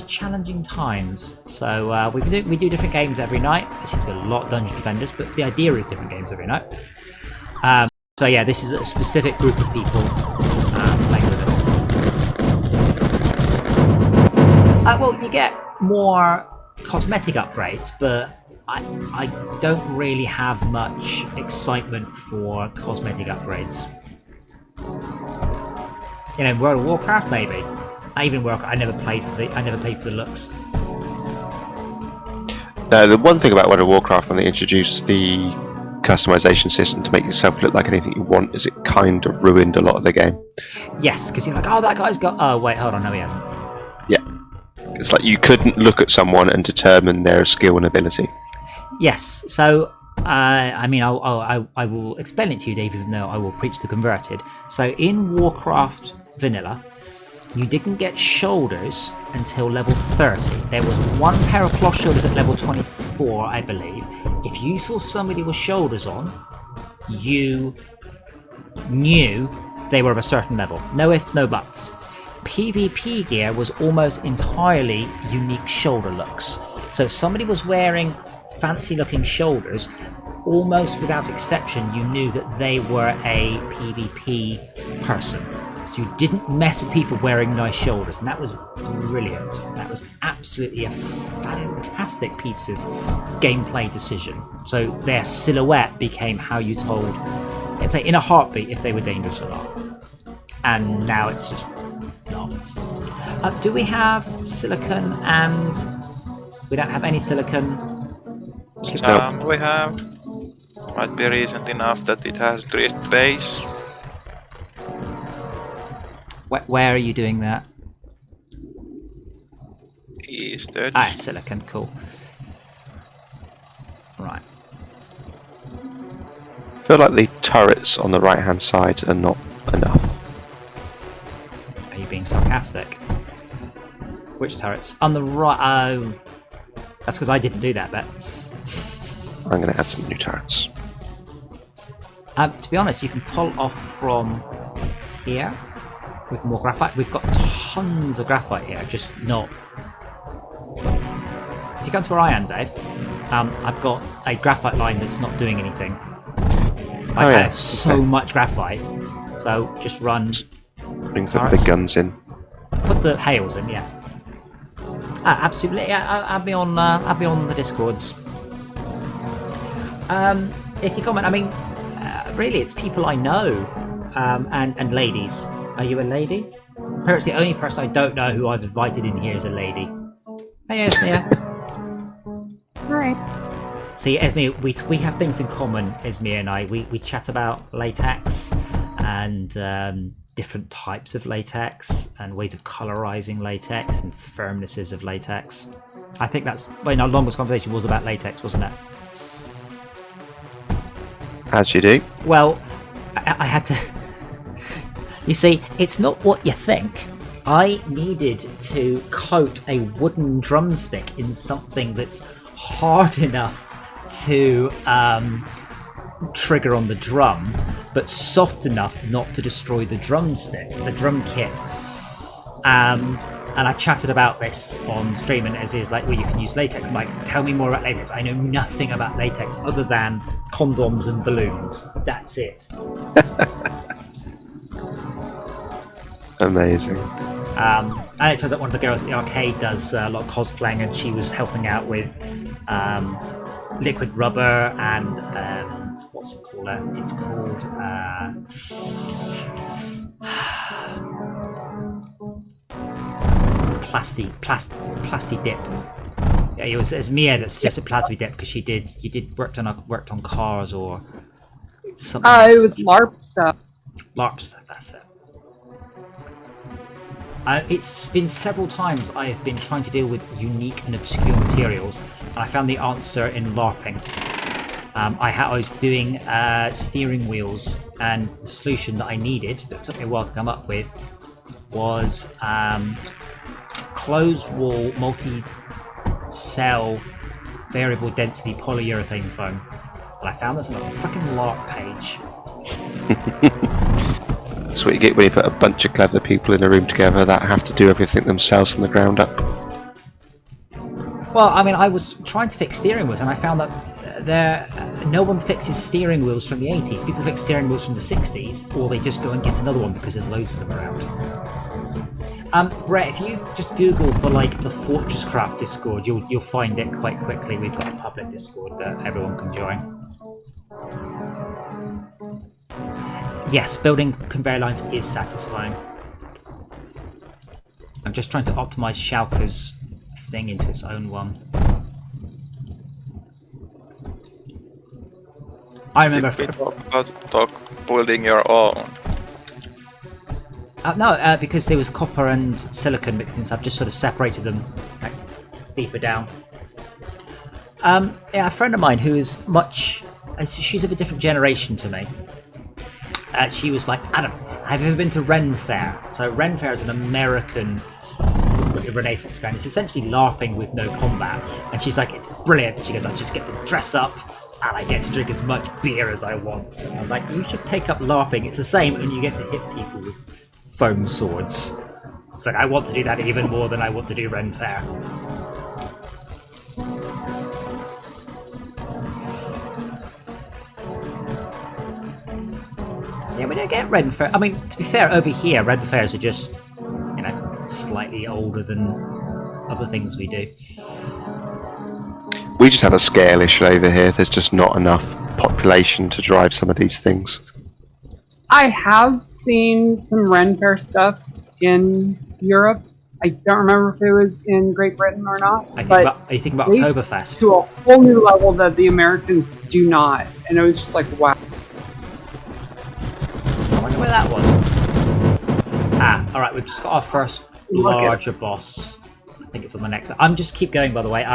challenging times. So we do different games every night. There seems to be a lot of Dungeon Defenders, but the idea is different games every night. So yeah, this is a specific group of people playing with us. Well, you get more cosmetic upgrades, but I don't really have much excitement for cosmetic upgrades. You know, World of Warcraft maybe. I never played for the looks. The one thing about World of Warcraft when they introduced the customization system to make yourself look like anything you want is it kind of ruined a lot of the game. Yes, because you're like, oh, that guy's got... Oh, wait, hold on, no, he hasn't. Yeah. It's like you couldn't look at someone and determine their skill and ability. Yes, so... I will explain it to you, Dave, even though I will preach the converted. So in Warcraft Vanilla, you didn't get shoulders until level 30. There was one pair of cloth shoulders at level 24, I believe. If you saw somebody with shoulders on, you knew they were of a certain level. No ifs, no buts. PvP gear was almost entirely unique shoulder looks. So if somebody was wearing fancy looking shoulders, almost without exception, you knew that they were a PvP person. So you didn't mess with people wearing nice shoulders, and that was brilliant. That was absolutely a fantastic piece of gameplay decision. So their silhouette became how you told, let's say, in a heartbeat if they were dangerous or not. And now it's just not. Do we have silicon? And we don't have any silicon. We have. Might be recent enough that it has increased base. Where are you doing that? Eastern. Ah, silicon, cool. Right. I feel like the turrets on the right hand side are not enough. Are you being sarcastic? Which turrets? On the right. Oh, that's because I didn't do that, but. I'm going to add some new turrets. To be honest, you can pull off from here with more graphite. We've got tons of graphite here, just not. If you come to where I am, Dave, I've got a graphite line that's not doing anything. I have so much graphite, so just run. Bring the big guns in. Put the hails in, yeah. Absolutely, yeah. I'll be on the Discords. If you comment, I mean, really, it's people I know, and ladies. Are you a lady? Apparently, the only person I don't know who I've invited in here is a lady. Hey, Esme. Hi. See, Esme, we have things in common, Esme and I. We chat about latex and different types of latex and ways of colorizing latex and firmnesses of latex. I think that's, our longest conversation was about latex, wasn't it? As you do. Well, I had to... You see, it's not what you think. I needed to coat a wooden drumstick in something that's hard enough to trigger on the drum, but soft enough not to destroy the drumstick, the drum kit. And I chatted about this on stream, and as is like, well, you can use latex. I'm like, tell me more about latex. I know nothing about latex other than condoms and balloons. That's it. Amazing. And it turns out one of the girls at the arcade does a lot of cosplaying, and she was helping out with liquid rubber and what's it called? It's called plasti dip. Yeah, it was Mia that suggested plastic dip because you worked on cars or something. It was LARP stuff. LARP stuff, that's it. It's been several times I have been trying to deal with unique and obscure materials, and I found the answer in LARPing. I was doing steering wheels, and the solution that I needed, that took me a while to come up with, was closed wall multi-cell variable density polyurethane foam. And I found this on a freaking LARP page. That's what you get when you put a bunch of clever people in a room together that have to do everything themselves from the ground up. Well, I mean, I was trying to fix steering wheels, and I found that no one fixes steering wheels from the 80s. People fix steering wheels from the 60s, or they just go and get another one because there's loads of them around. Brett, if you just Google for like the Fortress Craft Discord, you'll find it quite quickly. We've got a public Discord that everyone can join. Yes, building conveyor lines is satisfying. I'm just trying to optimize Schalke's thing into its own one. I remember. Talk building your own. No, because there was copper and silicon mixed in, so I've just sort of separated them like, deeper down. Yeah, a friend of mine who is she's of a different generation to me. She was like, Adam, have you ever been to Ren Fair? So Ren Fair is an American Renaissance fair, and it's essentially LARPing with no combat. And she's like, it's brilliant. She goes, I just get to dress up and I get to drink as much beer as I want. And I was like, you should take up LARPing. It's the same, and you get to hit people with foam swords. It's like, I want to do that even more than I want to do Ren Fair. Yeah, we don't get Ren Fair. I mean, to be fair, over here, Ren Fairs are just, you know, slightly older than other things we do. We just have a scale issue over here. There's just not enough population to drive some of these things. I have seen some Ren Fair stuff in Europe. I don't remember if it was in Great Britain or not. Are you thinking about they Oktoberfest? to a whole new level that the Americans do not, and it was just like, wow. I wonder where that was. Alright, we've just got our first larger boss. I think it's on the next one. I'm just keep going, by the way.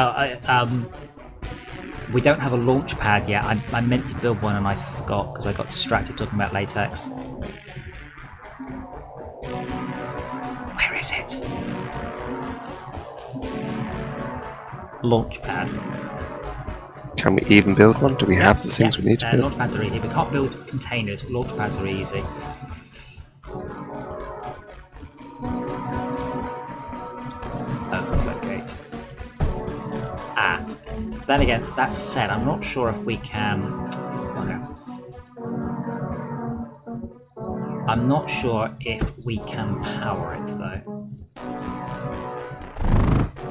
We don't have a launch pad yet. I meant to build one and I forgot because I got distracted talking about latex. Where is it? Launch pad. Can we even build one? Do we have the things we need to build? Launch pads are easy. We can't build containers. Launch pads are easy. Overflow gate. Then again, that said, I'm not sure if we can... I'm not sure if we can power it, though.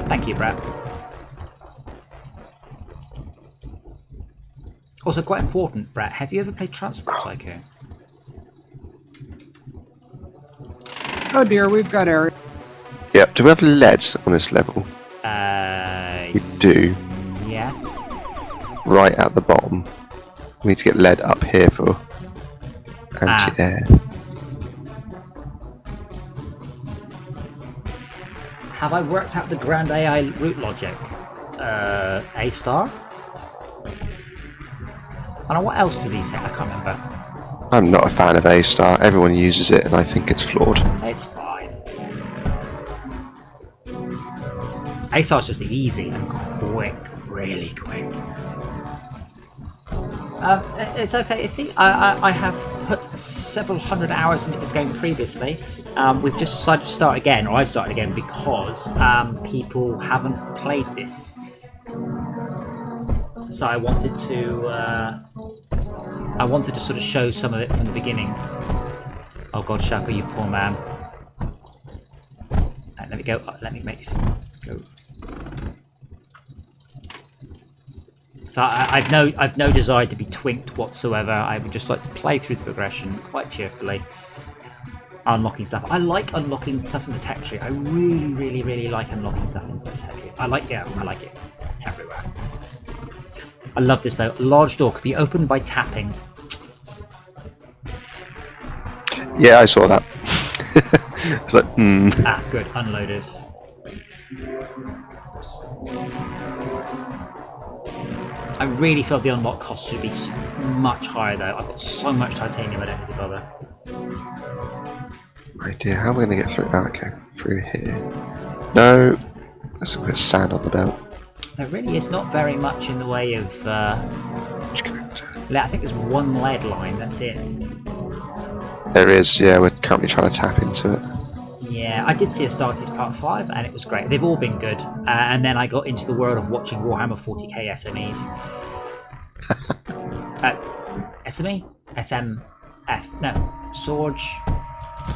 Thank you, Brett. Also, quite important, Brett, have you ever played Transport Tycoon? Oh dear, we've got area. Yep. Do we have leads on this level? We do. Yes. Right at the bottom. We need to get lead up here for anti-air. Have I worked out the grand AI route logic? A star? I don't know, what else do these say? I can't remember. I'm not a fan of A-star. Everyone uses it and I think it's flawed. It's fine. A star's just easy and quick, really quick. It's okay. I have put several hundred hours into this game previously. We've just decided to start again, or I've started again because people haven't played this. So I wanted to sort of show some of it from the beginning. Oh God, Shaka, you poor man. Let me go. Let me make some go. So I've no desire to be twinked whatsoever. I would just like to play through the progression quite cheerfully, unlocking stuff. I like unlocking stuff in the tech tree. I really like unlocking stuff in the tech tree. I like it everywhere. I love this though. A large door could be opened by tapping. Yeah, I saw that. It's like, Good. Unloaders. I really feel the unlock cost should be much higher though. I've got so much titanium I don't need to bother. Idea, how are we going to get through? Okay, through here. No, there's a bit of sand on the belt. There really is not very much in the way of... Which connector? I think there's one lead line, that's it. There is, yeah, we're currently trying to tap into it. Yeah, I did see Astartes Part 5 and it was great. They've all been good. And then I got into the world of watching Warhammer 40k SMEs. SME? SMF. No.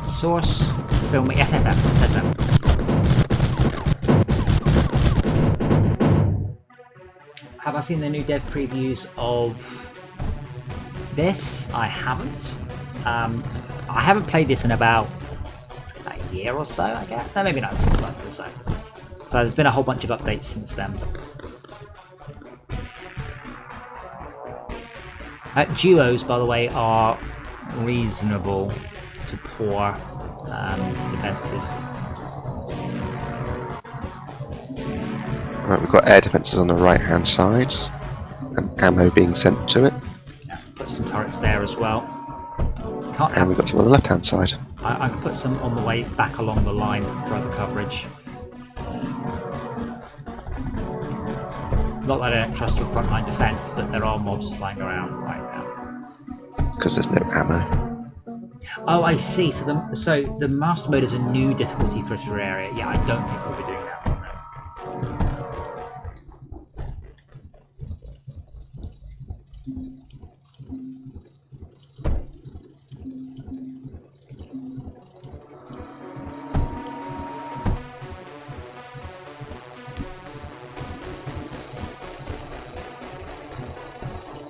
Source Filming. SFM. Have I seen the new dev previews of this? I haven't. I haven't played this in about a year or so, I guess. No, maybe not 6 months or so. So there's been a whole bunch of updates since then. Duos, by the way, are reasonable to poor defences. Right, we've got air defences on the right hand side and ammo being sent to it. Yeah, put some turrets there as well. And we've got some on the left hand side. I can put some on the way back along the line for further coverage. Not that I don't trust your frontline defense, but there are mobs flying around right now. Because there's no ammo. Oh, I see. So the master mode is a new difficulty for Terraria. Yeah, I don't think we'll be doing that one.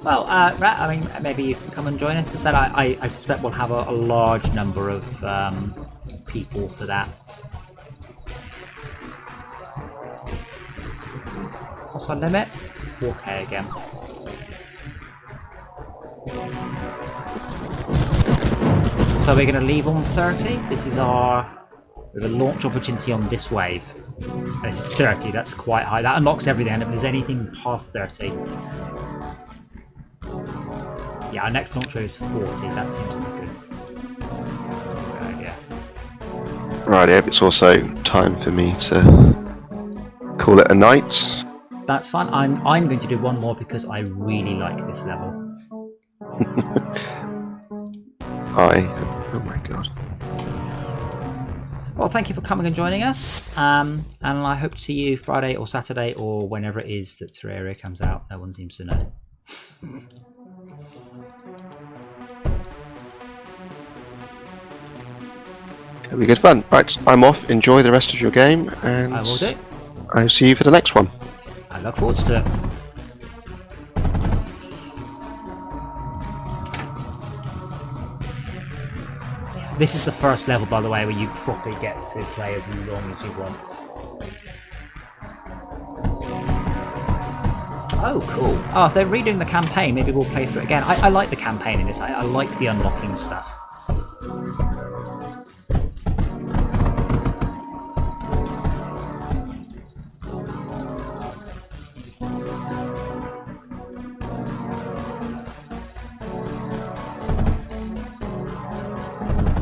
Well, Rat, I mean, maybe you can come and join us. As I said, I suspect we'll have a large number of people for that. What's our limit? 4K again. So we're going to leave on 30. This is we have a launch opportunity on this wave. And this is 30, that's quite high. That unlocks everything, and if there's anything past 30. Yeah, our next launch wave is 40. That seems like a good idea. Right, it's also time for me to call it a night. That's fun. I'm going to do one more because I really like this level. Oh my god. Well, thank you for coming and joining us. And I hope to see you Friday or Saturday or whenever it is that Terraria comes out. No one seems to know. It'll be good fun. Right, I'm off. Enjoy the rest of your game, and I will do. I'll see you for the next one. I look forward to it. This is the first level, by the way, where you properly get to play as long as you want. Oh, cool. Oh, if they're redoing the campaign, maybe we'll play through it again. I like the campaign in this. I like the unlocking stuff.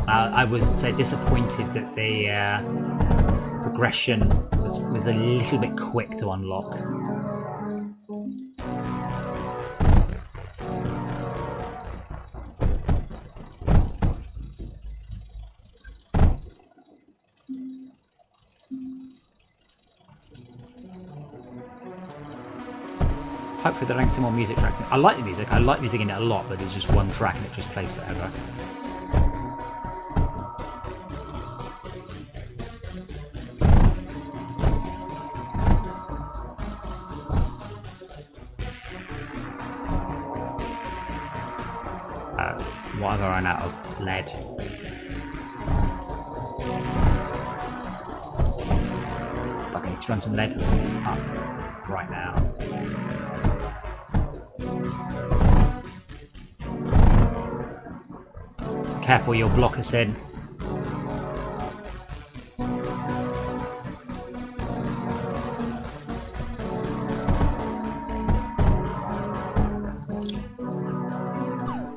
I was say disappointed that the progression was a little bit quick to unlock. Hopefully they're adding some more music tracks in. I like the music. I like music in it a lot, but there's just one track and it just plays forever. What have I run out of? Lead. Okay, let's run some lead up right now. Careful, you'll block us in.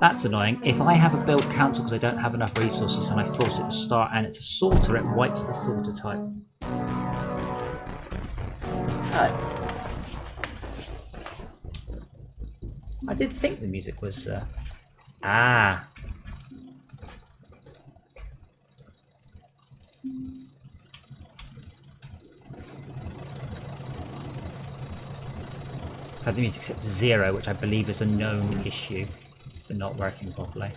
That's annoying. If I have a build cancel because I don't have enough resources and I force it to start and it's a sorter, it wipes the sorter type. Oh. I did think the music was... Ah. So the music's set to 0, which I believe is a known issue for not working properly.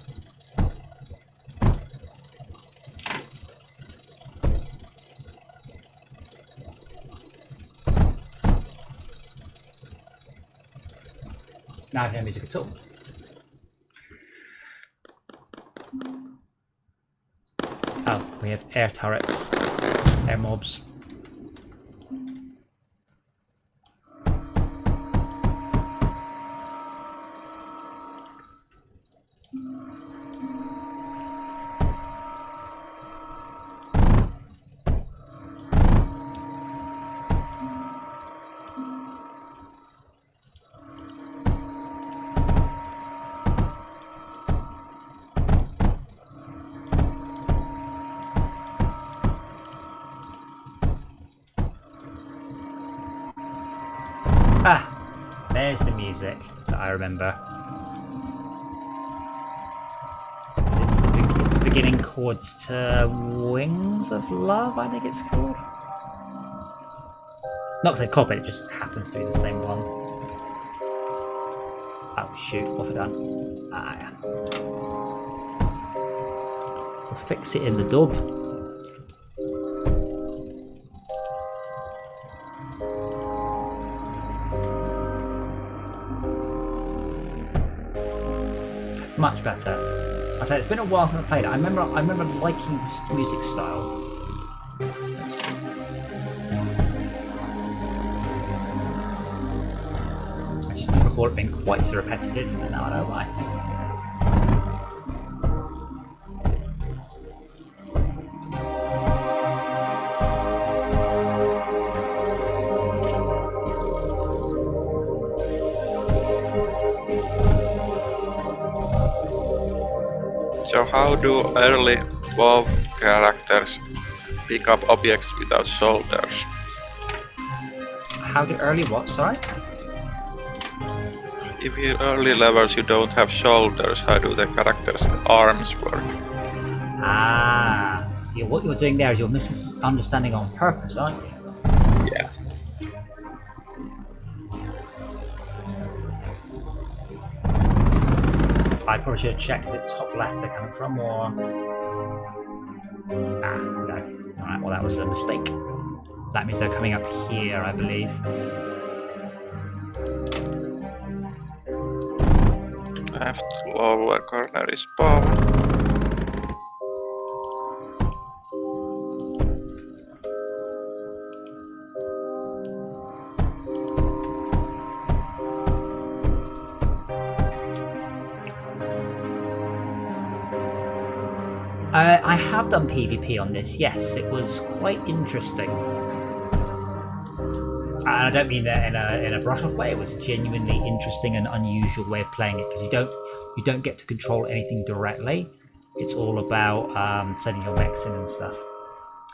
Now I have no music at all. Oh, we have air turrets, air mobs. Ah, There's the music that I remember. It's the beginning chord to Wings of Love, I think it's called. Not because they copied it, just happens to be the same one. Oh shoot, what have I done? Ah, yeah. We'll fix it in the dub. Much better. I said it's been a while since I played it. I remember liking this music style. I just didn't recall it being quite so repetitive, and now I know why. So how do early WoW characters pick up objects without shoulders? How do early what, sorry? If you early levels you don't have shoulders, how do the characters' arms work? Ah, see, what you're doing there is you're misunderstanding on purpose, aren't you? Yeah. I probably should have checked, is it top left they're coming from, or... Ah, no. Alright, well that was a mistake. That means they're coming up here, I believe. Left lower corner is spawn. I have done PvP on this, yes. It was quite interesting. And I don't mean that in a brush-off way. It was a genuinely interesting and unusual way of playing it, because you don't get to control anything directly. It's all about sending your mechs in and stuff.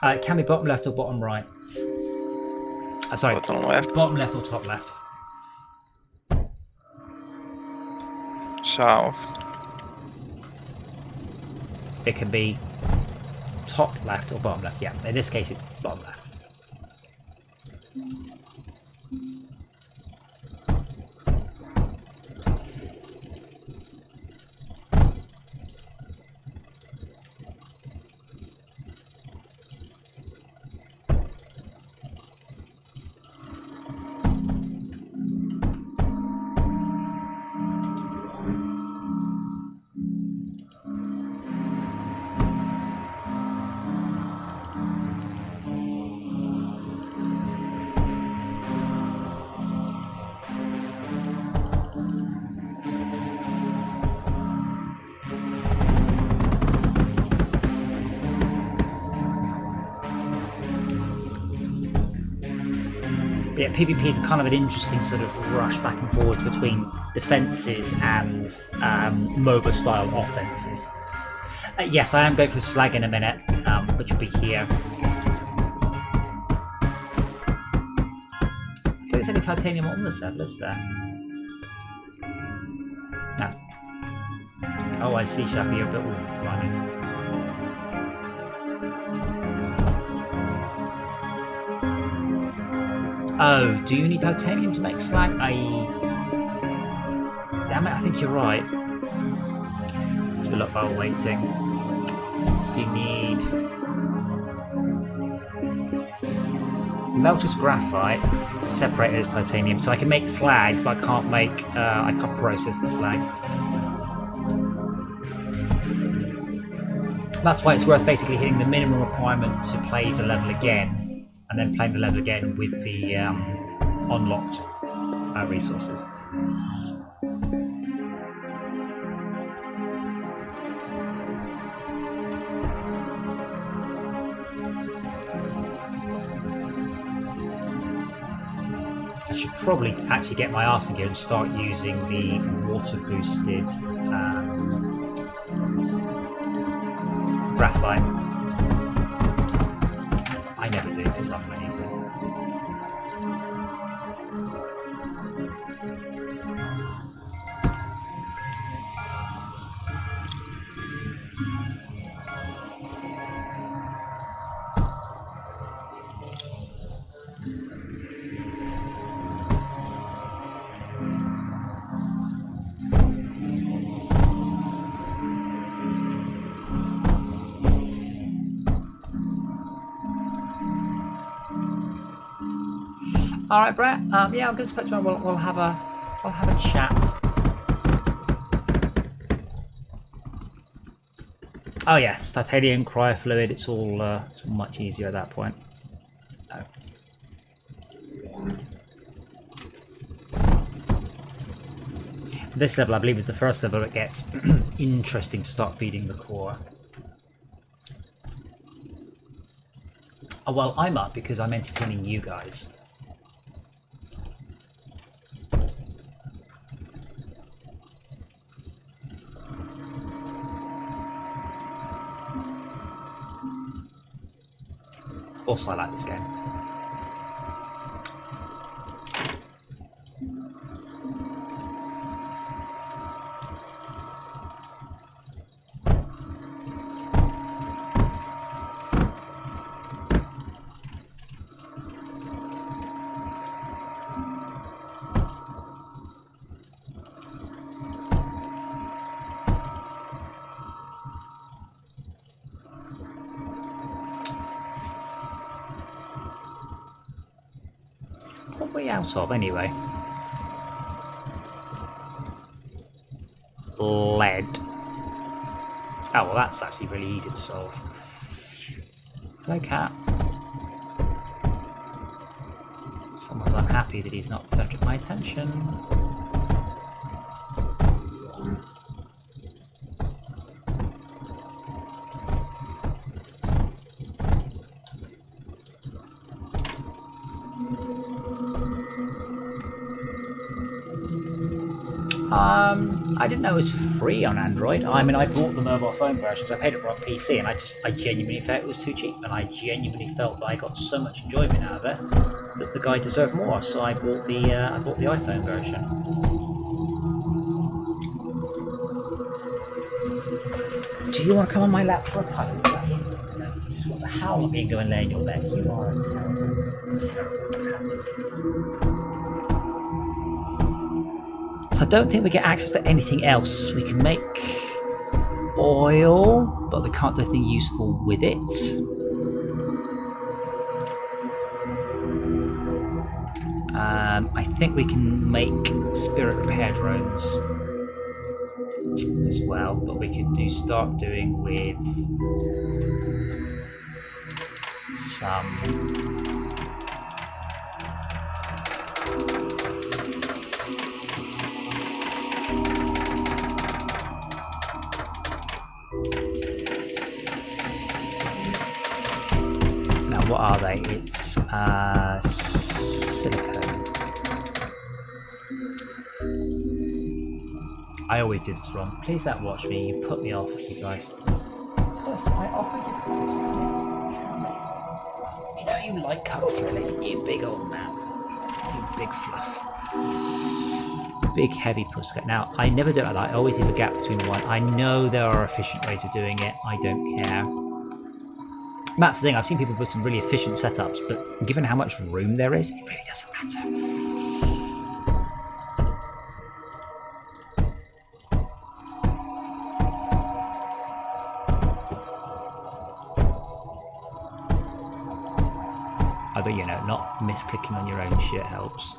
It can be bottom left or bottom right. Sorry, Bottom left. bottom left or top left. South. It can be top left or bottom left. Yeah, in this case it's bottom left. But yeah, PvP is kind of an interesting sort of rush back and forward between defences and MOBA style offences. Yes, I am going for slag in a minute, which will be here. I don't think there's any titanium on the server, is there? No. Oh, I see, Shafi, you're a bit running. Oh, do you need titanium to make slag? Damn it, I think you're right. So look while waiting. So you need melter's graphite, separated as titanium. So I can make slag, but I can't process the slag. That's why it's worth basically hitting the minimum requirement to play the level again. And then playing the level again with the unlocked resources. I should probably actually get my arse in gear and start using the water boosted graphite. I never do because I'm lazy. All right, Brett. Yeah, I'm going to put you on. We'll have a chat. Oh yes, titanium cryofluid. It's all much easier at that point. No. This level, I believe, is the first level that gets interesting to start feeding the core. Oh, well, I'm up because I'm entertaining you guys. Also, I like this game. What are we out of anyway? Lead. Oh, well, that's actually really easy to solve. Hello, cat. Someone's unhappy that he's not the centre of my attention. I didn't know it was free on Android. I mean, I bought the mobile phone version because I paid it for on PC, and I genuinely felt it was too cheap, and I genuinely felt that I got so much enjoyment out of it that the guy deserved more. So I bought the iPhone version. Do you want to come on my lap for a cuddle? No, you just want to howl at me and go and lay in your bed. You are a terrible, terrible cat. So I don't think we get access to anything else. We can make oil, but we can't do anything useful with it. I think we can make spirit repair drones as well, but we could start doing with some. What are they? It's silicone. I always do this wrong. Please don't watch me. You put me off, you guys. Plus, I offered you. You know you like cuddles, really. You big old man. You big fluff. Big heavy pussycat. Now, I never do it like that. I always leave a gap between one. I know there are efficient ways of doing it. I don't care. That's the thing, I've seen people with some really efficient setups, but given how much room there is, it really doesn't matter. Although, you know, not misclicking on your own shit helps.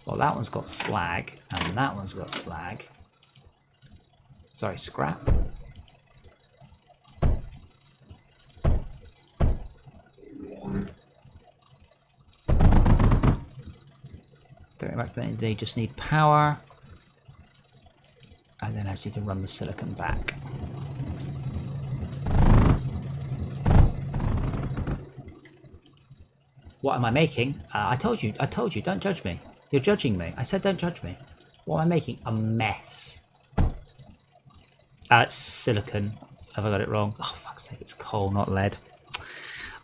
Well, that one's got slag, and that one's got slag. Sorry, scrap. Very much they just need power, and then I just need to run the silicon back. What am I making? I told you, don't judge me. You're judging me. I said don't judge me. What am I making? A mess. It's silicon. Have I got it wrong? Oh, fuck's sake, it's coal, not lead.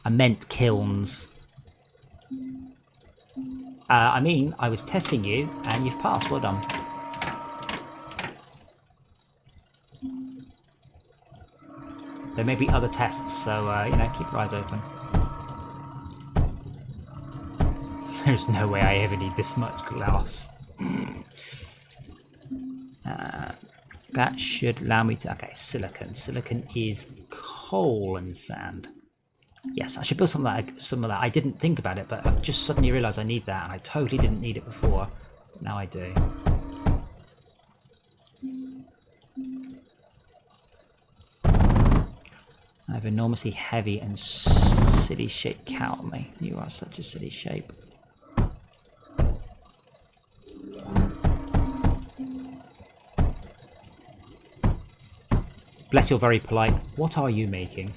I meant kilns. I mean, I was testing you, and you've passed. Well done. There may be other tests, so, you know, keep your eyes open. There's no way I ever need this much glass. That should allow me to... Okay, silicon. Silicon is coal and sand. Yes, I should build some of that. I didn't think about it, but I've just suddenly realised I need that, and I totally didn't need it before. But now I do. I have enormously heavy and silly shaped cow on me. You are such a silly shape. Bless, you're very polite. What are you making?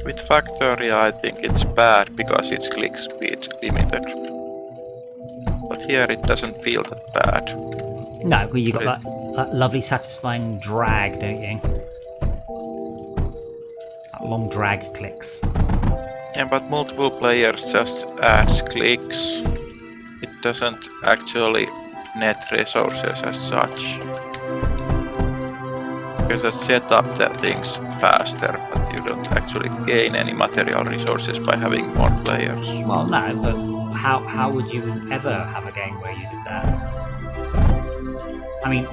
With Factory, I think it's bad because it's click speed limited. But here it doesn't feel that bad. No, well, you got that lovely satisfying drag, don't you? That long drag clicks. Yeah, but multiple players just adds clicks. It doesn't actually net resources as such. You just set up the things faster, but you don't actually gain any material resources by having more players. Well, no, but how would you ever have a game where you did that? I mean,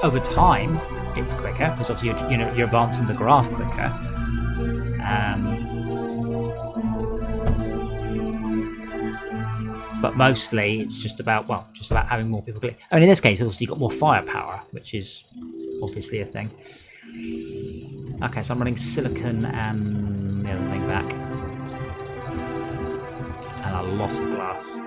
over time, it's quicker because obviously you're advancing the graph quicker. But mostly, it's just about having more people click. I mean, in this case, also you got more firepower, which is obviously a thing. Okay, so I'm running silicon and the other thing back. And a lot of glass.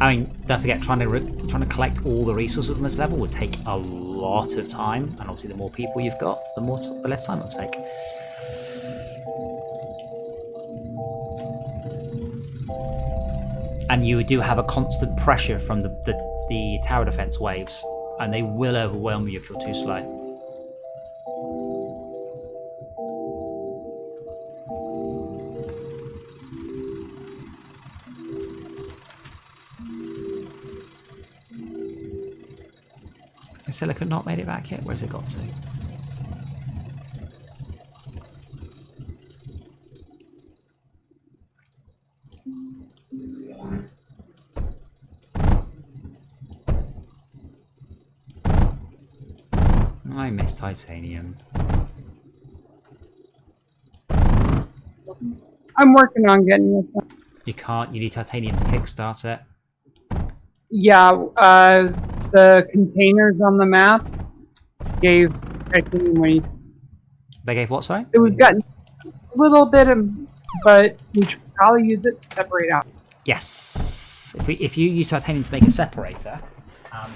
I mean, don't forget, trying to collect all the resources on this level would take a lot of time, and obviously the more people you've got, the less time it'll take. And you do have a constant pressure from the tower defense waves, and they will overwhelm you if you're too slow. Has Silicon not made it back yet? Where's it got to? I miss titanium. I'm working on getting this. You can't. You need titanium to kickstart it. Yeah, the containers on the map gave titanium weight. They gave what, sorry? So we've got a little bit of, but we should probably use it to separate out. Yes. If you use titanium to make a separator,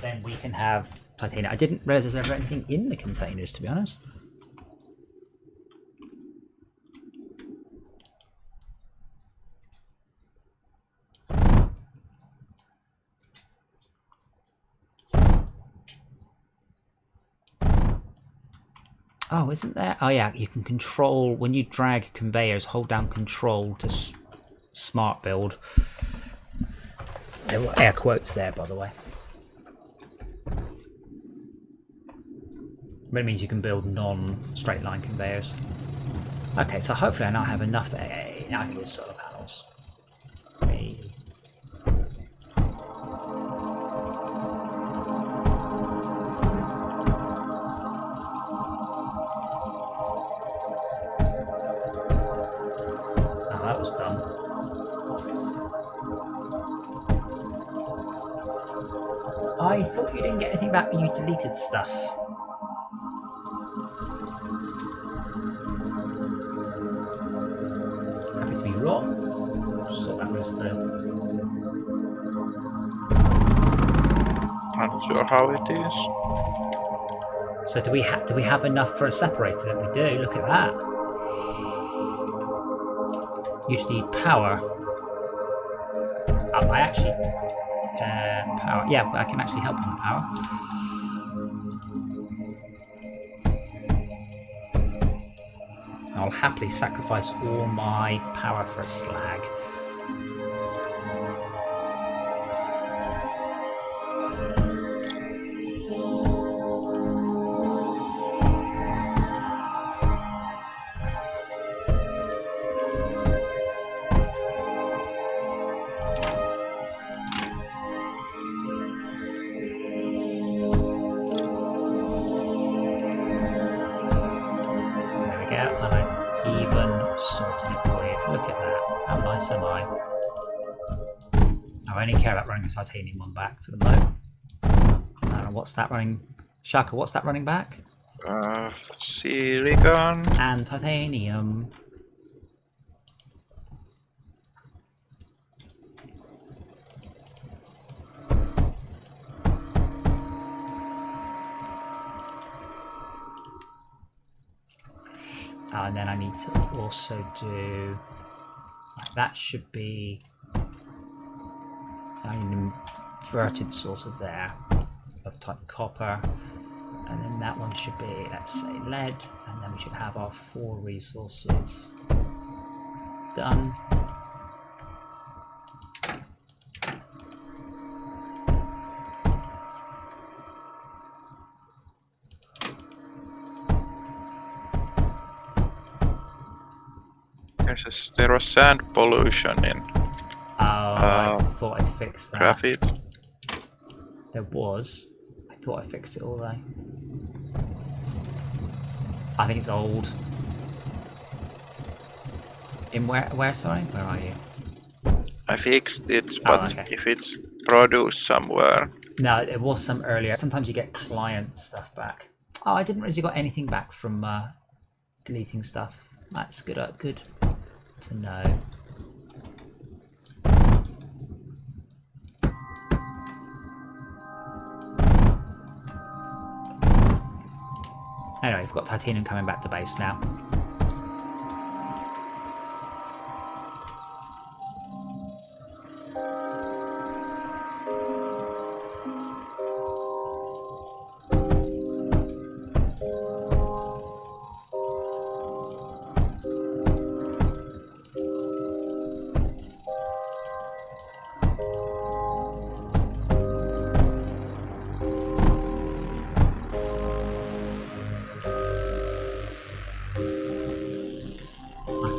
then we can have titanium. I didn't realize there's ever anything in the containers, to be honest. Oh, isn't there? Oh yeah, you can control, when you drag conveyors, hold down control to smart build. There were air quotes there, by the way. But it means you can build non-straight line conveyors. Okay, so hopefully I now have enough. Now I can build solar panels. I thought you didn't get anything back when you deleted stuff. Happy to be wrong. Just thought that was the... Not sure how it is. So do we have enough for a separator? We do. Look at that. You just need power. I actually power. Yeah, I can actually help on power. I'll happily sacrifice all my power for a slag. I only care about running a titanium one back for the moment. What's that running? Shaka, what's that running back? Silicon. And titanium. And then I need to also do... That should be an inverted sort of there of type copper, and then that one should be, let's say, lead, and then we should have our 4 resources done. There was sand pollution in I thought I fixed that. graphite. There was. I thought I fixed it all though. I think it's old. In where sorry? Where are you? I fixed it, but okay. if it's produced somewhere. No, it was some earlier. Sometimes you get client stuff back. Oh, I didn't realize you got anything back from deleting stuff. That's good. Good to know. Anyway, we've got titanium coming back to base now.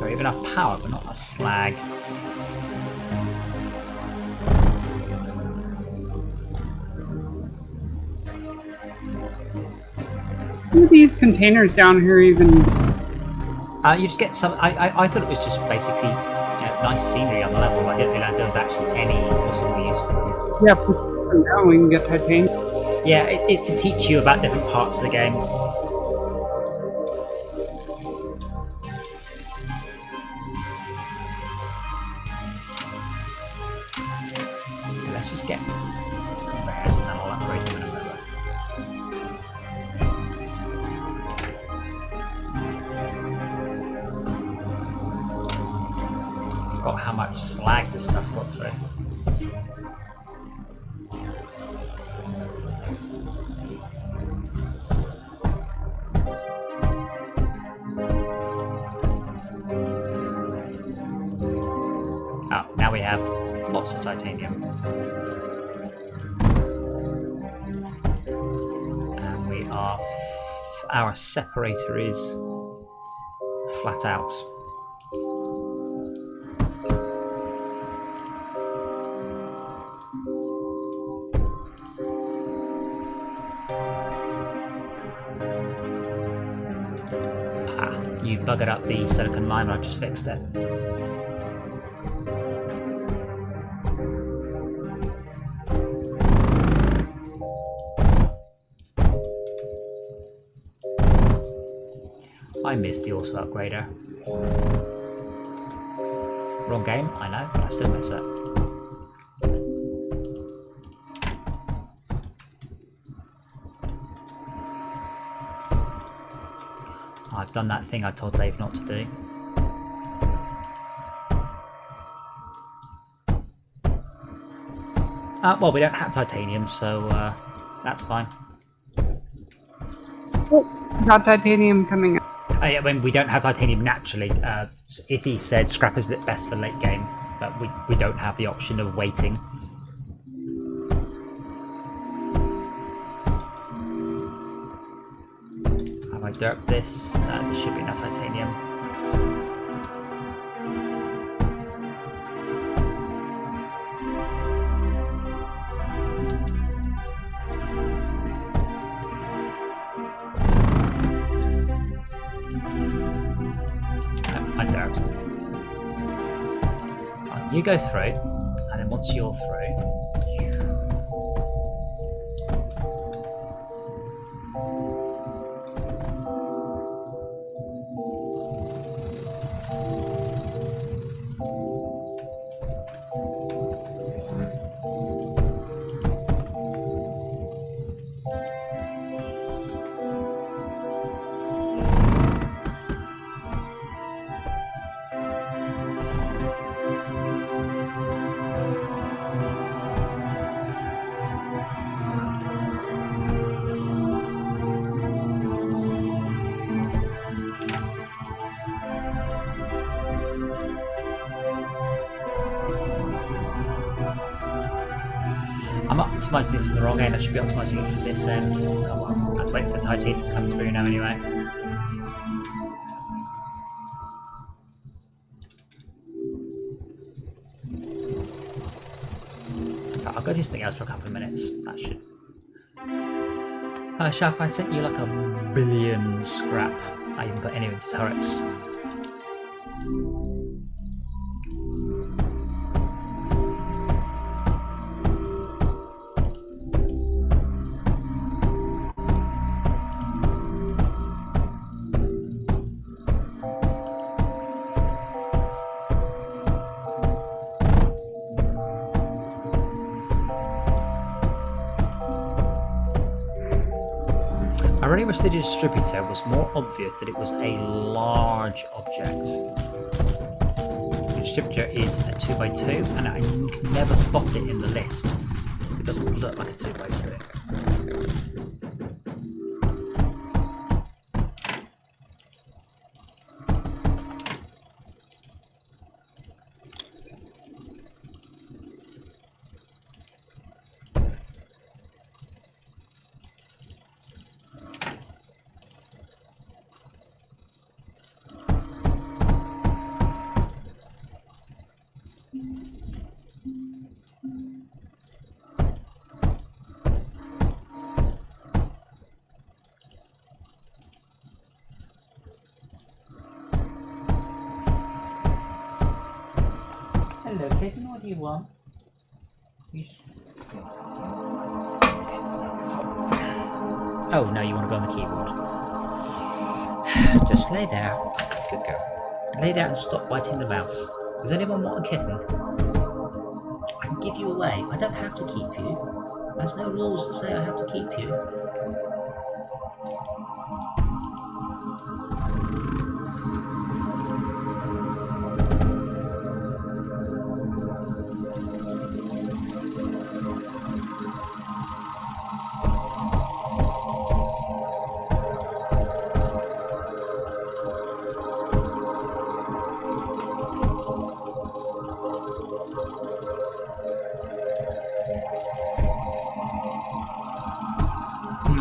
We have enough power, but not enough slag. What are these containers down here even? You just get some. I thought it was just basically nice scenery on the level. I didn't realise there was actually any possible use to them. Yeah, but now we can get titanium. Yeah, it's to teach you about different parts of the game. Let's just get theirs and then I'll upgrade them in a moment. Forgot how much slag this stuff got through. Oh, now we have lots of titanium. And we are... our separator is flat out. You buggered up the silicon lime, I've just fixed it. I miss the auto upgrader. Wrong game, I know, but I still miss it. I've done that thing I told Dave not to do. Well, we don't have titanium, so that's fine. Oh, got titanium coming up. I mean, we don't have titanium naturally. If he said scrap is best for late game, but we don't have the option of waiting. Have I derped this? There should be no titanium. I don't. You go through, and then once you're through, I'm optimising this from the wrong end. I should be optimising it from this end. Oh well, I have to wait for the titanium to come through now anyway. I'll go do something else for a couple of minutes. That should... Sharp, I sent you like a billion scrap. I didn't put any into turrets. I really wish the distributor was more obvious that it was a large object. The distributor is a 2x2 and I can never spot it in the list because it doesn't look like a 2x2. Hello, Kevin, what do you want? Oh, no, you want to go on the keyboard. Just lay there. Good girl. Lay down and stop biting the mouse. Does anyone want a kitten? I can give you away. I don't have to keep you. There's no rules that say I have to keep you.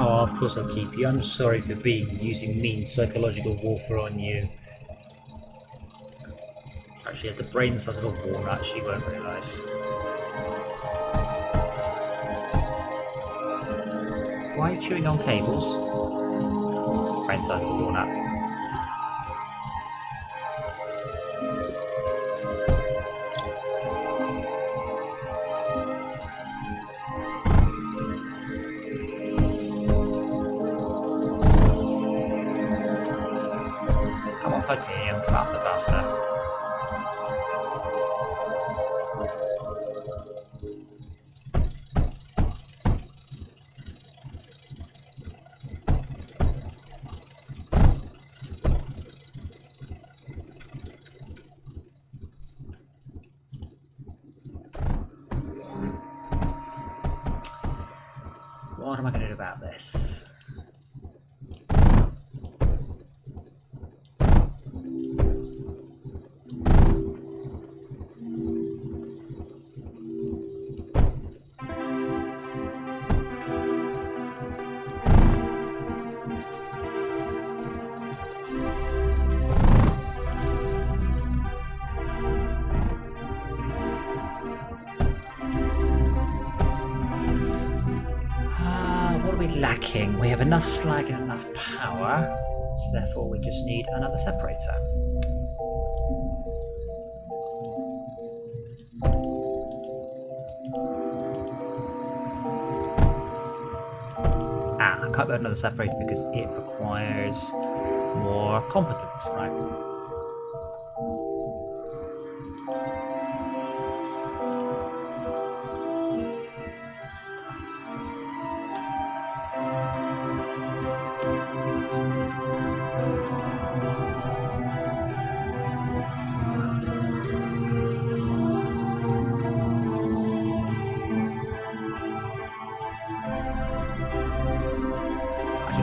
Oh, of course I'll keep you. I'm sorry for using mean psychological warfare on you. It's actually has the brain size of a walnut, she won't realise. Why are you chewing on cables? Brain size of a walnut. titanium, faster, faster. What am I going to do about this? What are we lacking? We have enough slag and enough power, so therefore we just need another separator. I can't build another separator because it requires more competence, right?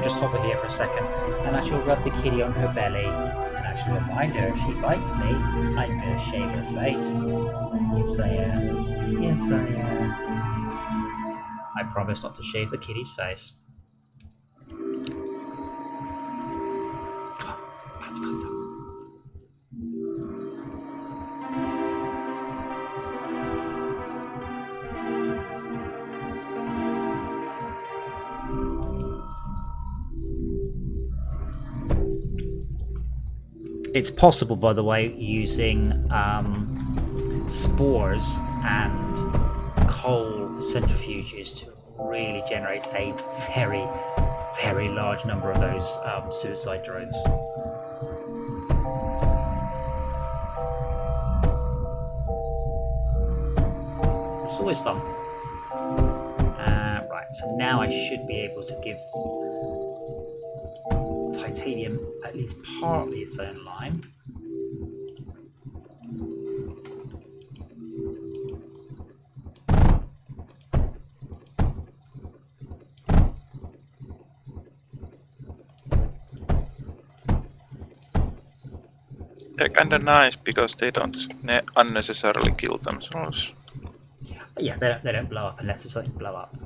Just hover here for a second, and I shall rub the kitty on her belly, and I shall remind her if she bites me, I'm going to shave her face. Yes, I am. Yes, I am. I promise not to shave the kitty's face. Come on, faster, faster. It's possible, by the way, using spores and coal centrifuges to really generate a very, very large number of those suicide drones. It's always fun. Right, so now I should be able to give titanium at least partly its own line. They're kinda nice because they don't unnecessarily kill themselves. Yeah, they don't blow up unless there's something to blow up.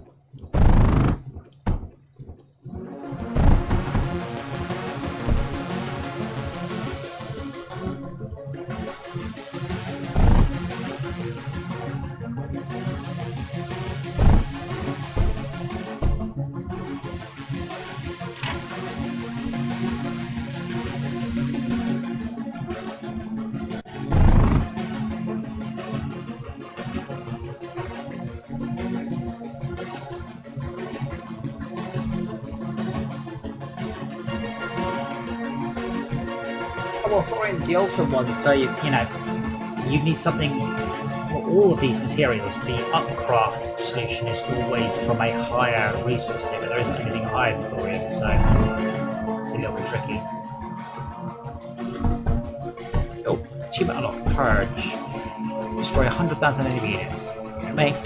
Well, thorium's the ultimate one, so you need something. Well, all of these materials, the upcraft solution is always from a higher resource limit. There isn't anything higher than thorium, so it's a little bit tricky. Oh, achievement unlocked, purge. Destroy 100,000 enemy units. Okay, mate.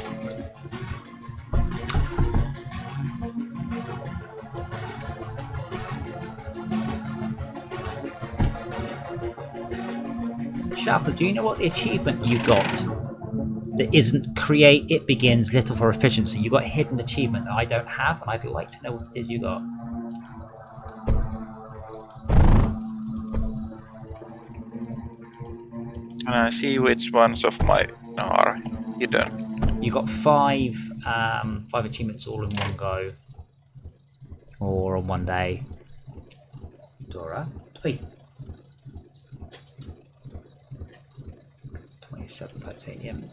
Sharper, do you know what the achievement you got that isn't create it begins little for efficiency? You got a hidden achievement that I don't have, and I'd like to know what it is you got. And I see which ones of mine are hidden. You got five achievements all in one go, or on one day. Dora, wait. 27 titanium.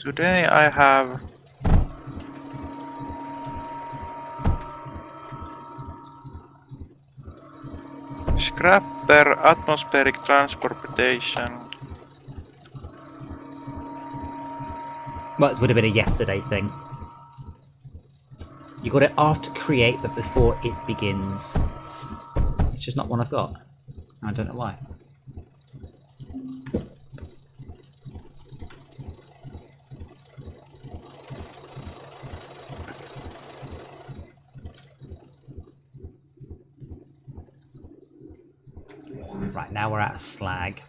Today I have scrapper, atmospheric transportation. Well, it would have been a yesterday thing. You got it after create, but before it begins. It's just not one I've got. I don't know why. Right, now we're at slag.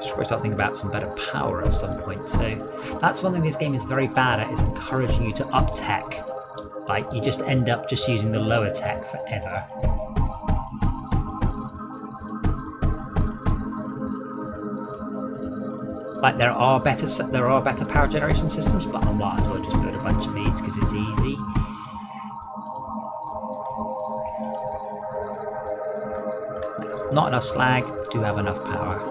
Should we start thinking about some better power at some point too? That's one thing this game is very bad at, is encouraging you to up tech. Like, you just end up just using the lower tech forever. Like, there are better power generation systems, but I might as well just build a bunch of these because it's easy. Not enough slag, do have enough power.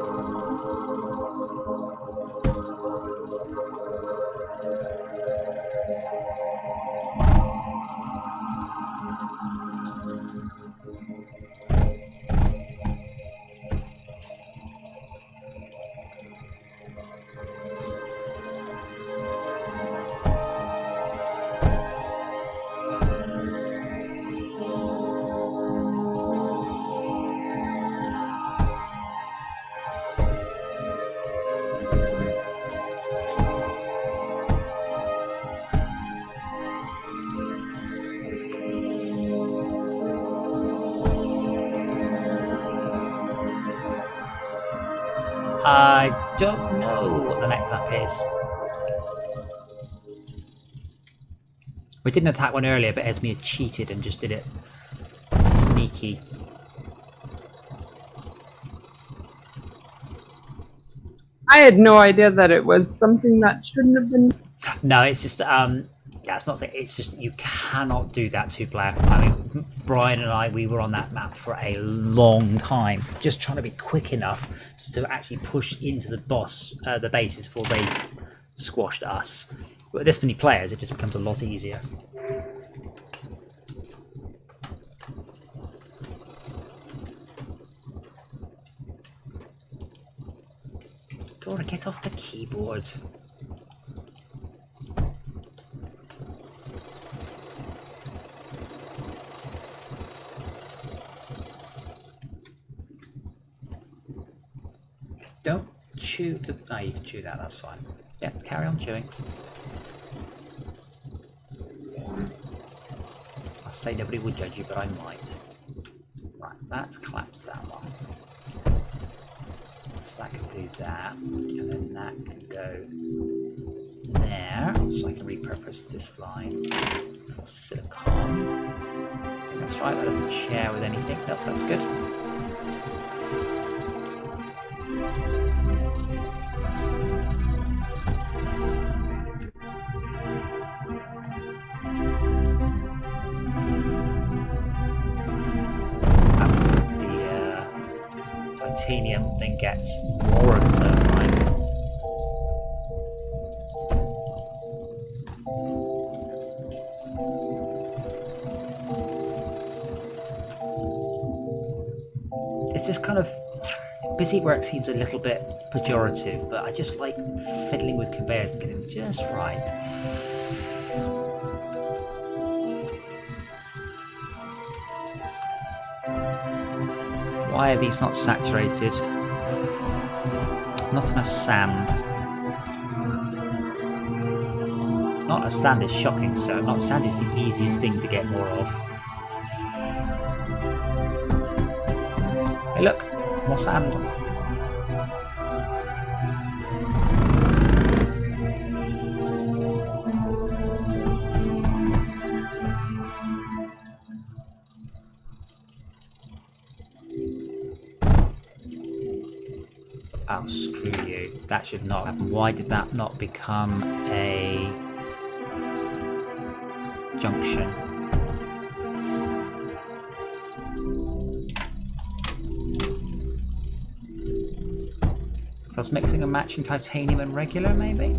I don't know what the next map is. We did an attack one earlier, but Esme had cheated and just did it sneaky. I had no idea that it was something that shouldn't have been. No, it's just yeah, it's not saying, it's just you cannot do that two-player. I mean, Brian and I, we were on that map for a long time, just trying to be quick enough to actually push into the boss, the bases before they squashed us. But with this many players, it just becomes a lot easier. Dora, get off the keyboard. Don't chew the... No, you can chew that, that's fine. Yeah, carry on chewing. I'll say nobody would judge you, but I might. Right, that's collapsed that one. So that can do that. And then that can go there. So I can repurpose this line for silicon. I think that's right, that doesn't share with anything. Nope, that's good. Titanium then gets more of a turbine. It's this kind of busy work seems a little bit pejorative, but I just like fiddling with conveyors and getting them just right. Why are these not saturated? Not enough sand. Not enough sand is shocking, so not sand is the easiest thing to get more of. Hey look, more sand. Oh, screw you. That should not happen. Why did that not become a junction? So I was mixing and matching titanium and regular, maybe?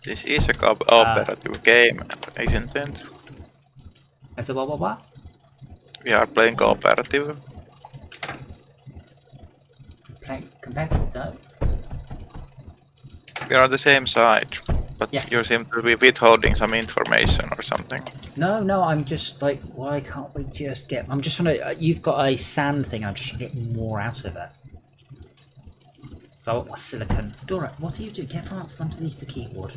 This is a cooperative game, isn't it? I said, what? We are playing cooperative. Playing competitive, no? We are on the same side, but Yes. you seem to be withholding some information or something. No, I'm just like, why can't we just get... I'm just trying to... you've got a sand thing, I'm just trying to get more out of it. So I want my silicon. Dora, what are you doing? Get from underneath the keyboard.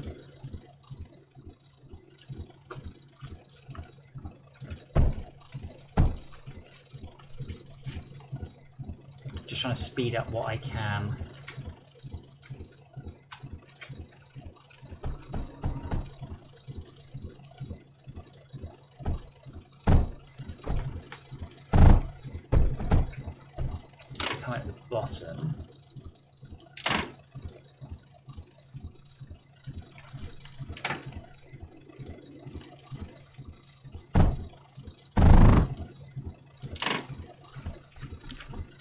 Just trying to speed up what I can. Come at the bottom.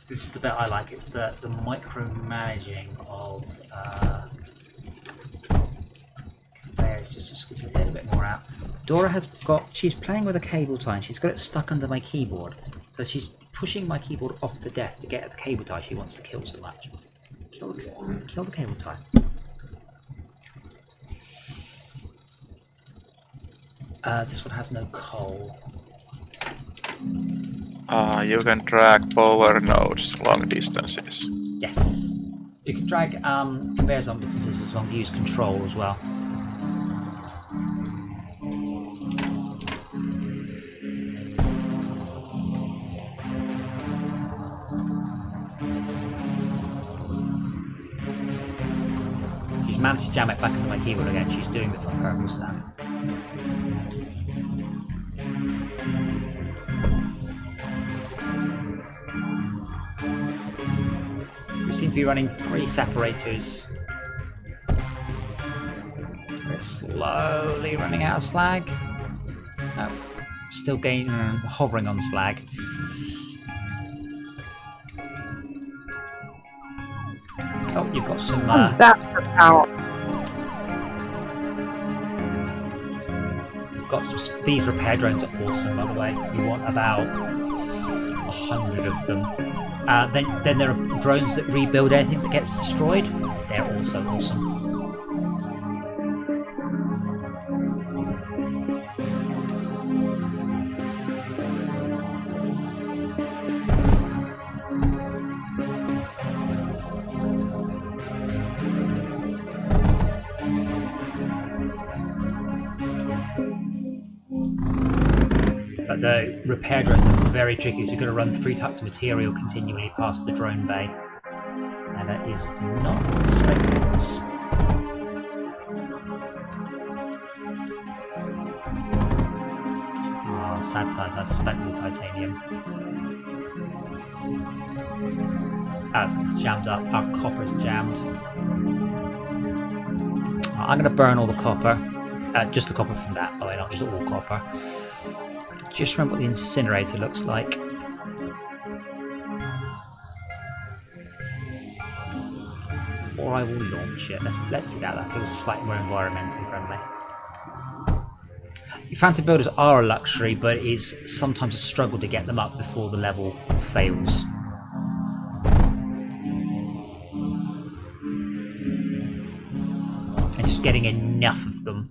This is the bit I like. It's the micromanaging of conveyors, just to squeeze a little bit more out. Dora has got... she's playing with a cable tie and she's got it stuck under my keyboard. So she's pushing my keyboard off the desk to get at the cable tie she wants to kill so much. Kill the cable tie. This one has no coal. You can drag power nodes long distances. Yes. You can drag conveyors on distances as long as you use control as well. She's managed to jam it back into my keyboard again. She's doing this on purpose now. We seem to be running 3 separators. We're slowly running out of slag. No, still gaining, hovering on slag. Oh, you've got some. That's for power. Got some. These repair drones are awesome, by the way. You want about 100 of them. Then there are drones that rebuild anything that gets destroyed. They're also awesome. But the repair drones are very tricky, so you've got to run 3 types of material continually past the drone bay. And that is not straightforward. Oh, sad ties, I spent all the titanium. Oh, it's jammed up. Our copper's jammed. I'm going to burn all the copper. Just the copper from that, by the way, not just all copper. Just remember what the incinerator looks like. Or I will launch it. Let's do that. That feels slightly more environmentally friendly. Phantom builders are a luxury, but it is sometimes a struggle to get them up before the level fails. And just getting enough of them.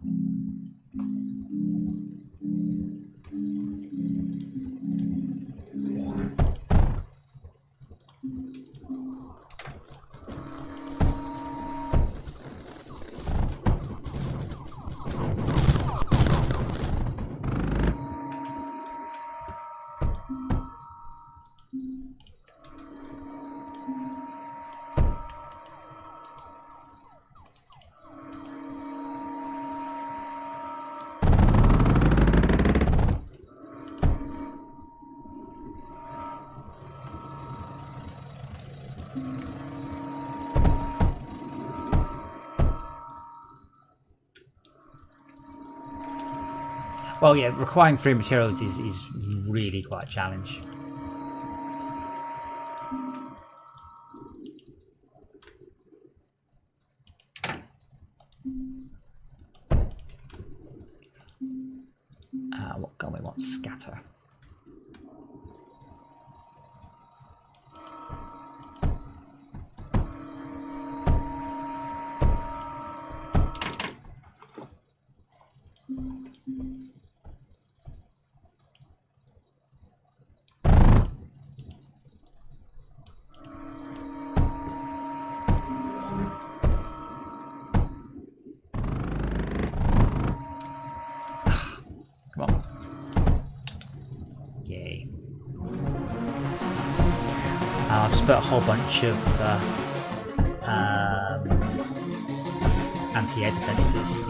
Well, yeah, requiring 3 materials is really quite a challenge. What gun we want? Scatter. Come on. Yay. I've just put a whole bunch of anti-air defences.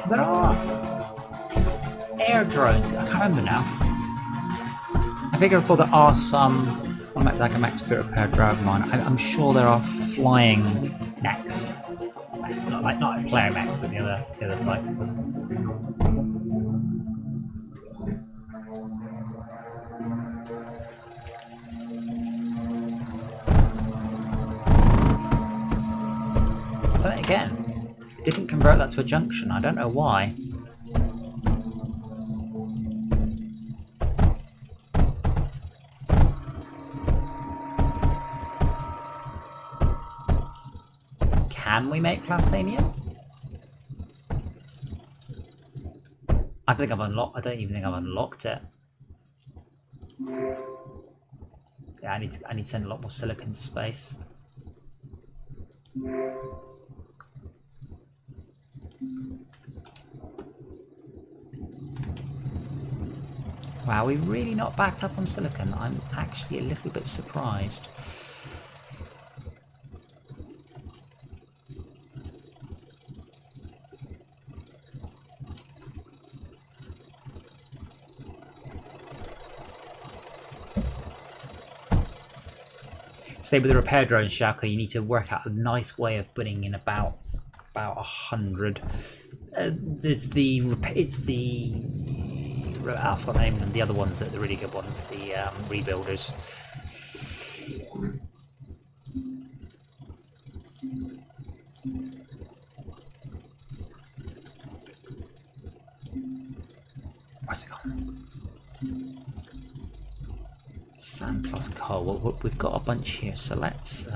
There are air drones. I can't remember now. I think I recall there are some on like a max spirit repair drone mine. I'm sure there are flying mechs. Not like player mechs, but the other type. But then again, didn't convert that to a junction. I don't know why. Can we make plastanium? I think I've unlocked. I don't even think I've unlocked it. Yeah, I need to send a lot more silicon to space. Wow, we're really not backed up on silicon. I'm actually a little bit surprised. Say with the repair drone, Shaka, you need to work out a nice way of putting in about 100. There's the I forgot the name of them. The other ones that are the really good ones, the rebuilders. Where's it gone? Sand plus coal. Well, we've got a bunch here, so let's.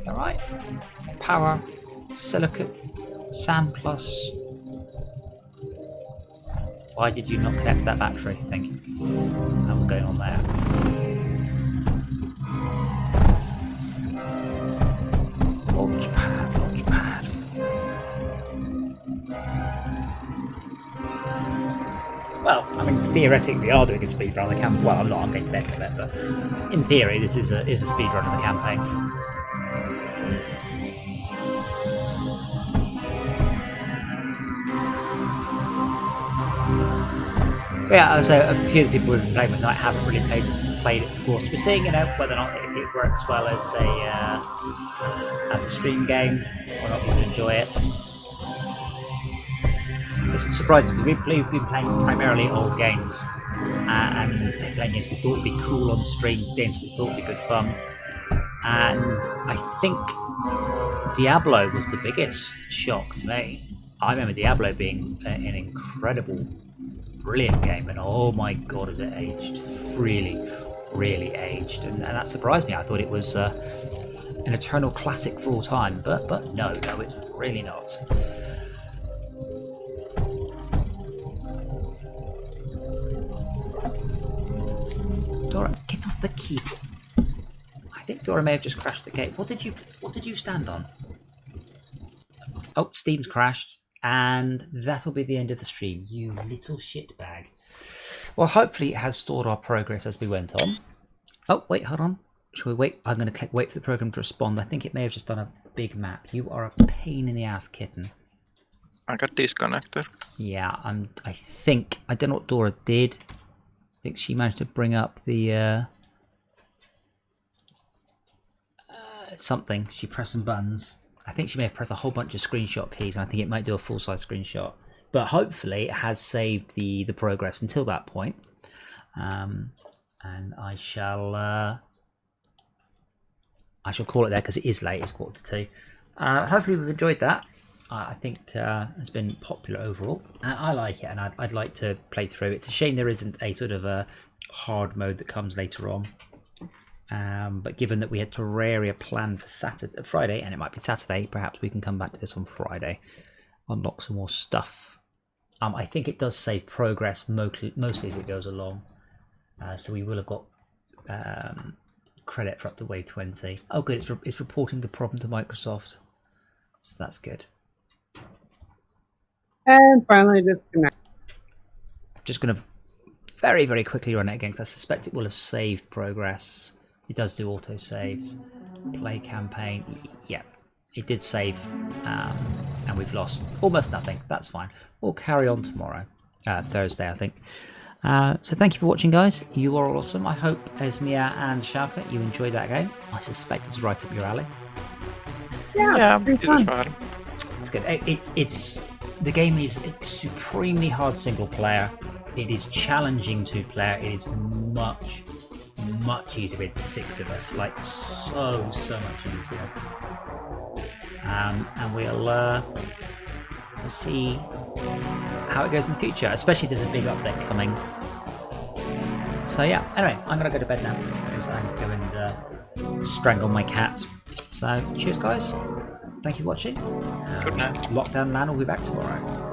Alright. Power, silicate, sand plus. Why did you not connect that battery? Thank you. That was going on there. Launch pad, launch pad. Well, I mean, theoretically, we are doing a speedrun of the campaign. Well, I'm not. I'm going to bet on it, but in theory, this is a speedrun of the campaign. But yeah, so a few of the people who've been playing with Night haven't really played played it before, so we're seeing, whether or not it works well as a stream game, or not people enjoy it. It's surprising because we've been playing primarily old games, and playing games we thought would be cool on stream, games we thought would be good fun, and I think Diablo was the biggest shock to me. I remember Diablo being an incredible, brilliant game, and oh my god, has it aged. Really, really aged. And that surprised me. I thought it was an eternal classic for all time, but no, it's really not. Dora, get off the key. I think Dora may have just crashed the gate. What did you stand on? Oh, Steam's crashed, and that'll be the end of the stream. You little shitbag. Well, hopefully it has stored our progress as we went on. Oh, wait, hold on. Shall we wait? I'm going to click wait for the program to respond. I think it may have just done a big map. You are a pain in the ass, kitten. I got disconnected. Yeah, I think I don't know what Dora did. I think she managed to bring up the something. She pressed some buttons. I think she may have pressed a whole bunch of screenshot keys, and I think it might do a full-size screenshot. But hopefully it has saved the progress until that point. And I shall call it there because it is late. It's 1:45. Hopefully we've enjoyed that. I think it's been popular overall. I like it, and I'd like to play through. It's a shame there isn't a sort of a hard mode that comes later on. But given that we had Terraria planned for Friday, and it might be Saturday, perhaps we can come back to this on Friday, unlock some more stuff. I think it does save progress mostly as it goes along, so we will have got credit for up to wave 20. Oh, good! It's reporting the problem to Microsoft, so that's good. And finally disconnect. Just going to very, very quickly run it again because I suspect it will have saved progress. It does do auto saves. Play campaign. Yeah, it did save, and we've lost almost nothing. That's fine. We'll carry on tomorrow, Thursday, I think. So thank you for watching, guys. You are awesome. I hope Esmia and Shaka, you enjoyed that game. I suspect it's right up your alley. Yeah, It was fun. It's good. It's the game is supremely hard single player. It is challenging two player. It is much easier with 6 of us. Like so much easier. And we'll see how it goes in the future. Especially if there's a big update coming. So yeah. Anyway, I'm gonna go to bed now because I need to go and strangle my cat. So cheers, guys. Thank you for watching. Good night. LockDown LAN will be back tomorrow.